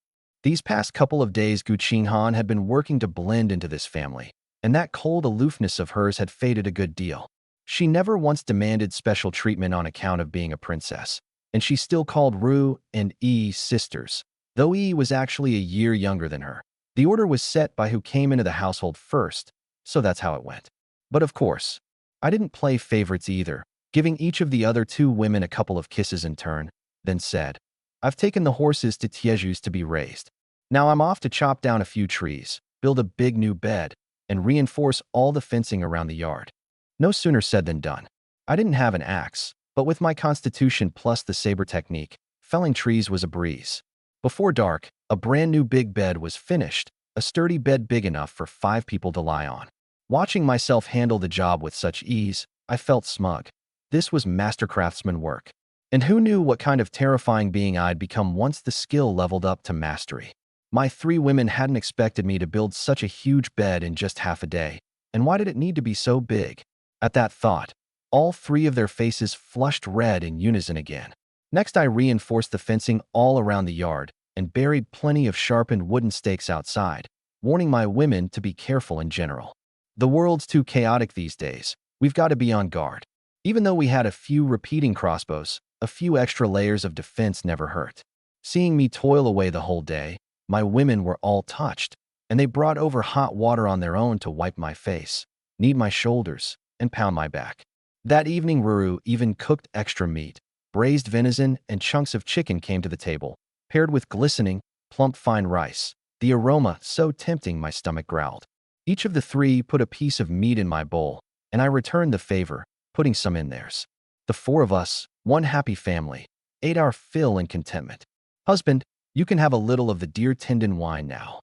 These past couple of days, Gu Qinghan had been working to blend into this family, and that cold aloofness of hers had faded a good deal. She never once demanded special treatment on account of being a princess, and she still called Ru and Yi sisters, though Yi was actually a year younger than her. The order was set by who came into the household first, so that's how it went. But of course, I didn't play favorites either, giving each of the other two women a couple of kisses in turn, then said, I've taken the horses to Tieju's to be raised. Now I'm off to chop down a few trees, build a big new bed, and reinforce all the fencing around the yard. No sooner said than done. I didn't have an axe, but with my constitution plus the saber technique, felling trees was a breeze. Before dark, a brand new big bed was finished, a sturdy bed big enough for 5 people to lie on. Watching myself handle the job with such ease, I felt smug. This was master craftsman work. And who knew what kind of terrifying being I'd become once the skill leveled up to mastery. My 3 women hadn't expected me to build such a huge bed in just half a day, and why did it need to be so big? At that thought, all 3 of their faces flushed red in unison again. Next, I reinforced the fencing all around the yard and buried plenty of sharpened wooden stakes outside, warning my women to be careful in general. The world's too chaotic these days. We've got to be on guard. Even though we had a few repeating crossbows, a few extra layers of defense never hurt. Seeing me toil away the whole day, my women were all touched, and they brought over hot water on their own to wipe my face, knead my shoulders, and pound my back. That evening, Ruru even cooked extra meat. Braised venison and chunks of chicken came to the table, paired with glistening, plump fine rice. The aroma so tempting my stomach growled. Each of the 3 put a piece of meat in my bowl, and I returned the favor, putting some in theirs. The 4 of us, one happy family, ate our fill in contentment. Husband, you can have a little of the deer tendon wine now.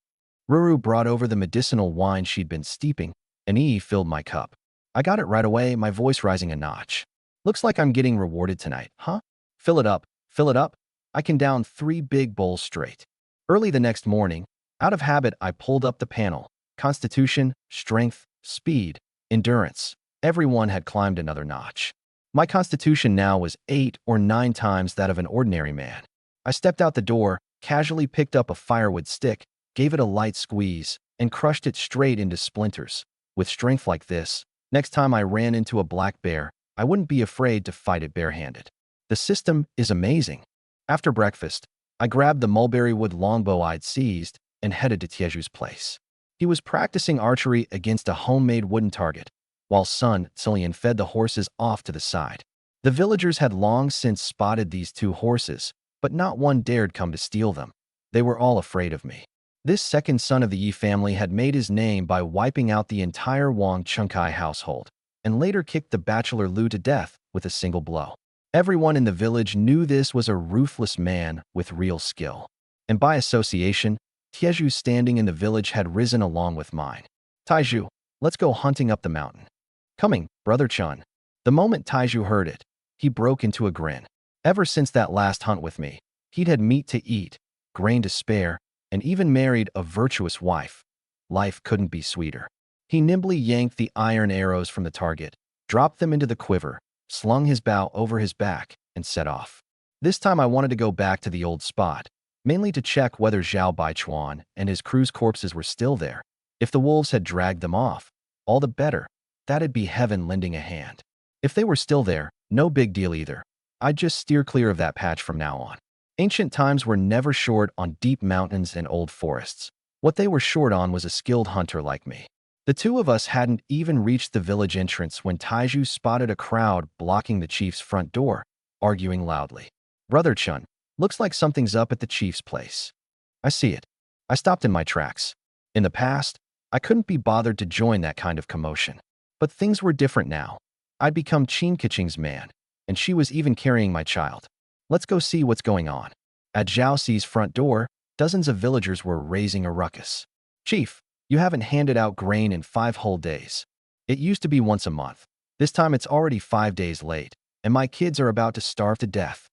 Ruru brought over the medicinal wine she'd been steeping, and Yi filled my cup. I got it right away, my voice rising a notch. Looks like I'm getting rewarded tonight, huh? Fill it up, fill it up. I can down 3 big bowls straight. Early the next morning, out of habit, I pulled up the panel. Constitution, strength, speed, endurance. Everyone had climbed another notch. My constitution now was 8 or 9 times that of an ordinary man. I stepped out the door, casually picked up a firewood stick, gave it a light squeeze, and crushed it straight into splinters. With strength like this, next time I ran into a black bear, I wouldn't be afraid to fight it barehanded. The system is amazing. After breakfast, I grabbed the mulberry wood longbow I'd seized and headed to Tieju's place. He was practicing archery against a homemade wooden target, while son Cillian fed the horses off to the side. The villagers had long since spotted these 2 horses, but not one dared come to steal them. They were all afraid of me. This second son of the Yi family had made his name by wiping out the entire Wang Chunkai household, and later kicked the bachelor Lu to death with a single blow. Everyone in the village knew this was a ruthless man with real skill. And by association, Tieju's standing in the village had risen along with mine. Taiju, let's go hunting up the mountain. Coming, brother Chun. The moment Taiju heard it, he broke into a grin. Ever since that last hunt with me, he'd had meat to eat, grain to spare, and even married a virtuous wife. Life couldn't be sweeter. He nimbly yanked the iron arrows from the target, dropped them into the quiver, slung his bow over his back, and set off. This time I wanted to go back to the old spot, mainly to check whether Zhao Baichuan and his crew's corpses were still there. If the wolves had dragged them off, all the better. That'd be heaven lending a hand. If they were still there, no big deal either. I'd just steer clear of that patch from now on. Ancient times were never short on deep mountains and old forests. What they were short on was a skilled hunter like me. The 2 of us hadn't even reached the village entrance when Taiju spotted a crowd blocking the chief's front door, arguing loudly. Brother Chun, looks like something's up at the chief's place. I see it. I stopped in my tracks. In the past, I couldn't be bothered to join that kind of commotion. But things were different now. I'd become Chin-Kitching's man, and she was even carrying my child. Let's go see what's going on. At Zhao Xi's front door, dozens of villagers were raising a ruckus. "Chief, you haven't handed out grain in 5 whole days. It used to be once a month. This time it's already 5 days late, and my kids are about to starve to death.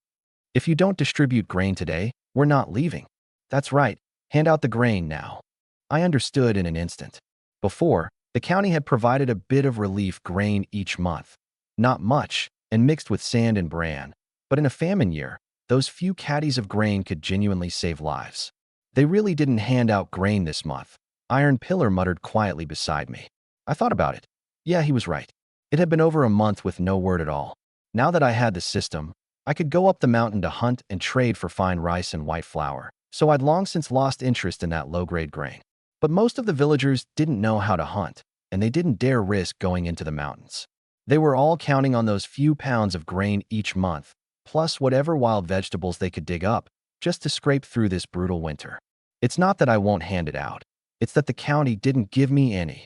If you don't distribute grain today, we're not leaving." "That's right, hand out the grain now." I understood in an instant. Before, the county had provided a bit of relief grain each month. Not much, and mixed with sand and bran. But in a famine year, those few caddies of grain could genuinely save lives. "They really didn't hand out grain this month," Iron Pillar muttered quietly beside me. I thought about it. Yeah, he was right. It had been over a month with no word at all. Now that I had the system, I could go up the mountain to hunt and trade for fine rice and white flour, so I'd long since lost interest in that low-grade grain. But most of the villagers didn't know how to hunt, and they didn't dare risk going into the mountains. They were all counting on those few pounds of grain each month, plus whatever wild vegetables they could dig up, just to scrape through this brutal winter. It's not that I won't hand it out. It's that the county didn't give me any.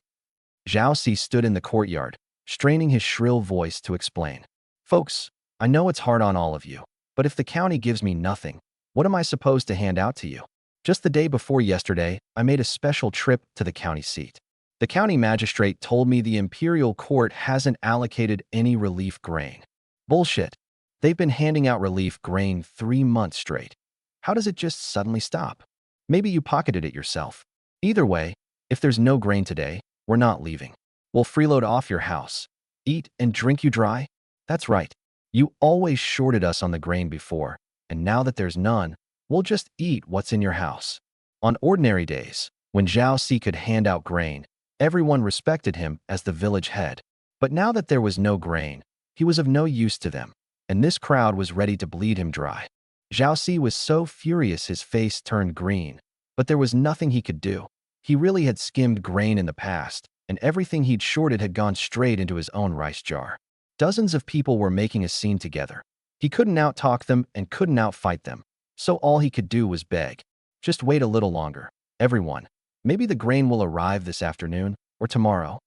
Zhao Xi stood in the courtyard, straining his shrill voice to explain. "Folks, I know it's hard on all of you, but if the county gives me nothing, what am I supposed to hand out to you? Just the day before yesterday, I made a special trip to the county seat. The county magistrate told me the imperial court hasn't allocated any relief grain." Bullshit. They've been handing out relief grain 3 months straight. How does it just suddenly stop? Maybe you pocketed it yourself. Either way, if there's no grain today, we're not leaving. We'll freeload off your house. Eat and drink you dry? That's right. You always shorted us on the grain before, and now that there's none, we'll just eat what's in your house. On ordinary days, when Zhao Xi could hand out grain, everyone respected him as the village head. But now that there was no grain, he was of no use to them, and this crowd was ready to bleed him dry. Zhao Xi was so furious his face turned green, but there was nothing he could do. He really had skimmed grain in the past, and everything he'd shorted had gone straight into his own rice jar. Dozens of people were making a scene together. He couldn't out-talk them and couldn't out-fight them, so all he could do was beg. "Just wait a little longer, everyone. Maybe the grain will arrive this afternoon or tomorrow.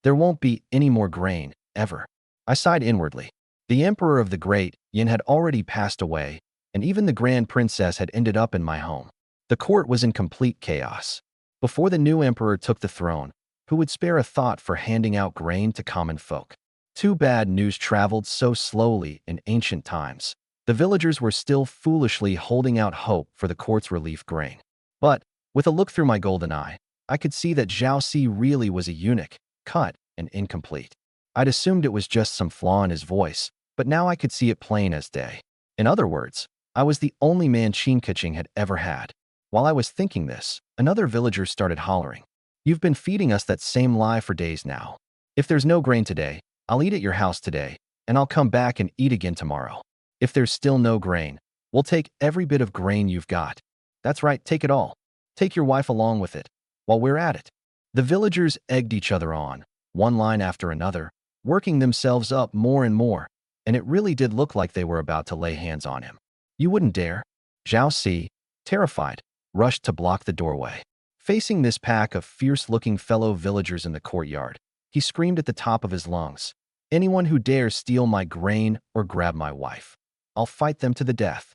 There won't be any more grain, ever." I sighed inwardly. The Emperor of the Great Yin had already passed away, and even the Grand Princess had ended up in my home. The court was in complete chaos. Before the new emperor took the throne, who would spare a thought for handing out grain to common folk? Too bad news traveled so slowly in ancient times. The villagers were still foolishly holding out hope for the court's relief grain. But, with a look through my golden eye, I could see that Zhao Xi really was a eunuch, cut and incomplete. I'd assumed it was just some flaw in his voice, but now I could see it plain as day. In other words, I was the only man Qin had ever had. While I was thinking this, another villager started hollering. "You've been feeding us that same lie for days now. If there's no grain today, I'll eat at your house today, and I'll come back and eat again tomorrow. If there's still no grain, we'll take every bit of grain you've got. That's right, take it all. Take your wife along with it, while we're at it." The villagers egged each other on, one line after another, working themselves up more and more, and it really did look like they were about to lay hands on him. "You wouldn't dare." Zhao Xi, terrified, rushed to block the doorway. Facing this pack of fierce-looking fellow villagers in the courtyard, he screamed at the top of his lungs, "Anyone who dares steal my grain or grab my wife, I'll fight them to the death."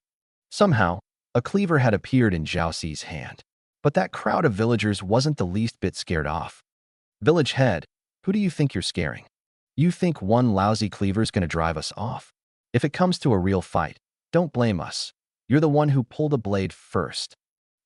Somehow, a cleaver had appeared in Zhao Xi's hand. But that crowd of villagers wasn't the least bit scared off. "Village head, who do you think you're scaring? You think one lousy cleaver's gonna drive us off? If it comes to a real fight, don't blame us. You're the one who pulled a blade first."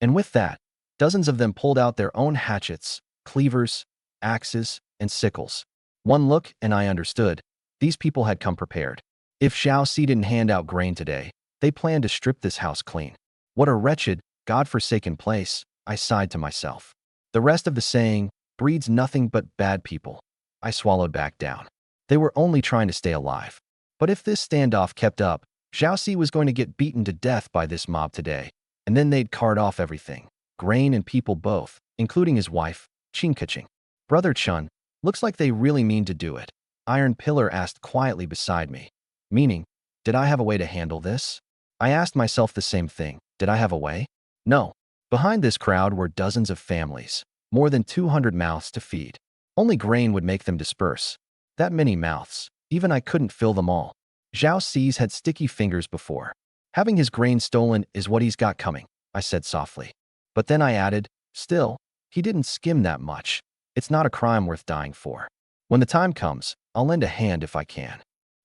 And with that, dozens of them pulled out their own hatchets, cleavers, axes, and sickles. One look and I understood. These people had come prepared. If Zhao Xi didn't hand out grain today, they planned to strip this house clean. What a wretched, God-forsaken place, I sighed to myself. The rest of the saying breeds nothing but bad people. I swallowed back down. They were only trying to stay alive. But if this standoff kept up, Zhao Xi was going to get beaten to death by this mob today, and then they'd cart off everything, grain and people both, including his wife, Qin. "Brother Chun, looks like they really mean to do it," Iron Pillar asked quietly beside me. Meaning, did I have a way to handle this? I asked myself the same thing. Did I have a way? No. Behind this crowd were dozens of families, more than 200 mouths to feed. Only grain would make them disperse. That many mouths, even I couldn't fill them all. Zhao Xi's had sticky fingers before. Having his grain stolen is what he's got coming, I said softly. But then I added, still, he didn't skim that much. It's not a crime worth dying for. When the time comes, I'll lend a hand if I can.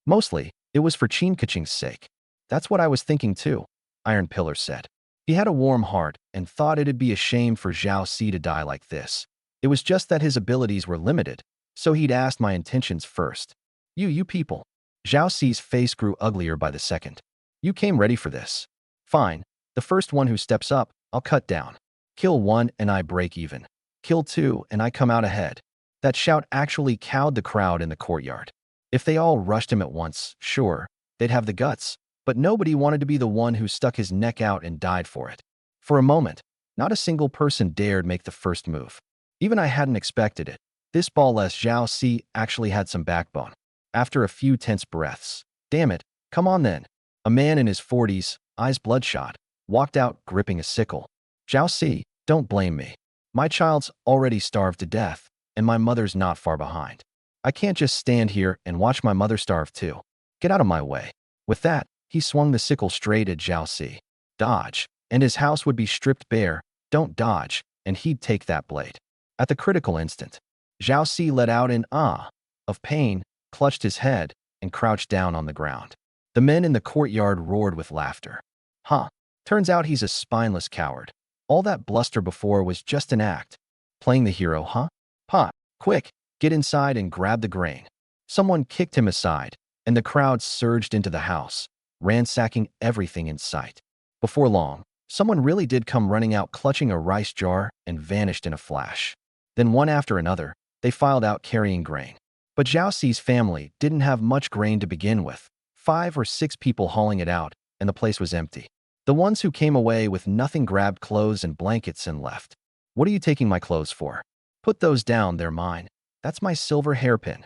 Mostly, it was for Chinkaching's sake. That's what I was thinking too, Iron Pillar said. He had a warm heart and thought it'd be a shame for Zhao Si to die like this. It was just that his abilities were limited, so he'd asked my intentions first. You people. Zhao Si's face grew uglier by the second. You came ready for this. Fine. The first one who steps up, I'll cut down. Kill one and I break even. Kill two and I come out ahead. That shout actually cowed the crowd in the courtyard. If they all rushed him at once, sure, they'd have the guts, but nobody wanted to be the one who stuck his neck out and died for it. For a moment, not a single person dared make the first move. Even I hadn't expected it. This ballless Zhao Si actually had some backbone. After a few tense breaths, damn it, come on then. A man in his 40s, eyes bloodshot, walked out gripping a sickle. Zhao Si, don't blame me. My child's already starved to death, and my mother's not far behind. I can't just stand here and watch my mother starve too. Get out of my way. With that, he swung the sickle straight at Zhao Si. Dodge, and his house would be stripped bare. Don't dodge, and he'd take that blade. At the critical instant, Zhao Si let out an ah of pain, clutched his head, and crouched down on the ground. The men in the courtyard roared with laughter. Huh, turns out he's a spineless coward. All that bluster before was just an act. Playing the hero, huh? Pa, quick, get inside and grab the grain. Someone kicked him aside, and the crowd surged into the house, ransacking everything in sight. Before long, someone really did come running out clutching a rice jar and vanished in a flash. Then one after another, they filed out carrying grain. But Zhao Si's family didn't have much grain to begin with. 5 or 6 people hauling it out, and the place was empty. The ones who came away with nothing grabbed clothes and blankets and left. What are you taking my clothes for? Put those down, they're mine. That's my silver hairpin.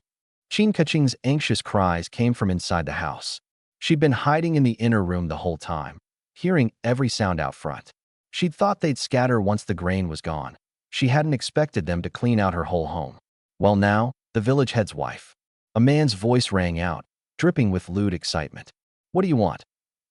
Chinkaching's anxious cries came from inside the house. She'd been hiding in the inner room the whole time, hearing every sound out front. She'd thought they'd scatter once the grain was gone. She hadn't expected them to clean out her whole home. Well now, the village head's wife. A man's voice rang out, dripping with lewd excitement. What do you want?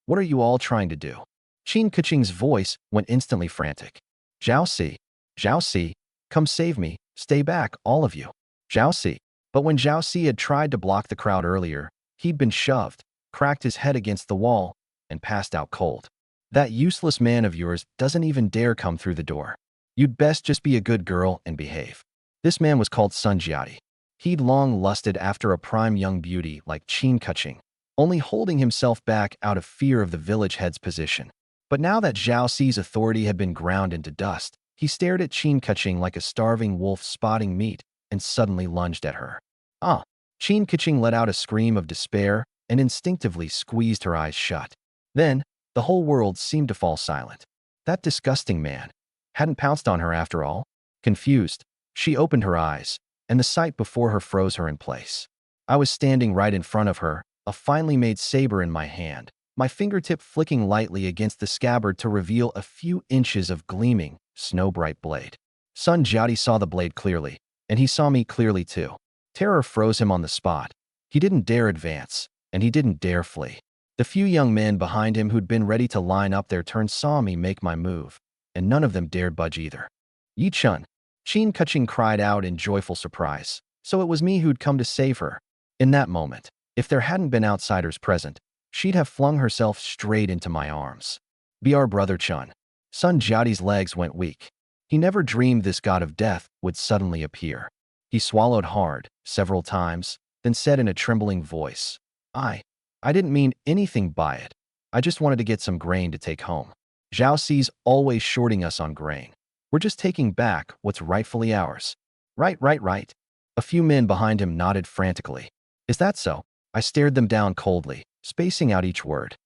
What are you all trying to do? Chinkaching's voice went instantly frantic. Zhao Si, come save me, stay back, all of you. Zhao Si. But when Zhao Si had tried to block the crowd earlier, he'd been shoved, cracked his head against the wall, and passed out cold. That useless man of yours doesn't even dare come through the door. You'd best just be a good girl and behave. This man was called Sun Jiadi. He'd long lusted after a prime young beauty like Chinkaching, only holding himself back out of fear of the village head's position. But now that Zhao Si's authority had been ground into dust, he stared at Chinkaching like a starving wolf spotting meat and suddenly lunged at her. Ah! Chinkaching let out a scream of despair and instinctively squeezed her eyes shut. Then, the whole world seemed to fall silent. That disgusting man hadn't pounced on her after all. Confused, she opened her eyes, and the sight before her froze her in place. I was standing right in front of her, a finely made saber in my hand, my fingertip flicking lightly against the scabbard to reveal a few inches of gleaming, snow-bright blade. Sun Jiadi saw the blade clearly, and he saw me clearly too. Terror froze him on the spot. He didn't dare advance, and he didn't dare flee. The few young men behind him who'd been ready to line up their turn saw me make my move, and none of them dared budge either. Yi-chun, Chinkaching cried out in joyful surprise. So it was me who'd come to save her. In that moment, if there hadn't been outsiders present, she'd have flung herself straight into my arms. Be our brother Chun. Sun Jiadi's legs went weak. He never dreamed this god of death would suddenly appear. He swallowed hard, several times, then said in a trembling voice, I didn't mean anything by it. I just wanted to get some grain to take home. Zhao Si's always shorting us on grain. We're just taking back what's rightfully ours. Right. A few men behind him nodded frantically. Is that so? I stared them down coldly, spacing out each word.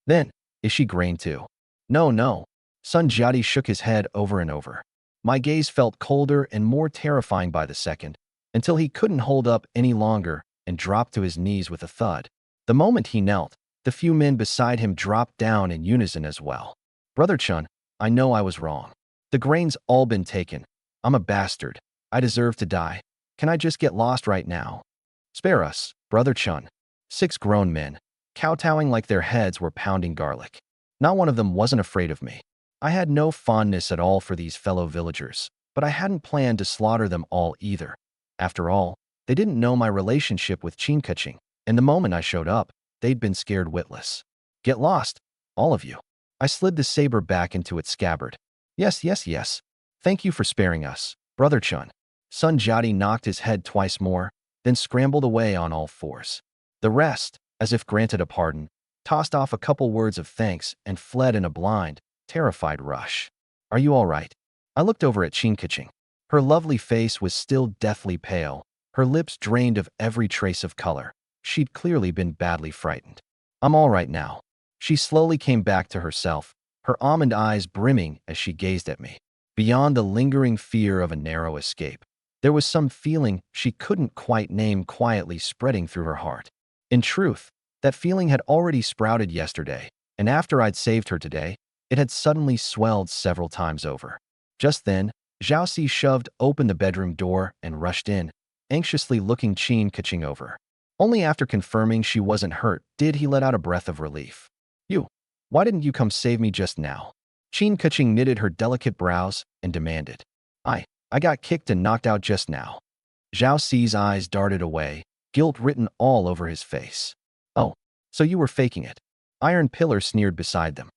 Then, is she grain too? No. Sun Jiadi shook his head over and over. My gaze felt colder and more terrifying by the second, until he couldn't hold up any longer and dropped to his knees with a thud. The moment he knelt, the few men beside him dropped down in unison as well. Brother Chun, I know I was wrong. The grain's all been taken. I'm a bastard. I deserve to die. Can I just get lost right now? Spare us, Brother Chun. 6 grown men, kowtowing like their heads were pounding garlic. Not one of them wasn't afraid of me. I had no fondness at all for these fellow villagers, but I hadn't planned to slaughter them all either. After all, they didn't know my relationship with Chinkaching, and the moment I showed up, they'd been scared witless. Get lost, all of you. I slid the saber back into its scabbard. Yes, yes, yes. Thank you for sparing us, Brother Chun. Sun Jati knocked his head twice more, then scrambled away on all fours. The rest, as if granted a pardon, tossed off a couple words of thanks and fled in a blind, terrified rush. Are you all right? I looked over at Chinkaching. Her lovely face was still deathly pale, her lips drained of every trace of color. She'd clearly been badly frightened. I'm all right now. She slowly came back to herself, her almond eyes brimming as she gazed at me. Beyond the lingering fear of a narrow escape, there was some feeling she couldn't quite name quietly spreading through her heart. In truth, that feeling had already sprouted yesterday, and after I'd saved her today, it had suddenly swelled several times over. Just then, Zhao Si shoved open the bedroom door and rushed in, anxiously looking Chinkaching over. Only after confirming she wasn't hurt did he let out a breath of relief. You, why didn't you come save me just now? Chinkaching knitted her delicate brows and demanded. I got kicked and knocked out just now. Zhao Si's eyes darted away, guilt written all over his face. Oh, so you were faking it. Iron Pillar sneered beside them.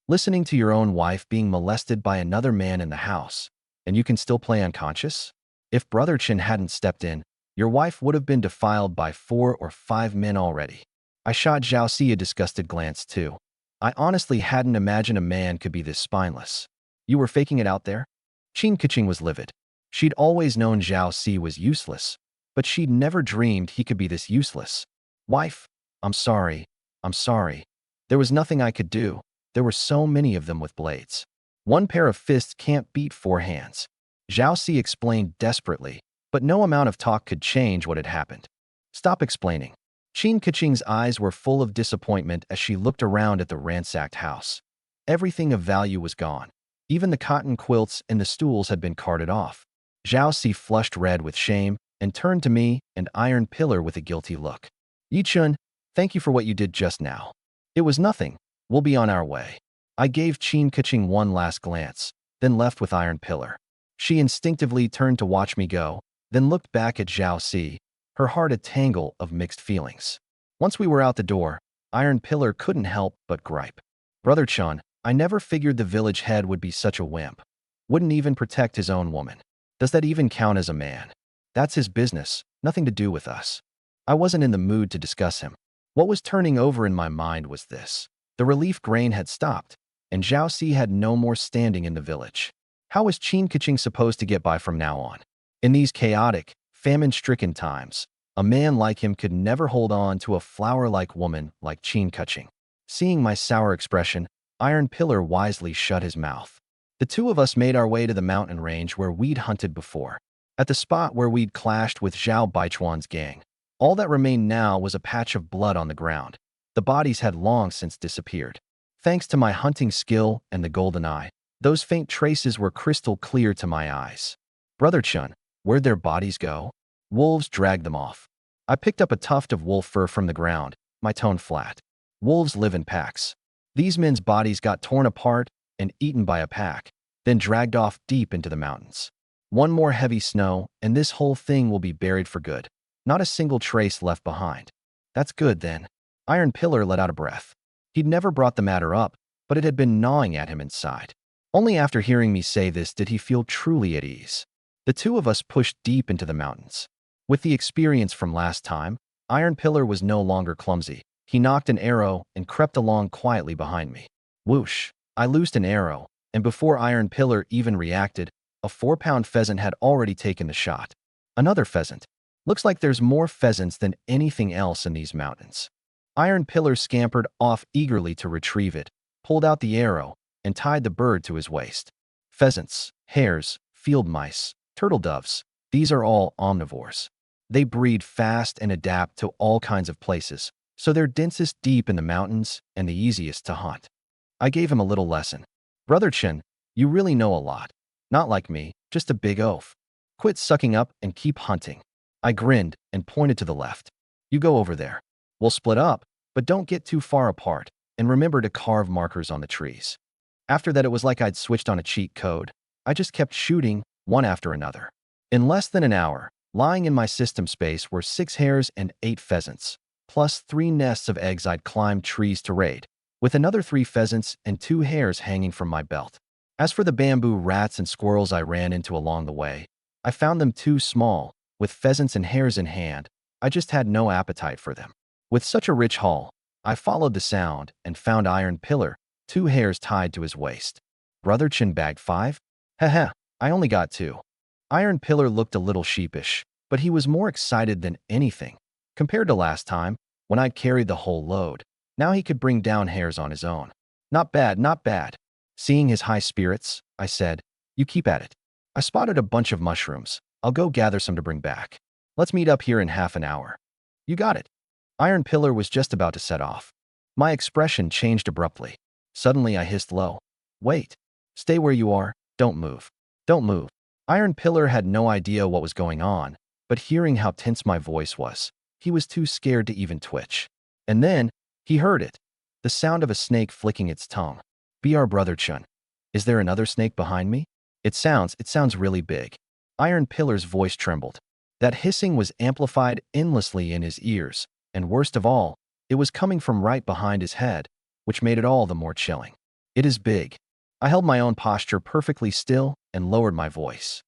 Listening to your own wife being molested by another man in the house, and you can still play unconscious? If Brother Chin hadn't stepped in, your wife would have been defiled by 4 or 5 men already. I shot Zhao Si a disgusted glance too. I honestly hadn't imagined a man could be this spineless. You were faking it out there? Chinkaching was livid. She'd always known Zhao Si was useless, but she'd never dreamed he could be this useless. Wife, I'm sorry. I'm sorry. There was nothing I could do. There were so many of them with blades. One pair of fists can't beat 4 hands. Zhao Si explained desperately, but no amount of talk could change what had happened. Stop explaining. Chinkaching's eyes were full of disappointment as she looked around at the ransacked house. Everything of value was gone. Even the cotton quilts and the stools had been carted off. Zhao Si flushed red with shame and turned to me and Iron Pillar with a guilty look. Yichun, thank you for what you did just now. It was nothing. We'll be on our way. I gave Chinkaching one last glance, then left with Iron Pillar. She instinctively turned to watch me go, then looked back at Zhao Si, her heart a tangle of mixed feelings. Once we were out the door, Iron Pillar couldn't help but gripe. Brother Chun, I never figured the village head would be such a wimp. Wouldn't even protect his own woman. Does that even count as a man? That's his business, nothing to do with us. I wasn't in the mood to discuss him. What was turning over in my mind was this. The relief grain had stopped, and Zhao Si had no more standing in the village. How was Chinkaching supposed to get by from now on? In these chaotic, famine-stricken times, a man like him could never hold on to a flower-like woman like Chinkaching. Seeing my sour expression, Iron Pillar wisely shut his mouth. The two of us made our way to the mountain range where we'd hunted before, at the spot where we'd clashed with Zhao Baichuan's gang. All that remained now was a patch of blood on the ground. The bodies had long since disappeared. Thanks to my hunting skill and the golden eye, those faint traces were crystal clear to my eyes. Brother Chun, where'd their bodies go? Wolves dragged them off. I picked up a tuft of wolf fur from the ground, my tone flat. Wolves live in packs. These men's bodies got torn apart and eaten by a pack, then dragged off deep into the mountains. One more heavy snow, and this whole thing will be buried for good. Not a single trace left behind. That's good, then. Iron Pillar let out a breath. He'd never brought the matter up, but it had been gnawing at him inside. Only after hearing me say this did he feel truly at ease. The two of us pushed deep into the mountains. With the experience from last time, Iron Pillar was no longer clumsy. He nocked an arrow and crept along quietly behind me. Whoosh! I loosed an arrow, and before Iron Pillar even reacted, a 4-pound pheasant had already taken the shot. Another pheasant. Looks like there's more pheasants than anything else in these mountains. Iron Pillar scampered off eagerly to retrieve it, pulled out the arrow, and tied the bird to his waist. Pheasants, hares, field mice, turtle doves, these are all omnivores. They breed fast and adapt to all kinds of places, so they're densest deep in the mountains and the easiest to hunt. I gave him a little lesson. Brother Chin, you really know a lot. Not like me, just a big oaf. Quit sucking up and keep hunting. I grinned and pointed to the left. You go over there. We'll split up, but don't get too far apart, and remember to carve markers on the trees. After that, it was like I'd switched on a cheat code. I just kept shooting, one after another. In less than an hour, lying in my system space were 6 hares and 8 pheasants, plus 3 nests of eggs I'd climbed trees to raid, with another 3 pheasants and 2 hares hanging from my belt. As for the bamboo rats and squirrels I ran into along the way, I found them too small. With pheasants and hares in hand, I just had no appetite for them. With such a rich haul, I followed the sound and found Iron Pillar, 2 hares tied to his waist. Brother Chin bagged 5? Haha, I only got 2. Iron Pillar looked a little sheepish, but he was more excited than anything. Compared to last time, when I'd carried the whole load, now he could bring down hares on his own. Not bad, not bad. Seeing his high spirits, I said, you keep at it. I spotted a bunch of mushrooms. I'll go gather some to bring back. Let's meet up here in half an hour. You got it. Iron Pillar was just about to set off. My expression changed abruptly. Suddenly I hissed low. Wait. Stay where you are. Don't move. Don't move. Iron Pillar had no idea what was going on, but hearing how tense my voice was, he was too scared to even twitch. And then, he heard it. The sound of a snake flicking its tongue. Be our brother Chun. Is there another snake behind me? It sounds really big. Iron Pillar's voice trembled. That hissing was amplified endlessly in his ears, and worst of all, it was coming from right behind his head, which made it all the more chilling. It is big. I held my own posture perfectly still and lowered my voice.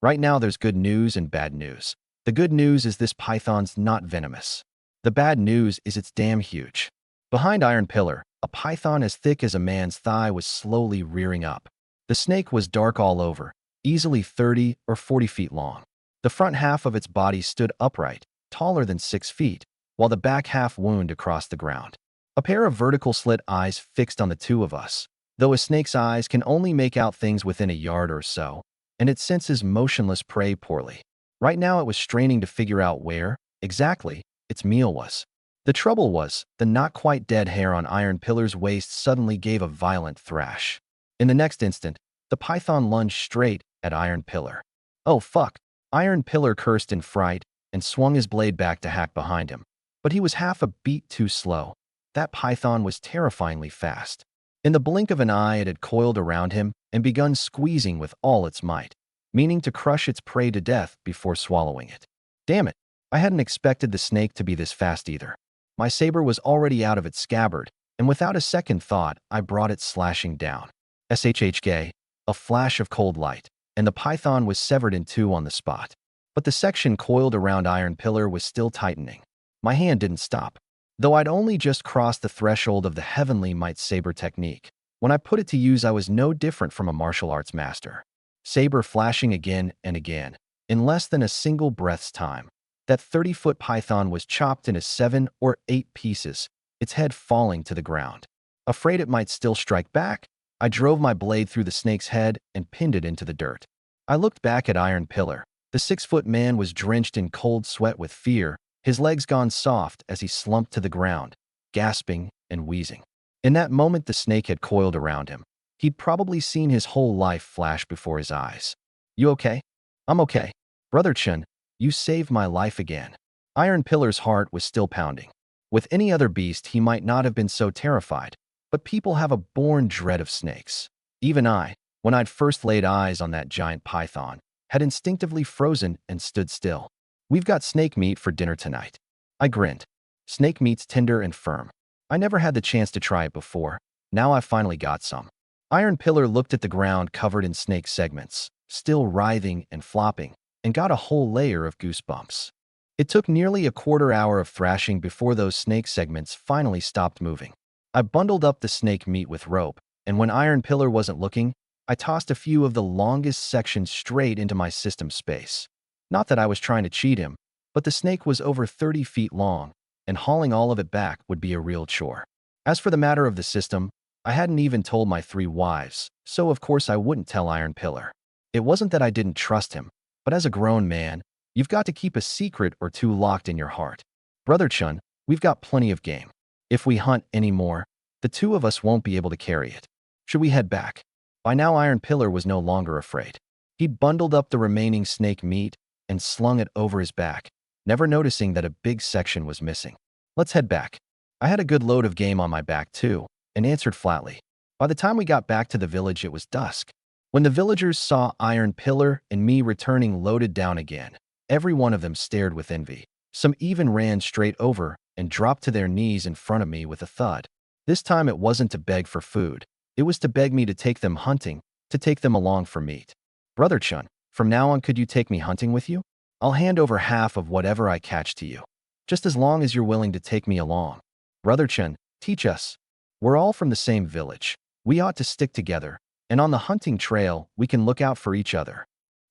Right now there's good news and bad news. The good news is this python's not venomous. The bad news is it's damn huge. Behind Iron Pillar, a python as thick as a man's thigh was slowly rearing up. The snake was dark all over, easily 30 or 40 feet long. The front half of its body stood upright, taller than 6 feet, while the back half wound across the ground. A pair of vertical slit eyes fixed on the two of us, though a snake's eyes can only make out things within a yard or so, and it senses motionless prey poorly. Right now it was straining to figure out where, exactly, its meal was. The trouble was, the not-quite-dead hair on Iron Pillar's waist suddenly gave a violent thrash. In the next instant, the python lunged straight at Iron Pillar. Oh fuck! Iron Pillar cursed in fright and swung his blade back to hack behind him. But he was half a beat too slow. That python was terrifyingly fast. In the blink of an eye, it had coiled around him and begun squeezing with all its might, meaning to crush its prey to death before swallowing it. Damn it! I hadn't expected the snake to be this fast either. My saber was already out of its scabbard, and without a second thought, I brought it slashing down. SHHK, a flash of cold light, and the python was severed in 2 on the spot. But the section coiled around Iron Pillar was still tightening. My hand didn't stop, though I'd only just crossed the threshold of the heavenly might saber technique. When I put it to use, I was no different from a martial arts master. Saber flashing again and again, in less than a single breath's time. That 30-foot python was chopped into 7 or 8 pieces, its head falling to the ground. Afraid it might still strike back, I drove my blade through the snake's head and pinned it into the dirt. I looked back at Iron Pillar. The 6-foot man was drenched in cold sweat with fear, his legs gone soft as he slumped to the ground, gasping and wheezing. In that moment the snake had coiled around him. He'd probably seen his whole life flash before his eyes. You okay? I'm okay. Brother Chun, you saved my life again. Iron Pillar's heart was still pounding. With any other beast, he might not have been so terrified, but people have a born dread of snakes. Even I, when I'd first laid eyes on that giant python, had instinctively frozen and stood still. We've got snake meat for dinner tonight. I grinned. Snake meat's tender and firm. I never had the chance to try it before. Now I finally got some. Iron Pillar looked at the ground covered in snake segments, still writhing and flopping, and got a whole layer of goosebumps. It took nearly a quarter hour of thrashing before those snake segments finally stopped moving. I bundled up the snake meat with rope, and when Iron Pillar wasn't looking, I tossed a few of the longest sections straight into my system space. Not that I was trying to cheat him, but the snake was over 30 feet long, and hauling all of it back would be a real chore. As for the matter of the system, I hadn't even told my 3 wives, so of course I wouldn't tell Iron Pillar. It wasn't that I didn't trust him, but as a grown man, you've got to keep a secret or 2 locked in your heart. Brother Chun, we've got plenty of game. If we hunt any more, the 2 of us won't be able to carry it. Should we head back? By now Iron Pillar was no longer afraid. He'd bundled up the remaining snake meat and slung it over his back, never noticing that a big section was missing. Let's head back. I had a good load of game on my back too, and answered flatly. By the time we got back to the village, it was dusk. When the villagers saw Iron Pillar and me returning loaded down again, every one of them stared with envy. Some even ran straight over and dropped to their knees in front of me with a thud. This time it wasn't to beg for food. It was to beg me to take them hunting, to take them along for meat. Brother Chun, from now on could you take me hunting with you? I'll hand over half of whatever I catch to you, just as long as you're willing to take me along. Brother Chun, teach us. We're all from the same village. We ought to stick together, and on the hunting trail, we can look out for each other.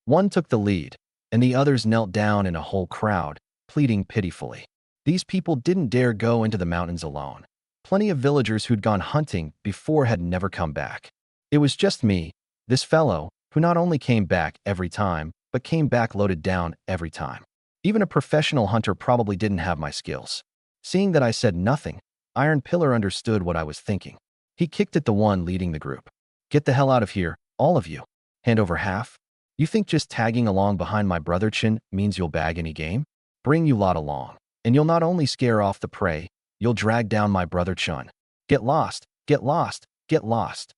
One took the lead, and the others knelt down in a whole crowd, pleading pitifully. These people didn't dare go into the mountains alone. Plenty of villagers who'd gone hunting before had never come back. It was just me, this fellow, who not only came back every time, but came back loaded down every time. Even a professional hunter probably didn't have my skills. Seeing that I said nothing, Iron Pillar understood what I was thinking. He kicked at the one leading the group. Get the hell out of here, all of you. Hand over half? You think just tagging along behind my brother Chin means you'll bag any game? Bring you lot along, and you'll not only scare off the prey, you'll drag down my brother Chun. Get lost, get lost, get lost.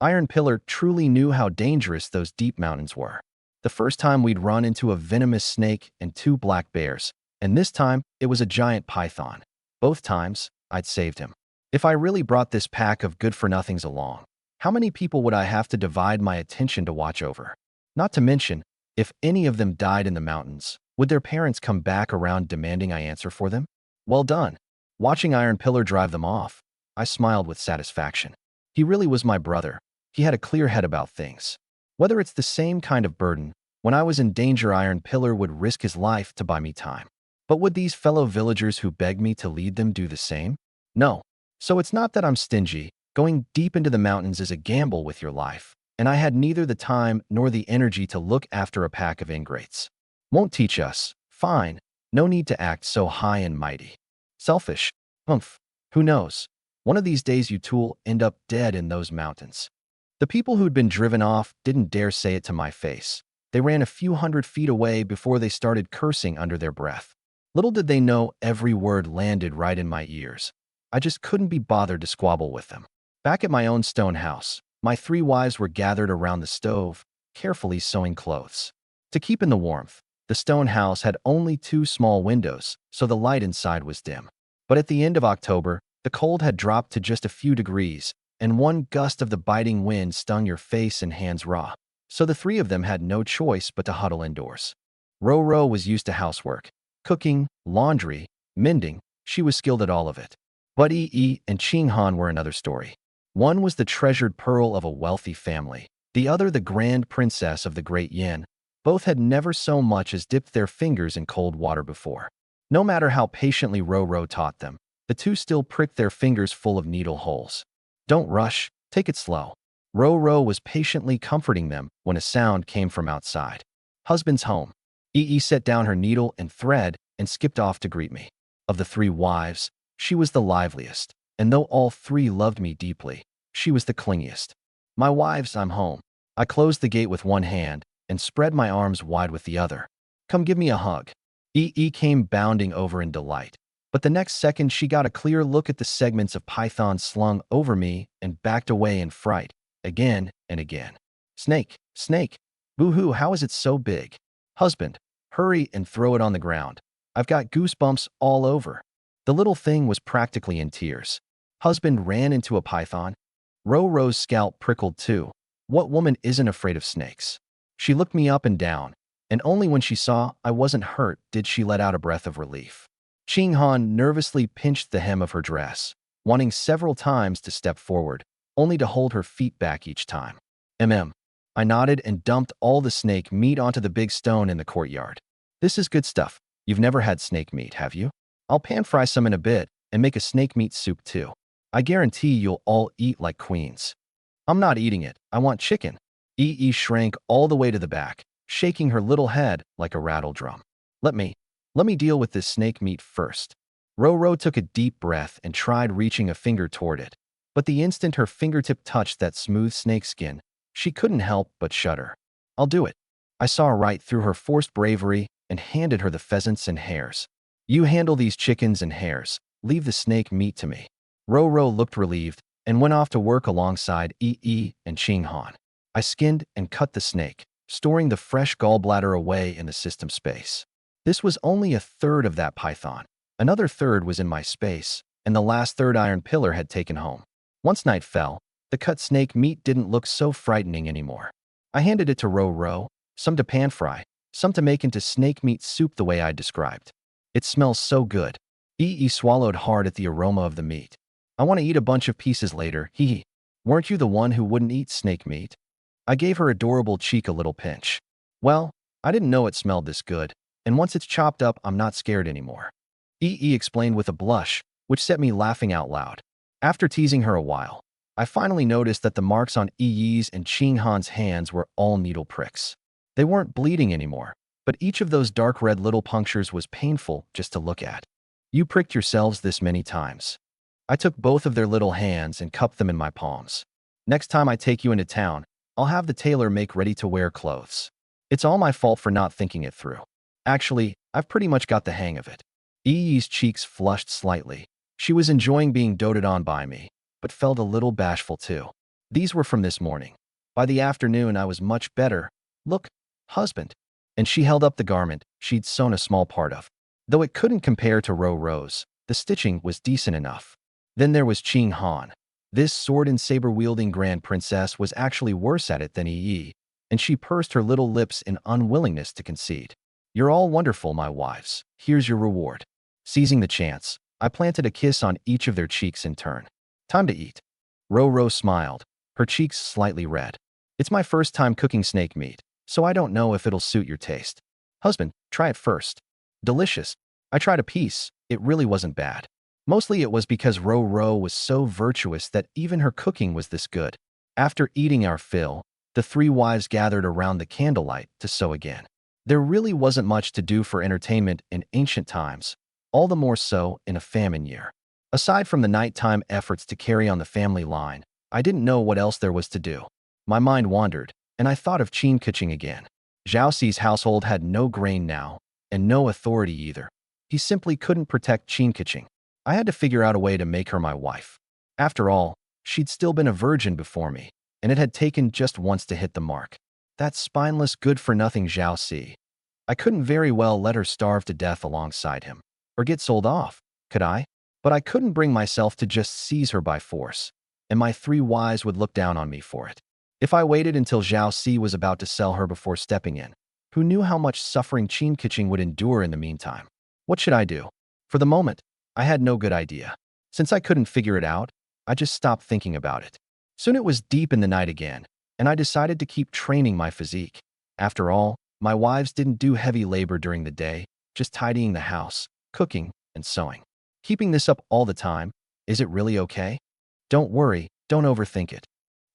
Iron Pillar truly knew how dangerous those deep mountains were. The first time we'd run into a venomous snake and 2 black bears, and this time it was a giant python. Both times, I'd saved him. If I really brought this pack of good-for-nothings along, how many people would I have to divide my attention to watch over? Not to mention, if any of them died in the mountains, would their parents come back around demanding I answer for them? Well done. Watching Iron Pillar drive them off, I smiled with satisfaction. He really was my brother. He had a clear head about things. Whether it's the same kind of burden, when I was in danger, Iron Pillar would risk his life to buy me time. But would these fellow villagers who begged me to lead them do the same? No. So it's not that I'm stingy. Going deep into the mountains is a gamble with your life, and I had neither the time nor the energy to look after a pack of ingrates. Won't teach us. Fine. No need to act so high and mighty. Selfish. Humph. Who knows? One of these days you two'll end up dead in those mountains. The people who'd been driven off didn't dare say it to my face. They ran a few hundred feet away before they started cursing under their breath. Little did they know every word landed right in my ears. I just couldn't be bothered to squabble with them. Back at my own stone house, my 3 wives were gathered around the stove, carefully sewing clothes. To keep in the warmth, the stone house had only 2 small windows, so the light inside was dim. But at the end of October, the cold had dropped to just a few degrees, and one gust of the biting wind stung your face and hands raw. So the 3 of them had no choice but to huddle indoors. Ro was used to housework, cooking, laundry, mending. She was skilled at all of it. But Yi and Ching Han were another story. One was the treasured pearl of a wealthy family, the other the grand princess of the Great Yin. Both had never so much as dipped their fingers in cold water before. No matter how patiently Ro taught them, the 2 still pricked their fingers full of needle holes. Don't rush, take it slow. Ro was patiently comforting them when a sound came from outside. Husband's home. Yi set down her needle and thread and skipped off to greet me. Of the 3 wives, she was the liveliest, and though all 3 loved me deeply, she was the clingiest. My wives, I'm home. I closed the gate with one hand and spread my arms wide with the other. Come give me a hug. Yi came bounding over in delight, but the next second she got a clear look at the segments of python slung over me and backed away in fright, again and again. Snake, snake. Boo-hoo, how is it so big? Husband, hurry and throw it on the ground. I've got goosebumps all over. The little thing was practically in tears. Husband ran into a python. Ro's scalp prickled too. What woman isn't afraid of snakes? She looked me up and down, and only when she saw I wasn't hurt did she let out a breath of relief. Ching Han nervously pinched the hem of her dress, wanting several times to step forward, only to hold her feet back each time. I nodded and dumped all the snake meat onto the big stone in the courtyard. This is good stuff. You've never had snake meat, have you? I'll pan-fry some in a bit and make a snake meat soup too. I guarantee you'll all eat like queens. I'm not eating it. I want chicken. Yi shrank all the way to the back, shaking her little head like a rattle drum. Let me deal with this snake meat first. Ro took a deep breath and tried reaching a finger toward it. But the instant her fingertip touched that smooth snake skin, she couldn't help but shudder. I'll do it. I saw right through her forced bravery and handed her the pheasants and hares. You handle these chickens and hares. Leave the snake meat to me. Ro looked relieved, and went off to work alongside Yi and Ching Han. I skinned and cut the snake, storing the fresh gallbladder away in the system space. This was only a third of that python. Another third was in my space, and the last third iron pillar had taken home. Once night fell, the cut snake meat didn't look so frightening anymore. I handed it to Ro, some to pan fry, some to make into snake meat soup the way I described. It smells so good. Yi swallowed hard at the aroma of the meat. I want to eat a bunch of pieces later, hee. Weren't you the one who wouldn't eat snake meat? I gave her adorable cheek a little pinch. Well, I didn't know it smelled this good, and once it's chopped up, I'm not scared anymore. Yi explained with a blush, which set me laughing out loud. After teasing her a while, I finally noticed that the marks on Yi's and Ching Han's hands were all needle pricks. They weren't bleeding anymore, but each of those dark red little punctures was painful just to look at. You pricked yourselves this many times. I took both of their little hands and cupped them in my palms. Next time I take you into town, I'll have the tailor make ready-to-wear clothes. It's all my fault for not thinking it through. Actually, I've pretty much got the hang of it. Yi's cheeks flushed slightly. She was enjoying being doted on by me, but felt a little bashful too. These were from this morning. By the afternoon, I was much better. Look, husband. And she held up the garment she'd sewn a small part of. Though it couldn't compare to Ro's, the stitching was decent enough. Then there was Ching Han. This sword and saber-wielding grand princess was actually worse at it than Yi, and she pursed her little lips in unwillingness to concede. You're all wonderful, my wives. Here's your reward. Seizing the chance, I planted a kiss on each of their cheeks in turn. Time to eat. Ro smiled, her cheeks slightly red. It's my first time cooking snake meat, so I don't know if it'll suit your taste. Husband, try it first. Delicious. I tried a piece. It really wasn't bad. Mostly it was because Ro was so virtuous that even her cooking was this good. After eating our fill, the three wives gathered around the candlelight to sew again. There really wasn't much to do for entertainment in ancient times, all the more so in a famine year. Aside from the nighttime efforts to carry on the family line, I didn't know what else there was to do. My mind wandered, and I thought of Qin Keqing again. Zhao Ci's household had no grain now, and no authority either. He simply couldn't protect Qin Keqing. I had to figure out a way to make her my wife. After all, she'd still been a virgin before me, and it had taken just once to hit the mark. That spineless, good-for-nothing Zhao Ci. I couldn't very well let her starve to death alongside him, or get sold off, could I? But I couldn't bring myself to just seize her by force, and my three wives would look down on me for it. If I waited until Zhao Ci was about to sell her before stepping in, who knew how much suffering Qin Keqing would endure in the meantime? What should I do? For the moment, I had no good idea. Since I couldn't figure it out, I just stopped thinking about it. Soon it was deep in the night again, and I decided to keep training my physique. After all, my wives didn't do heavy labor during the day, just tidying the house, cooking, and sewing. Keeping this up all the time, is it really okay? Don't worry, don't overthink it.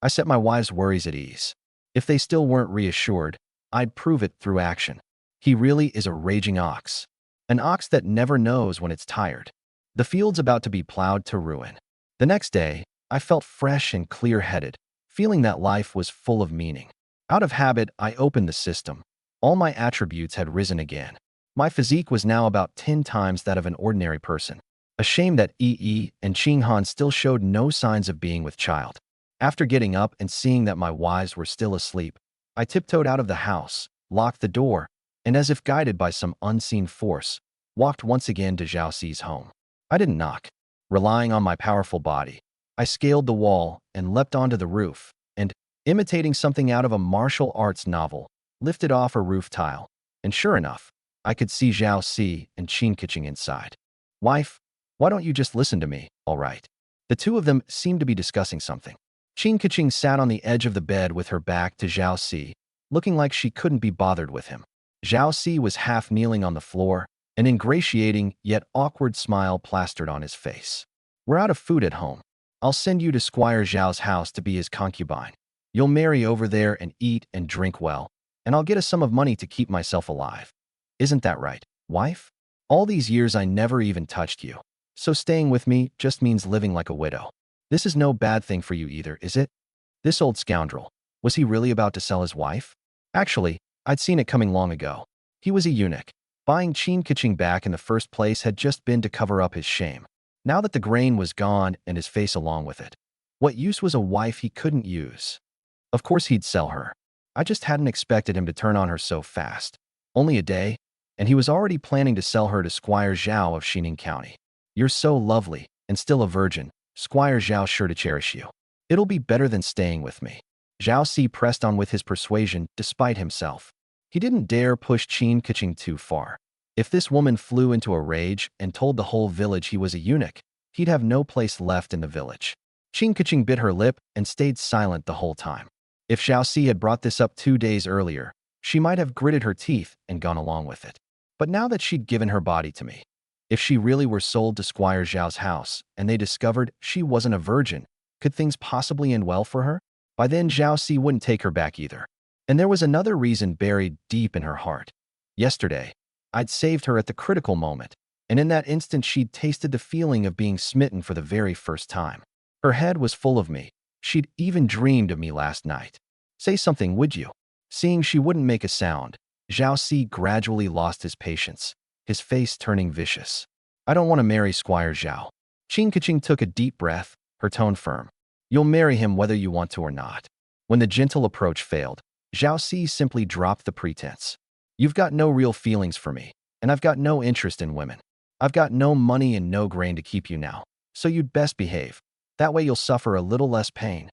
I set my wives' worries at ease. If they still weren't reassured, I'd prove it through action. He really is a raging ox. An ox that never knows when it's tired. The field's about to be plowed to ruin. The next day, I felt fresh and clear-headed, feeling that life was full of meaning. Out of habit, I opened the system. All my attributes had risen again. My physique was now about 10 times that of an ordinary person. A shame that Yi and Ching Han still showed no signs of being with child. After getting up and seeing that my wives were still asleep, I tiptoed out of the house, locked the door, and as if guided by some unseen force, walked once again to Zhao Ci's home. I didn't knock. Relying on my powerful body, I scaled the wall and leapt onto the roof, and, imitating something out of a martial arts novel, lifted off a roof tile, and sure enough, I could see Zhao Ci and Qin Keqing inside. Wife, why don't you just listen to me, all right? The two of them seemed to be discussing something. Qin Keqing sat on the edge of the bed with her back to Zhao Ci, looking like she couldn't be bothered with him. Zhao Ci was half kneeling on the floor, an ingratiating yet awkward smile plastered on his face. We're out of food at home. I'll send you to Squire Zhao's house to be his concubine. You'll marry over there and eat and drink well, and I'll get a sum of money to keep myself alive. Isn't that right, wife? All these years I never even touched you, so staying with me just means living like a widow. This is no bad thing for you either, is it? This old scoundrel, was he really about to sell his wife? Actually, I'd seen it coming long ago. He was a eunuch. Buying Qin Keqing back in the first place had just been to cover up his shame. Now that the grain was gone and his face along with it, What use was a wife he couldn't use? Of course he'd sell her. I just hadn't expected him to turn on her so fast. Only a day, and he was already planning to sell her to Squire Zhao of Xining County. You're so lovely, and still a virgin. Squire Zhao's sure to cherish you. It'll be better than staying with me. Zhao Si pressed on with his persuasion despite himself. He didn't dare push Qin Keqing too far. If this woman flew into a rage and told the whole village he was a eunuch, he'd have no place left in the village. Qin Keqing bit her lip and stayed silent the whole time. If Zhao Si had brought this up 2 days earlier, she might have gritted her teeth and gone along with it. But now that she'd given her body to me, if she really were sold to Squire Zhao's house and they discovered she wasn't a virgin, could things possibly end well for her? By then, Zhao Si wouldn't take her back either. And there was another reason buried deep in her heart. Yesterday, I'd saved her at the critical moment, and in that instant she'd tasted the feeling of being smitten for the very first time. Her head was full of me. She'd even dreamed of me last night. Say something, would you? Seeing she wouldn't make a sound, Zhao Si gradually lost his patience, his face turning vicious. I don't want to marry Squire Zhao. Qin Keqing took a deep breath, her tone firm. You'll marry him whether you want to or not. When the gentle approach failed, Zhao Si simply dropped the pretense. You've got no real feelings for me, and I've got no interest in women. I've got no money and no grain to keep you now, so you'd best behave. That way you'll suffer a little less pain.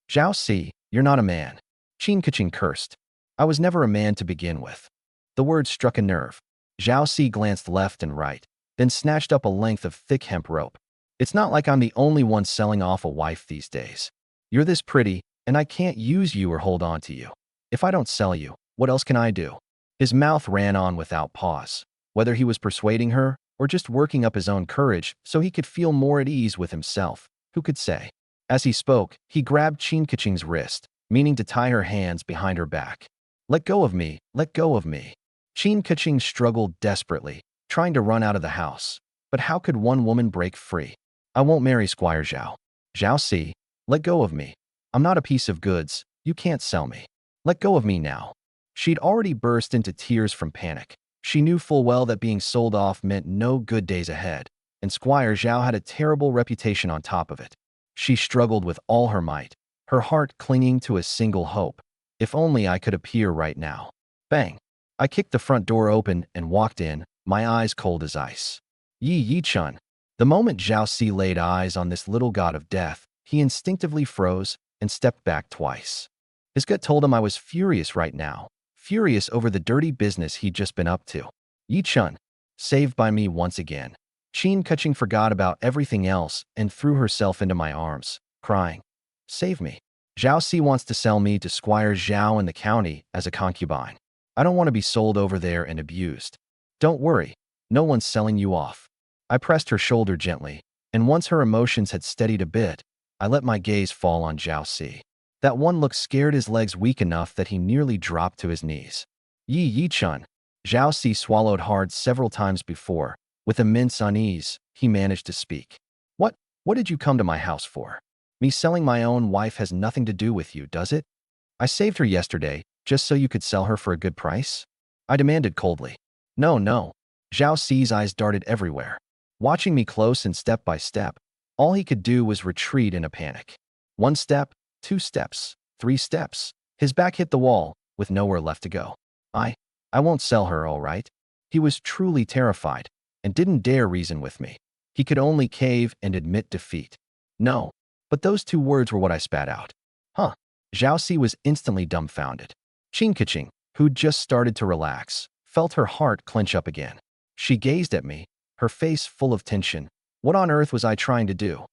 Zhao Si, you're not a man. Qin Keqing cursed. I was never a man to begin with. The word struck a nerve. Zhao Si glanced left and right, then snatched up a length of thick hemp rope. It's not like I'm the only one selling off a wife these days. You're this pretty, and I can't use you or hold on to you. If I don't sell you, what else can I do? His mouth ran on without pause, whether he was persuading her or just working up his own courage so he could feel more at ease with himself. Who could say? As he spoke, he grabbed Qin Keqing's wrist, meaning to tie her hands behind her back. Let go of me, let go of me. Qin Keqing struggled desperately, trying to run out of the house. But how could one woman break free? I won't marry Squire Zhao. Zhao Si, let go of me. I'm not a piece of goods. You can't sell me. Let go of me now. She'd already burst into tears from panic. She knew full well that being sold off meant no good days ahead, and Squire Zhao had a terrible reputation on top of it. She struggled with all her might, her heart clinging to a single hope. If only I could appear right now. Bang! I kicked the front door open and walked in, my eyes cold as ice. Yi Chun. The moment Zhao Si laid eyes on this little god of death, he instinctively froze and stepped back twice. His gut told him I was furious right now, furious over the dirty business he'd just been up to. Yi Chun, saved by me once again. Qin Keqing forgot about everything else and threw herself into my arms, crying, Save me. Zhao Si wants to sell me to Squire Zhao in the county as a concubine. I don't want to be sold over there and abused. Don't worry, no one's selling you off. I pressed her shoulder gently, and once her emotions had steadied a bit, I let my gaze fall on Zhao Si. That one look scared his legs weak enough that he nearly dropped to his knees. Yi Chun. Zhao Si swallowed hard several times before. With immense unease, he managed to speak. What did you come to my house for? Me selling my own wife has nothing to do with you, does it? I saved her yesterday, just so you could sell her for a good price? I demanded coldly. No. Zhao Si's eyes darted everywhere. Watching me close and step by step, all he could do was retreat in a panic. 1 step, 2 steps, 3 steps. His back hit the wall, with nowhere left to go. I won't sell her, all right? He was truly terrified, and didn't dare reason with me. He could only cave and admit defeat. No. But those 2 words were what I spat out. Huh. Zhao Si was instantly dumbfounded. Qin Keqing, who'd just started to relax, felt her heart clench up again. She gazed at me, her face full of tension. What on earth was I trying to do?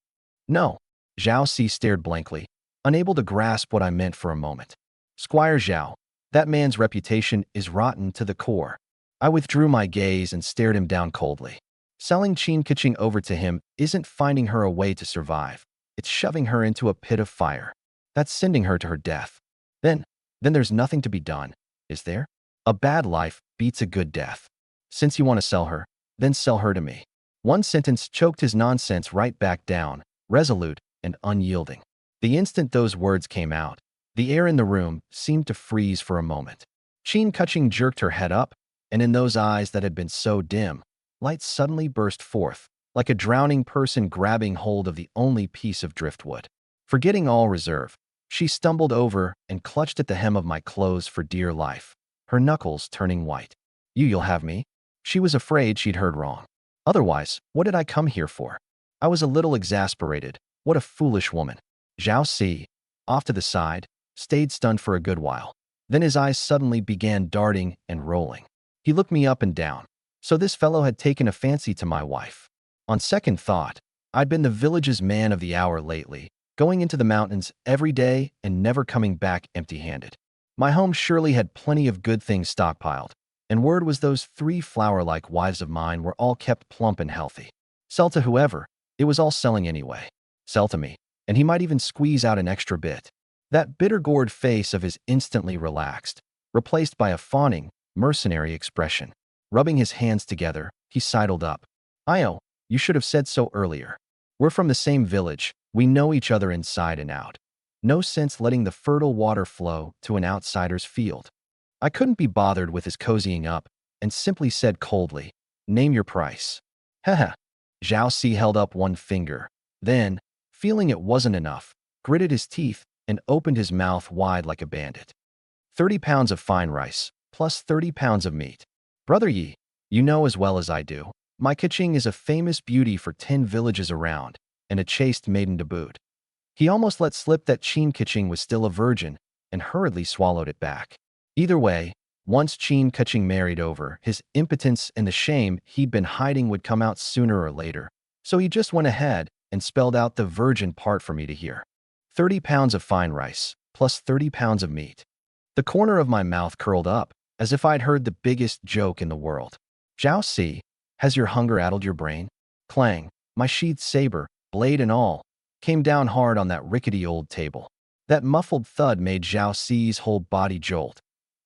No. Zhao Si stared blankly, unable to grasp what I meant for a moment. Squire Zhao, that man's reputation is rotten to the core. I withdrew my gaze and stared him down coldly. Selling Qin Keqing over to him isn't finding her a way to survive. It's shoving her into a pit of fire. That's sending her to her death. Then there's nothing to be done, is there? A bad life beats a good death. Since you want to sell her, then sell her to me. One sentence choked his nonsense right back down, resolute and unyielding. The instant those words came out, the air in the room seemed to freeze for a moment. Qin Keqing jerked her head up, and in those eyes that had been so dim, light suddenly burst forth, like a drowning person grabbing hold of the only piece of driftwood. Forgetting all reserve, she stumbled over and clutched at the hem of my clothes for dear life, her knuckles turning white. You'll have me? She was afraid she'd heard wrong. Otherwise, what did I come here for? I was a little exasperated. What a foolish woman. Zhao Si, off to the side, stayed stunned for a good while. Then his eyes suddenly began darting and rolling. He looked me up and down. So this fellow had taken a fancy to my wife. On second thought, I'd been the village's man of the hour lately, going into the mountains every day and never coming back empty-handed. My home surely had plenty of good things stockpiled, and word was those 3 flower-like wives of mine were all kept plump and healthy. Sell to whoever, it was all selling anyway. Sell to me, and he might even squeeze out an extra bit. That bitter-gourd face of his instantly relaxed, replaced by a fawning, mercenary expression. Rubbing his hands together, he sidled up. "Io, you should have said so earlier. We're from the same village, we know each other inside and out. No sense letting the fertile water flow to an outsider's field." I couldn't be bothered with his cozying up and simply said coldly, "Name your price." Haha. Zhao Si held up one finger. Then, feeling it wasn't enough, gritted his teeth and opened his mouth wide like a bandit. 30 pounds of fine rice, plus 30 pounds of meat. Brother Yi, you know as well as I do, my Kaching is a famous beauty for 10 villages around, and a chaste maiden to boot. He almost let slip that Qin Kaching was still a virgin, and hurriedly swallowed it back. Either way, once Qin Kaching married over, his impotence and the shame he'd been hiding would come out sooner or later, so he just went ahead and spelled out the virgin part for me to hear. 30 pounds of fine rice, plus 30 pounds of meat. The corner of my mouth curled up, as if I'd heard the biggest joke in the world. Zhao Si, has your hunger addled your brain? Clang, my sheathed saber, blade and all, came down hard on that rickety old table. That muffled thud made Zhao Si's whole body jolt.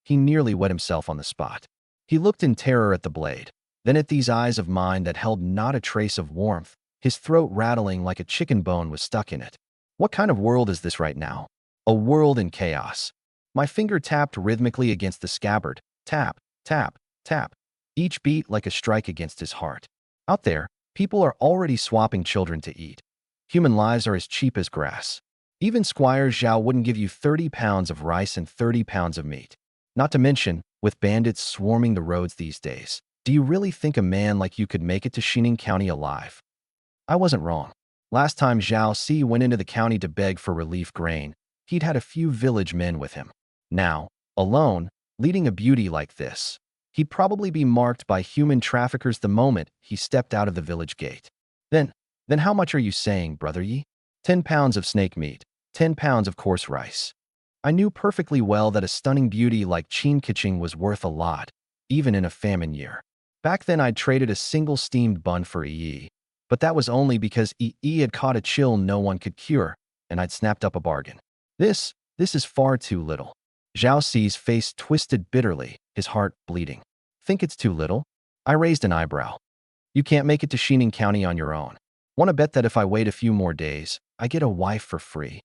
He nearly wet himself on the spot. He looked in terror at the blade, then at these eyes of mine that held not a trace of warmth, his throat rattling like a chicken bone was stuck in it. What kind of world is this right now? A world in chaos. My finger tapped rhythmically against the scabbard. Tap, tap, tap. Each beat like a strike against his heart. Out there, people are already swapping children to eat. Human lives are as cheap as grass. Even Squire Zhao wouldn't give you 30 pounds of rice and 30 pounds of meat. Not to mention, with bandits swarming the roads these days, do you really think a man like you could make it to Xining County alive? I wasn't wrong. Last time Zhao Si went into the county to beg for relief grain, he'd had a few village men with him. Now, alone, leading a beauty like this, he'd probably be marked by human traffickers the moment he stepped out of the village gate. Then how much are you saying, Brother Yi? 10 pounds of snake meat, 10 pounds of coarse rice. I knew perfectly well that a stunning beauty like Qin Kaching was worth a lot, even in a famine year. Back then I'd traded a single steamed bun for Yi, but that was only because Yi had caught a chill no one could cure, and I'd snapped up a bargain. This is far too little. Zhao Si's face twisted bitterly, his heart bleeding. Think it's too little? I raised an eyebrow. You can't make it to Xining County on your own. Want to bet that if I wait a few more days, I get a wife for free?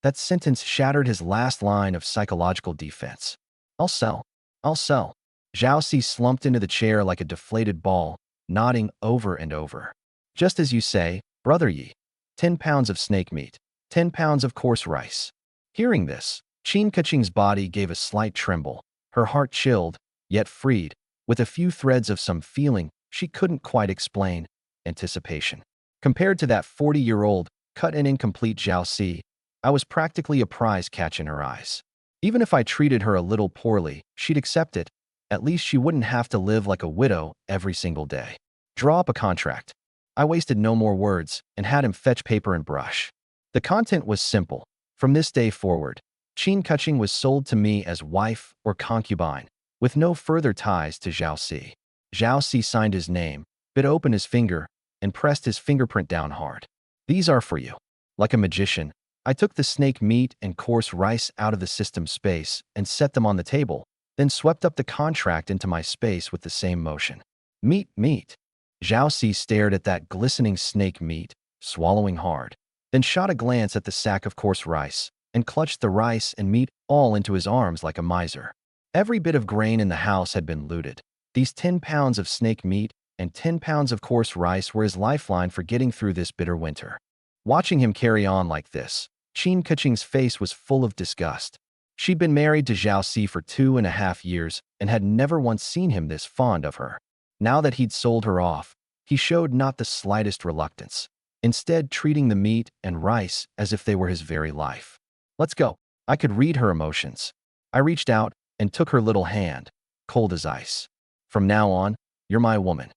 That sentence shattered his last line of psychological defense. I'll sell. I'll sell. Zhao Si slumped into the chair like a deflated ball, nodding over and over. Just as you say, Brother Yi. 10 pounds of snake meat, 10 pounds of coarse rice. Hearing this, Qin Kaching's body gave a slight tremble, her heart chilled, yet freed, with a few threads of some feeling she couldn't quite explain, anticipation. Compared to that 40-year-old, cut and incomplete Zhao Si, I was practically a prize catch in her eyes. Even if I treated her a little poorly, she'd accept it. At least she wouldn't have to live like a widow every single day. Draw up a contract. I wasted no more words and had him fetch paper and brush. The content was simple. From this day forward, Qin Kaching was sold to me as wife or concubine, with no further ties to Zhao Si. Zhao Si signed his name, bit open his finger, and pressed his fingerprint down hard. These are for you. Like a magician, I took the snake meat and coarse rice out of the system space and set them on the table, then swept up the contract into my space with the same motion. Meat, meat. Zhao Si stared at that glistening snake meat, swallowing hard, then shot a glance at the sack of coarse rice and clutched the rice and meat all into his arms like a miser. Every bit of grain in the house had been looted. These 10 pounds of snake meat and 10 pounds of coarse rice were his lifeline for getting through this bitter winter. Watching him carry on like this, Qin Keqing's face was full of disgust. She'd been married to Zhao Si for 2.5 years and had never once seen him this fond of her. Now that he'd sold her off, he showed not the slightest reluctance, instead treating the meat and rice as if they were his very life. Let's go. I could read her emotions. I reached out and took her little hand, cold as ice. From now on, you're my woman.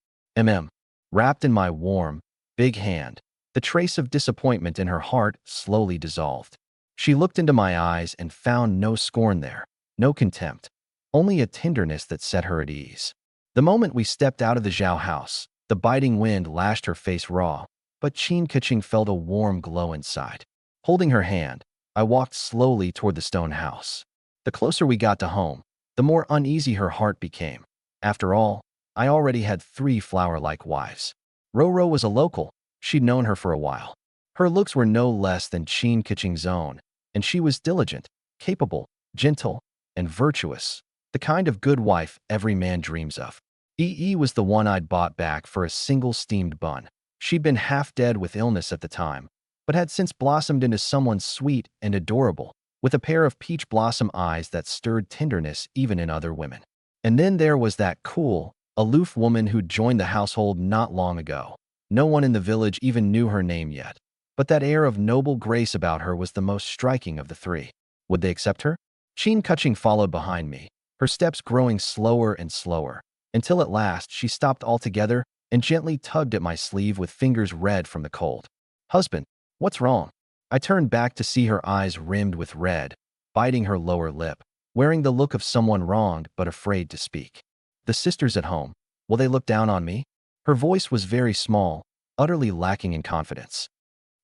Wrapped in my warm, big hand, the trace of disappointment in her heart slowly dissolved. She looked into my eyes and found no scorn there, no contempt, only a tenderness that set her at ease. The moment we stepped out of the Zhao house, the biting wind lashed her face raw, but Qin Keqing felt a warm glow inside. Holding her hand, I walked slowly toward the stone house. The closer we got to home, the more uneasy her heart became. After all, I already had 3 flower-like wives. Roro was a local. She'd known her for a while. Her looks were no less than Qin Keqing's own, and she was diligent, capable, gentle, and virtuous, the kind of good wife every man dreams of. Yi was the one I'd bought back for a single steamed bun. She'd been half dead with illness at the time, but had since blossomed into someone sweet and adorable, with a pair of peach blossom eyes that stirred tenderness even in other women. And then there was that cool, aloof woman who'd joined the household not long ago. No one in the village even knew her name yet, but that air of noble grace about her was the most striking of the 3. Would they accept her? Qin Keqing followed behind me, her steps growing slower and slower, until at last she stopped altogether and gently tugged at my sleeve with fingers red from the cold. Husband, what's wrong? I turned back to see her eyes rimmed with red, biting her lower lip, wearing the look of someone wronged but afraid to speak. The sisters at home, will they look down on me? Her voice was very small, utterly lacking in confidence.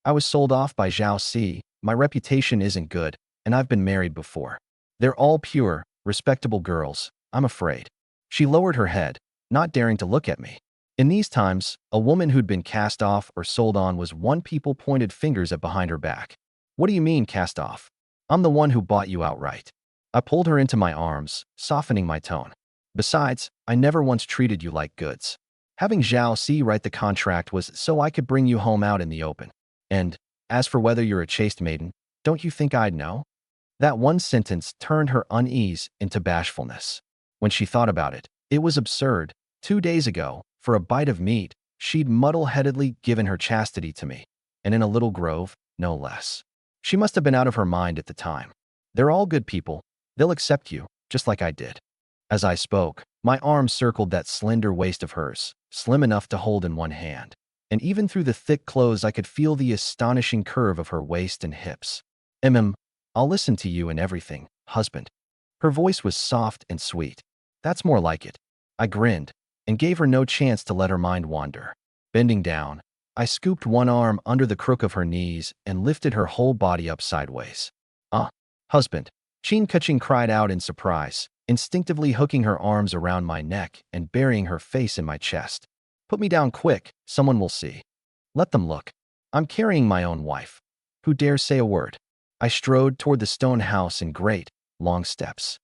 I was sold off by Zhao Si, my reputation isn't good, and I've been married before. They're all pure, respectable girls, I'm afraid. She lowered her head, not daring to look at me. In these times, a woman who'd been cast off or sold on was one people pointed fingers at behind her back. What do you mean, cast off? I'm the one who bought you outright. I pulled her into my arms, softening my tone. Besides, I never once treated you like goods. Having Zhao Si write the contract was so I could bring you home out in the open. And, as for whether you're a chaste maiden, don't you think I'd know? That one sentence turned her unease into bashfulness. When she thought about it, it was absurd. 2 days ago, for a bite of meat, she'd muddle-headedly given her chastity to me, and in a little grove, no less. She must have been out of her mind at the time. They're all good people. They'll accept you, just like I did. As I spoke, my arm circled that slender waist of hers, slim enough to hold in one hand, and even through the thick clothes I could feel the astonishing curve of her waist and hips. I'll listen to you in everything, husband. Her voice was soft and sweet. That's more like it. I grinned, and gave her no chance to let her mind wander. Bending down, I scooped one arm under the crook of her knees and lifted her whole body up sideways. Husband, Qin Keqing cried out in surprise, instinctively hooking her arms around my neck and burying her face in my chest. Put me down quick, someone will see. Let them look. I'm carrying my own wife. Who dares say a word? I strode toward the stone house in great, long steps.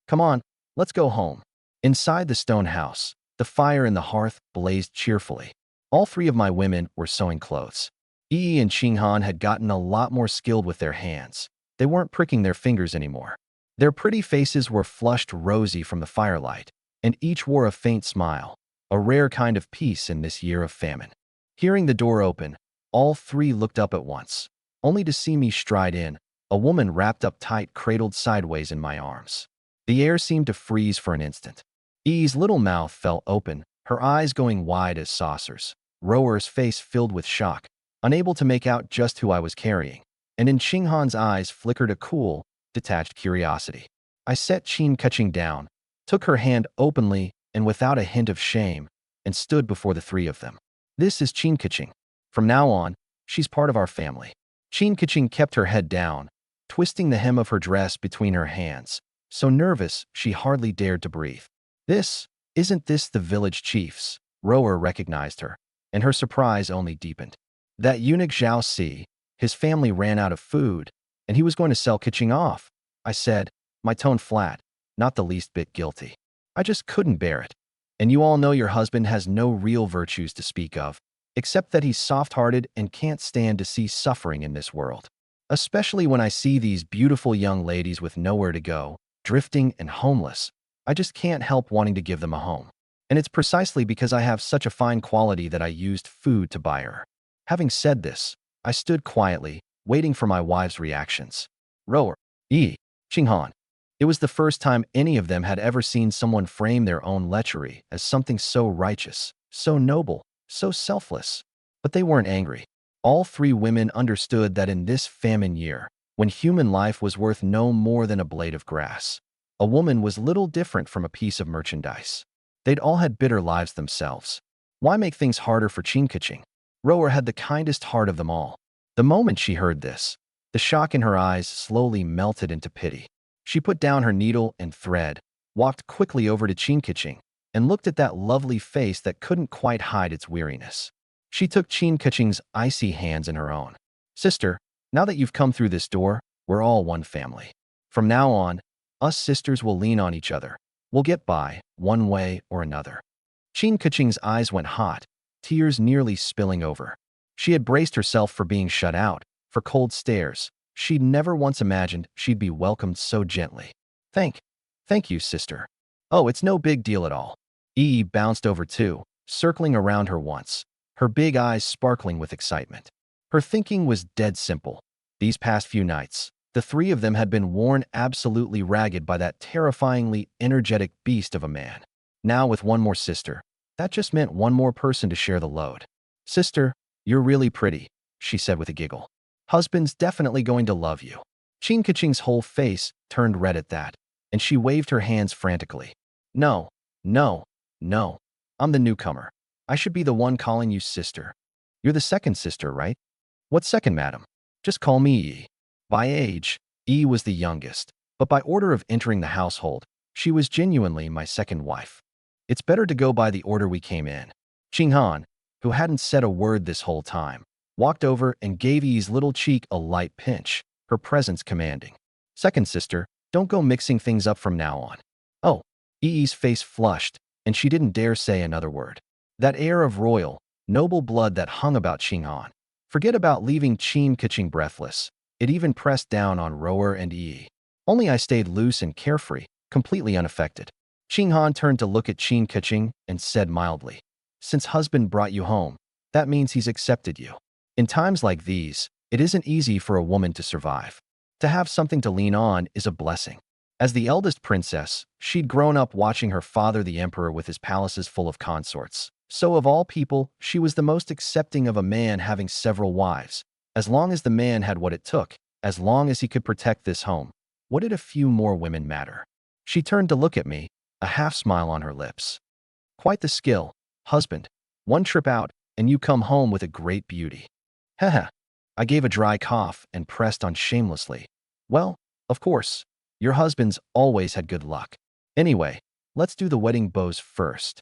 Come on, let's go home. Inside the stone house, the fire in the hearth blazed cheerfully. All 3 of my women were sewing clothes. Yi and Qinghan had gotten a lot more skilled with their hands. They weren't pricking their fingers anymore. Their pretty faces were flushed rosy from the firelight, and each wore a faint smile, a rare kind of peace in this year of famine. Hearing the door open, all 3 looked up at once, only to see me stride in, a woman wrapped up tight cradled sideways in my arms. The air seemed to freeze for an instant. Yi's little mouth fell open, her eyes going wide as saucers. Rower's face filled with shock, unable to make out just who I was carrying, and in Qinghan's eyes flickered a cool, detached curiosity. I set Qin Keqing down, took her hand openly and without a hint of shame, and stood before the 3 of them. This is Qin Keqing. From now on, she's part of our family. Qin Keqing kept her head down, twisting the hem of her dress between her hands, so nervous she hardly dared to breathe. Isn't this the village chief's? Rower recognized her, and her surprise only deepened. That eunuch Zhao Si, his family ran out of food, and he was going to sell Keqing off, I said, my tone flat, not the least bit guilty. I just couldn't bear it. And you all know your husband has no real virtues to speak of, except that he's soft-hearted and can't stand to see suffering in this world. Especially when I see these beautiful young ladies with nowhere to go, drifting and homeless. I just can't help wanting to give them a home. And it's precisely because I have such a fine quality that I used food to buy her. Having said this, I stood quietly, waiting for my wife's reactions. Rower, Qinghan. It was the first time any of them had ever seen someone frame their own lechery as something so righteous, so noble, so selfless. But they weren't angry. All three women understood that in this famine year, when human life was worth no more than a blade of grass, a woman was little different from a piece of merchandise. They'd all had bitter lives themselves. Why make things harder for Qingkaching? Rower had the kindest heart of them all. The moment she heard this, the shock in her eyes slowly melted into pity. She put down her needle and thread, walked quickly over to Qingkaching, and looked at that lovely face that couldn't quite hide its weariness. She took Qingkaching's icy hands in her own. Sister, now that you've come through this door, we're all one family. From now on, us sisters will lean on each other. We'll get by, one way or another. Qingkaching's eyes went hot, tears nearly spilling over. She had braced herself for being shut out, for cold stares. She'd never once imagined she'd be welcomed so gently. Thank you, sister. Oh, it's no big deal at all. Yi bounced over too, circling around her once, her big eyes sparkling with excitement. Her thinking was dead simple. These past few nights, the three of them had been worn absolutely ragged by that terrifyingly energetic beast of a man. Now with one more sister, that just meant one more person to share the load. Sister, you're really pretty, she said with a giggle. Husband's definitely going to love you. Qingkaching's whole face turned red at that, and she waved her hands frantically. No, no, no. I'm the newcomer. I should be the one calling you sister. You're the second sister, right? What second, madam? Just call me Yi. By age, Yi was the youngest, but by order of entering the household, she was genuinely my second wife. It's better to go by the order we came in. Qinghan, who hadn't said a word this whole time, walked over and gave Yi's little cheek a light pinch, her presence commanding. Second sister, don't go mixing things up from now on. Oh, Yi's face flushed, and she didn't dare say another word. That air of royal, noble blood that hung about Qinghan. Forget about leaving Qingkaching breathless. It even pressed down on Rower and Yi. Only I stayed loose and carefree, completely unaffected. Qinghan turned to look at Qingkaching and said mildly, since husband brought you home, that means he's accepted you. In times like these, it isn't easy for a woman to survive. To have something to lean on is a blessing. As the eldest princess, she'd grown up watching her father the emperor with his palaces full of consorts. So of all people, she was the most accepting of a man having several wives. As long as the man had what it took, as long as he could protect this home, what did a few more women matter? She turned to look at me, a half-smile on her lips. Quite the skill, husband. One trip out, and you come home with a great beauty. Haha. I gave a dry cough and pressed on shamelessly. Well, of course, your husband's always had good luck. Anyway, let's do the wedding bows first.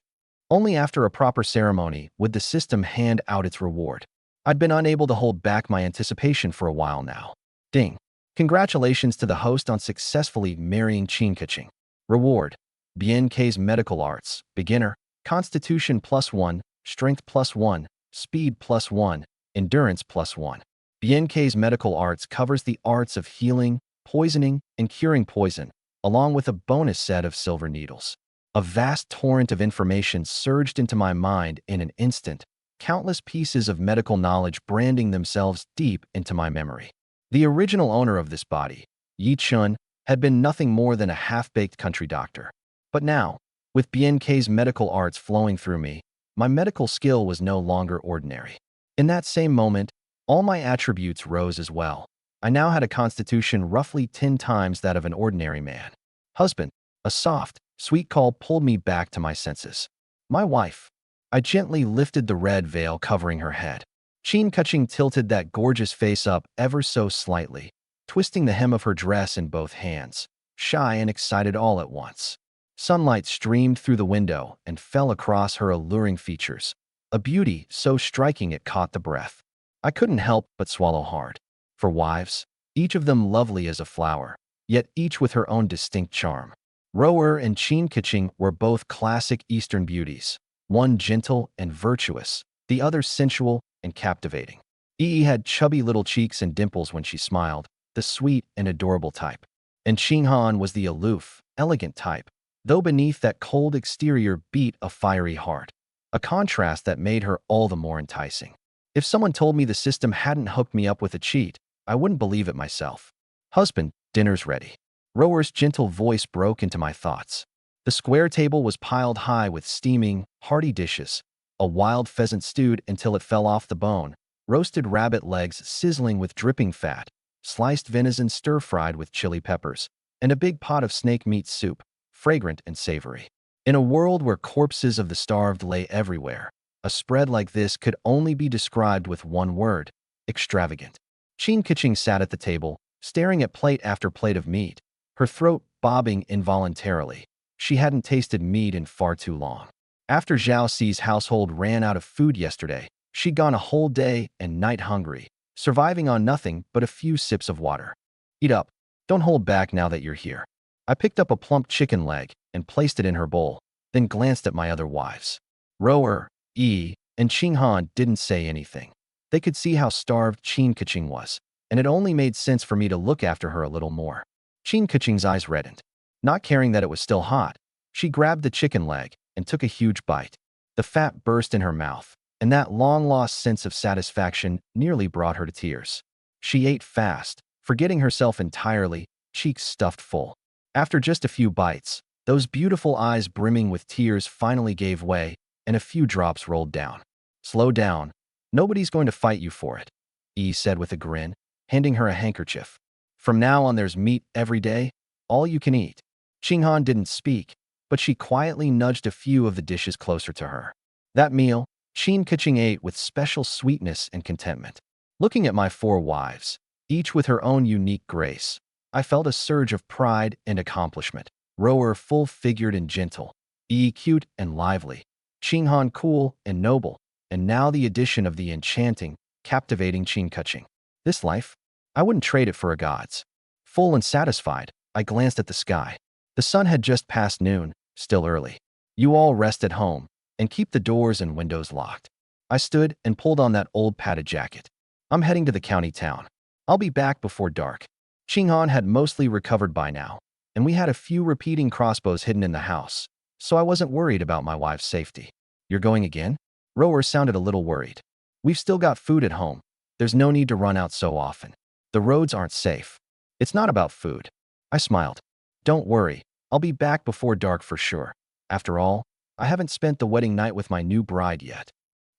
Only after a proper ceremony would the system hand out its reward. I'd been unable to hold back my anticipation for a while now. Ding. Congratulations to the host on successfully marrying Qingkaching. Reward. BNK's Medical Arts. Beginner. Constitution +1, Strength +1, Speed +1, Endurance +1. BNK's Medical Arts covers the arts of healing, poisoning, and curing poison, along with a bonus set of silver needles. A vast torrent of information surged into my mind in an instant, countless pieces of medical knowledge branding themselves deep into my memory. The original owner of this body, Yi Chun, had been nothing more than a half-baked country doctor. But now, with BNK's medical arts flowing through me, my medical skill was no longer ordinary. In that same moment, all my attributes rose as well. I now had a constitution roughly 10 times that of an ordinary man. Husband, a soft, sweet call pulled me back to my senses. My wife. I gently lifted the red veil covering her head. Qingkaching tilted that gorgeous face up ever so slightly, twisting the hem of her dress in both hands, shy and excited all at once. Sunlight streamed through the window and fell across her alluring features, a beauty so striking it caught the breath. I couldn't help but swallow hard. For wives, each of them lovely as a flower, yet each with her own distinct charm. Rower and Qingkaching were both classic Eastern beauties, one gentle and virtuous, the other sensual and captivating. Yi had chubby little cheeks and dimples when she smiled, the sweet and adorable type. And Qinghan was the aloof, elegant type, though beneath that cold exterior beat a fiery heart, a contrast that made her all the more enticing. If someone told me the system hadn't hooked me up with a cheat, I wouldn't believe it myself. Husband, dinner's ready. Rower's gentle voice broke into my thoughts. The square table was piled high with steaming, hearty dishes, a wild pheasant stewed until it fell off the bone, roasted rabbit legs sizzling with dripping fat, sliced venison stir-fried with chili peppers, and a big pot of snake meat soup, fragrant and savory. In a world where corpses of the starved lay everywhere, a spread like this could only be described with one word: extravagant. Qin Keqing sat at the table, staring at plate after plate of meat, her throat bobbing involuntarily. She hadn't tasted meat in far too long. After Zhao Xi's household ran out of food yesterday, she'd gone a whole day and night hungry, surviving on nothing but a few sips of water. Eat up. Don't hold back now that you're here. I picked up a plump chicken leg and placed it in her bowl, then glanced at my other wives. Rower, Yi, and Qinghan didn't say anything. They could see how starved Qin Keqing was, and it only made sense for me to look after her a little more. Qin Keqing's eyes reddened. Not caring that it was still hot, she grabbed the chicken leg and took a huge bite. The fat burst in her mouth, and that long-lost sense of satisfaction nearly brought her to tears. She ate fast, forgetting herself entirely, cheeks stuffed full. After just a few bites, those beautiful eyes brimming with tears finally gave way, and a few drops rolled down. Slow down. Nobody's going to fight you for it, Yi said with a grin, handing her a handkerchief. From now on there's meat every day, all you can eat. Qinghan didn't speak, but she quietly nudged a few of the dishes closer to her. That meal, Qin Keqing ate with special sweetness and contentment. Looking at my 4 wives, each with her own unique grace, I felt a surge of pride and accomplishment. Rower full-figured and gentle, Yi cute and lively, Qinghan cool and noble, and now the addition of the enchanting, captivating Qin Keqing. This life, I wouldn't trade it for a god's. Full and satisfied, I glanced at the sky. The sun had just passed noon, still early. You all rest at home, and keep the doors and windows locked. I stood and pulled on that old padded jacket. I'm heading to the county town. I'll be back before dark. Qinghan had mostly recovered by now, and we had a few repeating crossbows hidden in the house, so I wasn't worried about my wife's safety. You're going again? Rower sounded a little worried. We've still got food at home. There's no need to run out so often. The roads aren't safe. It's not about food. I smiled. Don't worry, I'll be back before dark for sure. After all, I haven't spent the wedding night with my new bride yet.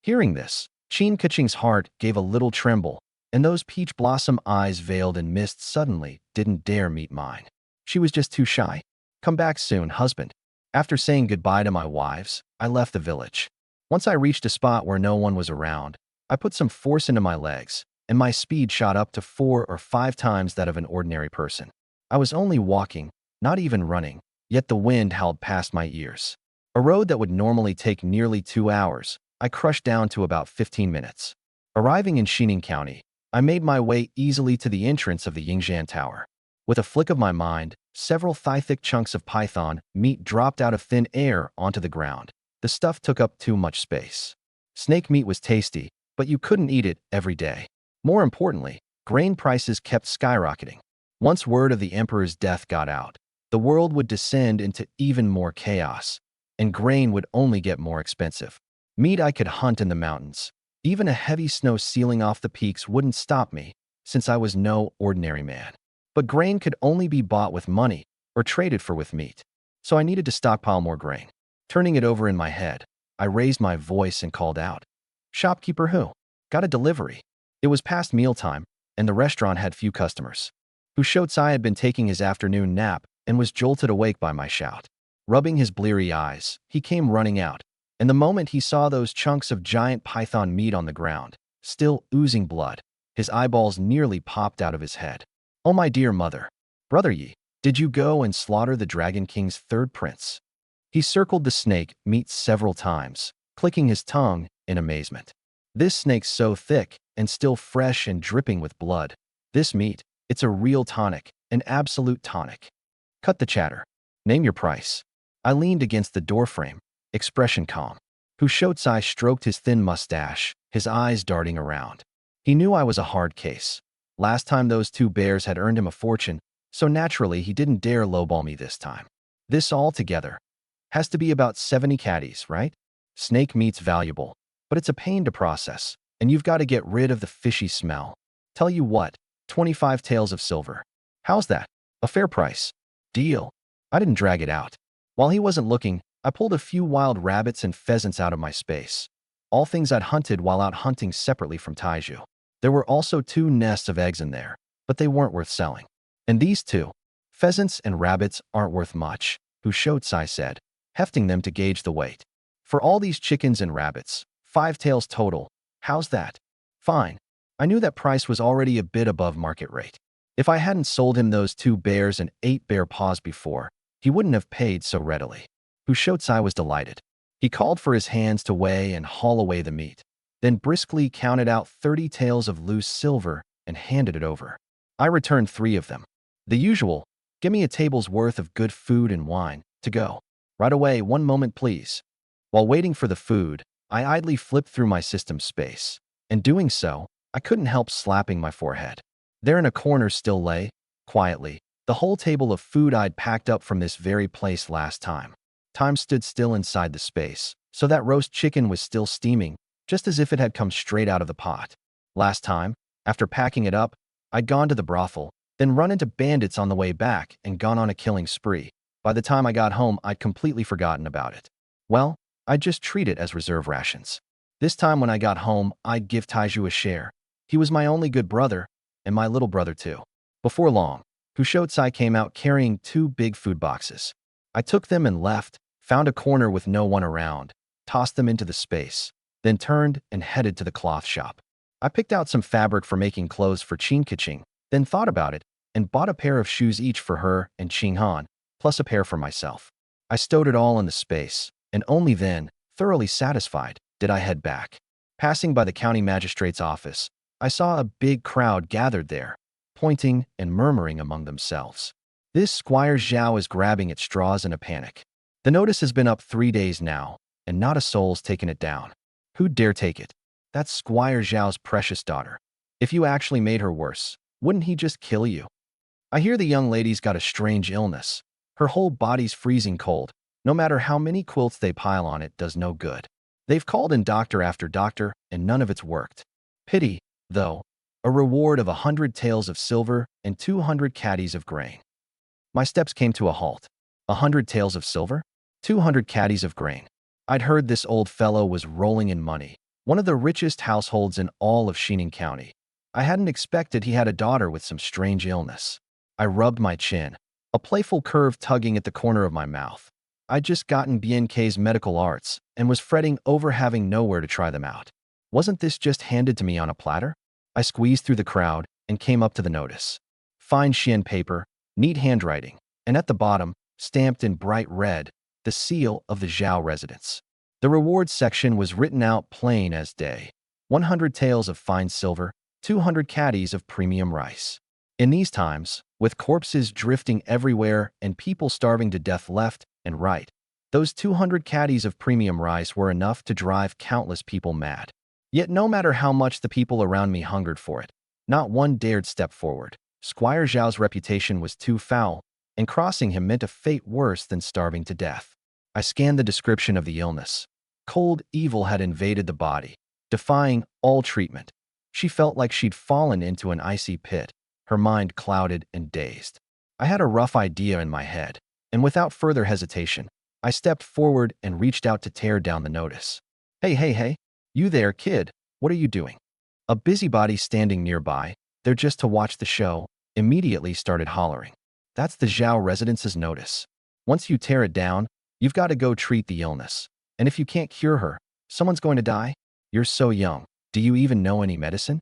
Hearing this, Qin Keqing's heart gave a little tremble, and those peach blossom eyes veiled in mist suddenly didn't dare meet mine. She was just too shy. Come back soon, husband. After saying goodbye to my wives, I left the village. Once I reached a spot where no one was around, I put some force into my legs, and my speed shot up to 4 or 5 times that of an ordinary person. I was only walking, not even running, yet the wind howled past my ears. A road that would normally take nearly 2 hours, I crushed down to about 15 minutes. Arriving in Xining County, I made my way easily to the entrance of the Yingzhan Tower. With a flick of my mind, several thigh-thick chunks of python meat dropped out of thin air onto the ground. The stuff took up too much space. Snake meat was tasty, but you couldn't eat it every day. More importantly, grain prices kept skyrocketing. Once word of the emperor's death got out, the world would descend into even more chaos, and grain would only get more expensive. Meat I could hunt in the mountains. Even a heavy snow sealing off the peaks wouldn't stop me, since I was no ordinary man. But grain could only be bought with money or traded for with meat, so I needed to stockpile more grain. Turning it over in my head, I raised my voice and called out, "Shopkeeper who? Got a delivery." It was past mealtime, and the restaurant had few customers. Hushoutsai had been taking his afternoon nap and was jolted awake by my shout. Rubbing his bleary eyes, he came running out, and the moment he saw those chunks of giant python meat on the ground, still oozing blood, his eyeballs nearly popped out of his head. "Oh my dear mother, Brother Yi, did you go and slaughter the Dragon King's 3rd prince?" He circled the snake meat several times, clicking his tongue in amazement. "This snake's so thick and still fresh and dripping with blood. This meat, it's a real tonic, an absolute tonic. Cut the chatter. Name your price." I leaned against the doorframe, expression calm. Hushoutsai stroked his thin mustache, his eyes darting around. He knew I was a hard case. Last time those two bears had earned him a fortune, so naturally he didn't dare lowball me this time. This all together has to be about 70 caddies, right? Snake meat's valuable, but it's a pain to process, and you've got to get rid of the fishy smell. Tell you what, 25 taels of silver. How's that? A fair price. Deal. I didn't drag it out. While he wasn't looking, I pulled a few wild rabbits and pheasants out of my space. All things I'd hunted while out hunting separately from Taiju. There were also 2 nests of eggs in there, but they weren't worth selling. And these 2, pheasants and rabbits, aren't worth much, Hushoutsai said, hefting them to gauge the weight. For all these chickens and rabbits, 5 taels total. How's that? Fine. I knew that price was already a bit above market rate. If I hadn't sold him those 2 bears and 8 bear paws before, he wouldn't have paid so readily. Hushoutsai was delighted. He called for his hands to weigh and haul away the meat, then briskly counted out 30 taels of loose silver and handed it over. I returned 3 of them. The usual, give me a table's worth of good food and wine, to go. Right away, 1 moment please. While waiting for the food, I idly flipped through my system space. And doing so, I couldn't help slapping my forehead. There in a corner still lay, quietly, the whole table of food I'd packed up from this very place last time. Time stood still inside the space, so that roast chicken was still steaming, just as if it had come straight out of the pot. Last time, after packing it up, I'd gone to the brothel, then run into bandits on the way back and gone on a killing spree. By the time I got home, I'd completely forgotten about it. Well, I'd just treat it as reserve rations. This time when I got home, I'd give Taiju a share. He was my only good brother, and my little brother too. Before long, Hushoutsai came out carrying 2 big food boxes. I took them and left, found a corner with no one around, tossed them into the space, then turned and headed to the cloth shop. I picked out some fabric for making clothes for Qingqiqing, then thought about it, and bought a pair of shoes each for her and Qinghan, plus a pair for myself. I stowed it all in the space, and only then, thoroughly satisfied, did I head back. Passing by the county magistrate's office, I saw a big crowd gathered there, pointing and murmuring among themselves. This Squire Zhao is grabbing at straws in a panic. The notice has been up 3 days now, and not a soul's taken it down. Who'd dare take it? That's Squire Zhao's precious daughter. If you actually made her worse, wouldn't he just kill you? I hear the young lady's got a strange illness. Her whole body's freezing cold. No matter how many quilts they pile on it does no good. They've called in doctor after doctor, and none of it's worked. Pity, though. A reward of 100 taels of silver and 200 caddies of grain. My steps came to a halt. 100 taels of silver? 200 caddies of grain. I'd heard this old fellow was rolling in money, one of the richest households in all of Xining County. I hadn't expected he had a daughter with some strange illness. I rubbed my chin, a playful curve tugging at the corner of my mouth. I'd just gotten BNK's medical arts and was fretting over having nowhere to try them out. Wasn't this just handed to me on a platter? I squeezed through the crowd and came up to the notice. Fine Xian paper, neat handwriting, and at the bottom, stamped in bright red, the seal of the Zhao residence. The rewards section was written out plain as day. 100 taels of fine silver, 200 caddies of premium rice. In these times, with corpses drifting everywhere and people starving to death left and right, those 200 caddies of premium rice were enough to drive countless people mad. Yet no matter how much the people around me hungered for it, not one dared step forward. Squire Zhao's reputation was too foul, and crossing him meant a fate worse than starving to death. I scanned the description of the illness. Cold evil had invaded the body, defying all treatment. She felt like she'd fallen into an icy pit, her mind clouded and dazed. I had a rough idea in my head, and without further hesitation, I stepped forward and reached out to tear down the notice. Hey, you there, kid, what are you doing? A busybody standing nearby, there just to watch the show, immediately started hollering. That's the Zhao residence's notice. Once you tear it down, you've got to go treat the illness. And if you can't cure her, someone's going to die? You're so young. Do you even know any medicine?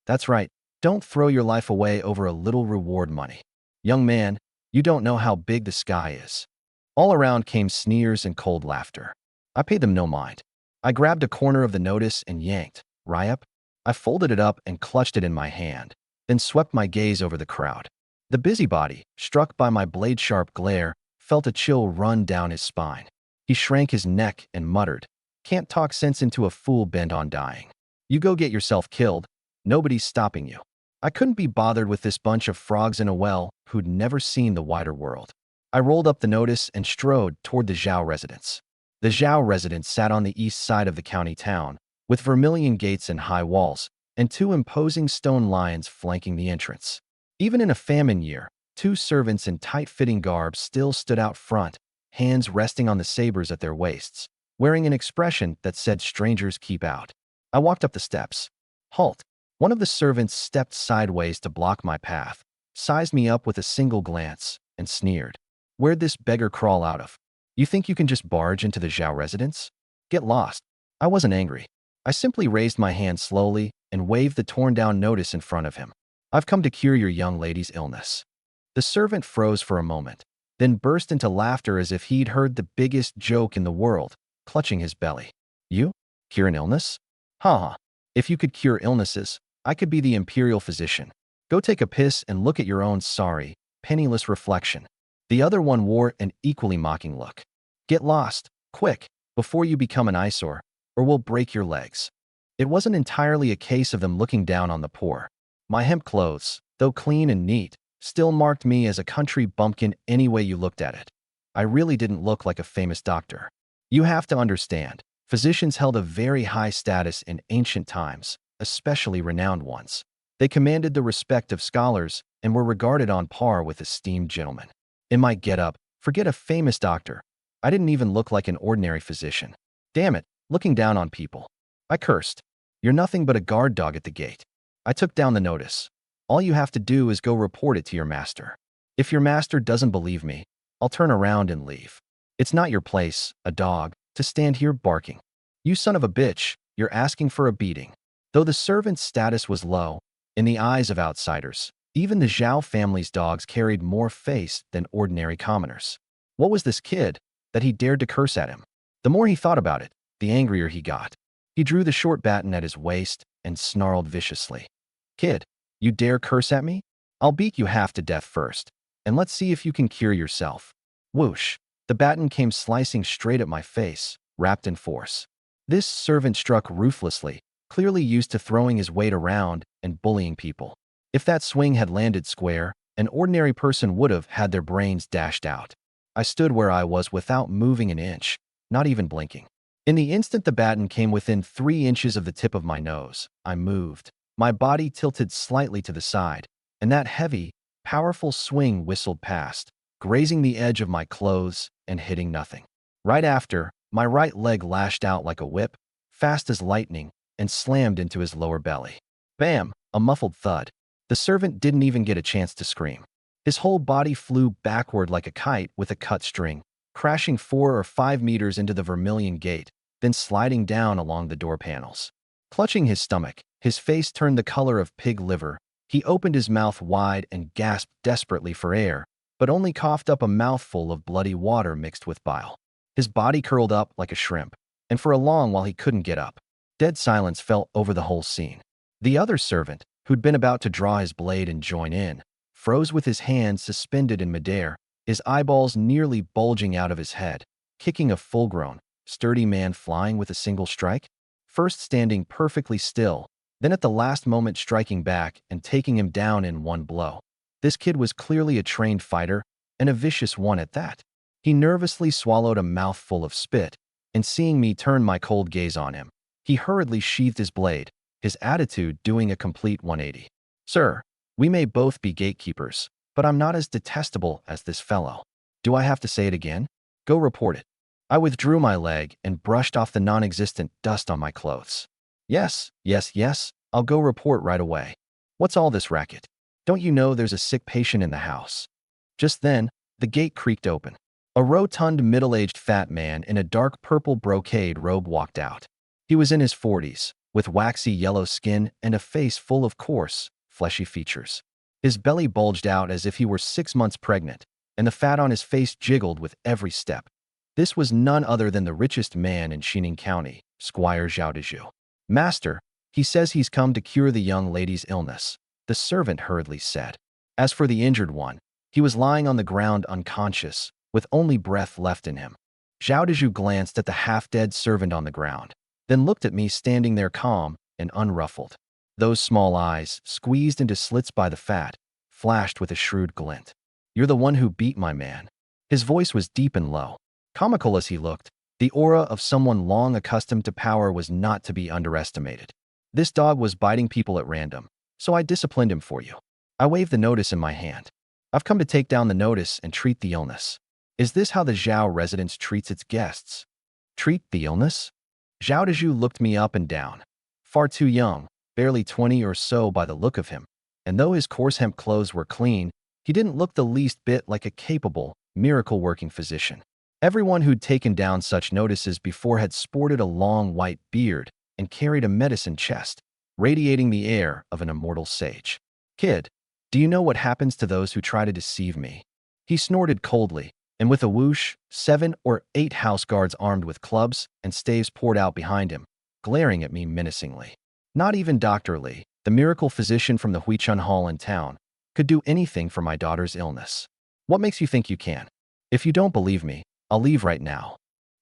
That's right. Don't throw your life away over a little reward money. Young man, you don't know how big the sky is. All around came sneers and cold laughter. I paid them no mind. I grabbed a corner of the notice and yanked. Ryup. I folded it up and clutched it in my hand, then swept my gaze over the crowd. The busybody, struck by my blade-sharp glare, felt a chill run down his spine. He shrank his neck and muttered, "Can't talk sense into a fool bent on dying. You go get yourself killed. Nobody's stopping you. I couldn't be bothered with this bunch of frogs in a well who'd never seen the wider world. I rolled up the notice and strode toward the Zhao residence. The Zhao residence sat on the east side of the county town, with vermilion gates and high walls, and two imposing stone lions flanking the entrance. Even in a famine year, two servants in tight-fitting garbs still stood out front, hands resting on the sabers at their waists, wearing an expression that said strangers keep out. I walked up the steps. Halt. One of the servants stepped sideways to block my path, sized me up with a single glance, and sneered. Where'd this beggar crawl out of? You think you can just barge into the Zhao residence? Get lost. I wasn't angry. I simply raised my hand slowly and waved the torn-down notice in front of him. I've come to cure your young lady's illness. The servant froze for a moment, then burst into laughter as if he'd heard the biggest joke in the world, clutching his belly. You? Cure an illness? Ha ha. If you could cure illnesses, I could be the imperial physician. Go take a piss and look at your own sorry, penniless reflection. The other one wore an equally mocking look. Get lost, quick, before you become an eyesore, or we'll break your legs. It wasn't entirely a case of them looking down on the poor. My hemp clothes, though clean and neat, still marked me as a country bumpkin any way you looked at it. I really didn't look like a famous doctor. You have to understand, physicians held a very high status in ancient times, especially renowned ones. They commanded the respect of scholars and were regarded on par with esteemed gentlemen. In my getup, forget a famous doctor. I didn't even look like an ordinary physician. Damn it, looking down on people. I cursed. You're nothing but a guard dog at the gate. I took down the notice. All you have to do is go report it to your master. If your master doesn't believe me, I'll turn around and leave. It's not your place, a dog, to stand here barking. You son of a bitch, you're asking for a beating. Though the servant's status was low, in the eyes of outsiders, even the Zhao family's dogs carried more face than ordinary commoners. What was this kid, that he dared to curse at him? The more he thought about it, the angrier he got. He drew the short baton at his waist and snarled viciously. Kid, you dare curse at me? I'll beat you half to death first, and let's see if you can cure yourself. Whoosh! The baton came slicing straight at my face, wrapped in force. This servant struck ruthlessly, clearly used to throwing his weight around and bullying people. If that swing had landed square, an ordinary person would have had their brains dashed out. I stood where I was without moving an inch, not even blinking. In the instant the baton came within 3 inches of the tip of my nose, I moved. My body tilted slightly to the side, and that heavy, powerful swing whistled past, grazing the edge of my clothes and hitting nothing. Right after, my right leg lashed out like a whip, fast as lightning, and slammed into his lower belly. Bam! A muffled thud. The servant didn't even get a chance to scream. His whole body flew backward like a kite with a cut string, crashing 4 or 5 meters into the vermilion gate, then sliding down along the door panels. Clutching his stomach, his face turned the color of pig liver. He opened his mouth wide and gasped desperately for air, but only coughed up a mouthful of bloody water mixed with bile. His body curled up like a shrimp, and for a long while he couldn't get up. Dead silence fell over the whole scene. The other servant, who'd been about to draw his blade and join in, froze with his hands suspended in midair, his eyeballs nearly bulging out of his head, kicking a full-grown, sturdy man flying with a single strike, first standing perfectly still, then at the last moment striking back and taking him down in one blow. This kid was clearly a trained fighter, and a vicious one at that. He nervously swallowed a mouthful of spit, and seeing me turn my cold gaze on him, he hurriedly sheathed his blade, his attitude doing a complete 180. Sir, we may both be gatekeepers, but I'm not as detestable as this fellow. Do I have to say it again? Go report it. I withdrew my leg and brushed off the non-existent dust on my clothes. Yes, yes, yes, I'll go report right away. What's all this racket? Don't you know there's a sick patient in the house? Just then, the gate creaked open. A rotund, middle-aged fat man in a dark purple brocade robe walked out. He was in his 40s, with waxy yellow skin and a face full of coarse, fleshy features. His belly bulged out as if he were 6 months pregnant, and the fat on his face jiggled with every step. This was none other than the richest man in Xining County, Squire Zhao Dezhu. Master, he says he's come to cure the young lady's illness, the servant hurriedly said. As for the injured one, he was lying on the ground unconscious, with only breath left in him. Zhao Dezhu glanced at the half-dead servant on the ground, then looked at me standing there calm and unruffled. Those small eyes, squeezed into slits by the fat, flashed with a shrewd glint. "You're the one who beat my man." His voice was deep and low. Comical as he looked, the aura of someone long accustomed to power was not to be underestimated. "This dog was biting people at random, so I disciplined him for you." I waved the notice in my hand. "I've come to take down the notice and treat the illness." "Is this how the Zhao residence treats its guests?" "Treat the illness?" Zhao Dezhu looked me up and down. Far too young, barely 20 or so by the look of him, and though his coarse hemp clothes were clean, he didn't look the least bit like a capable, miracle-working physician. Everyone who'd taken down such notices before had sported a long white beard and carried a medicine chest, radiating the air of an immortal sage. "Kid, do you know what happens to those who try to deceive me?" He snorted coldly, and with a whoosh, 7 or 8 house guards armed with clubs and staves poured out behind him, glaring at me menacingly. Not even Dr. Li, the miracle physician from the Huichun Hall in town, could do anything for my daughter's illness. "What makes you think you can? If you don't believe me, I'll leave right now."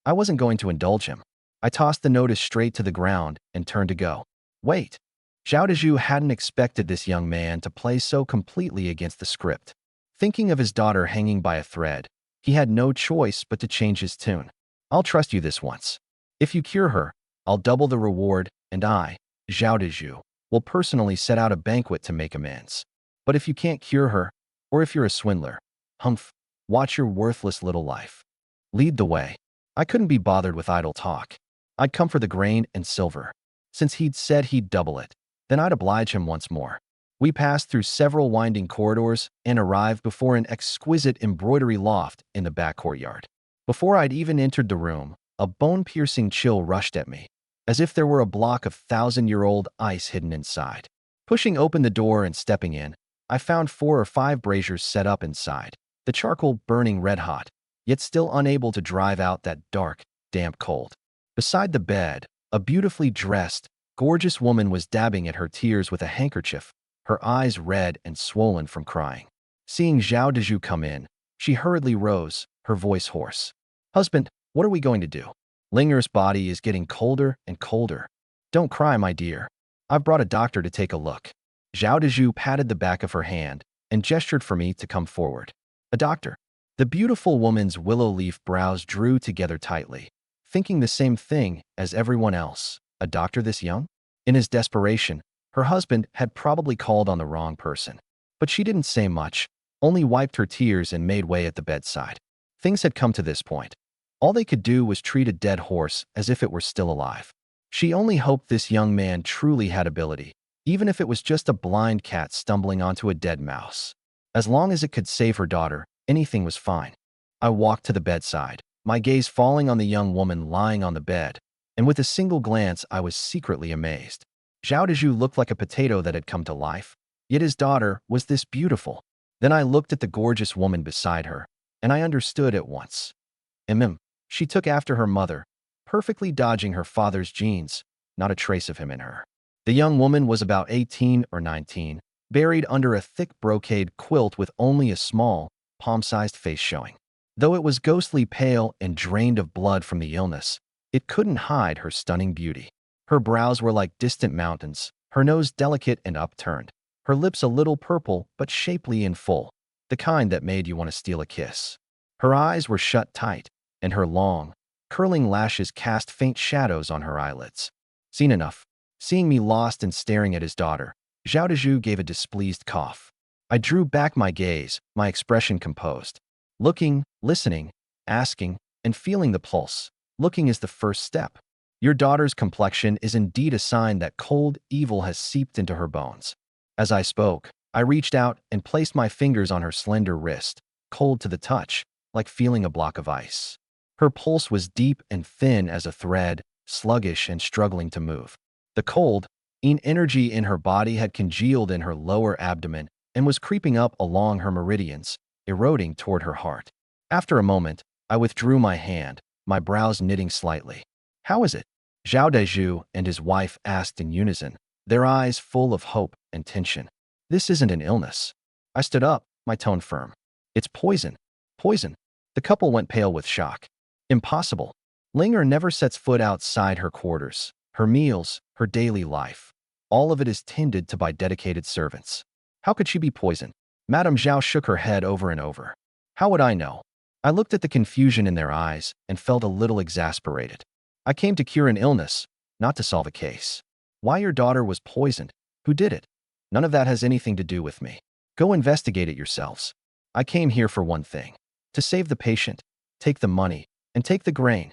I wasn't going to indulge him. I tossed the notice straight to the ground and turned to go. Wait. Zhao Dezhu hadn't expected this young man to play so completely against the script. Thinking of his daughter hanging by a thread, he had no choice but to change his tune. "I'll trust you this once. If you cure her, I'll double the reward, and I, Zhao Dezhu, will personally set out a banquet to make amends. But if you can't cure her, or if you're a swindler, humph, watch your worthless little life. Lead the way." I couldn't be bothered with idle talk. I'd come for the grain and silver. Since he'd said he'd double it, then I'd oblige him once more. We passed through several winding corridors and arrived before an exquisite embroidery loft in the back courtyard. Before I'd even entered the room, a bone-piercing chill rushed at me, as if there were a block of 1,000-year-old ice hidden inside. Pushing open the door and stepping in, I found 4 or 5 braziers set up inside, the charcoal burning red-hot, yet still unable to drive out that dark, damp cold. Beside the bed, a beautifully dressed, gorgeous woman was dabbing at her tears with a handkerchief, her eyes red and swollen from crying. Seeing Zhao Dezhu come in, she hurriedly rose, her voice hoarse. "Husband, what are we going to do? Linger's body is getting colder and colder. Don't cry, my dear. I've brought a doctor to take a look." Zhao Dezhu patted the back of her hand and gestured for me to come forward. "A doctor?" The beautiful woman's willow leaf brows drew together tightly, thinking the same thing as everyone else. A doctor this young? In his desperation, her husband had probably called on the wrong person. But she didn't say much, only wiped her tears and made way at the bedside. Things had come to this point. All they could do was treat a dead horse as if it were still alive. She only hoped this young man truly had ability, even if it was just a blind cat stumbling onto a dead mouse. As long as it could save her daughter, anything was fine. I walked to the bedside, my gaze falling on the young woman lying on the bed, and with a single glance I was secretly amazed. Zhao Dezhu looked like a potato that had come to life, yet his daughter was this beautiful. Then I looked at the gorgeous woman beside her, and I understood at once. She took after her mother, perfectly dodging her father's genes, not a trace of him in her. The young woman was about 18 or 19, buried under a thick brocade quilt with only a small, palm-sized face showing. Though it was ghostly pale and drained of blood from the illness, it couldn't hide her stunning beauty. Her brows were like distant mountains, her nose delicate and upturned, her lips a little purple but shapely and full, the kind that made you want to steal a kiss. Her eyes were shut tight, and her long, curling lashes cast faint shadows on her eyelids. Seen enough. Seeing me lost and staring at his daughter, Zhao Dezhu gave a displeased cough. I drew back my gaze, my expression composed. Looking, listening, asking, and feeling the pulse. Looking is the first step. Your daughter's complexion is indeed a sign that cold evil has seeped into her bones. As I spoke, I reached out and placed my fingers on her slender wrist, cold to the touch, like feeling a block of ice. Her pulse was deep and thin as a thread, sluggish and struggling to move. The cold, energy in her body had congealed in her lower abdomen and was creeping up along her meridians, eroding toward her heart. After a moment, I withdrew my hand, my brows knitting slightly. "How is it?" Zhao Dezhu and his wife asked in unison, their eyes full of hope and tension. "This isn't an illness." I stood up, my tone firm. "It's poison. Poison." The couple went pale with shock. "Impossible. Linger never sets foot outside her quarters, her meals, her daily life. All of it is tended to by dedicated servants. How could she be poisoned? Madame Zhao shook her head over and over. How would I know? I looked at the confusion in their eyes and felt a little exasperated. I came to cure an illness, not to solve a case. Why your daughter was poisoned? Who did it? None of that has anything to do with me. Go investigate it yourselves. I came here for one thing: to save the patient, take the money, and take the grain.